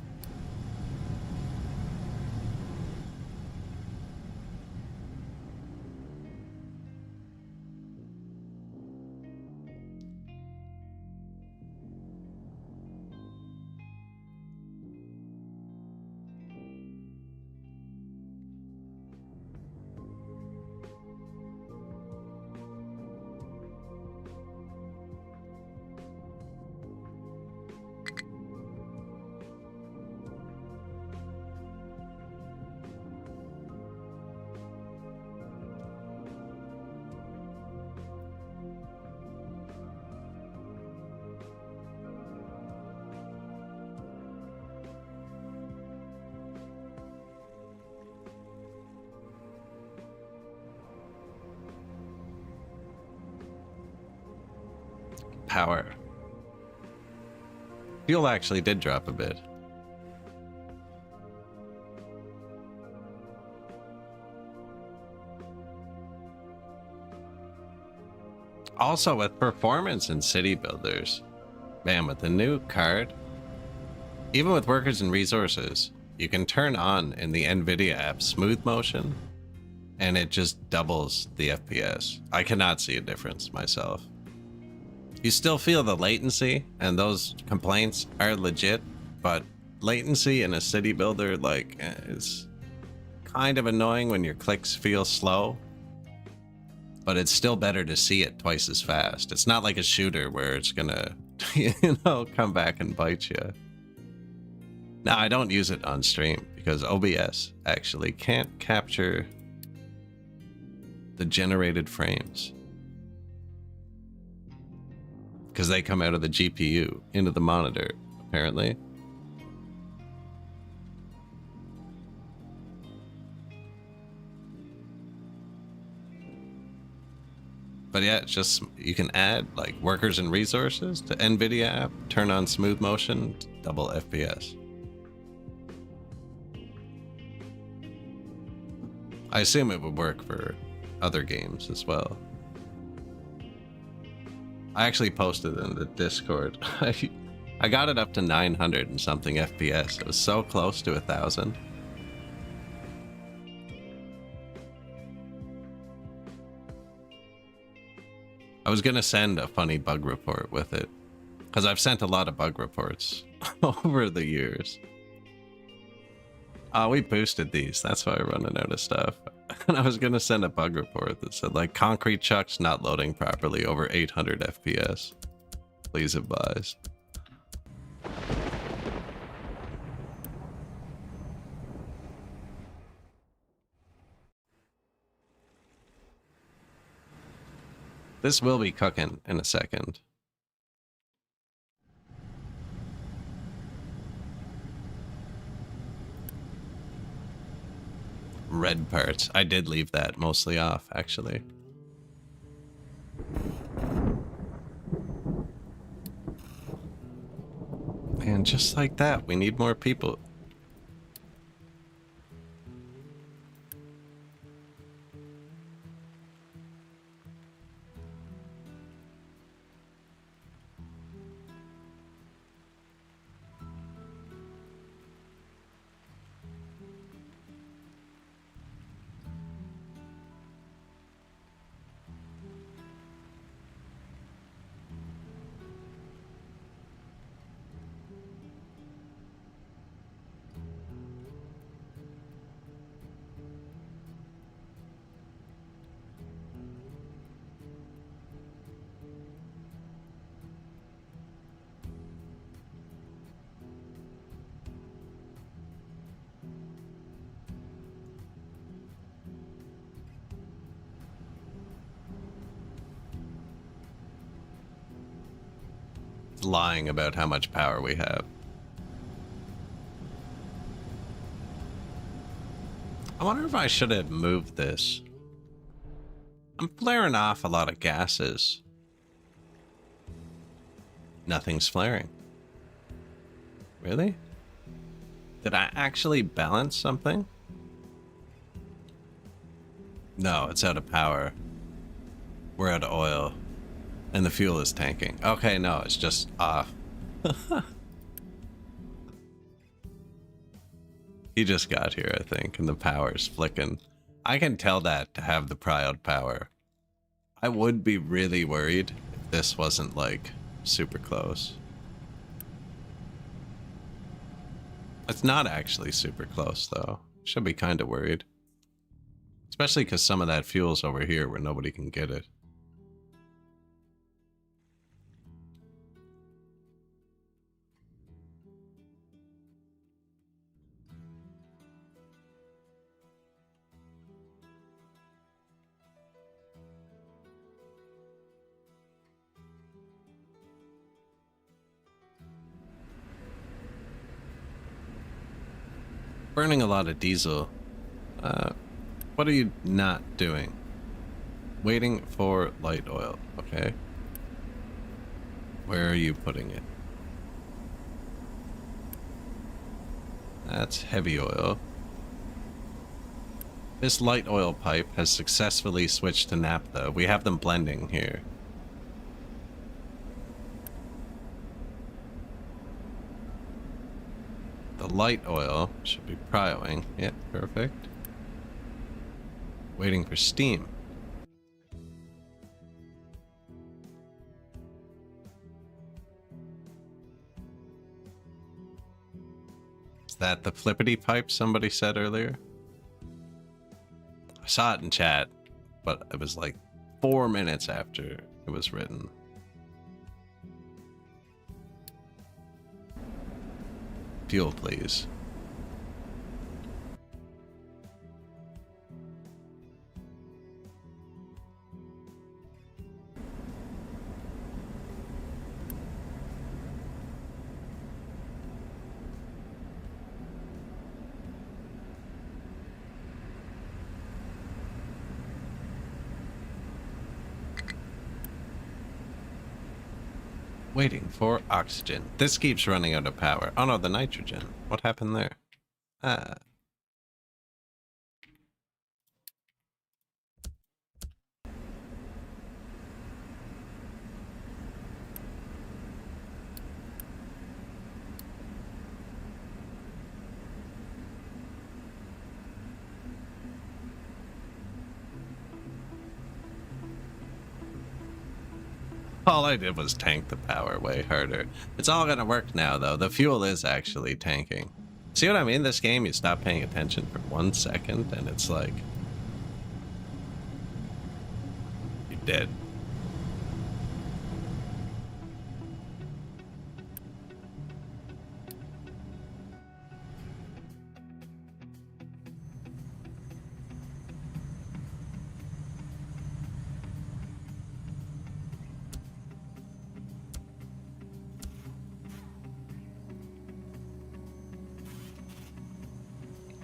Power. Fuel actually did drop a bit. Also with performance in city builders. Man, with the new card, even with workers and resources, you can turn on in the NVIDIA app smooth motion and it just doubles the FPS. I cannot see a difference myself. You still feel the latency, and those complaints are legit, but latency in a city builder, like, is kind of annoying when your clicks feel slow, but it's still better to see it twice as fast. It's not like a shooter where it's gonna, you know, come back and bite you. Now, I don't use it on stream because OBS actually can't capture the generated frames, because they come out of the GPU into the monitor, apparently. But yeah, it's just, you can add like workers and resources to NVIDIA app, turn on smooth motion, double FPS. I assume it would work for other games as well. I actually posted in the Discord. I got it up to 900 and something FPS. It was so close to 1,000. I was gonna send a funny bug report with it, because I've sent a lot of bug reports over the years. We boosted these. That's why I'm running out of stuff. And I was gonna send a bug report that said like concrete chucks not loading properly over 800 FPS. Please advise. This will be cooking in a second. Red parts. I did leave that mostly off, actually. And just like that, we need more people. Lying about how much power we have. I wonder if I should have moved this I'm flaring off a lot of gases. Nothing's flaring. Really? Did I actually balance something? No, it's out of power. We're out of oil. And the fuel is tanking. Okay, no, it's just off. He just got here, I think, and the power's flicking. I can tell that to have the proud power. I would be really worried if this wasn't, like, super close. It's not actually super close, though. Should be kind of worried. Especially because some of that fuel's over here where nobody can get it. Burning a lot of diesel. What are you not doing? Waiting for light oil, okay. Where are you putting it? That's heavy oil. This light oil pipe has successfully switched to naphtha. We have them blending here. The light oil should be cryoing. Yep, perfect. Waiting for steam. Is that the flippity pipe somebody said earlier? I saw it in chat, but it was like 4 minutes after it was written. Fuel, please. Waiting for oxygen. This keeps running out of power. Oh no, the nitrogen. What happened there? Ah. All I did was tank the power way harder. It's all gonna work now, though. The fuel is actually tanking. See what I mean? This game, you stop paying attention for 1 second, and it's like... you're dead.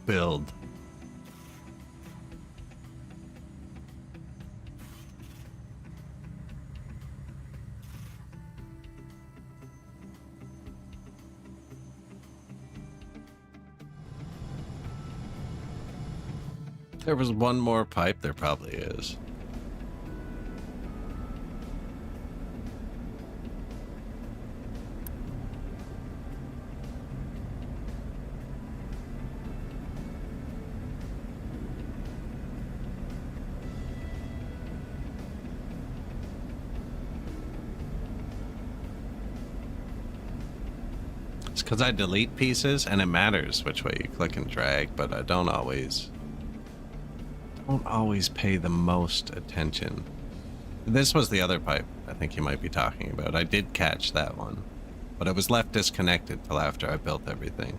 Build. There was one more pipe, there probably is. It's because I delete pieces and it matters which way you click and drag, but I don't always pay the most attention. This was the other pipe I think you might be talking about. I did catch that one, but it was left disconnected till after I built everything.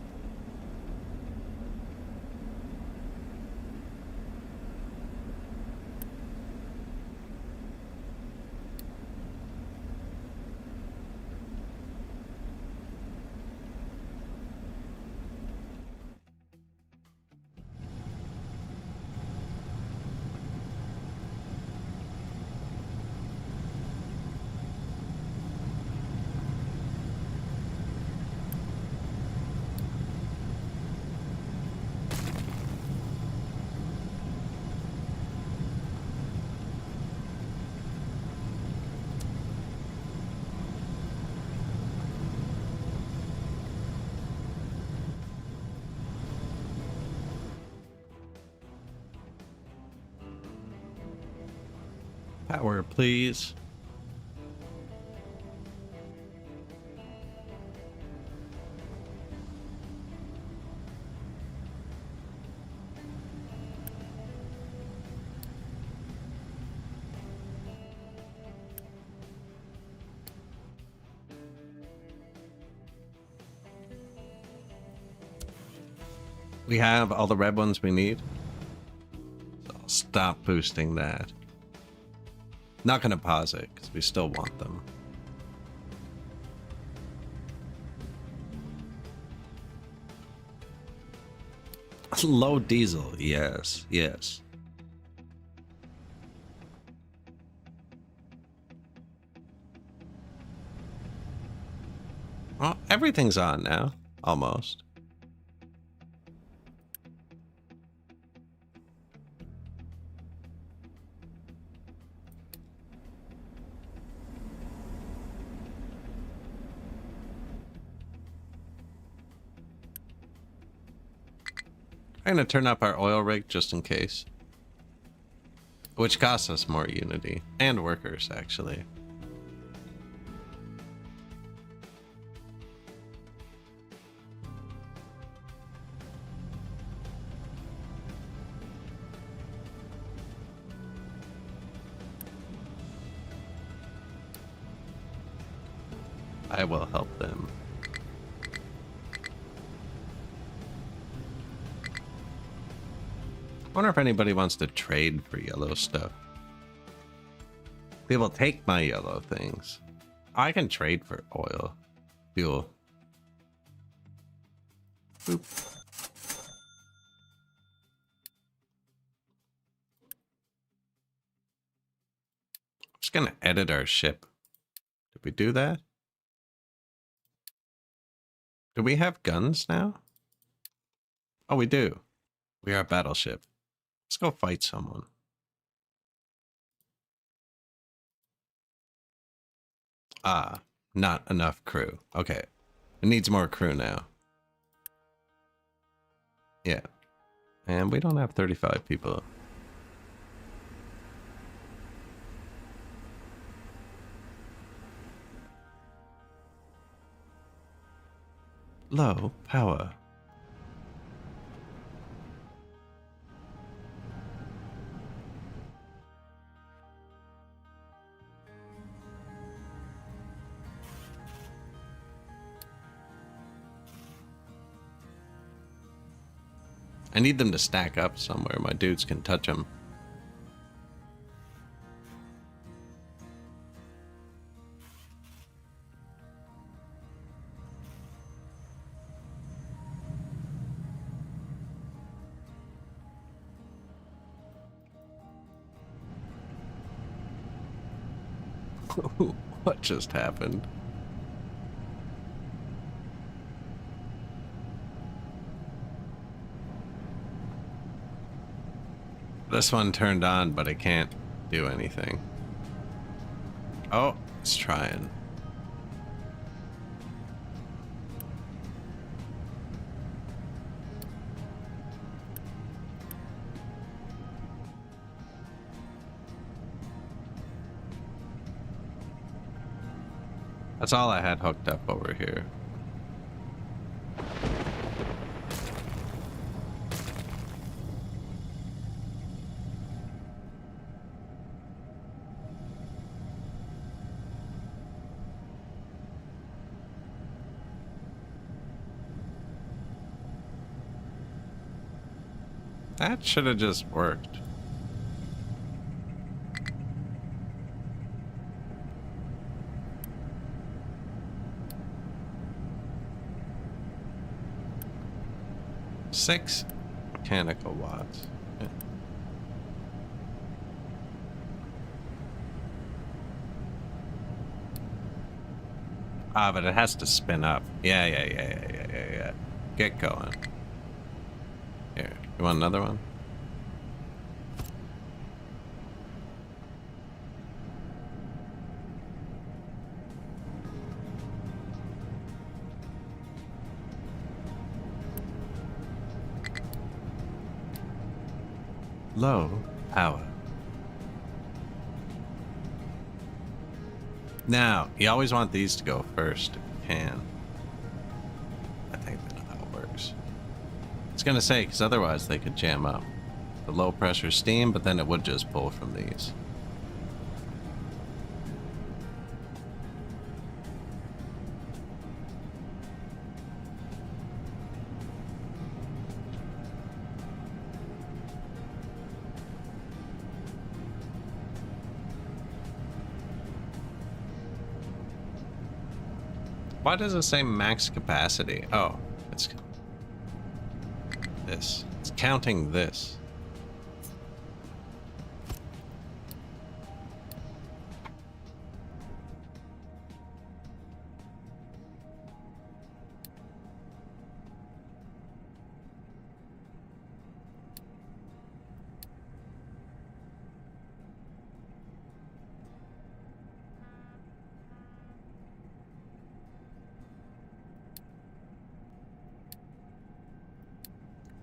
Power, please. We have all the red ones we need. So I'll stop boosting that. Not going to pause it because we still want them. Low diesel. Yes, yes. Well, everything's on now. Almost. I'm going to turn up our oil rig just in case. Which costs us more unity. And workers, actually. I will help them. I wonder if anybody wants to trade for yellow stuff. People take my yellow things. I can trade for oil. Fuel. Boop. I'm just gonna edit our ship. Did we do that? Do we have guns now? Oh, we do. We are a battleship. Let's go fight someone. Ah, not enough crew. Okay. It needs more crew now. Yeah. And we don't have 35 people. Low power. I need them to stack up somewhere. My dudes can touch them. What just happened? This one turned on, but it can't do anything. Oh, it's trying. That's all I had hooked up over here. That should have just worked. Six mechanical watts. Yeah. Ah, but it has to spin up. Yeah. Get going. Here, you want another one? Low power. Now, you always want these to go first if you can. I think that's how it works. I was gonna say, because otherwise they could jam up. The low pressure steam, but then it would just pull from these. Why does it say max capacity? Oh, it's this. It's counting this.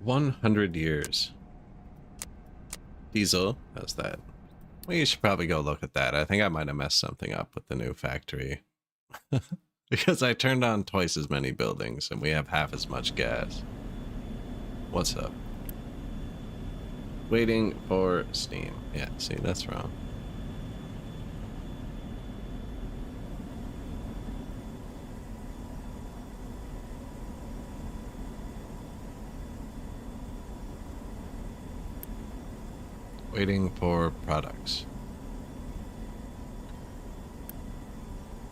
$100. Diesel, how's that? Well, you should probably go look at that. I think I might have messed something up with the new factory. Because I turned on twice as many buildings and we have half as much gas. What's up? Waiting for steam. Yeah, see, that's wrong. Waiting for products.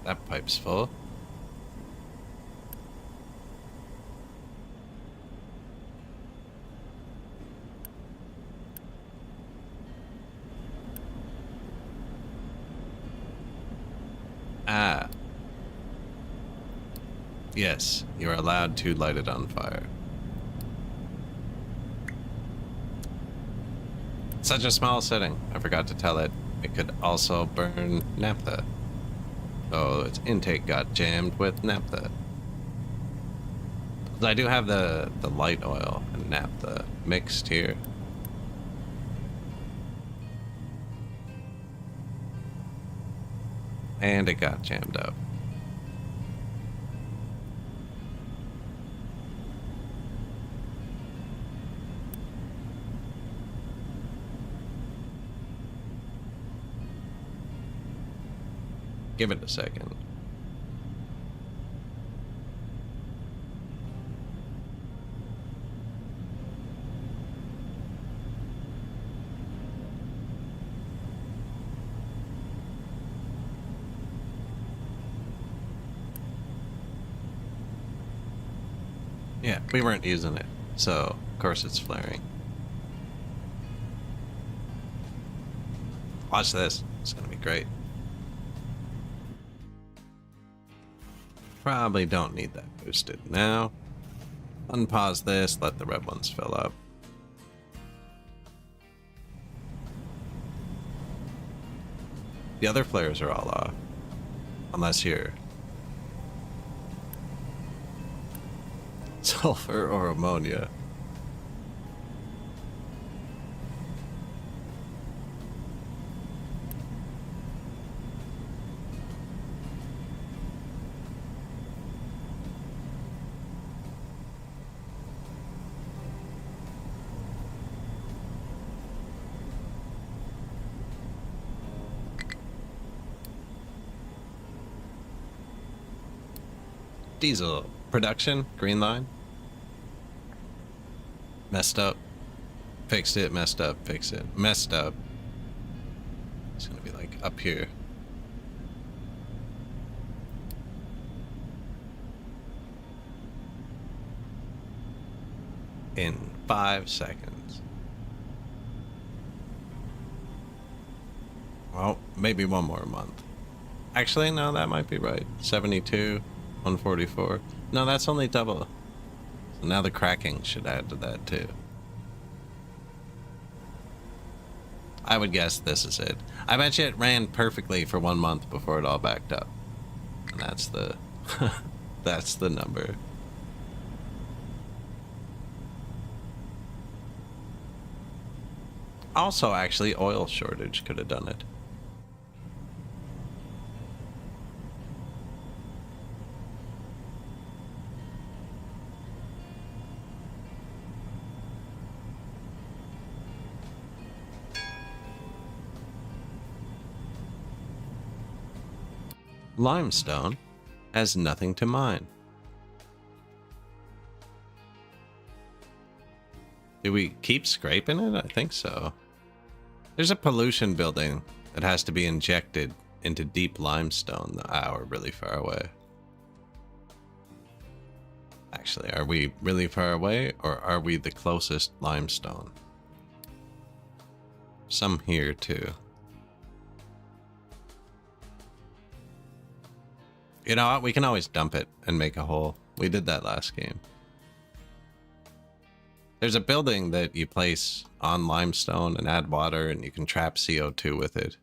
That pipe's full. Ah. Yes, you are allowed to light it on fire. Such a small setting. I forgot to tell it. It could also burn naphtha. So its intake got jammed with naphtha. I do have the light oil and naphtha mixed here. And it got jammed up. Give it a second. Yeah, we weren't using it, so of course it's flaring. Watch this. It's gonna be great. Probably don't need that boosted now. Unpause this, let the red ones fill up. The other flares are all off. Unless you're sulfur or ammonia. Diesel production, green line. Messed up. Fixed it, messed up, fix it. Messed up. It's gonna be like up here. In 5 seconds. Well, maybe one more month. Actually, no, that might be right. 72, 144. No, that's only double. So now the cracking should add to that too. I would guess this is it. I bet you it ran perfectly for 1 month before it all backed up. And that's the that's the number. Also, actually, oil shortage could have done it. Limestone has nothing to mine. Do we keep scraping it? I think so. There's a pollution building that has to be injected into deep limestone. We're really far away. Actually, are we really far away, or are we the closest limestone? Some here too. You know what? We can always dump it and make a hole. We did that last game. There's a building that you place on limestone and add water, and you can trap CO2 with it.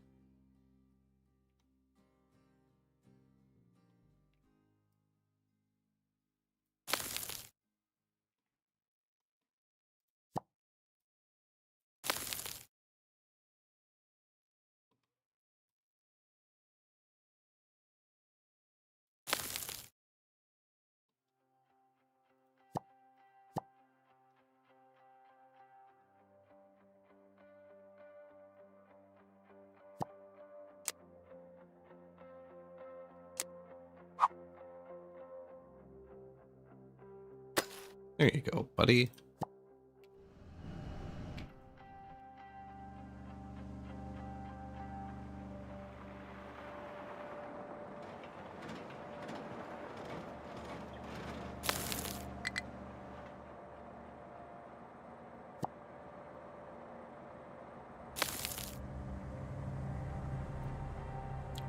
There you go, buddy.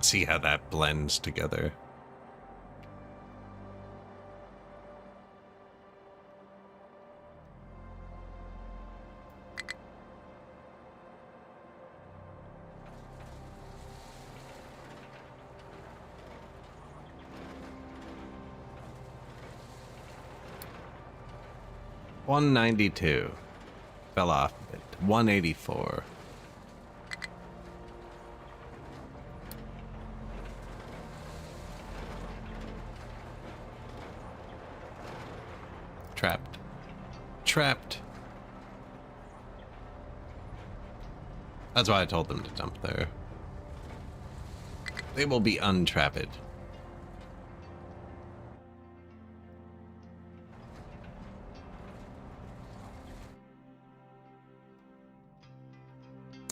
See how that blends together. $192 fell off a bit. $184. Trapped. Trapped. That's why I told them to dump there. They will be untrapped.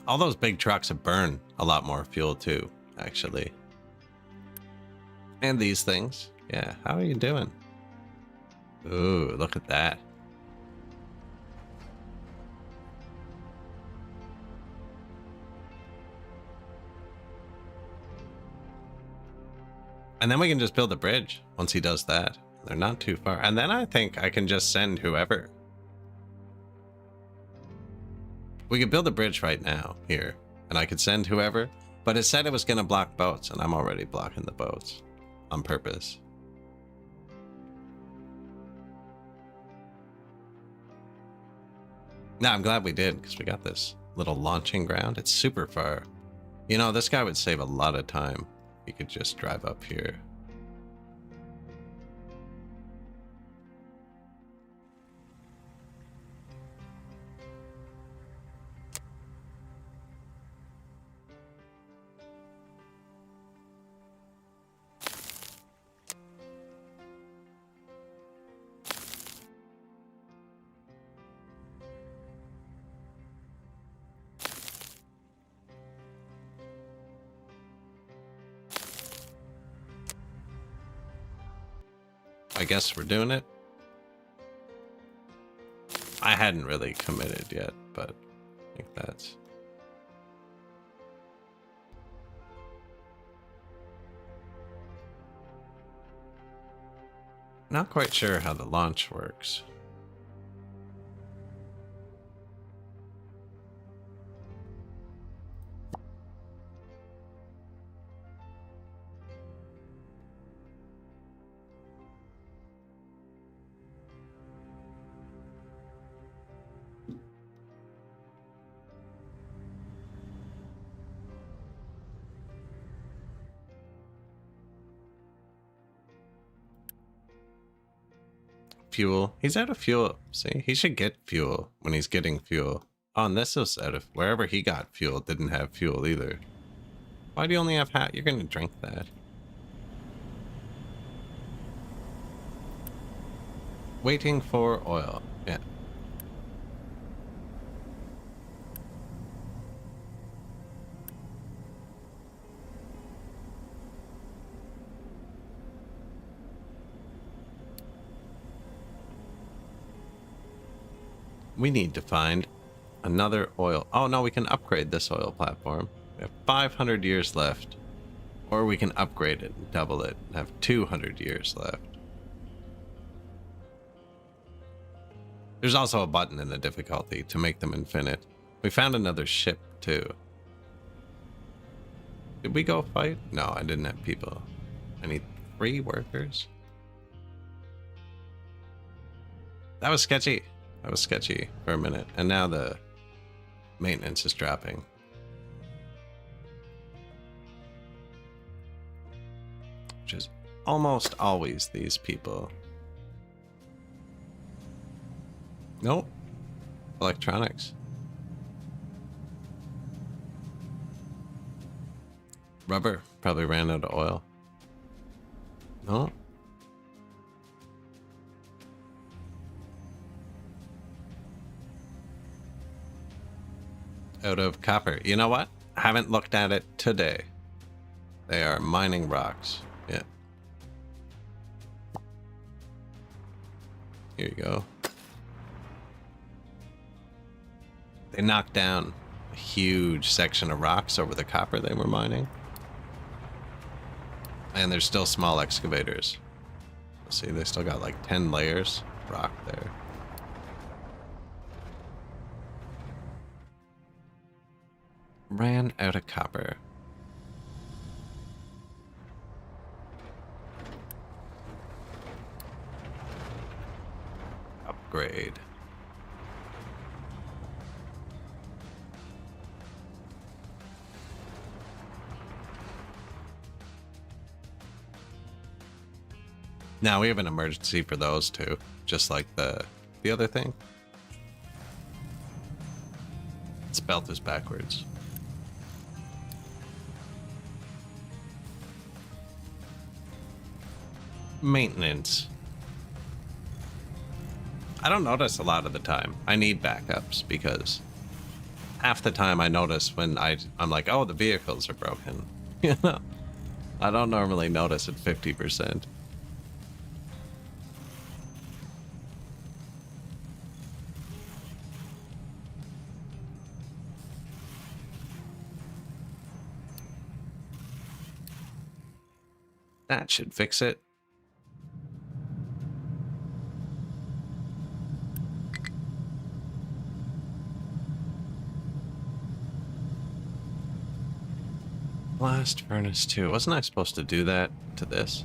All those big trucks have burned a lot more fuel too, actually. And these things. Yeah, how are you doing? Ooh, look at that. And then we can just build a bridge once he does that. They're not too far. And then I think I can just send whoever. We could build a bridge right now here, and I could send whoever, but it said it was going to block boats, and I'm already blocking the boats on purpose. Now, I'm glad we did, because we got this little launching ground. It's super far. You know, this guy would save a lot of time. He could just drive up here. I guess we're doing it. I hadn't really committed yet, but I think that's... Not quite sure how the launch works. Fuel. He's out of fuel. See, he should get fuel when he's getting fuel. Oh, and this is out of wherever he got fuel didn't have fuel either. Why do you only have hat? You're gonna drink that. Waiting for oil. Yeah. We need to find another oil. Oh, no, we can upgrade this oil platform. We have 500 years left. Or we can upgrade it and double it and have 200 years left. There's also a button in the difficulty to make them infinite. We found another ship, too. Did we go fight? No, I didn't have people. I need 3 workers. That was sketchy. That was sketchy for a minute. And now the maintenance is dropping. Which is almost always these people. Nope. Electronics. Rubber. Probably ran out of oil. No. Out of copper. You know what? I haven't looked at it today. They are mining rocks. Yeah. Here you go. They knocked down a huge section of rocks over the copper they were mining. And there's still small excavators. See, they still got like 10 layers of rock there. Ran out of copper. Upgrade. Now we have an emergency for those two, just like the other thing. Its belt is backwards. Maintenance. I don't notice a lot of the time. I need backups because half the time I notice when I'm like, oh, the vehicles are broken. You know, I don't normally notice at 50%. That should fix it. Blast furnace 2. Wasn't I supposed to do that to this?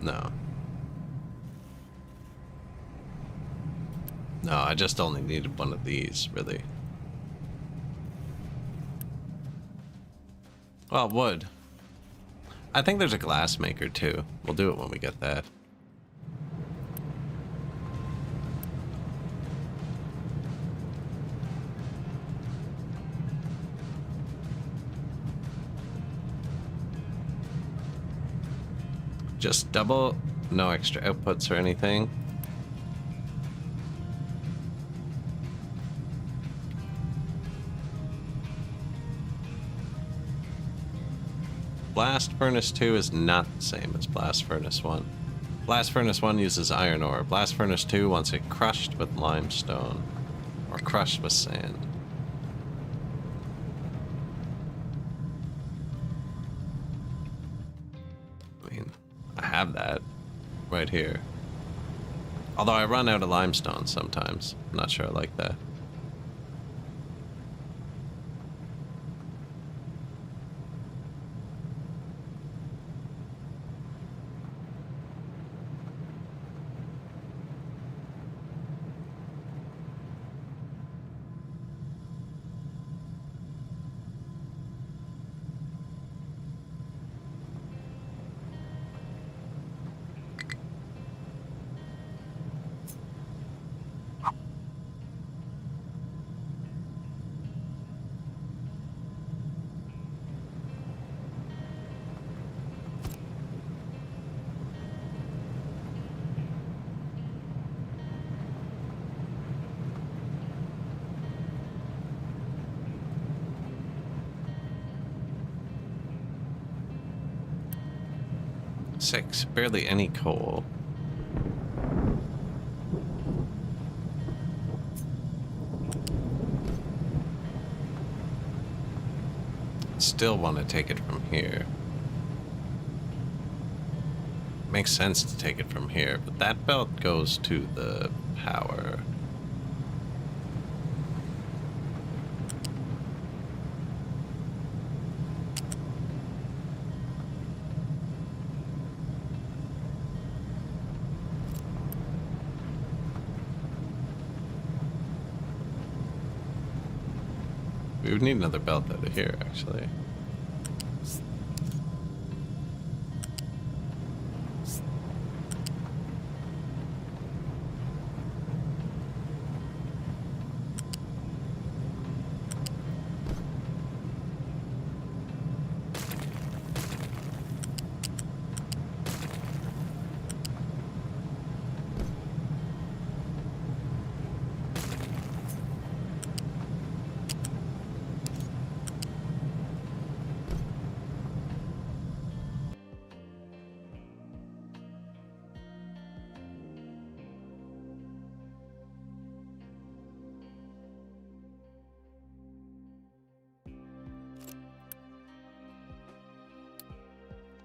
No. No, I just only needed one of these, really. Well, wood. I think there's a glass maker, too. We'll do it when we get that. Just double, no extra outputs or anything. Blast Furnace 2 is not the same as Blast Furnace 1. Blast Furnace 1 uses iron ore. Blast Furnace 2 wants it crushed with limestone. Or crushed with sand. I mean, I have that right here. Although I run out of limestone sometimes. I'm not sure I like that. 6. Barely any coal. Still want to take it from here. Makes sense to take it from here, but that belt goes to the power. We would need another belt out of here, actually.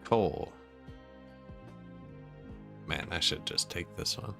Coal. Man, I should just take this one.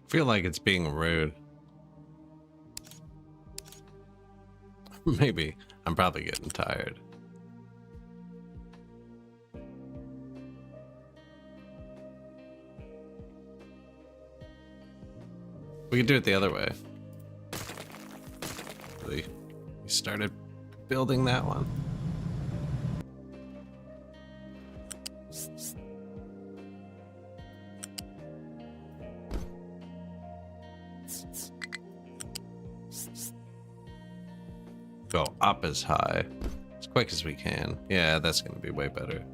Feel like it's being rude. Maybe. I'm probably getting tired. We could do it the other way. We started building that one. Go up as high, as quick as we can. Yeah, that's going to be way better.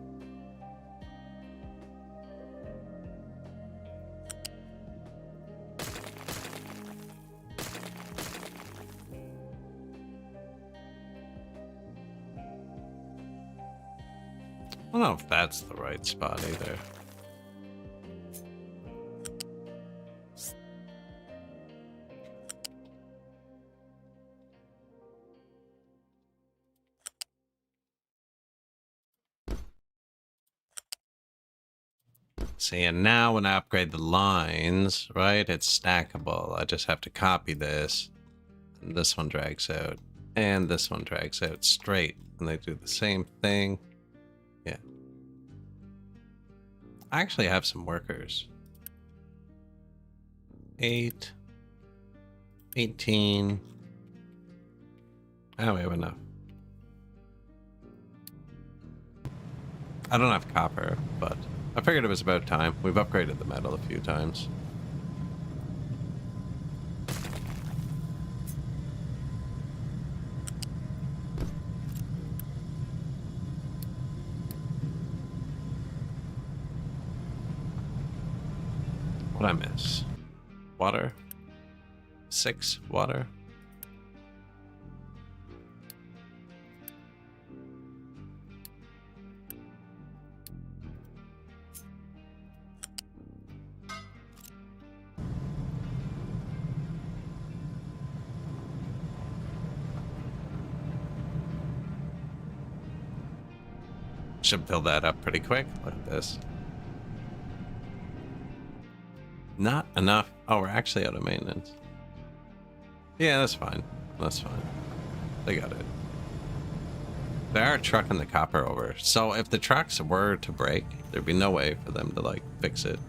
I don't know if that's the right spot either. See, and now when I upgrade the lines, right, it's stackable. I just have to copy this, and this one drags out, and this one drags out straight, and they do the same thing. Yeah. I actually have some workers. 8, 18. Oh, we have enough. I don't have copper, but I figured it was about time. We've upgraded the metal a few times. What'd I miss? Water? 6 water? Should fill that up pretty quick. Look at this. Not enough. Oh, we're actually out of maintenance. Yeah, that's fine. That's fine. They got it. They are trucking the copper over. So if the trucks were to break, there'd be no way for them to, like, fix it.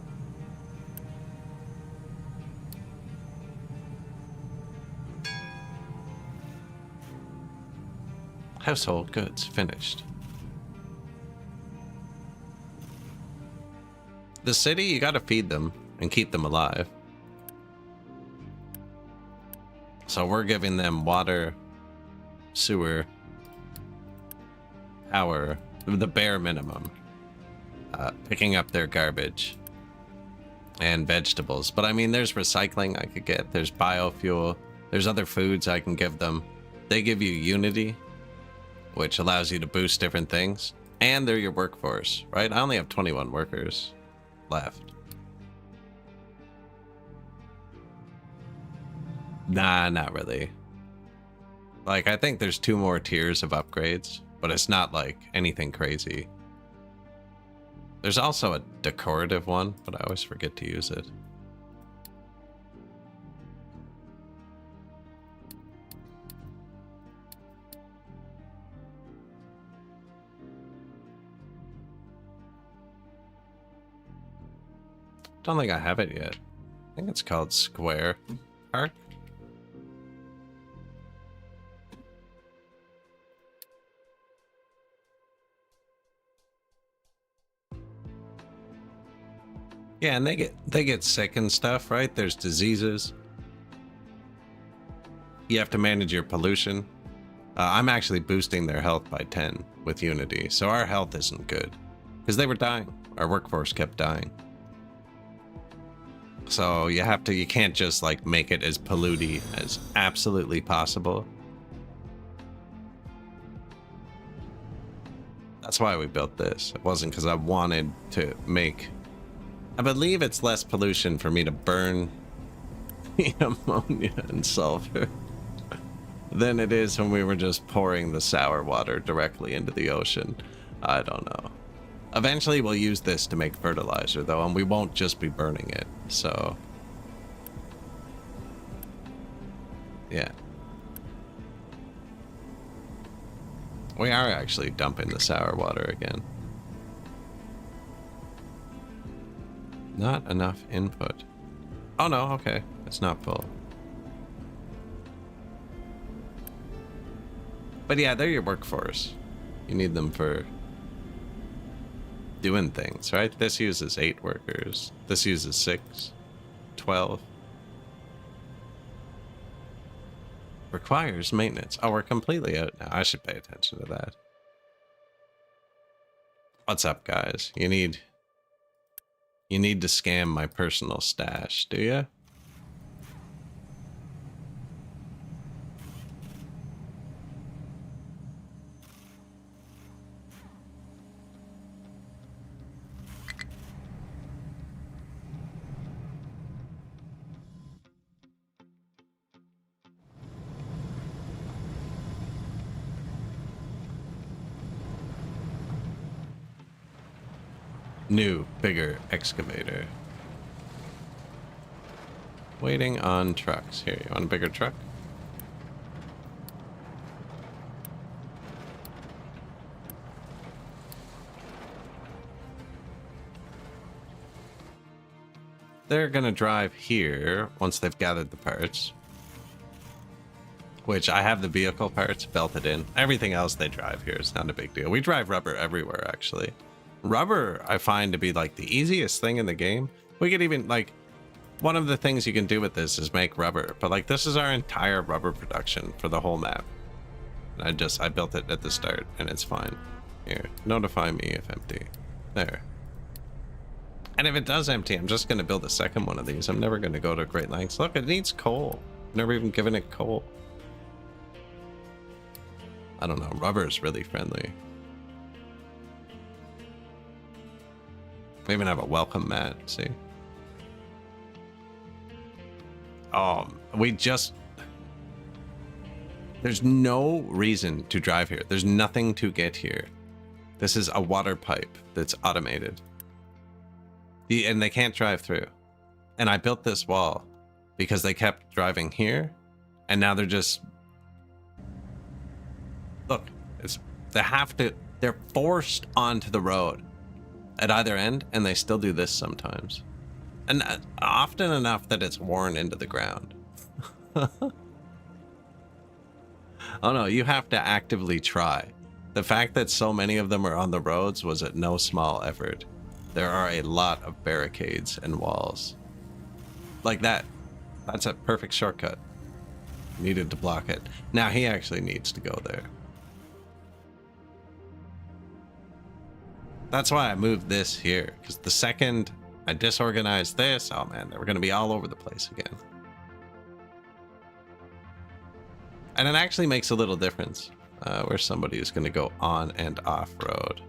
Household goods finished. The city, you gotta feed them and keep them alive. So we're giving them water, sewer, power, the bare minimum. Picking up their garbage and vegetables. But I mean, there's recycling I could get. There's biofuel. There's other foods I can give them. They give you unity, which allows you to boost different things. And they're your workforce, right? I only have 21 workers left. Nah, not really. Like, I think there's 2 more tiers of upgrades, but it's not like anything crazy. There's also a decorative one, but I always forget to use it. Don't think I have it yet. I think it's called Square Park. Yeah, and they get sick and stuff, right? There's diseases. You have to manage your pollution. I'm actually boosting their health by 10 with Unity, so our health isn't good because they were dying. Our workforce kept dying. So you can't just like make it as polluty as absolutely possible. That's why we built this. It wasn't because I wanted to make... I believe it's less pollution for me to burn the ammonia and sulfur than it is when we were just pouring the sour water directly into the ocean. I don't know. Eventually we'll use this to make fertilizer though, and we won't just be burning it, so... yeah. We are actually dumping the sour water again. Not enough input. Oh no, okay. It's not full. But yeah, they're your workforce. You need them for doing things, right? This uses 8 workers. This uses 6. 12. Requires maintenance. Oh, we're completely out now. I should pay attention to that. What's up, guys? You need to scam my personal stash, do you? New, bigger excavator. Waiting on trucks. Here, you want a bigger truck? They're gonna drive here once they've gathered the parts. Which I have the vehicle parts belted in. Everything else they drive here is not a big deal. We drive rubber everywhere, actually. Rubber, I find to be like the easiest thing in the game. We could even, like, one of the things you can do with this is make rubber, but like this is our entire rubber production for the whole map. And I built it at the start and it's fine. Here, notify me if empty. There. And if it does empty, I'm just going to build a second one of these. I'm never going to go to great lengths. Look, it needs coal. Never even given it coal. I don't know. Rubber is really friendly. We even have a welcome mat, see? There's no reason to drive here. There's nothing to get here. This is a water pipe that's automated. And they can't drive through. And I built this wall because they kept driving here, and now they're just... Look, they're forced onto the road at either end, and they still do this sometimes. And often enough that it's worn into the ground. Oh no, you have to actively try. The fact that so many of them are on the roads was at no small effort. There are a lot of barricades and walls. Like that. That's a perfect shortcut. Needed to block it. Now he actually needs to go there. That's why I moved this here, because the second I disorganized this, oh man, they were going to be all over the place again. And it actually makes a little difference where somebody is going to go on and off road.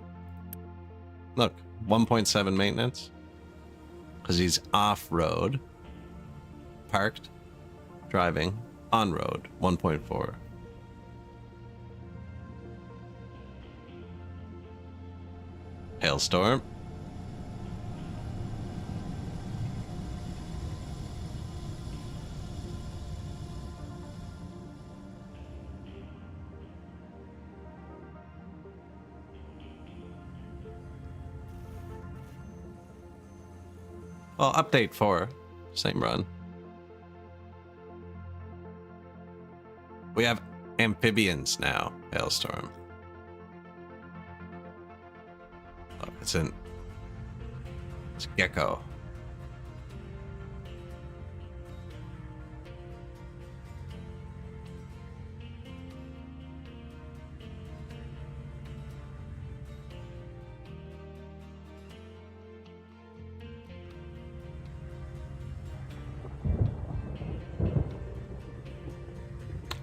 Look, 1.7 maintenance, because he's off road, parked, driving, on road, 1.4. Hailstorm. Well, update 4, same run. We have amphibians now, Hailstorm. Oh, it's gecko.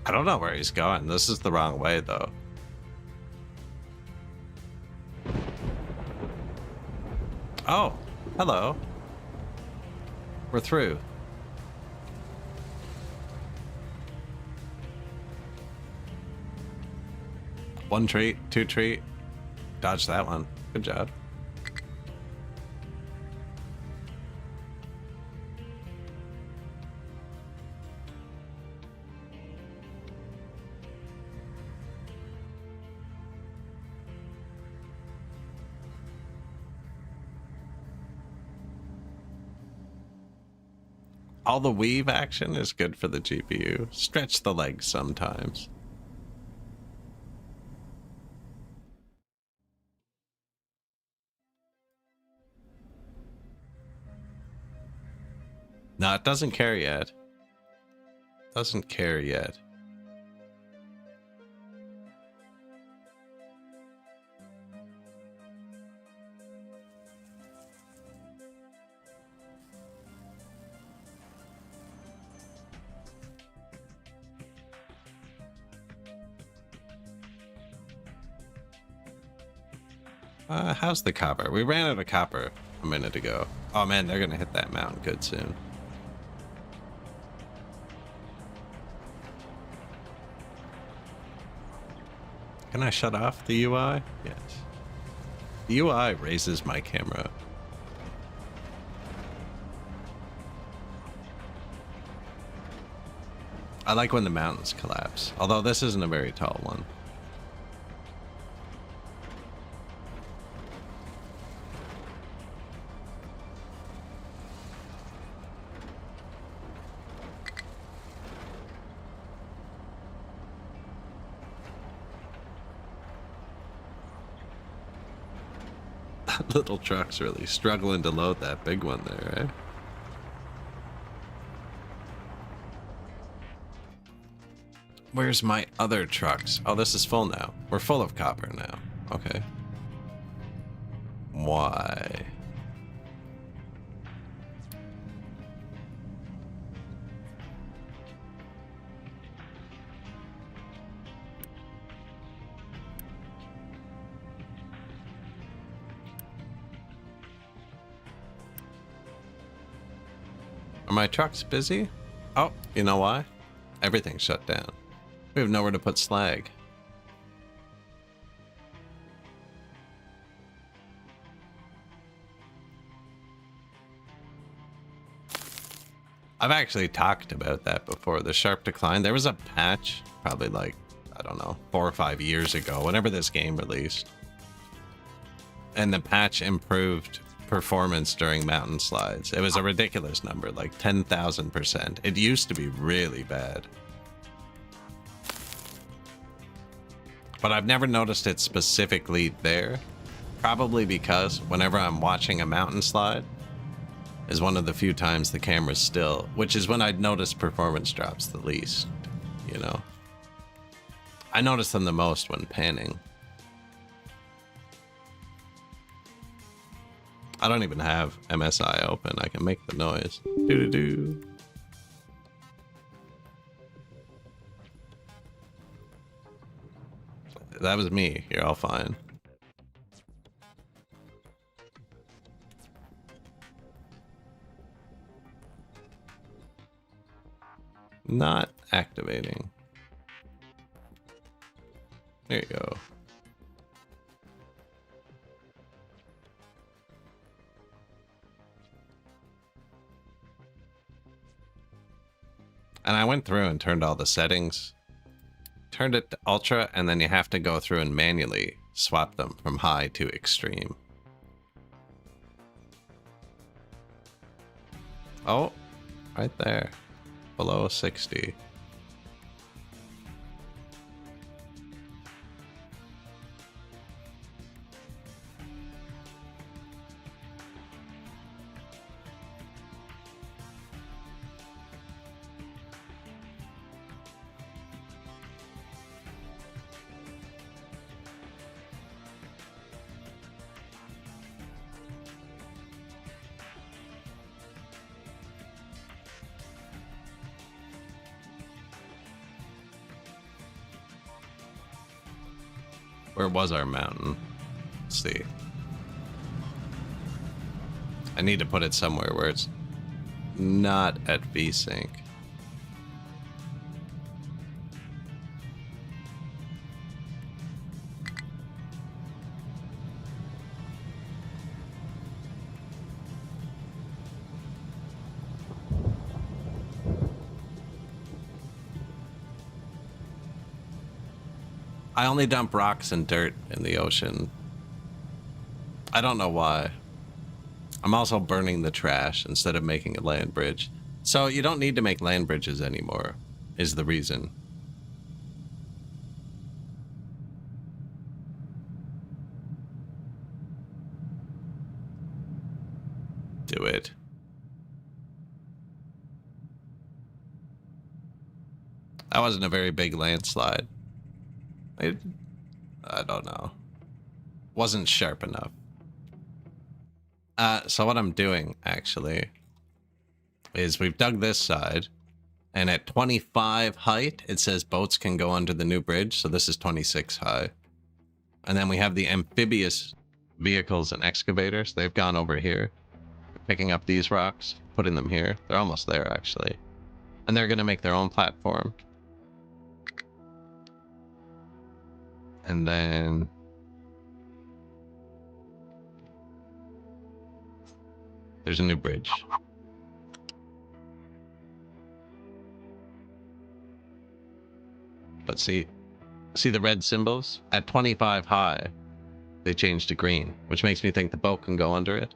I don't know where he's going. This is the wrong way, though. Oh, hello. We're through. One treat, two treat. Dodge that one. Good job. All the weave action is good for the GPU. Stretch the legs sometimes. No, it doesn't care yet. Doesn't care yet. How's the copper? We ran out of copper a minute ago. Oh man, they're gonna hit that mountain good soon. Can I shut off the UI? Yes. The UI raises my camera. I like when the mountains collapse, although this isn't a very tall one. Little truck's really struggling to load that big one there, right? Where's my other trucks? Oh, this is full now. We're full of copper now. Okay. Why? Are my trucks busy? Oh, you know why? Everything's shut down. We have nowhere to put slag. I've actually talked about that before. The sharp decline. There was a patch, probably like, I don't know, 4 or 5 years ago, whenever this game released. And the patch improved performance during mountain slides. It was a ridiculous number, like 10,000%. It used to be really bad. But I've never noticed it specifically there. Probably because whenever I'm watching a mountain slide, is one of the few times the camera's still, which is when I'd notice performance drops the least, you know. I notice them the most when panning. I don't even have MSI open. I can make the noise. Doo-doo-doo. That was me. You're all fine. Not activating. There you go. And I went through and turned all the settings. Turned it to ultra, and then you have to go through and manually swap them from high to extreme. Oh, right there. Below 60. Where was our mountain? Let's see. I need to put it somewhere where it's not at VSync. I only dump rocks and dirt in the ocean. I don't know why. I'm also burning the trash instead of making a land bridge. So you don't need to make land bridges anymore, is the reason. Do it. That wasn't a very big landslide. I don't know. Wasn't sharp enough. So what I'm doing, actually, is we've dug this side, and at 25 height, it says boats can go under the new bridge, so this is 26 high. And then we have the amphibious vehicles and excavators. They've gone over here, picking up these rocks, putting them here. They're almost there, actually. And they're going to make their own platform. And then there's a new bridge. But see the red symbols? At 25 high, they changed to green, which makes me think the boat can go under it.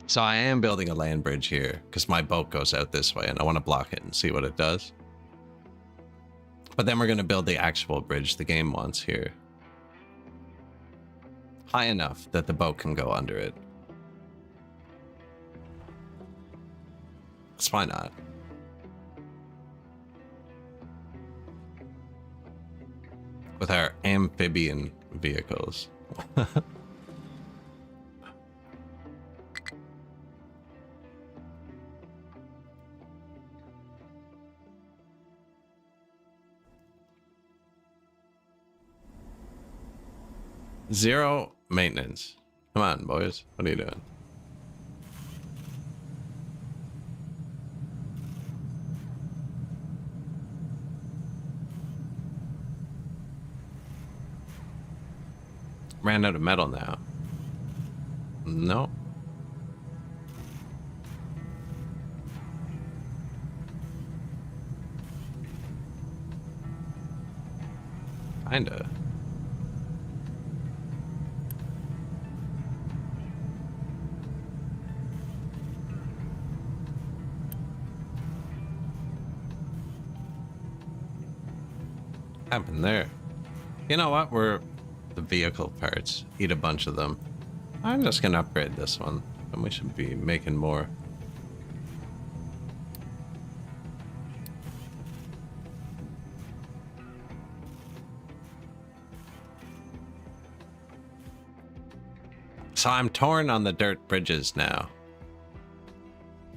So I am building a land bridge here because my boat goes out this way and I want to block it and see what it does. But then we're going to build the actual bridge the game wants here. High enough that the boat can go under it. So why not? With our amphibian vehicles. Zero maintenance. Come on, boys. What are you doing? Ran out of metal now. No. Kinda. Happened there. You know what? We're the vehicle parts. Eat a bunch of them. I'm just gonna upgrade this one, and we should be making more. So I'm torn on the dirt bridges now.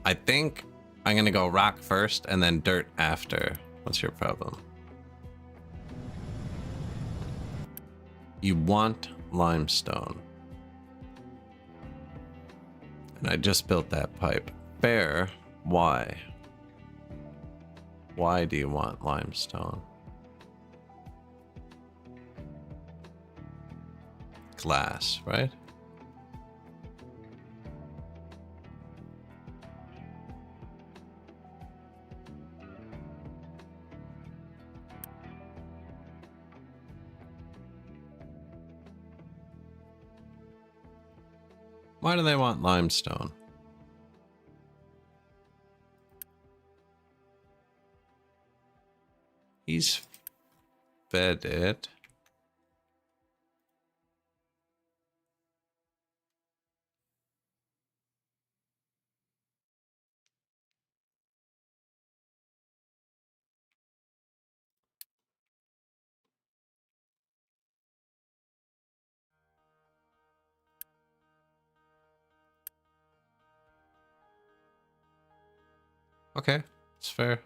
I think I'm gonna go rock first and then dirt after. What's your problem? You want limestone. And I just built that pipe. Fair. Why? Why do you want limestone? Glass, right? Why do they want limestone? He's fed it. Okay, it's fair.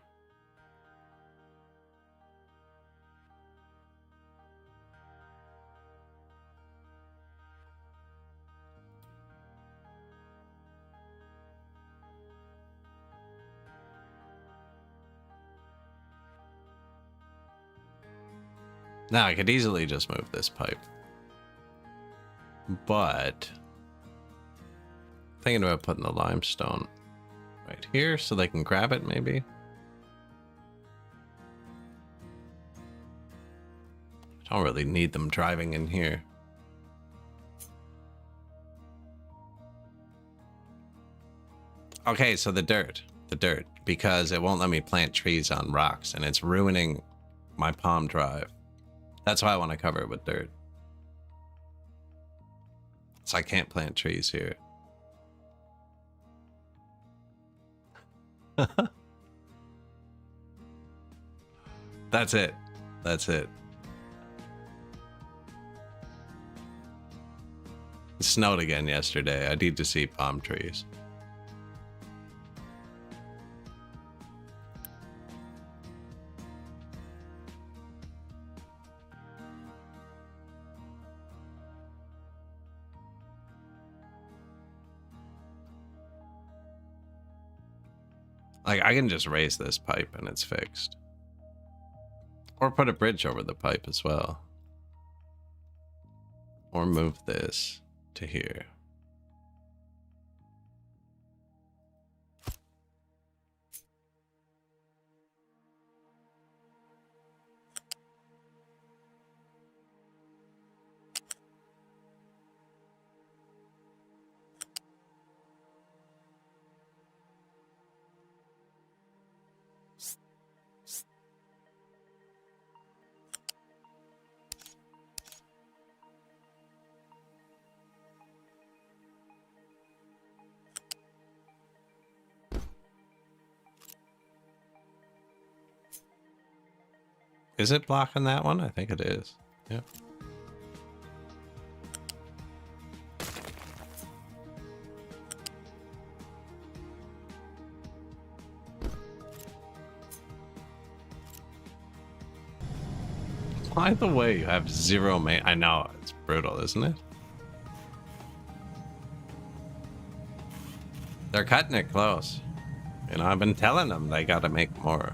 Now I could easily just move this pipe. But thinking about putting the limestone right here so they can grab it, maybe. I don't really need them driving in here. Okay, so the dirt, because it won't let me plant trees on rocks and it's ruining my palm drive. That's why I want to cover it with dirt. So I can't plant trees here. That's it. That's it. It snowed again yesterday. I need to see palm trees. Like, I can just raise this pipe and it's fixed. Or put a bridge over the pipe as well. Or move this to here. Is it blocking that one? I think it is. Yep. By the way, you have zero main. I know, it's brutal, isn't it? They're cutting it close. You know, I've been telling them they gotta make more.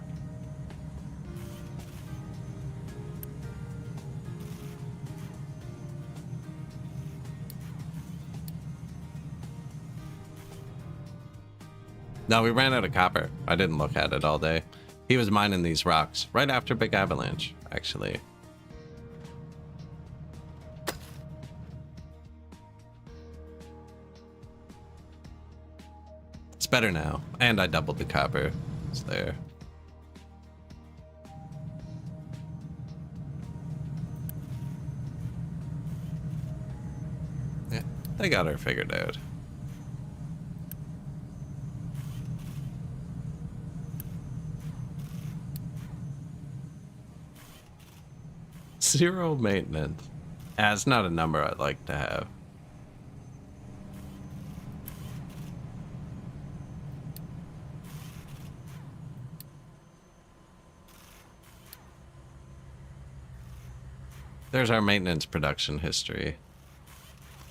No, we ran out of copper. I didn't look at it all day. He was mining these rocks right after Big Avalanche, actually. better now. And I doubled the copper. It's there. Yeah, they got her figured out. Zero maintenance. It's not a number I'd like to have. There's our maintenance production history.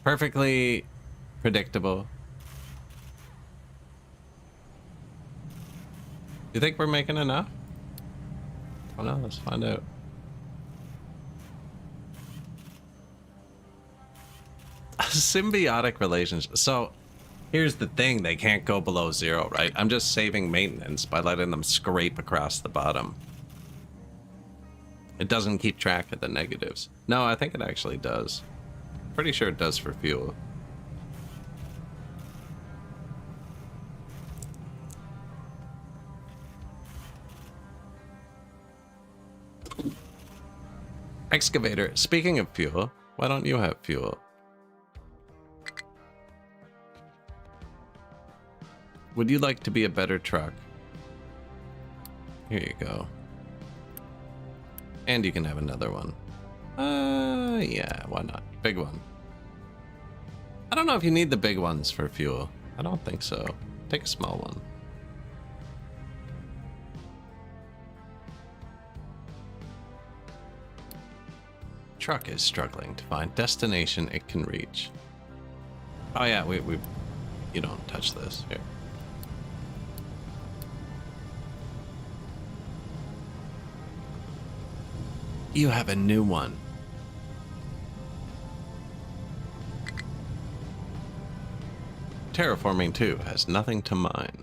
Perfectly predictable. You think we're making enough? Oh no, let's find out. Symbiotic relationship. So here's the thing, they can't go below 0, right? I'm just saving maintenance by letting them scrape across the bottom. It doesn't keep track of the negatives. No, I think it actually does. Pretty sure it does for fuel. Excavator, speaking of fuel, why don't you have fuel? Would you like to be a better truck? Here you go. And you can have another one. Yeah, why not? Big one. I don't know if you need the big ones for fuel. I don't think so. Take a small one. Truck is struggling to find destination it can reach. Oh yeah, we you don't touch this. Here. You have a new one. Terraforming 2 has nothing to mine.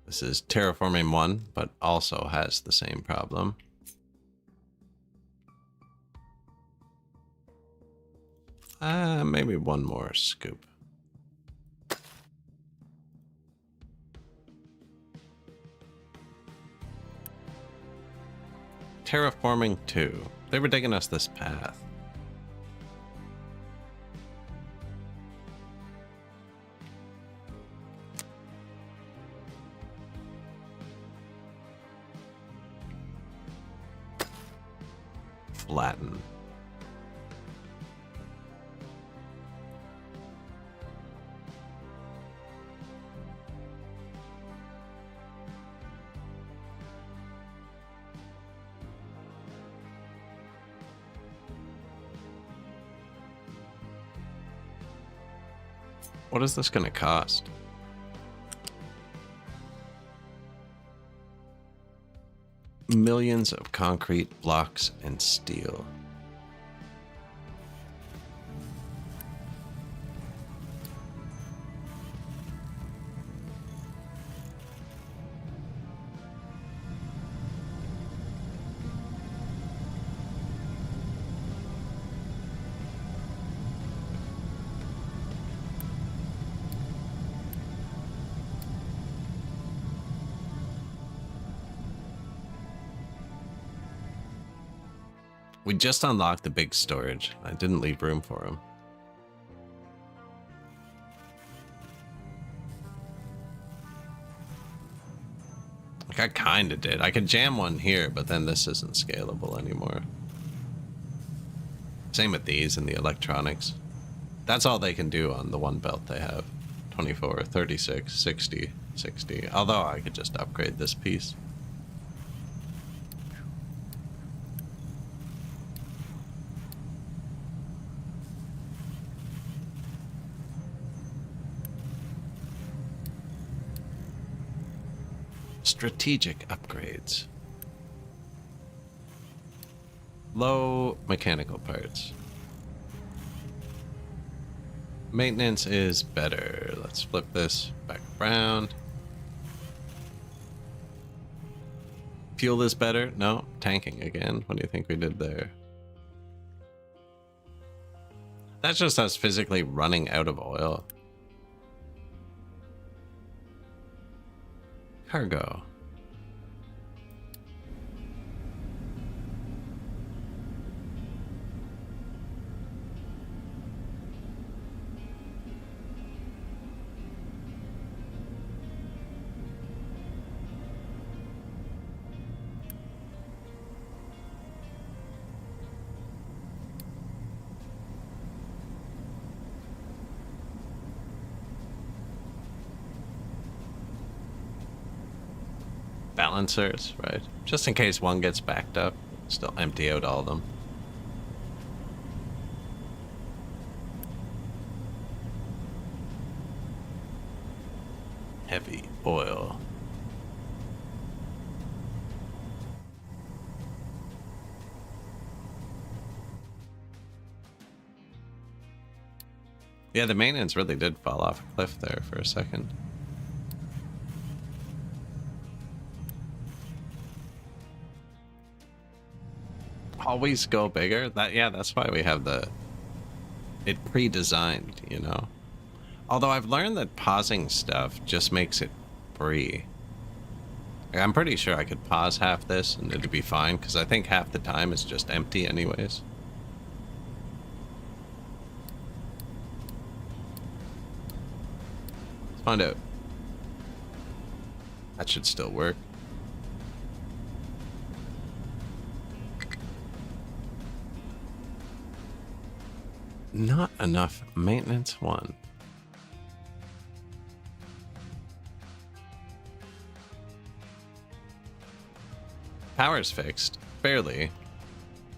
This is Terraforming 1, but also has the same problem. Maybe one more scoop. Terraforming 2. They were digging us this path. Flatten. What is this going to cost? Millions of concrete blocks and steel. We just unlocked the big storage. I didn't leave room for him. Like I kind of did. I could jam one here, but then this isn't scalable anymore. Same with these and the electronics. That's all they can do on the one belt they have. 24, 36, 60, 60. Although I could just upgrade this piece. Strategic upgrades. Low mechanical parts. Maintenance is better. Let's flip this back around. Fuel is better. No, tanking again. What do you think we did there? That's just us physically running out of oil. Cargo. Balancers, right? Just in case one gets backed up, still empty out all of them. Heavy oil. Yeah, the maintenance really did fall off a cliff there for a second. Always go bigger. That's why we have it pre-designed, you know. Although I've learned that pausing stuff just makes it free. Like, I'm pretty sure I could pause half this and it'd be fine, because I think half the time is just empty anyways. Let's find out. That should still work. Not enough maintenance one. Power's fixed, barely.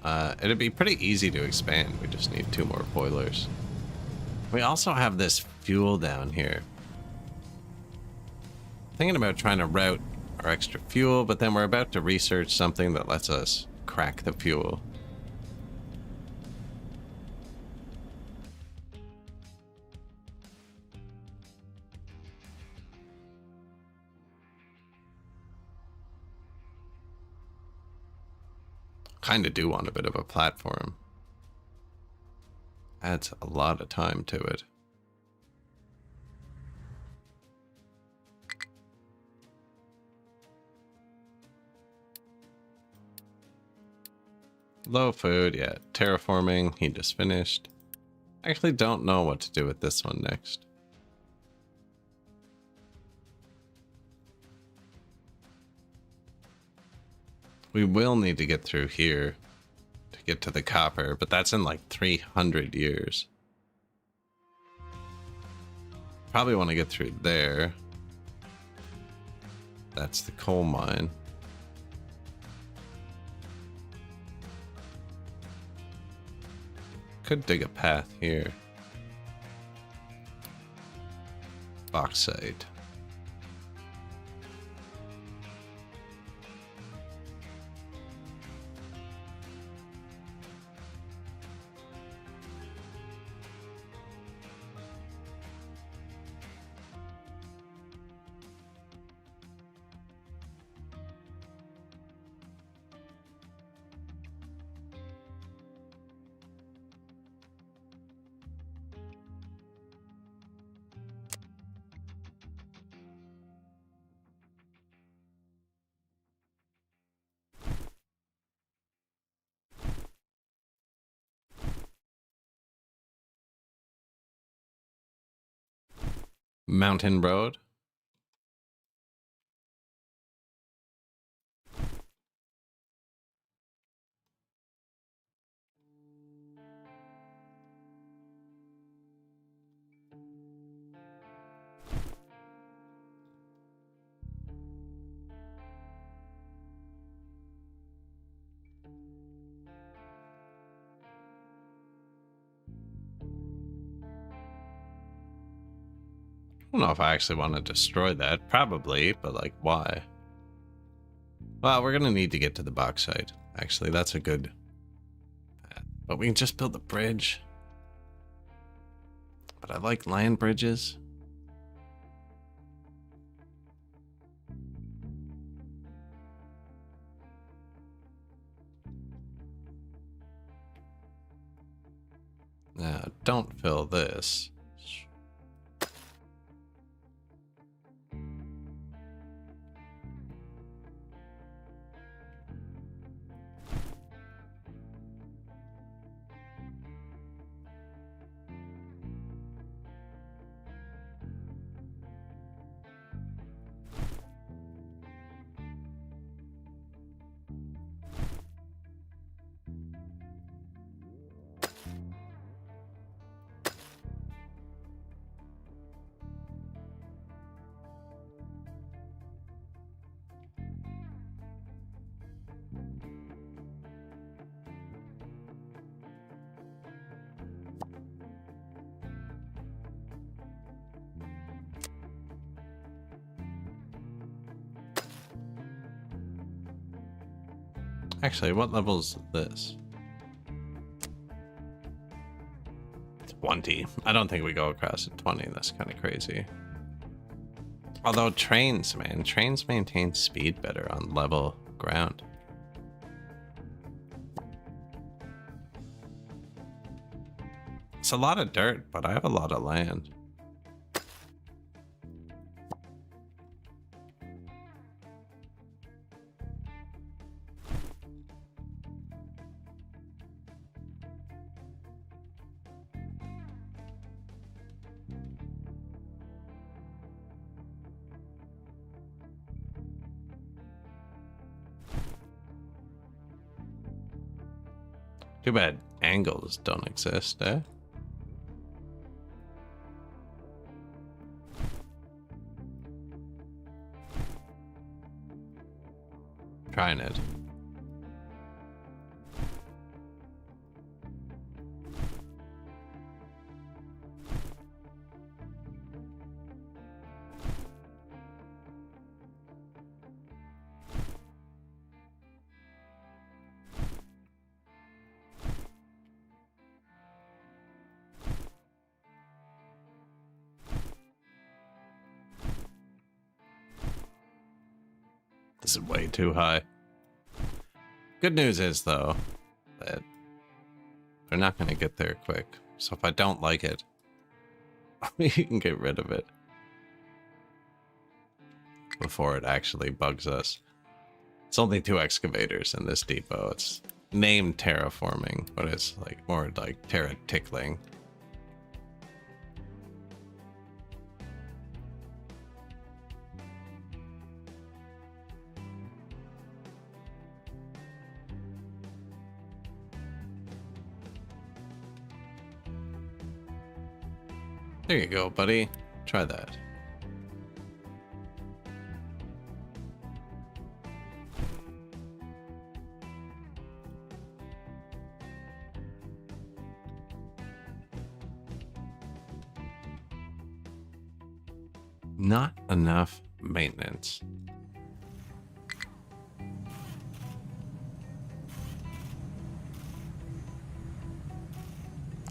It'd be pretty easy to expand. We just need 2 more boilers. We also have this fuel down here. Thinking about trying to route our extra fuel, but then we're about to research something that lets us crack the fuel. Kind of do want a bit of a platform. Adds a lot of time to it. Low food, yeah. Terraforming, he just finished. I actually don't know what to do with this one next. We will need to get through here to get to the copper, but that's in like 300 years. Probably want to get through there. That's the coal mine. Could dig a path here. Bauxite. Mountain Road. I don't know if I actually want to destroy that. Probably, but like, why? Well, we're gonna need to get to the bauxite. Actually, that's a good path. But we can just build a bridge. But I like land bridges. Now, don't fill this. Actually, what level is this? 20. I don't think we go across at 20. That's kind of crazy. Although trains, man, trains maintain speed better on level ground. It's a lot of dirt, but I have a lot of land. Too bad angles don't exist, eh? Trying it. This is way too high. Good news is, though, that they're not going to get there quick. So if I don't like it, we can get rid of it before it actually bugs us. It's only 2 excavators in this depot. It's named terraforming, but it's like more like terra tickling. There you go, buddy. Try that. Not enough maintenance.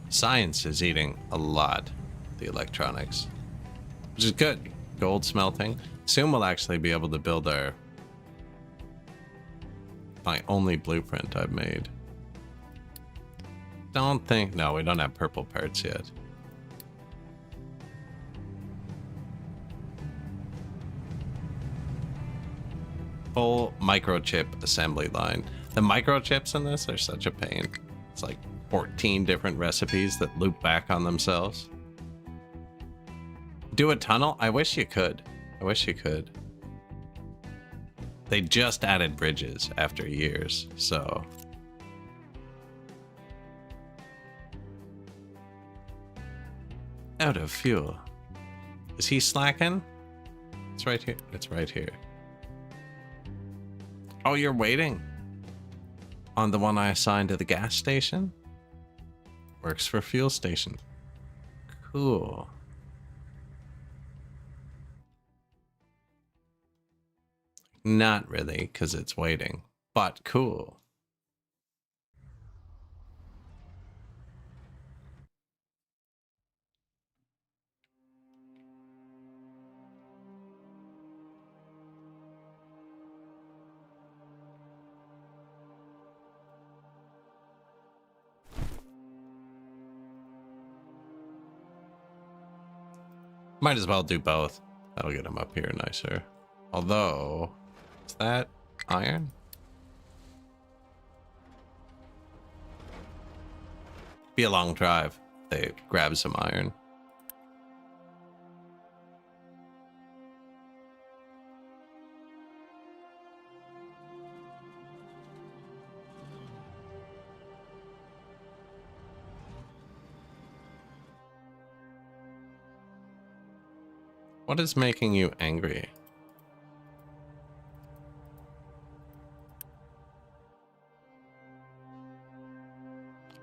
Science is eating a lot. The electronics, which is good. Gold smelting. Soon we'll actually be able to build my only blueprint I've made. No, we don't have purple parts yet. Full microchip assembly line. The microchips in this are such a pain. It's like 14 different recipes that loop back on themselves. Do a tunnel? I wish you could. I wish you could. They just added bridges after years, so. Out of fuel. Is he slacking? It's right here. It's right here. Oh, you're waiting on the one I assigned to the gas station? Works for fuel station. Cool. Not really, because it's waiting, but cool. Might as well do both. That'll get him up here nicer. Although, is that iron? Be a long drive. They grab some iron. What is making you angry?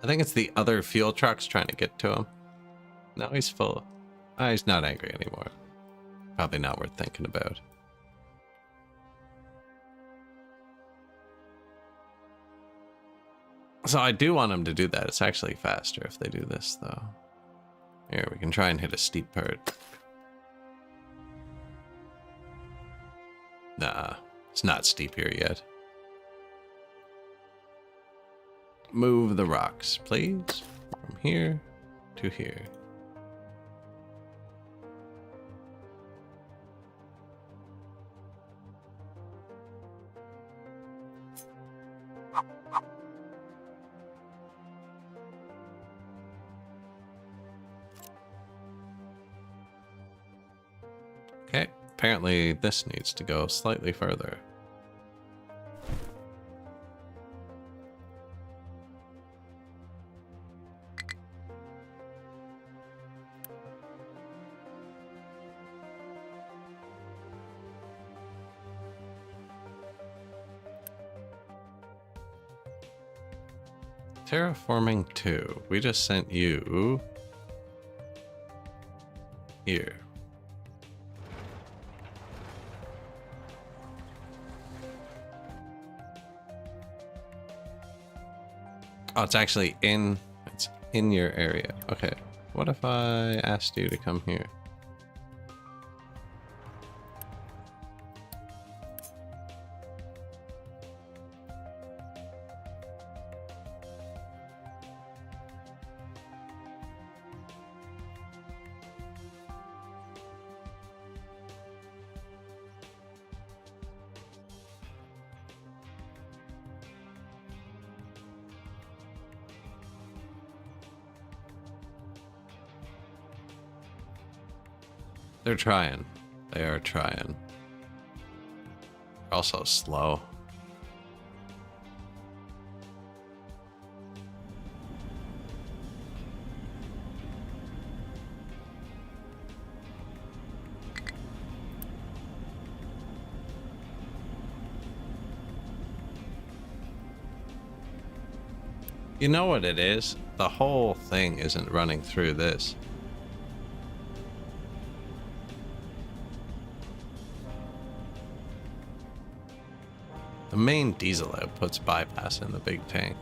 I think it's the other fuel trucks trying to get to him. No, he's full. Oh, he's not angry anymore. Probably not worth thinking about. So I do want them to do that. It's actually faster if they do this, though. Here, we can try and hit a steep part. Nah, it's not steep here yet. Move the rocks, please. From here to here. Okay, apparently this needs to go slightly further. Terraforming 2. We just sent you here. Oh, it's actually in your area. Okay. What if I asked you to come here? They're trying. They are trying. They're also slow. You know what it is? The whole thing isn't running through this. The main diesel output's bypassing the big tank.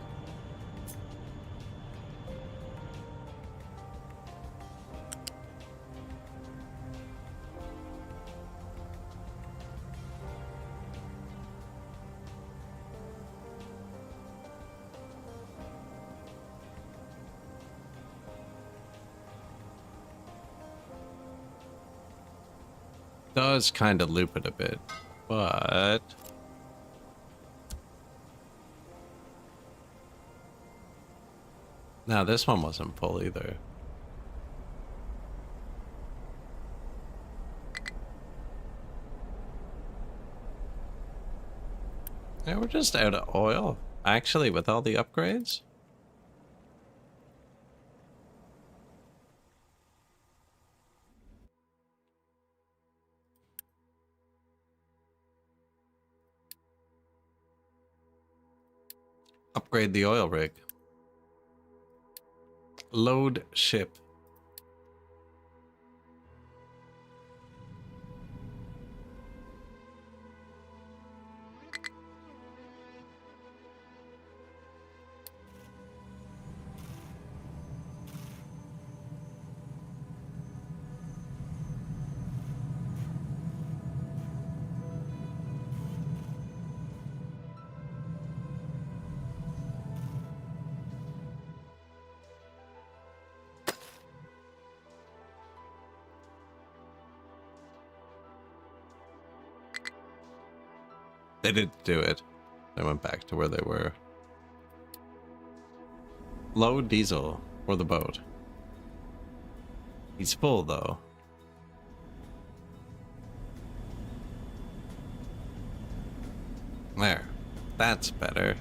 Does kind of loop it a bit, but now this one wasn't full either. Yeah, we're just out of oil. Actually, with all the upgrades. Upgrade the oil rig. Load ship. They didn't do it. They went back to where they were. Load diesel for the boat. He's full though. There. That's better.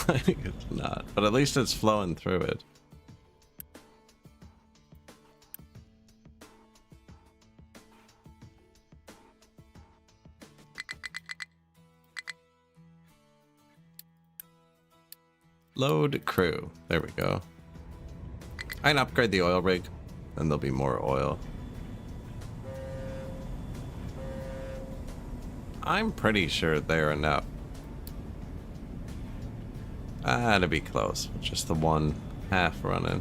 I think it's not, but at least it's flowing through it. Load crew. There we go. I can upgrade the oil rig, then there'll be more oil. I'm pretty sure they're enough. Ah, to be close. Just the one half running.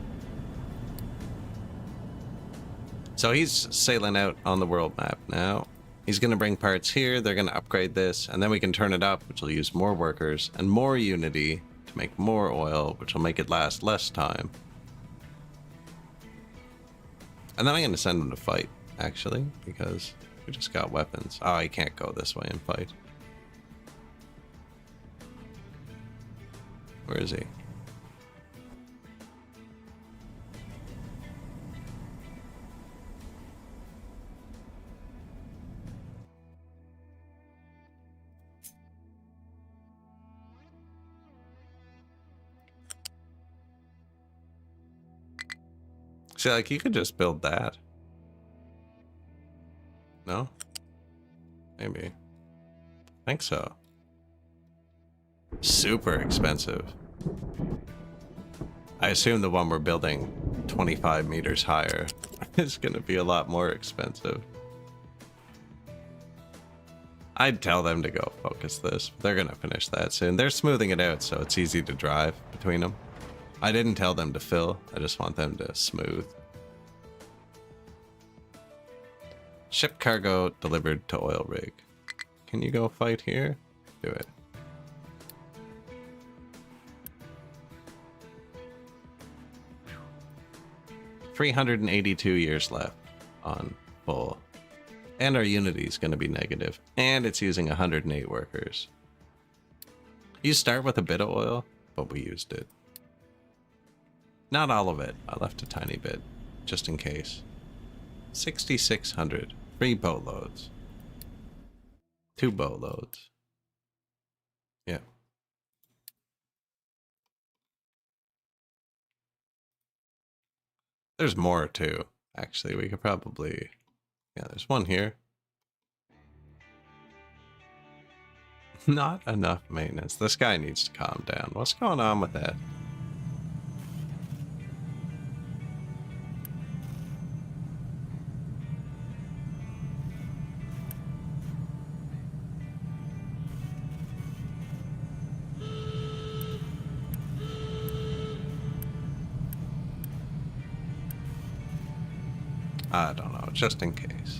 So he's sailing out on the world map now. He's going to bring parts here. They're going to upgrade this, and then we can turn it up, which will use more workers and more Unity to make more oil, which will make it last less time. And then I'm going to send him to fight, actually, because we just got weapons. Oh, he can't go this way and fight. Where is he? See, like, you could just build that. No? Maybe. I think so. Super expensive. I assume the one we're building 25 meters higher is going to be a lot more expensive. I'd tell them to go focus this, but they're going to finish that soon. They're smoothing it out, so it's easy to drive between them. I didn't tell them to fill. I just want them to smooth. Ship cargo delivered to oil rig. Can you go fight here? Do it. $382 years left on full. And our Unity is going to be negative. And it's using 108 workers. You start with a bit of oil, but we used it. Not all of it. I left a tiny bit, just in case. 6,600. 3 boatloads. 2 boatloads. Yeah. There's more too, actually. We could probably... Yeah, there's one here. Not enough maintenance. This guy needs to calm down. What's going on with that? I don't know, just in case.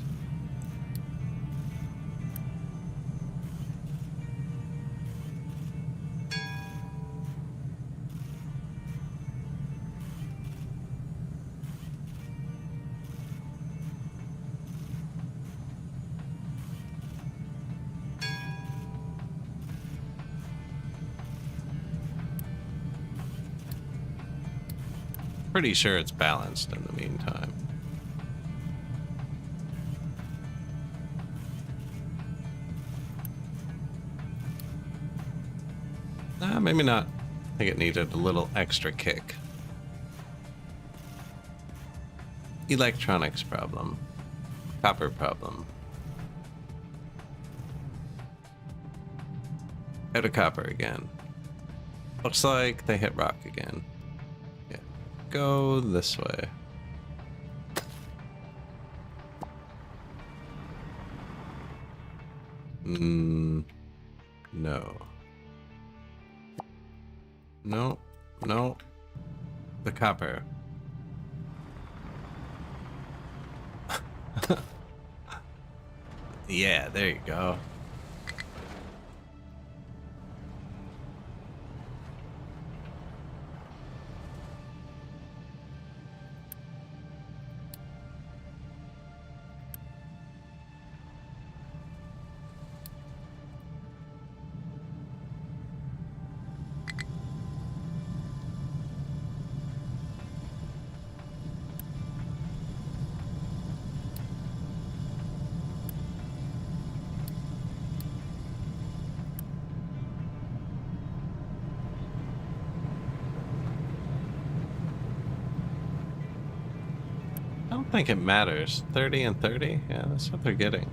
Pretty sure it's balanced in the meantime. Maybe not. I think it needed a little extra kick. Electronics problem. Copper problem. Out of copper again. Looks like they hit rock again. Yeah. Go this way. No. No, no. The copper. Yeah, there you go. I don't think it matters. 30 and 30? Yeah, that's what they're getting.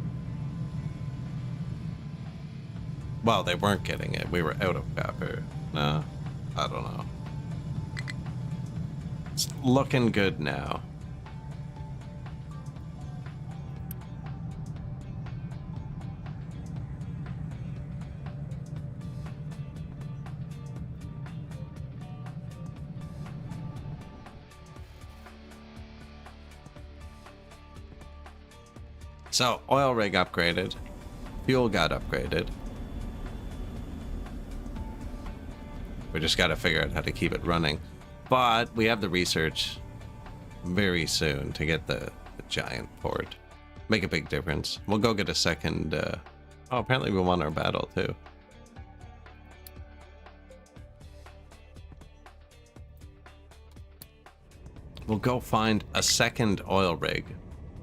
Well, they weren't getting it. We were out of copper. No, I don't know. It's looking good now. So, oil rig upgraded. Fuel got upgraded. We just got to figure out how to keep it running. But we have the research very soon to get the giant port. Make a big difference. We'll go get a second... Oh, apparently we won our battle too. We'll go find a second oil rig.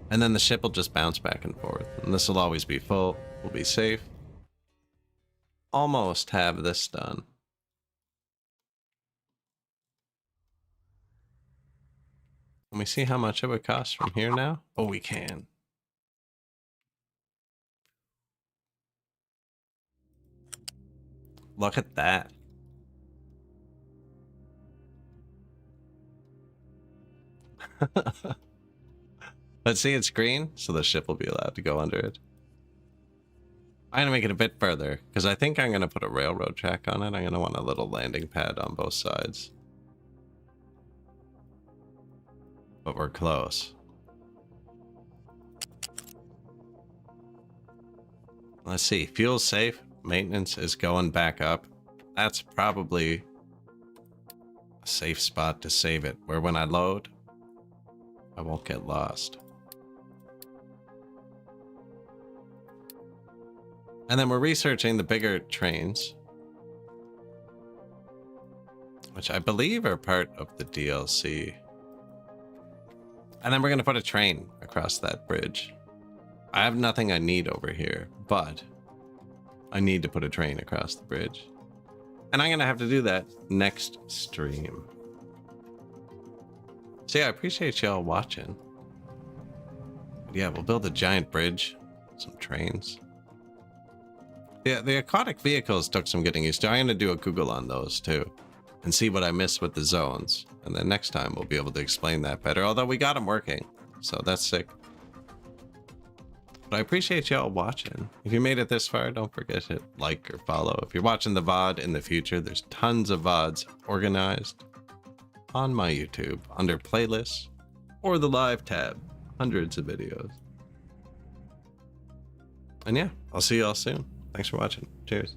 And then the ship will just bounce back and forth. And this will always be full. We'll be safe. Almost have this done. Can we see how much it would cost from here now? Oh, we can. Look at that. Let's see, it's green, so the ship will be allowed to go under it. I'm going to make it a bit further, because I think I'm going to put a railroad track on it. I'm going to want a little landing pad on both sides. But we're close. Let's see, fuel's safe. Maintenance is going back up. That's probably a safe spot to save it, where when I load, I won't get lost. And then we're researching the bigger trains, which I believe are part of the DLC. And then we're going to put a train across that bridge. I have nothing I need over here, but I need to put a train across the bridge. And I'm going to have to do that next stream. So yeah, I appreciate y'all watching. But yeah, we'll build a giant bridge, some trains. Yeah, the aquatic vehicles took some getting used to. I'm going to do a Google on those too and see what I missed with the zones. And then next time we'll be able to explain that better. Although we got them working, so that's sick. But I appreciate y'all watching. If you made it this far, don't forget to like or follow. If you're watching the VOD in the future, there's tons of VODs organized on my YouTube under playlists or the live tab. Hundreds of videos. And yeah, I'll see y'all soon. Thanks for watching. Cheers.